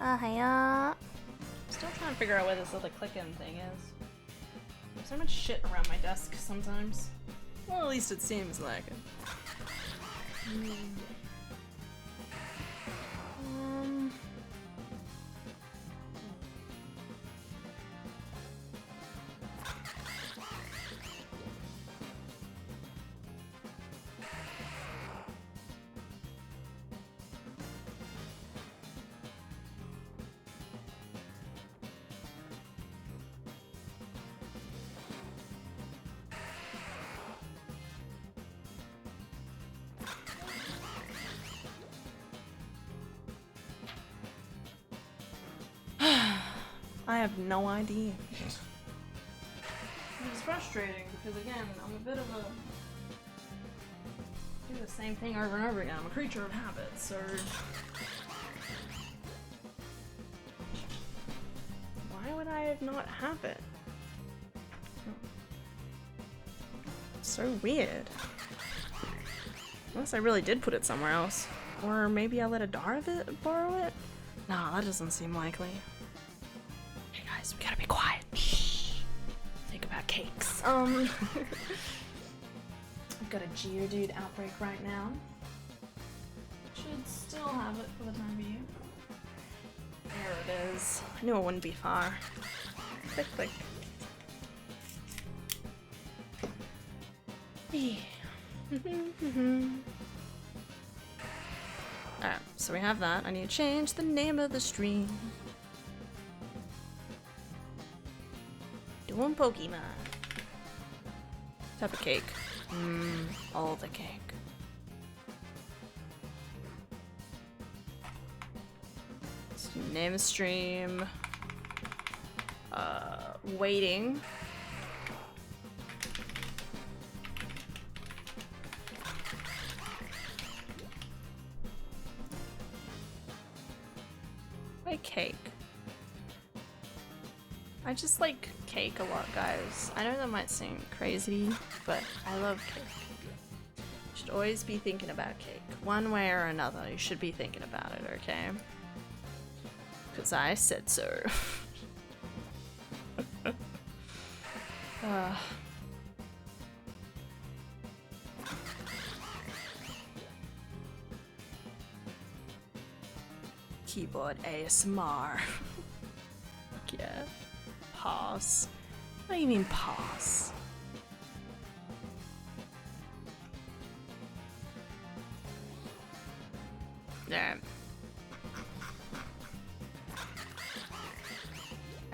Hiya. Still trying to figure out where this little click-in thing is. There's so much shit around my desk sometimes. Well, at least it seems like it. I have no idea. It's frustrating because again, I'm a bit of a do the same thing over and over again. I'm a creature of habit, so why would I not have it? So weird. Unless I really did put it somewhere else. Or maybe I let Adara borrow it? Nah, that doesn't seem likely. Hey guys, we gotta be quiet. Shh. Think about cakes. I've got a Geodude outbreak right now. Should still have it for the time being. There it is. I knew it wouldn't be far. Click, click. Alright, so we have that. I need to change the name of the stream. Doing Pokemon. Type of cake. All the cake. Let's name the stream. Waiting. like cake. I just like cake a lot, guys. I know that might seem crazy, but I love cake. You should always be thinking about cake. One way or another, you should be thinking about it, okay? Because I said so. Keyboard ASMR. Yeah. Pause. What do you mean pause? There.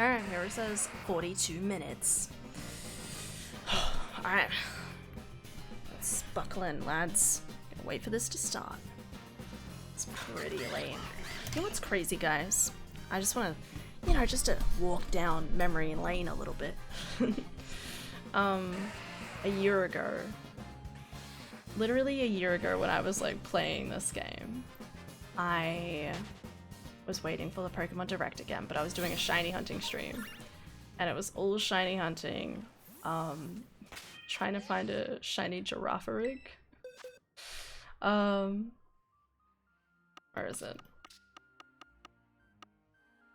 Alright, here it says 42 minutes. Alright. Let's buckle in, lads. Gotta wait for this to start. It's pretty late. You know what's crazy, guys? I just want to, just to walk down memory lane a little bit. A year ago, literally a year ago when I was like playing this game, I was waiting for the Pokemon Direct again, but I was doing a shiny hunting stream. And it was all shiny hunting, trying to find a shiny Girafarig. Where is it?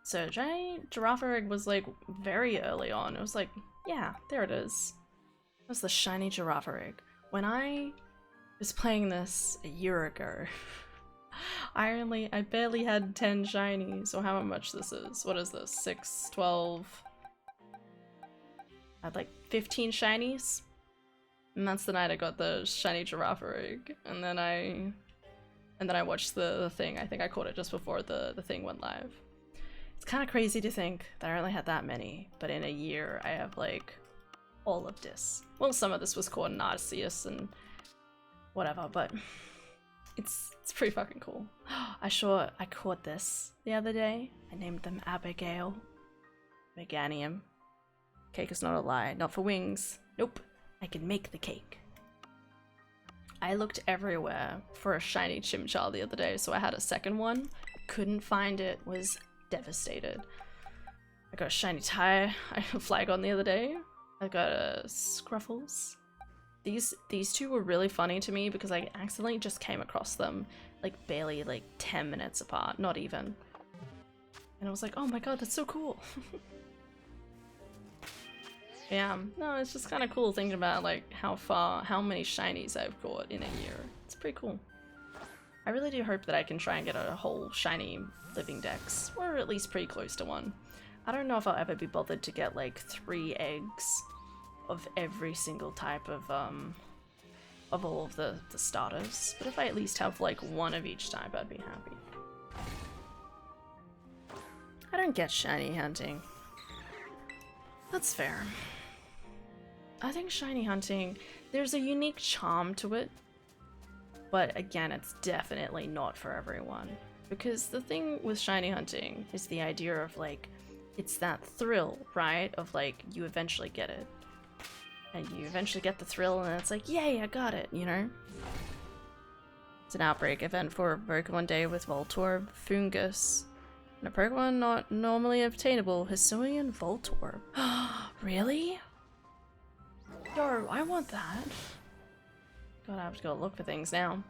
So shiny Girafarig was like very early on. It was like, yeah, there it is. It was the shiny Girafarig. When I was playing this a year ago, I barely had 10 shinies, or how much this is. What is this? 6, 12. I had like 15 shinies. And that's the night I got the shiny Girafarig. And then I watched the thing. I think I caught it just before the thing went live. It's kind of crazy to think that I only had that many, but in a year I have like all of this. Well, some of this was caught in Arceus and whatever, but it's pretty fucking cool. I caught this the other day. I named them Abigail. Meganium. Cake is not a lie. Not for wings. Nope. I can make the cake. I looked everywhere for a shiny Chimchar the other day, so I had a second one. Couldn't find it. Was devastated. I got a shiny Flygon the other day. I got a Scruffles. These two were really funny to me because I accidentally just came across them like barely like 10 minutes apart, not even. And I was like, oh my god, that's so cool. Yeah, no, it's just kind of cool thinking about like how many shinies I've caught in a year. It's pretty cool. I really do hope that I can try and get a whole shiny living dex, or at least pretty close to one. I don't know if I'll ever be bothered to get like 3 eggs of every single type of all of the starters, but if I at least have like 1 of each type, I'd be happy. I don't get shiny hunting. That's fair. I think shiny hunting, there's a unique charm to it, but again, it's definitely not for everyone. Because the thing with shiny hunting is the idea of like, it's that thrill, right? Of like, you eventually get it. And you eventually get the thrill and it's like, yay, I got it, you know? It's an outbreak event for Pokemon Day with Voltorb, Fungus, and a Pokemon not normally obtainable, Hisuian Voltorb. Really? Yo, I want that. God, I have to go look for things now.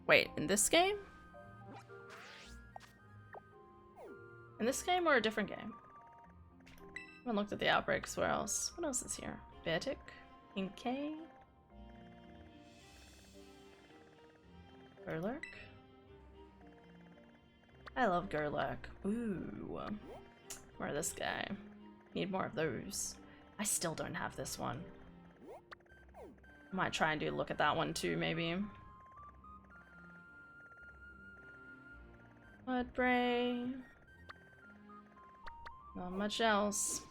Wait, in this game? In this game or a different game? I haven't looked at the outbreaks. Where else? What else is here? Beartic? Inkay? Gerlurk? I love Gerlurk. Ooh. More of this guy. Need more of those. I still don't have this one. Might try and do a look at that one too, maybe. Mudbray. Not much else.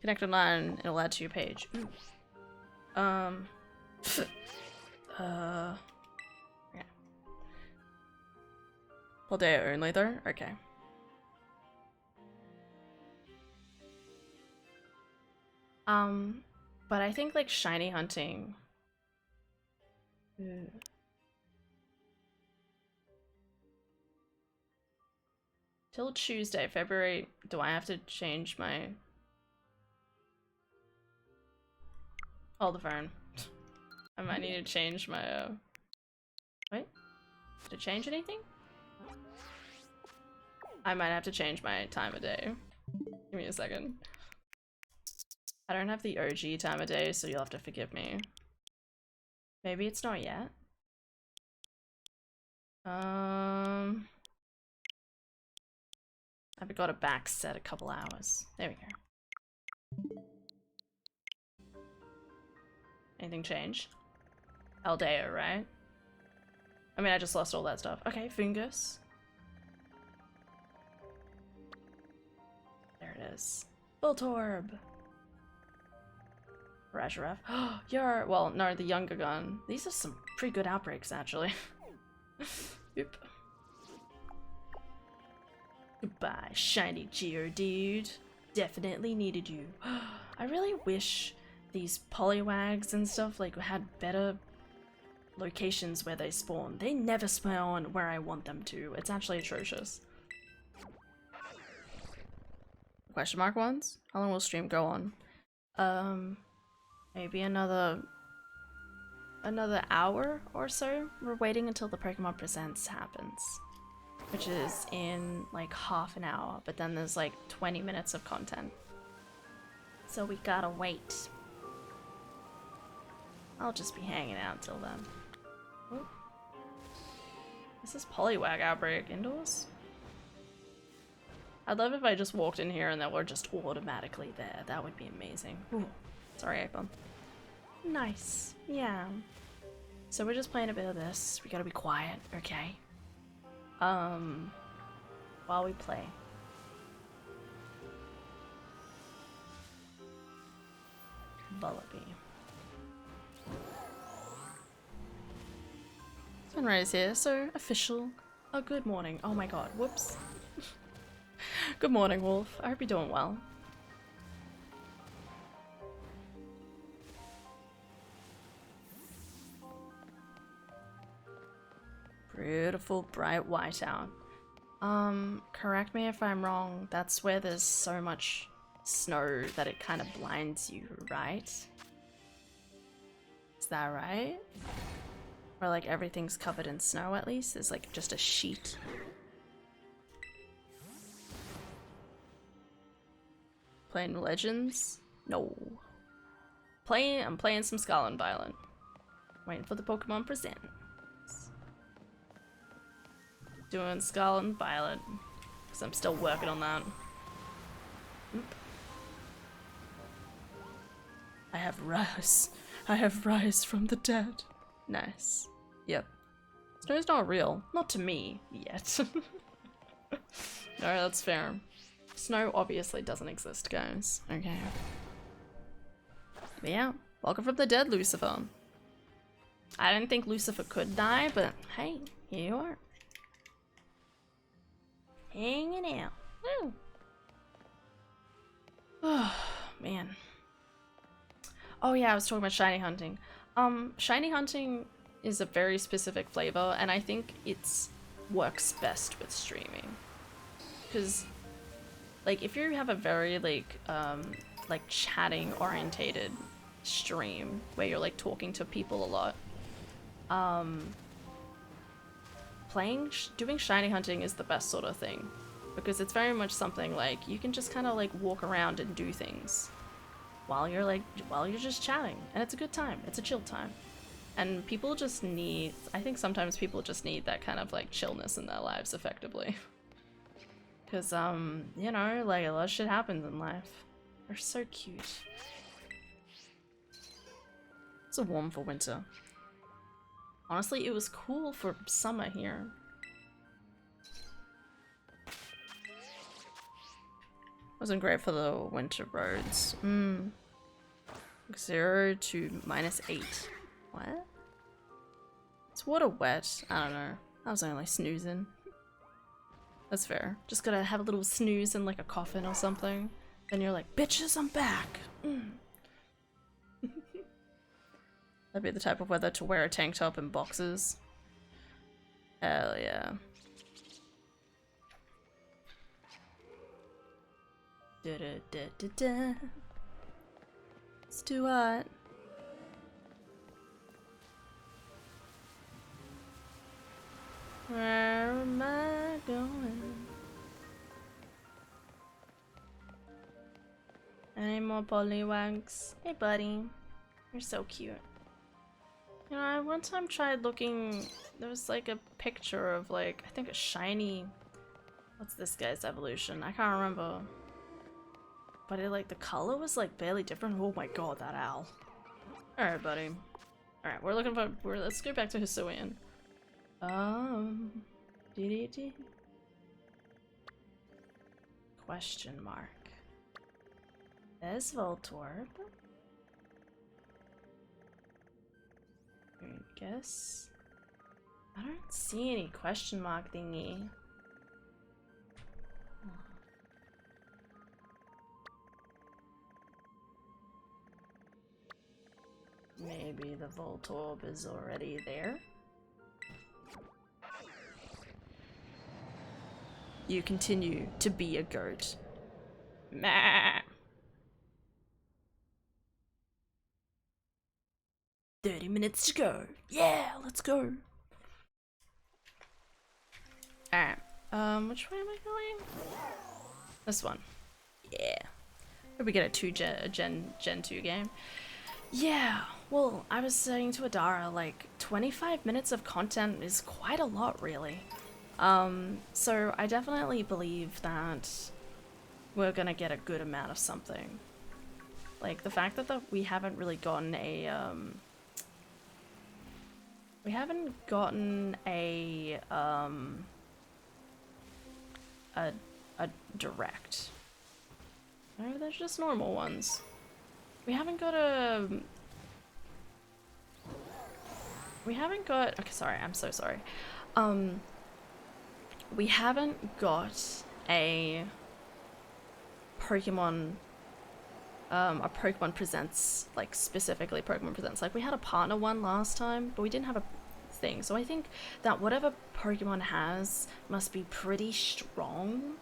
Connect online, it'll add to your page. Ooh. Yeah. Full day only though? Okay. But I think like shiny hunting Till Tuesday, February. Do I have to change my... Hold the phone. I might need to change my, Wait? Did it change anything? I might have to change my time of day. Give me a second. I don't have the OG time of day, so you'll have to forgive me. Maybe it's not yet. I've got a back set a couple hours. There we go. Anything change? Aldeo, right? I mean, I just lost all that stuff. Okay, fungus. There it is. Voltorb. Rajaref. Oh, you're, well, no, the younger gun. These are some pretty good outbreaks, actually. Oop. Goodbye, shiny Geodude. Definitely needed you. I really wish these Poliwags and stuff like had better locations where they spawn. They never spawn where I want them to. It's actually atrocious. Question mark ones? How long will stream go on? Maybe another hour or so. We're waiting until the Pokemon Presents happens, which is in like half an hour, but then there's like 20 minutes of content. So we gotta wait. I'll just be hanging out till then. Ooh. Is this Poliwag outbreak indoors? I'd love if I just walked in here and they were just automatically there. That would be amazing. Ooh. Sorry, Apom. Nice. Yeah. So we're just playing a bit of this. We gotta be quiet, okay? While we play. Bullaby. Sunrise here, so official. Oh, good morning. Oh my god, whoops. Good morning, Wolf. I hope you're doing well. Beautiful, bright white out. Correct me if I'm wrong, that's where there's so much snow that it kind of blinds you, right? Is that right? Or like everything's covered in snow at least? There's like just a sheet. Playing Legends? No. I'm playing some Scarlet and Violet. Waiting for the Pokemon Present. Doing Scarlet and Violet, because I'm still working on that. Oop. I have rise. I have rise from the dead. Nice. Yep. Snow's not real. Not to me, yet. No, that's fair. Snow obviously doesn't exist, guys. Okay. But yeah, welcome from the dead, Lucifer. I didn't think Lucifer could die, but hey, here you are. Hanging out. Woo. Oh, man. Oh yeah, I was talking about shiny hunting. Shiny hunting is a very specific flavor, and I think it's works best with streaming. Because, like, if you have a very, like chatting orientated stream, where you're, like, talking to people a lot, doing shiny hunting is the best sort of thing, because it's very much something like you can just kind of like walk around and do things while you're just chatting, and it's a good time. It's a chill time, and people just need, I think sometimes people just need that kind of like chillness in their lives effectively, because you know, like a lot of shit happens in life. They're so cute. It's a warm for winter. Honestly, it was cool for summer here. Wasn't great for the winter roads. 0 to -8. What? Is water wet? I don't know. I was only snoozing. That's fair. Just gotta have a little snooze in like a coffin or something. Then you're like, bitches, I'm back. That'd be the type of weather to wear a tank top and boxers. Hell yeah. Da da da da da. Let's do what? Where am I going? Any more pollywags? Hey buddy. You're so cute. You know, I one time tried looking, there was like a picture of like, I think a shiny, what's this guy's evolution? I can't remember. But it like, the color was like barely different. Oh my god, that owl. Alright buddy. Alright, we're looking for, let's go back to Hisuian. DDD? Question mark. There's Voltorb. I guess. I don't see any question mark thingy. Maybe the Voltorb is already there. You continue to be a goat. Meh. 30 minutes to go. Yeah, let's go. Alright. Which way am I going? This one. Yeah. Hope we get a Gen 2 game. Yeah. Well, I was saying to Adara, like, 25 minutes of content is quite a lot, really. So I definitely believe that we're gonna get a good amount of something. Like, the fact that we haven't really gotten a, we haven't gotten a direct. No, they're just normal ones. We haven't got a... We haven't got... Okay, sorry, I'm so sorry. We haven't got a Pokemon... a Pokemon Presents, like, specifically Pokemon Presents. Like, we had a partner one last time, but we didn't have a thing. So I think that whatever Pokemon has must be pretty strong.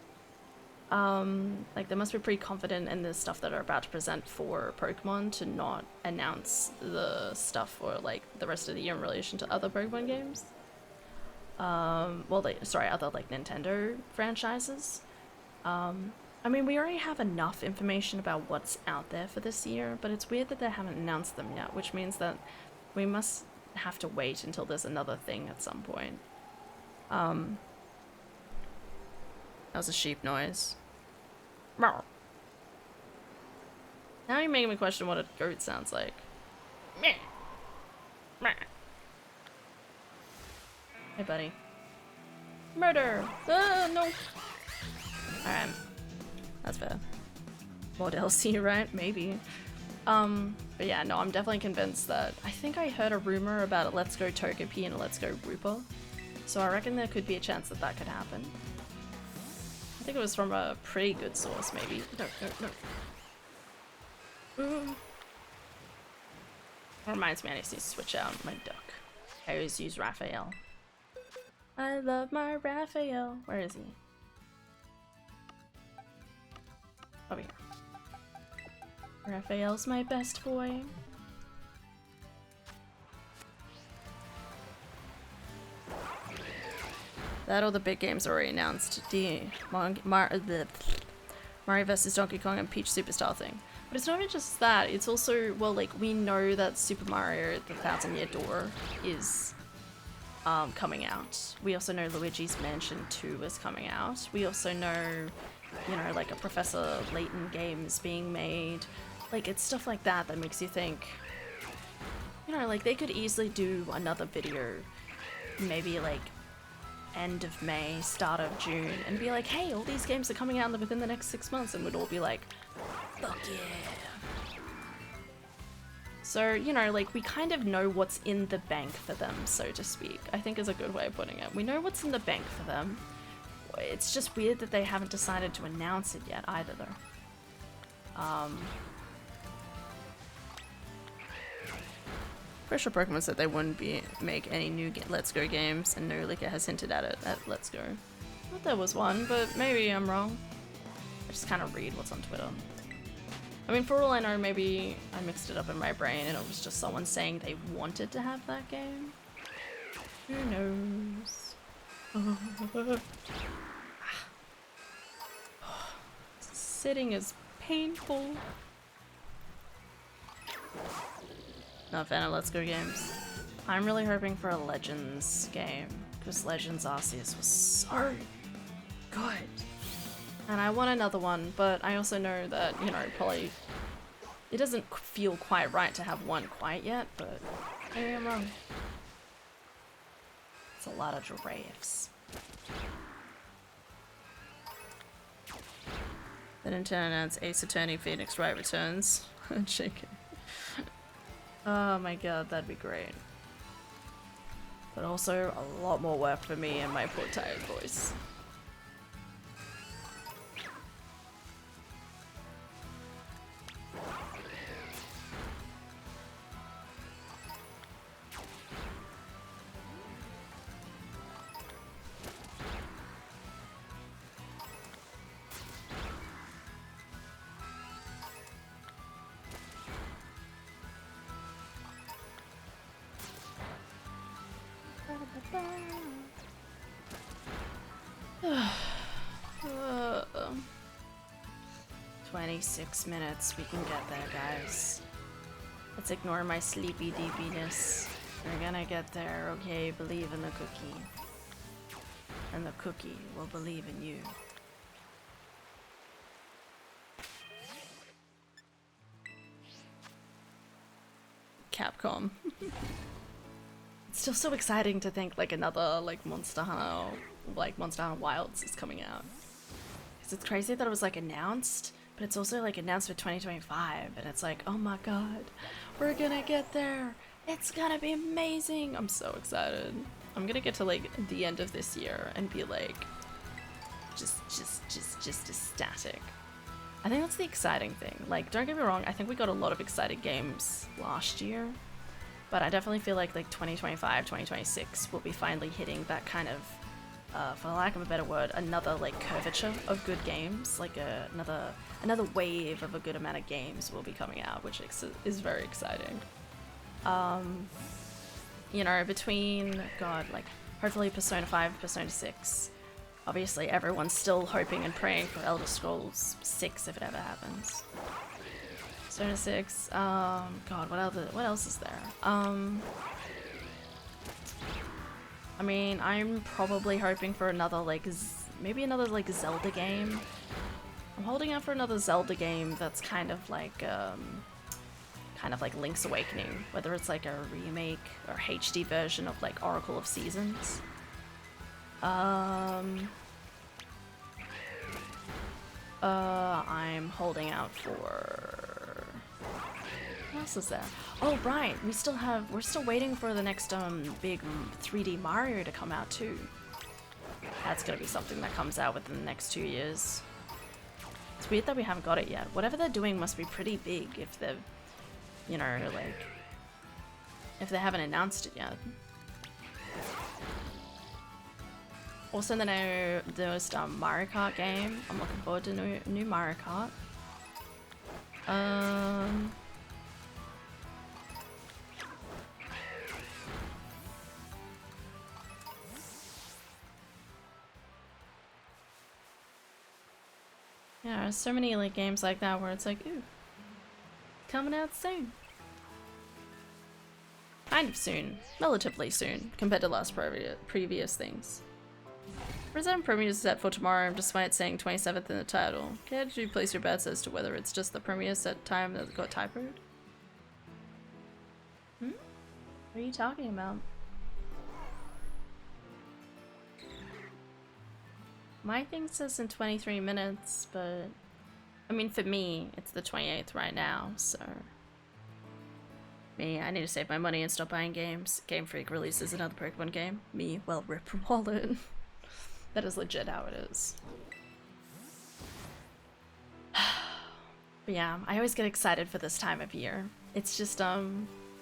Like, they must be pretty confident in the stuff that are about to present for Pokemon to not announce the stuff for, like, the rest of the year in relation to other Pokemon games. Well, other, like, Nintendo franchises. I mean, we already have enough information about what's out there for this year, but it's weird that they haven't announced them yet, which means that we must have to wait until there's another thing at some point. That was a sheep noise. Now you're making me question what a goat sounds like. Meh. Meh. Hey, buddy. Murder! No! Alright. That's fair. More DLC, right? Maybe. But yeah, no, I'm definitely convinced that... I think I heard a rumor about a Let's Go Togepi and a Let's Go Wooper. So I reckon there could be a chance that that could happen. I think it was from a pretty good source, maybe. No. Ooh. That reminds me, I need to switch out my duck. I always use Raphael. I love my Raphael. Where is he? Over here. Raphael's my best boy. That or the big games already announced. The Mario vs. Donkey Kong and Peach Superstar thing. But it's not even just that, it's also, well, like, we know that Super Mario the Thousand Year Door is coming out. We also know Luigi's Mansion 2 is coming out. We also know, you know, like a Professor Layton game is being made. Like, it's stuff like that that makes you think, you know, like, they could easily do another video, maybe, like, end of May, start of June, and be like, hey, all these games are coming out within the next 6 months, and we'd all be like, fuck yeah. So, you know, like, we kind of know what's in the bank for them, so to speak, I think is a good way of putting it. We know what's in the bank for them. It's just weird that they haven't decided to announce it yet either, though. Pretty sure Pokemon said they wouldn't make any new Let's Go games, and No Liquor has hinted at it at Let's Go. I thought there was one, but maybe I'm wrong. I just kind of read what's on Twitter. I mean, for all I know, maybe I mixed it up in my brain and it was just someone saying they wanted to have that game. Who knows? Sitting is painful. Not a fan of Let's Go games. I'm really hoping for a Legends game, because Legends Arceus was so good. And I want another one, but I also know that, you know, probably it doesn't feel quite right to have one quite yet, but maybe I'm wrong. It's a lot of giraffes. The Nintendo announced Ace Attorney Phoenix Wright returns. JK. Oh my god, that'd be great. But also a lot more work for me and my poor tired voice. Uh, 26 minutes, we can get there, guys. Let's ignore my sleepy deepiness. We're gonna get there, okay? Believe in the cookie. And the cookie will believe in you. Capcom. It's still so exciting to think like another like Monster Hunter Wilds is coming out. Because it's crazy that it was like announced, but it's also like announced for 2025, and it's like, oh my god, we're gonna get there. It's gonna be amazing. I'm so excited. I'm gonna get to like the end of this year and be like, just ecstatic. I think that's the exciting thing. Like, don't get me wrong, I think we got a lot of exciting games last year, but I definitely feel like 2025, 2026 will be finally hitting that kind of, for lack of a better word, another like curvature of good games, like another wave of a good amount of games will be coming out, which is very exciting. You know, between, God, like, hopefully Persona 5, Persona 6, obviously everyone's still hoping and praying for Elder Scrolls 6 if it ever happens. Persona 6, God, what else is there? I mean, I'm probably hoping for another, like, maybe another, like, Zelda game. I'm holding out for another Zelda game that's kind of like Link's Awakening, whether it's like a remake or HD version of like Oracle of Seasons. I'm holding out for, what else is there? Oh right, we're still waiting for the next big 3D Mario to come out too. That's gonna be something that comes out within the next 2 years. It's weird that we haven't got it yet. Whatever they're doing must be pretty big if they've, you know, like, if they haven't announced it yet. Also, the newest Mario Kart game. I'm looking forward to new Mario Kart. Yeah, there's so many like games like that where it's like, ooh, coming out soon. Kind of soon, relatively soon, compared to last previous things. Resident Premiere is set for tomorrow, despite it saying 27th in the title. Care to place your bets as to whether it's just the premiere set time that got typoed? What are you talking about? My thing says in 23 minutes, but I mean, for me, it's the 28th right now, so me, I need to save my money and stop buying games. Game Freak releases another Pokemon game. Me, well, rip from wallet. That is legit how it is. But yeah, I always get excited for this time of year. It's just,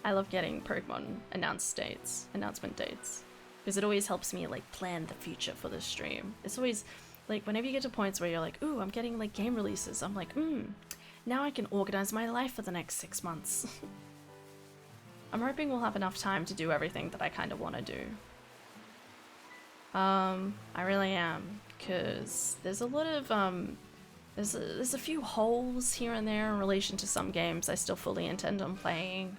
I love getting Pokemon announcement dates, because it always helps me like plan the future for the stream. It's always like whenever you get to points where you're like, ooh, I'm getting like game releases, I'm like, now I can organize my life for the next 6 months. I'm hoping we'll have enough time to do everything that I kind of want to do. I really am, because there's a lot of there's a few holes here and there in relation to some games I still fully intend on playing.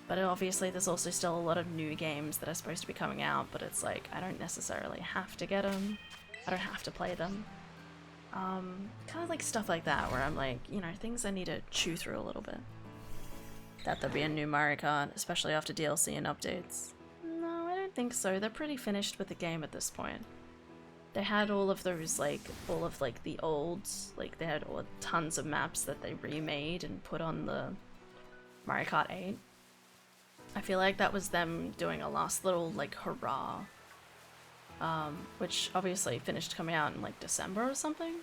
But obviously there's also still a lot of new games that are supposed to be coming out, but it's like, I don't necessarily have to get them. I don't have to play them. Kind of like stuff like that, where I'm like, you know, things I need to chew through a little bit. That there'll be a new Mario Kart, especially after DLC and updates. No, I don't think so. They're pretty finished with the game at this point. They had all of those, like, the old, like, they had tons of maps that they remade and put on the Mario Kart 8. I feel like that was them doing a last little, like, hurrah. Which obviously finished coming out in, like, December or something?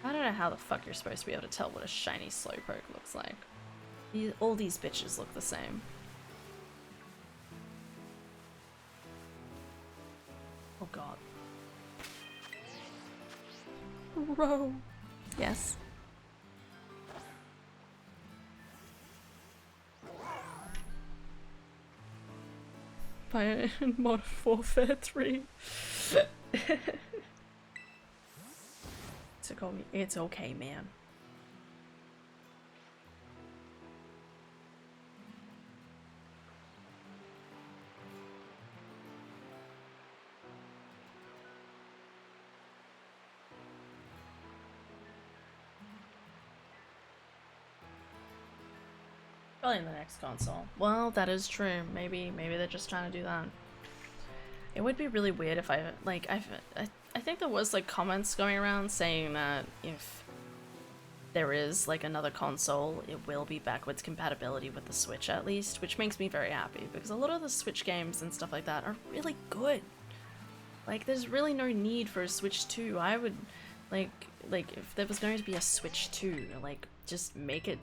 I don't know how the fuck you're supposed to be able to tell what a shiny Slowpoke looks like. All these bitches look the same. Oh god. Bro. Yes. By Modern Warfare 3. It's okay, man. Probably in the next console. Well, that is true. Maybe they're just trying to do that. It would be really weird if I think there was like comments going around saying that if there is like another console, it will be backwards compatibility with the Switch at least, which makes me very happy because a lot of the Switch games and stuff like that are really good. Like there's really no need for a Switch 2. I would like if there was going to be a Switch 2, like just make it,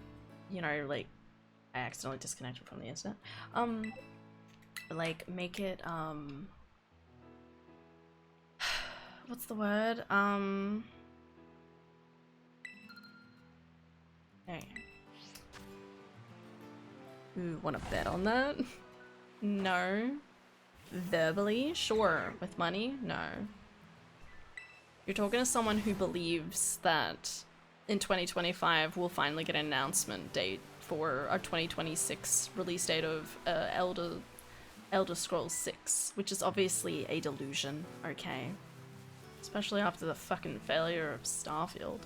you know, like I accidentally disconnected from the internet. Like make it what's the word? Hey. Ooh, wanna bet on that? No. Verbally? Sure. With money? No. You're talking to someone who believes that in 2025 we'll finally get an announcement date for our 2026 release date of Elder Scrolls 6, which is obviously a delusion, okay? Especially after the fucking failure of Starfield.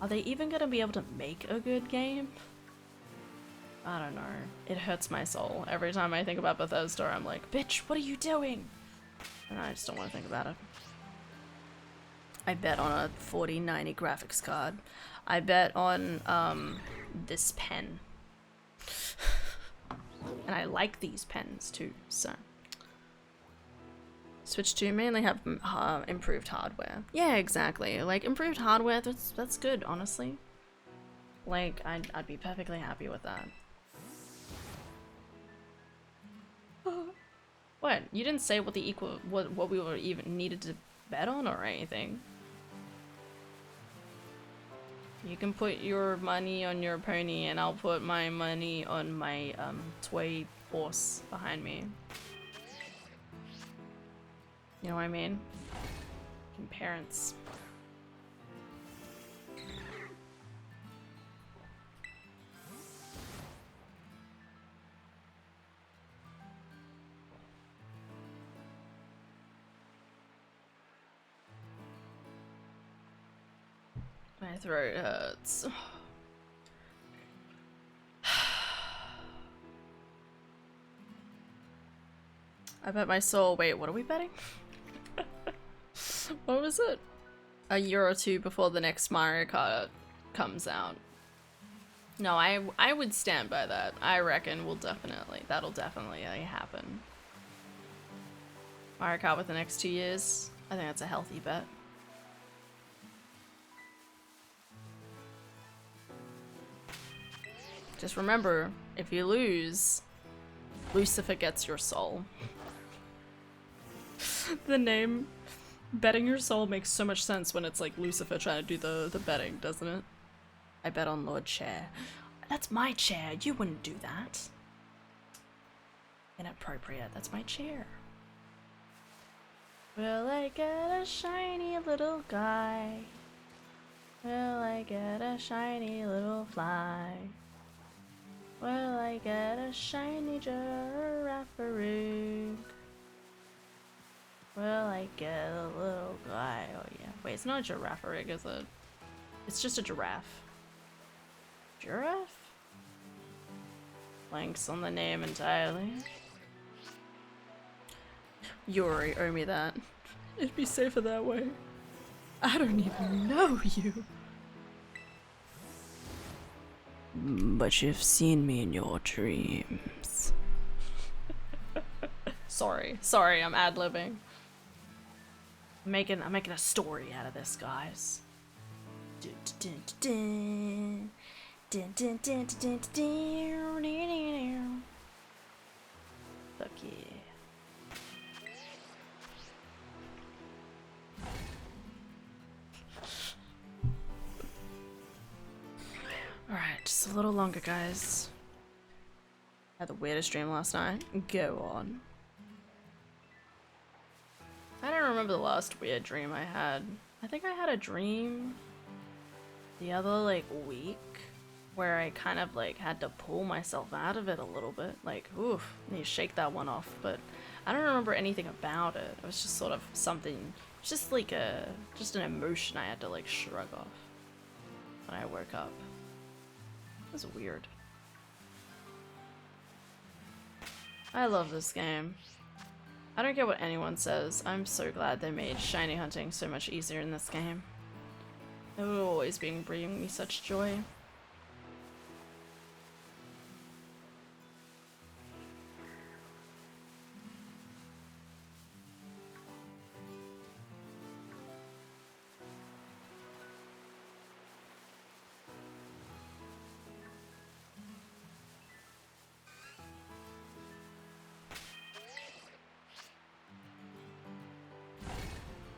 Are they even gonna be able to make a good game? I don't know. It hurts my soul. Every time I think about Bethesda, I'm like, bitch, what are you doing? And I just don't want to think about it. I bet on a 4090 graphics card. I bet on this pen. And I like these pens too, so. Switch 2 mainly have improved hardware. Yeah, exactly. Like, improved hardware, that's good, honestly. Like, I'd be perfectly happy with that. What? You didn't say what the what we were even needed to bet on or anything. You can put your money on your pony and I'll put my money on my toy horse behind me. You know what I mean? Parents. My throat hurts. I bet my soul. Wait, what are we betting? What was it? A year or two before the next Mario Kart comes out. No, I would stand by that. I reckon that'll definitely happen. Mario Kart with the next 2 years. I think that's a healthy bet. Just remember, if you lose, Lucifer gets your soul. The name betting your soul makes so much sense when it's like Lucifer trying to do the betting, doesn't it? I bet on Lord Chair. That's my chair. You wouldn't do that. Inappropriate. That's my chair. Will I get a shiny little guy? Will I get a shiny little fly? Will I get a shiny giraffe? Will I get a little guy? Oh yeah. Wait, it's not a giraffe, is it? It's just a giraffe. Giraffe? Blanks on the name entirely. Yuri, owe me that. It'd be safer that way. I don't even know you. But you've seen me in your dreams. Sorry, I'm ad-libbing. I'm making a story out of this, guys. Fuck yeah. Alright, just a little longer, guys. Had the weirdest dream last night. Go on. I don't remember the last weird dream I had. I think I had a dream the other, like, week where I kind of, like, had to pull myself out of it a little bit. Like, oof, I need to shake that one off. But I don't remember anything about it. It was just sort of something, just like just an emotion I had to, like, shrug off when I woke up. It was weird. I love this game. I don't care what anyone says, I'm so glad they made shiny hunting so much easier in this game. It will always be bringing me such joy.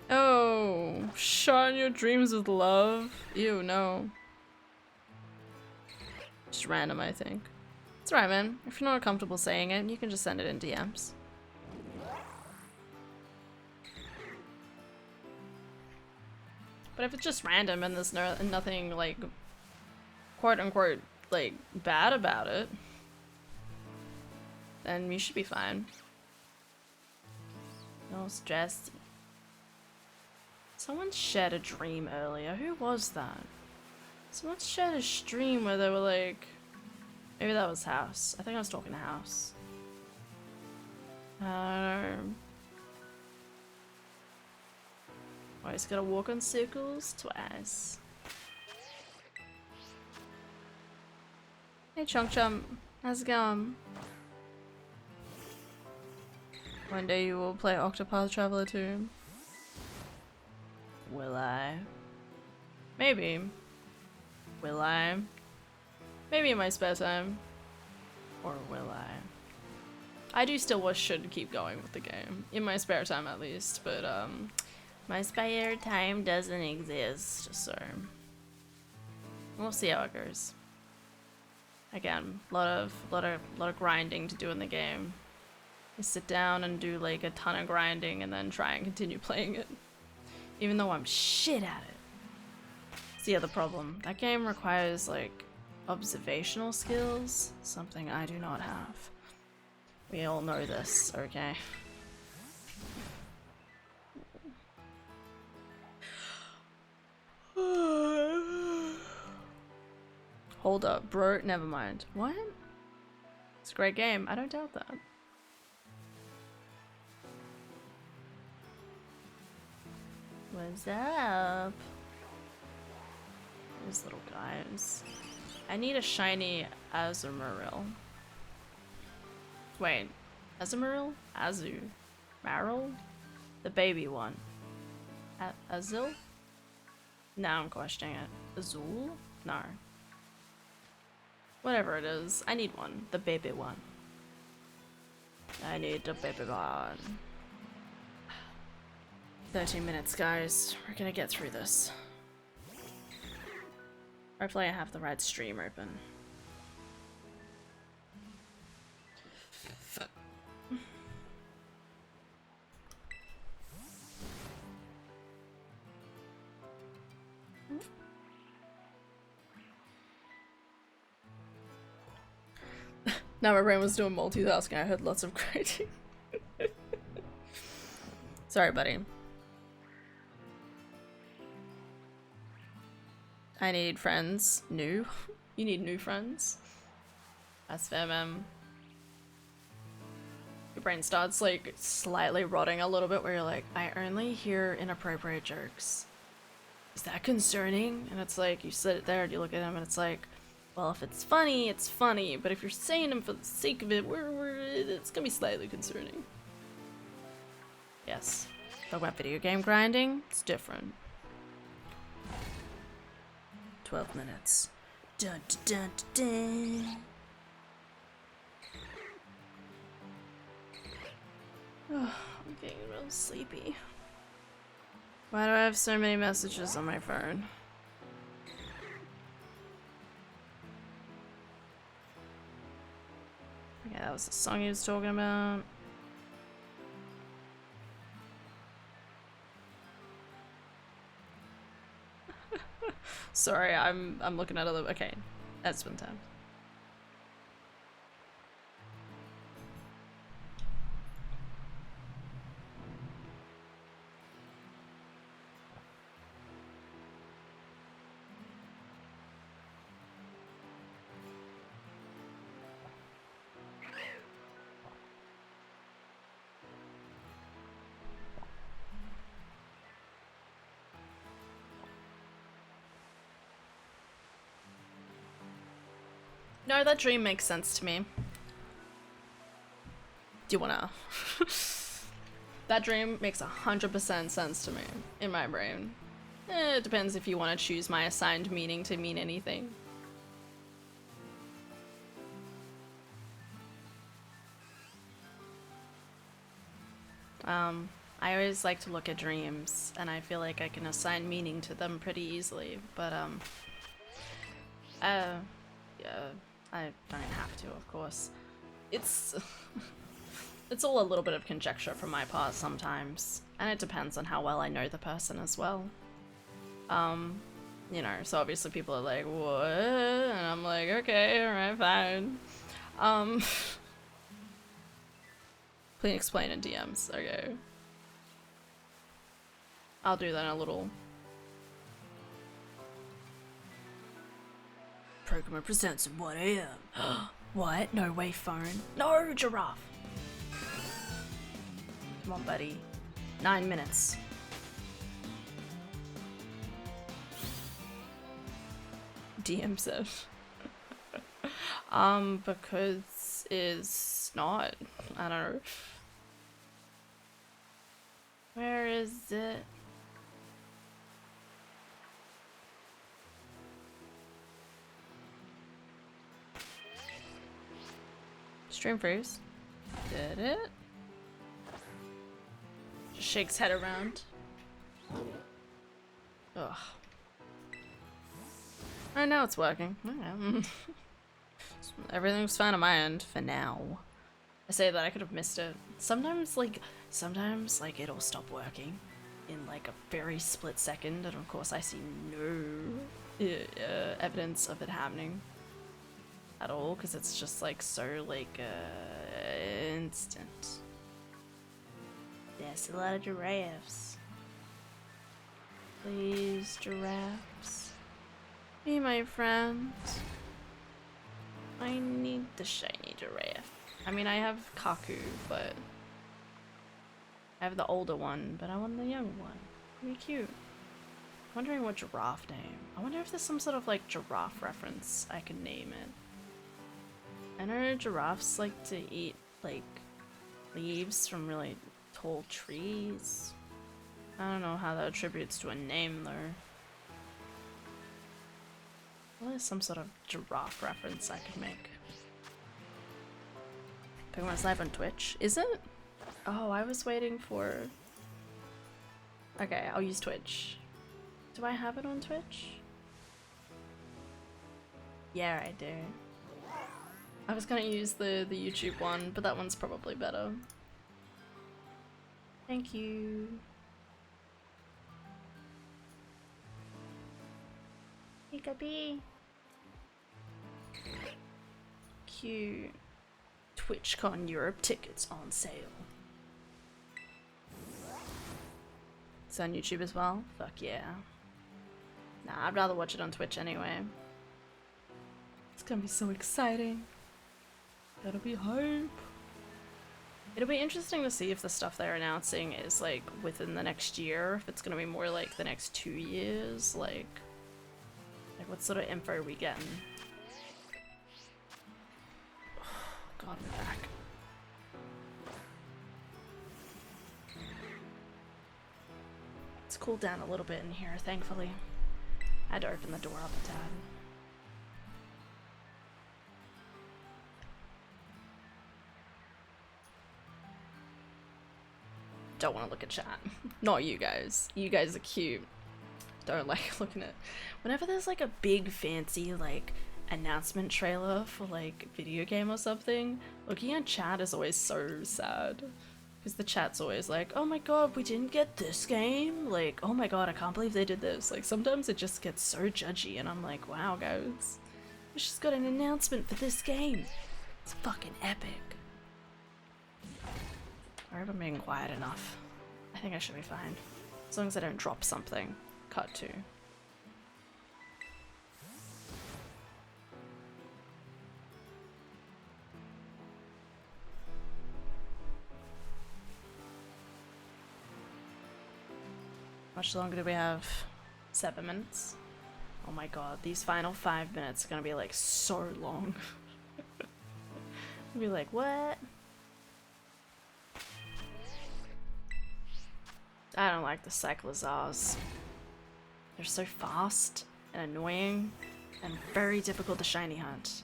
Oh, shine your dreams with love. Ew, no. Just random, I think. It's alright, man. If you're not comfortable saying it, you can just send it in DMs. But if it's just random and there's nothing, like, quote-unquote, like, bad about it, then you should be fine. No stress. Someone shared a dream earlier. Who was that? Someone shared a stream where they were like... Maybe that was House. I think I was talking to House. Always gotta walk on circles twice. Hey Chunk Chump, how's it going? One day you will play Octopath Traveler 2. Will I? Maybe. Will I? Maybe in my spare time. Or will I? I do still should keep going with the game. In my spare time at least, but my spare time doesn't exist, so we'll see how it goes. Again, lot of grinding to do in the game. You sit down and do like a ton of grinding and then try and continue playing it. Even though I'm shit at it. It's the other problem. That game requires like observational skills, something I do not have. We all know this, okay? Hold up, bro. Never mind. What? It's a great game. I don't doubt that. What's up? These little guys. I need a shiny Azumarill. Wait. Azumarill? Maril? The baby one. Azul? Now I'm questioning it. Azul? No. Whatever it is. I need one. The baby one. I need the baby one. 13 minutes, guys. We're gonna get through this. Hopefully I have the right stream open. Now my brain was doing multitasking. I heard lots of grating. Sorry, buddy. I need friends. New. You need new friends. That's fair, man. Your brain starts like slightly rotting a little bit where you're like, I only hear inappropriate jokes. Is that concerning? And it's like, you sit there and you look at them and it's like, well, if it's funny, it's funny. But if you're saying them for the sake of it, it's gonna be slightly concerning. Yes. Talk about video game grinding, it's different. 12 minutes. Dun, dun, dun, dun. Oh, I'm getting real sleepy. Why do I have so many messages on my phone? Okay, that was the song he was talking about. Sorry, I'm looking at other. Okay, that's one time. No, that dream makes sense to me. Do you wanna? That dream makes 100% sense to me in my brain. It depends if you want to choose my assigned meaning to mean anything. I always like to look at dreams, and I feel like I can assign meaning to them pretty easily, but yeah, I don't have to, of course. It's it's all a little bit of conjecture from my part sometimes, and it depends on how well I know the person as well. You know, so obviously people are like, what? And I'm like, okay, alright, fine. Please explain in DMs, okay. I'll do that in a little. Programmer presents at 1 AM. What? No way, phone. No, giraffe. Come on, buddy. 9 minutes. DM said. Because it's not. I don't know. Where is it? Stream freeze. Did it? Just shakes head around. Ugh. I know it's working. Okay. Everything's fine on my end for now. I say that I could have missed it. Sometimes it'll stop working in like a very split second, and of course I see no evidence of it happening at all, because it's just like so like instant. Yes, a lot of giraffes. Please, giraffes. Be my friend. I need the shiny giraffe. I mean, I have Kaku, but I have the older one, but I want the young one. Pretty cute. Wondering what giraffe name. I wonder if there's some sort of like giraffe reference I can name it. I know giraffes like to eat like leaves from really tall trees. I don't know how that attributes to a name though. Well, there's some sort of giraffe reference I could make. Pokemon's live on Twitch. Is it? Oh, I was waiting for... Okay, I'll use Twitch. Do I have it on Twitch? Yeah, I do. I was gonna use the YouTube one, but that one's probably better. Thank you. Peekabee. Cute. TwitchCon Europe tickets on sale. It's on YouTube as well? Fuck yeah. Nah, I'd rather watch it on Twitch anyway. It's gonna be so exciting. That'll be hype. It'll be interesting to see if the stuff they're announcing is like within the next year, if it's gonna be more like the next 2 years, like what sort of info are we getting? God, we're back. It's cooled down a little bit in here, thankfully. I had to open the door up a tad. Don't want to look at chat. Not you guys. You guys are cute. Don't like looking at... Whenever there's like a big fancy like announcement trailer for like video game or something, looking at chat is always so sad. Because the chat's always like, oh my god, we didn't get this game? Like, oh my god, I can't believe they did this. Like, sometimes it just gets so judgy and I'm like, wow guys, we just got an announcement for this game. It's fucking epic. I hope I'm being quiet enough. I think I should be fine. As long as I don't drop something. Cut to. How much longer do we have? 7 minutes? Oh my god, these final 5 minutes are gonna be like so long. I'll be like, what? I don't like the Cyclozars. They're so fast and annoying and very difficult to shiny hunt.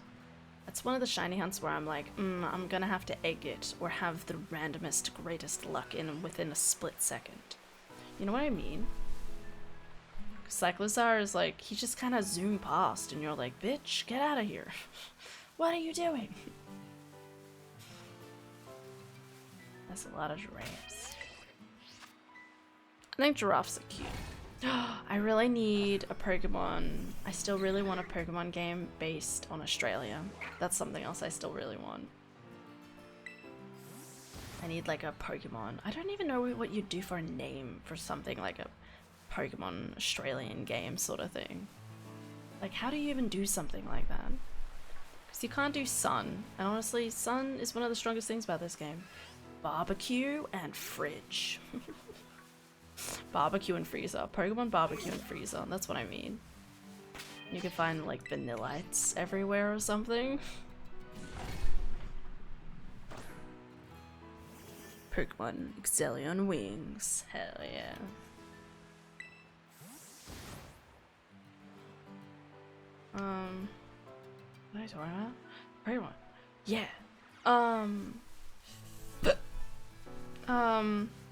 That's one of the shiny hunts where I'm like, I'm gonna have to egg it or have the randomest, greatest luck within a split second. You know what I mean? Cyclozar is like, he just kind of zoomed past and you're like, bitch, get out of here. What are you doing? That's a lot of giraffes. I think giraffes are cute. I really need a Pokemon. I still really want a Pokemon game based on Australia. That's something else I still really want. I need like a Pokemon. I don't even know what you'd do for a name for something like a Pokemon Australian game sort of thing. Like, how do you even do something like that? Because you can't do sun. And honestly, sun is one of the strongest things about this game. Barbecue and fridge. Barbecue and freezer. Pokemon barbecue and freezer. That's what I mean. You can find like vanillites everywhere or something. Pokemon Excellion wings. Hell yeah. What are you talking about? Pokemon. Yeah.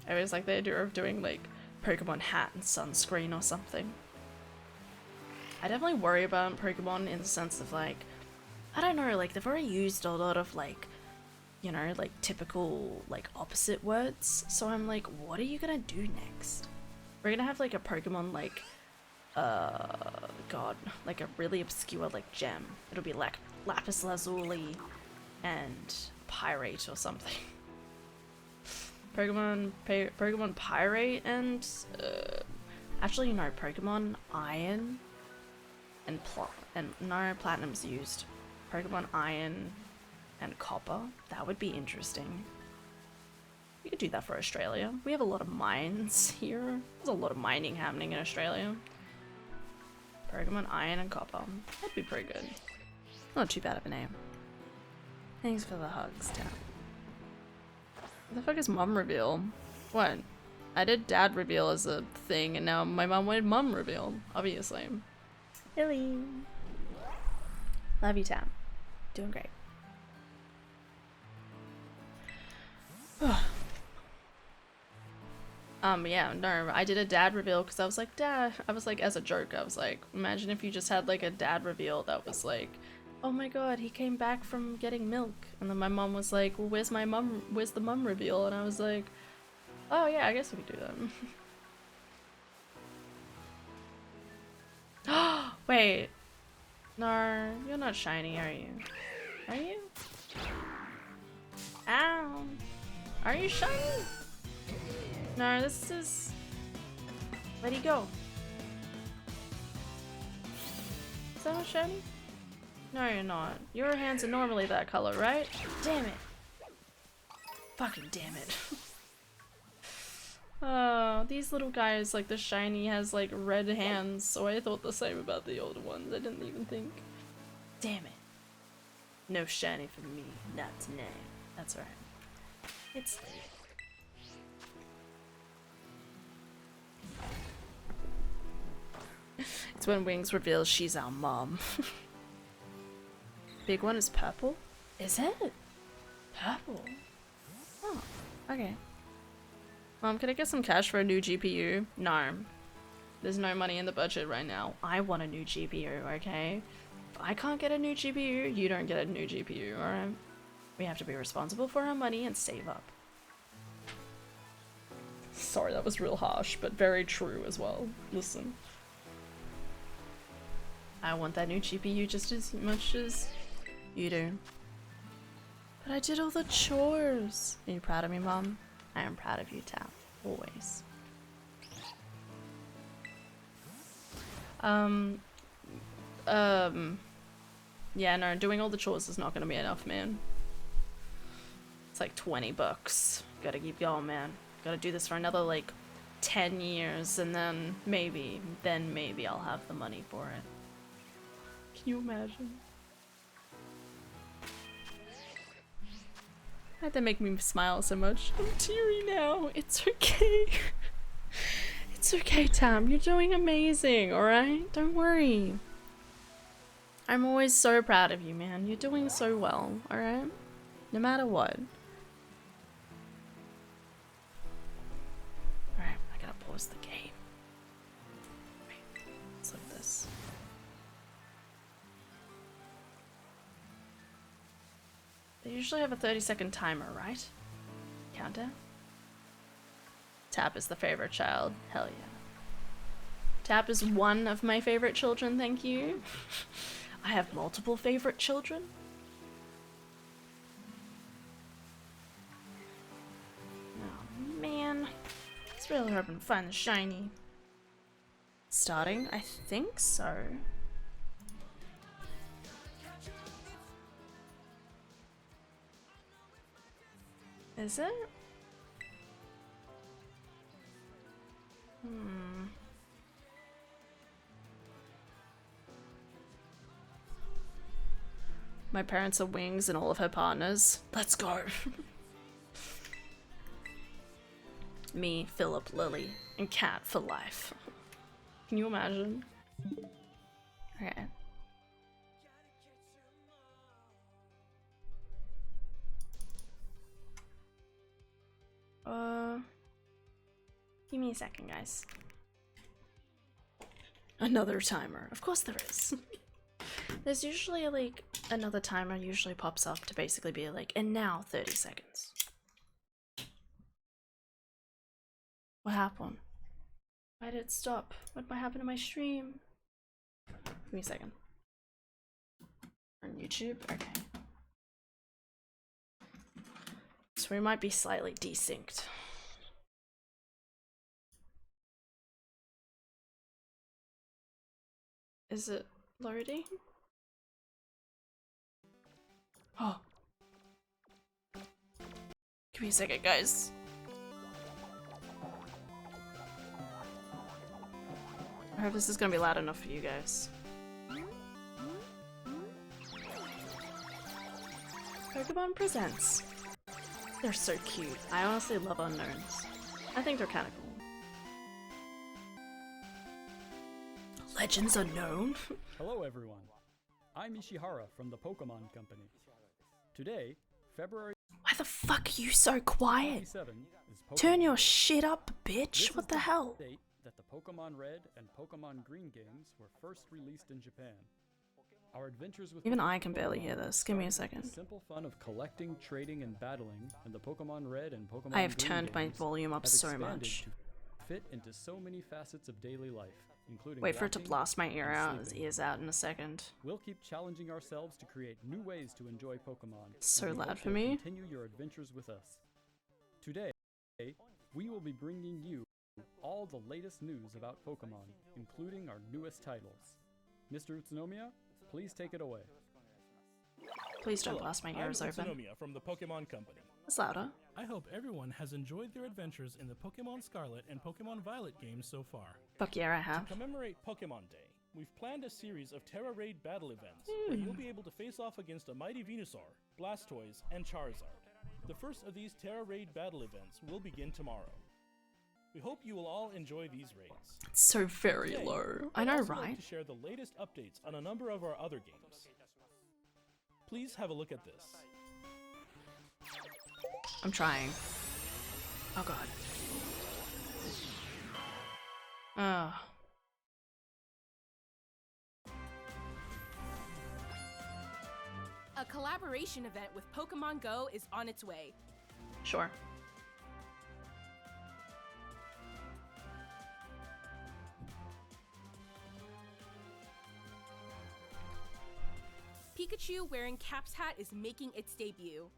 I was like the idea of doing like Pokemon hat and sunscreen or something. I definitely worry about Pokemon in the sense of like, I don't know, like they've already used a lot of like, you know, like typical like opposite words. So I'm like, what are you gonna do next? We're gonna have like a Pokemon like, god, like a really obscure like gem. It'll be like Lapis Lazuli and Pyrate or something. Pokemon Pyrate and actually no, Pokemon Iron and no, Platinum's used. Pokemon Iron and Copper. That would be interesting. We could do that for Australia. We have a lot of mines here. There's a lot of mining happening in Australia. Pokemon Iron and Copper. That'd be pretty good. Not too bad of a name. Thanks for the hugs, Tap. What the fuck is mum reveal? What? I did dad reveal as a thing and now my mom wanted mum reveal, obviously. Billy. Love you, Tam. Doing great. Yeah, no, I did a dad reveal because I was like, Dad, I was like, as a joke, I was like, imagine if you just had like a dad reveal that was like, oh my god, he came back from getting milk. And then my mom was like, well, where's the mum reveal? And I was like, oh yeah, I guess we could do that. Wait. No, you're not shiny, are you? Are you? Ow. Are you shiny? No, this is... Where'd he go? Is that not shiny? No, you're not. Your hands are normally that color, right? Damn it. Fucking damn it. Oh, these little guys, like the shiny has like red hands, so I thought the same about the older ones. I didn't even think. Damn it. No shiny for me, not tonight. That's right. It's late. It's when Wings reveals she's our mom. Big one is purple? Is it? Purple? Oh, okay. Mom, can I get some cash for a new GPU? No. There's no money in the budget right now. I want a new GPU, okay? If I can't get a new GPU, you don't get a new GPU, alright? We have to be responsible for our money and save up. Sorry, that was real harsh, but very true as well. Listen. I want that new GPU just as much as you do. But I did all the chores. Are you proud of me, Mom? I am proud of you, Tam. Always. Yeah, no, doing all the chores is not gonna be enough, man. It's like 20 bucks. Gotta keep going, man. Gotta do this for another, like, 10 years, and then maybe I'll have the money for it. Can you imagine? Why'd that make me smile so much? I'm teary now. It's okay. It's okay, Tam. You're doing amazing, alright? Don't worry. I'm always so proud of you, man. You're doing so well, alright? No matter what. Alright, I gotta pause the game. Wait, let's look at this. They usually have a 30-second timer, right? Countdown? Tap is the favorite child. Hell yeah. Tap is one of my favorite children, thank you. I have multiple favorite children. Oh man. It's really hoping to find the shiny. Starting? I think so. Is it? My parents are Wings and all of her partners. Let's go. Me, Philip, Lily, and Cat for life. Can you imagine? Okay. Give me a second, guys. Another timer. Of course there is. There's usually like another timer usually pops up to basically be like, and now 30 seconds. What happened? Why did it stop? What happened to my stream? Give me a second. On YouTube? Okay. So we might be slightly desynced. Is it loading? Oh. Give me a second, guys. I hope this is gonna be loud enough for you guys. Pokemon Presents. They're so cute. I honestly love unknowns. I think they're kind of cool. Legends Unknown? Hello, everyone. I'm Ishihara from the Pokemon Company. Today, February Why the fuck are you so quiet? 27 is Pokemon Turn your Day. shit up, This bitch. is What the hell? date that the Pokemon Red and Pokemon Green games were first released in Japan. Our adventures with Even I can barely hear this. Give me a started with second. the simple fun of collecting, trading, and battling, and the Pokemon Red and Pokemon I have Green turned my games volume up have so expanded much. to fit into so many facets of daily life, including Wait for it to walking blast my ear and out. His sleeping. ear's out in a second. We'll keep challenging ourselves to create new ways to enjoy Pokemon. So and we loud hope for you'll me. Continue your adventures with us. Today, we will be bringing you all the latest news about Pokemon, including our newest titles. Mr. Utsunomiya, please take it away. Please don't Hello, blast my I'm ears open. Utsunomiya from the Pokemon Company. It's louder. I hope everyone has enjoyed their adventures in the Pokemon Scarlet and Pokemon Violet games so far. Fuck yeah, I To have. commemorate Pokemon Day, we've planned a series of Terra Raid battle events where you'll be able to face off against a mighty Venusaur, Blastoise, and Charizard. The first of these Terra Raid battle events will begin tomorrow. We hope you will all enjoy these raids. It's so very Today, low. I I'd know, also like right? to share the latest updates on a number of our other games. Please have a look at this. I'm trying. Oh god. Oh. A collaboration event with Pokemon Go is on its way. Sure. Pikachu wearing Cap's hat is making its debut.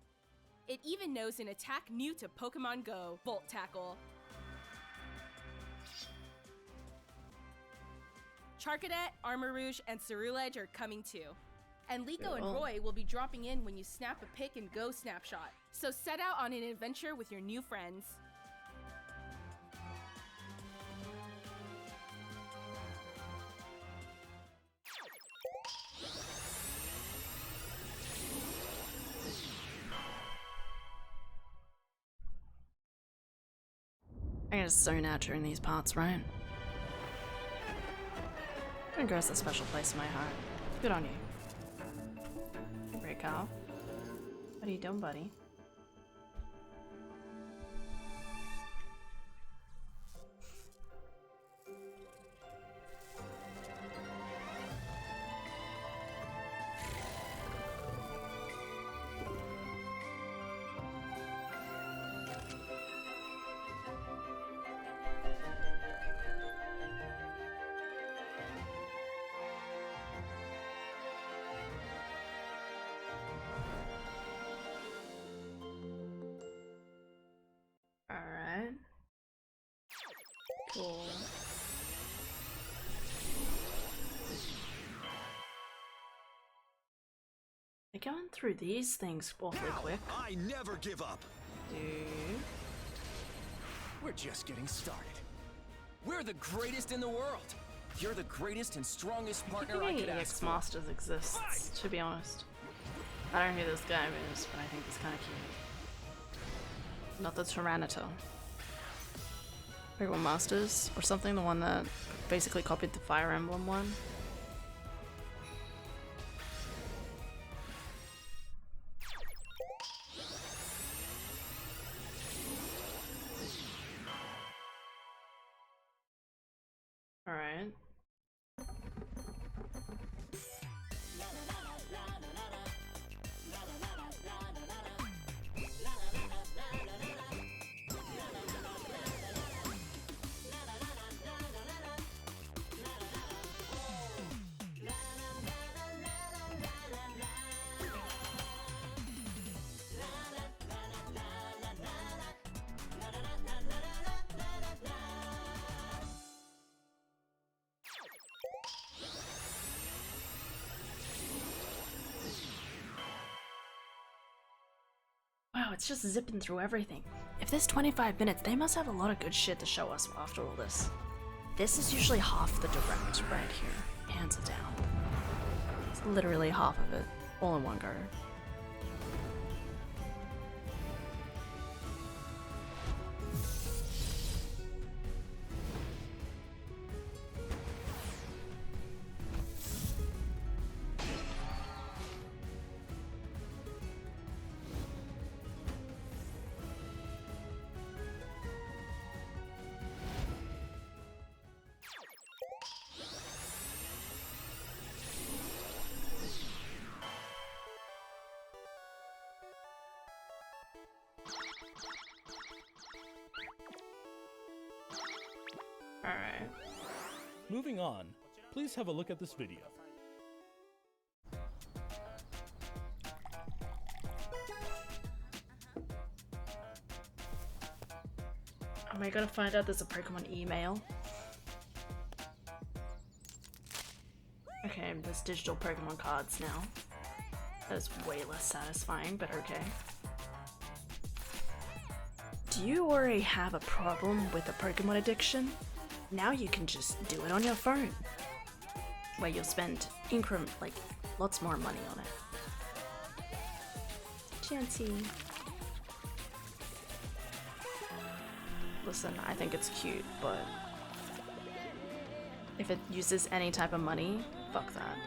It even knows an attack new to Pokemon Go, Volt Tackle. Charcadet, Armarouge, and Ceruledge are coming too. And Liko and Cool. Roy will be dropping in when you snap a pick and go snapshot. So set out on an adventure with your new friends. I gotta zone out during these parts, right? And goes a special place in my heart. Good on you. Great cow. What are you doing, buddy? Alright. Cool. They're going through these things awfully quick. I never give up. Dude. We're just getting started. We're the greatest in the world. You're the greatest and strongest I partner I think could ask EX for. Masters exists, to be honest. I don't know who this guy is, but I think he's kinda cute. Not the Tyranitar. Pokemon Masters, or something, the one that basically copied the Fire Emblem one. Alright. Wow, it's just zipping through everything. If there's 25 minutes, they must have a lot of good shit to show us after all this. This is usually half the direct right here. Hands it down. It's literally half of it, all in one go. Alright. Moving on, please have a look at this video. Am I gonna find out there's a Pokemon email? Okay, there's digital Pokemon cards now. That is way less satisfying, but okay. Do you already have a problem with a Pokemon addiction? Now you can just do it on your phone, where you'll spend lots more money on it. Chancy. Listen, I think it's cute, but if it uses any type of money, fuck that.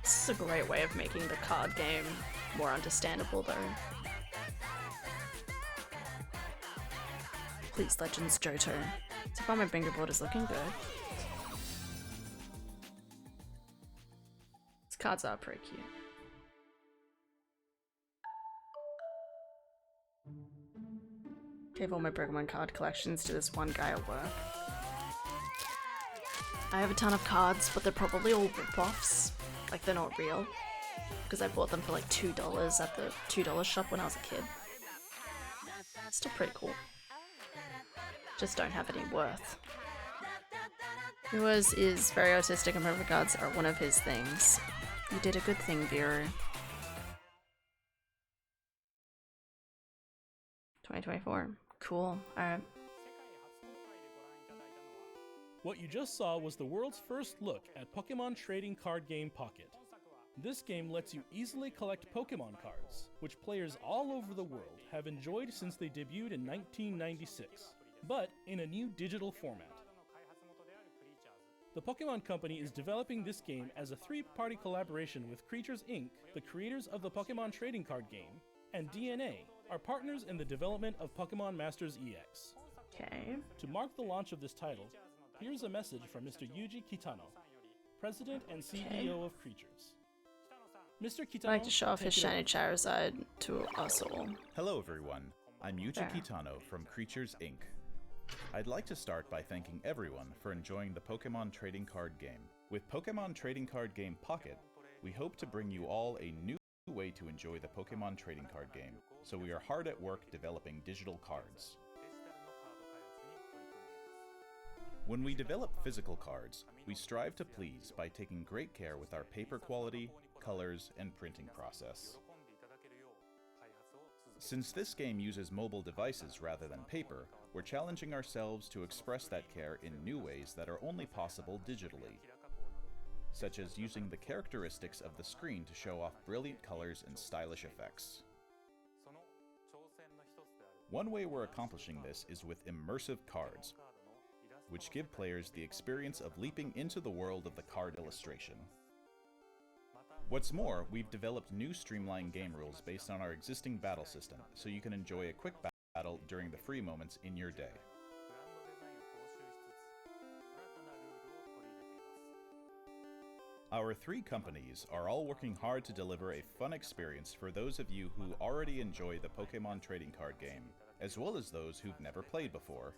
This is a great way of making the card game more understandable, though. Please, Legends Johto. So far my bingo board is looking good. These cards are pretty cute. Gave all my Pokemon card collections to this one guy at work. I have a ton of cards, but they're probably all rip-offs. Like, they're not real. Because I bought them for like $2 at the $2 shop when I was a kid. Still pretty cool. Just don't have any worth. Yours is very autistic and perfect cards are one of his things. You did a good thing, Vero. 2024. Cool. Alright. What you just saw was the world's first look at Pokemon Trading Card Game Pocket. This game lets you easily collect Pokemon cards, which players all over the world have enjoyed since they debuted in 1996, but in a new digital format. The Pokemon Company is developing this game as a three-party collaboration with Creatures Inc., the creators of the Pokemon Trading Card game, and DNA, our partners in the development of Pokemon Masters EX. Okay. To mark the launch of this title, here's a message from Mr. Yuji Kitano, President and CEO of Creatures. Mr. Kitano, I'd like to show off his take it shiny away. Charizard to us all. Hello everyone, I'm Yuji There. Kitano from Creatures Inc. I'd like to start by thanking everyone for enjoying the Pokemon Trading Card game. With Pokemon Trading Card Game Pocket, we hope to bring you all a new way to enjoy the Pokemon Trading Card game, so we are hard at work developing digital cards. When we develop physical cards, we strive to please by taking great care with our paper quality, colors, and printing process. Since this game uses mobile devices rather than paper, we're challenging ourselves to express that care in new ways that are only possible digitally, such as using the characteristics of the screen to show off brilliant colors and stylish effects. One way we're accomplishing this is with immersive cards, which give players the experience of leaping into the world of the card illustration. What's more, we've developed new streamlined game rules based on our existing battle system, so you can enjoy a quick battle during the free moments in your day. Our three companies are all working hard to deliver a fun experience for those of you who already enjoy the Pokemon Trading Card game, as well as those who've never played before.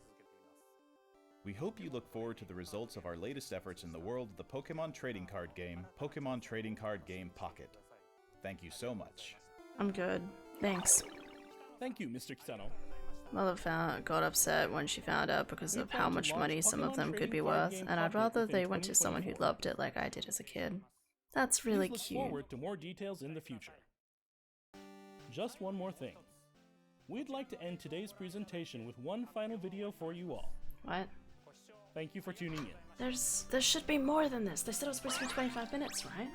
We hope you look forward to the results of our latest efforts in the world of the Pokemon Trading Card game, Pokemon Trading Card Game Pocket. Thank you so much. I'm good. Thanks. Thank you, Mr. Kitano. Mother got upset when she found out because We of plan how to much launch money some of Pokemon them could Trading be Card worth, Game and I'd Pocket rather within they went to someone who 2024. loved it like I did as a kid. That's Please really look cute. forward to more details in the future. Just one more thing. We'd like to end today's presentation with one final video for you all. What? Thank you for tuning in. There should be more than this. They said it was supposed to be 25 minutes, right?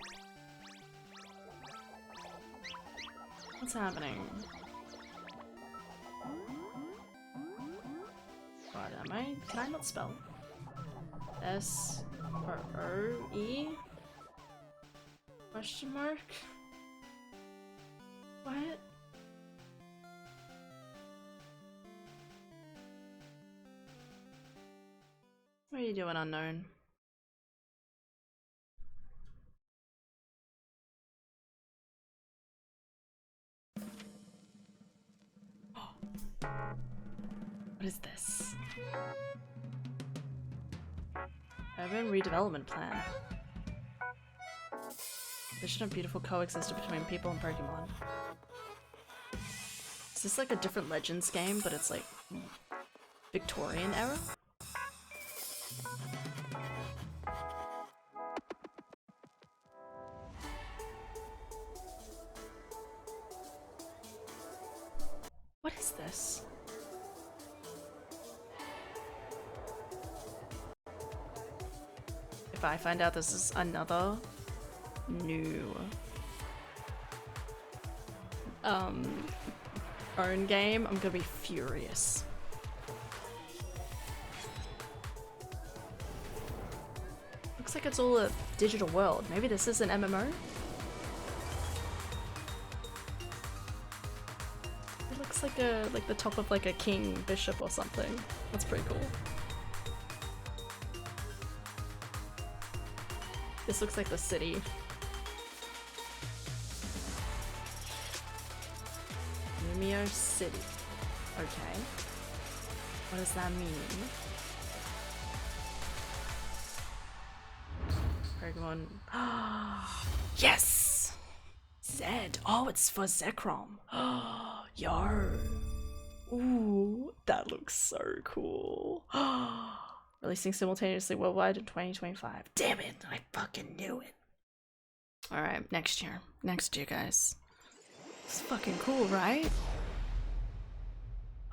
What's happening? What am I? Can I not spell? S-R-O-E? Question mark? What? What are you doing, unknown? What is this? Urban redevelopment plan. Vision of beautiful coexistence between people and Pokemon. Is this like a different Legends game, but it's like Victorian era? What is this? If I find out this is another new own game, I'm gonna be furious. Looks like it's all a digital world. Maybe this is an MMO? It looks like the top of like a king bishop or something. That's pretty cool. This looks like the city. Lumio City. Okay. What does that mean? Pokemon. Yes! Zed. Oh, it's for Zekrom. Yo. Ooh, that looks so cool. Releasing simultaneously worldwide in 2025. Damn it, I fucking knew it. Alright, next year. Next year, guys. It's fucking cool, right?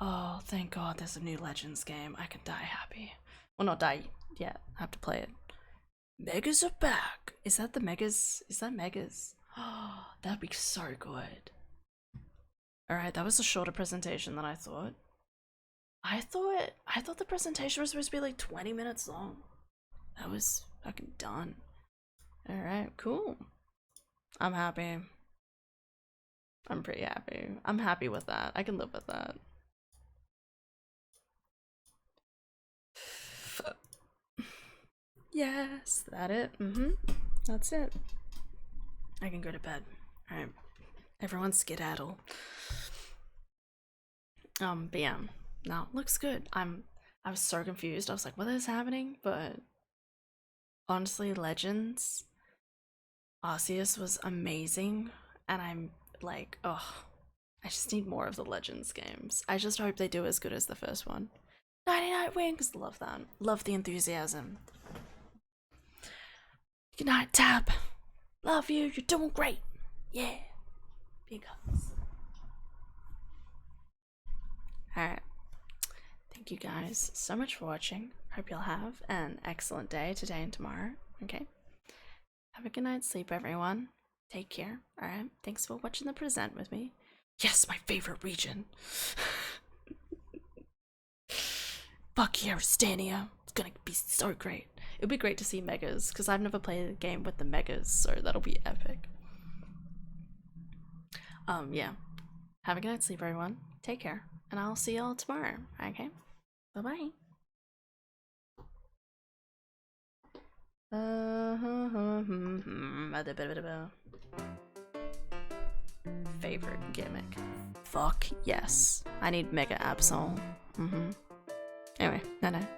Oh, thank God there's a new Legends game. I can die happy. Well, not die yet. I have to play it. Megas are back. Is that the Megas? Is that Megas? Oh, that'd be so good. Alright, that was a shorter presentation than I thought. I thought the presentation was supposed to be like 20 minutes long. That was fucking done. Alright, cool. I'm happy. I'm pretty happy. I'm happy with that. I can live with that. Yes, that it? That's it. I can go to bed. Alright. Everyone skedaddle. But yeah. No, looks good. I was so confused. I was like, what is happening? But honestly, Legends Arceus was amazing, and I'm like, oh, I just need more of the Legends games. I just hope they do as good as the first one. 99 Wings, love that. Love the enthusiasm. Good night, Tab. Love you. You're doing great. Yeah. Big hugs. Alright. Thank you guys so much for watching. Hope you'll have an excellent day today and tomorrow. Okay. Have a good night's sleep, everyone. Take care. Alright. Thanks for watching the present with me. Yes, my favorite region. Fuck yeah, Rastania. It's gonna be so great. It'll be great to see Megas, because I've never played a game with the Megas, so that'll be epic. Yeah. Have a good night's sleep, everyone. Take care. And I'll see y'all tomorrow. Okay? Bye-bye. Favorite gimmick. Fuck yes. I need Mega Absol. Anyway, night-night.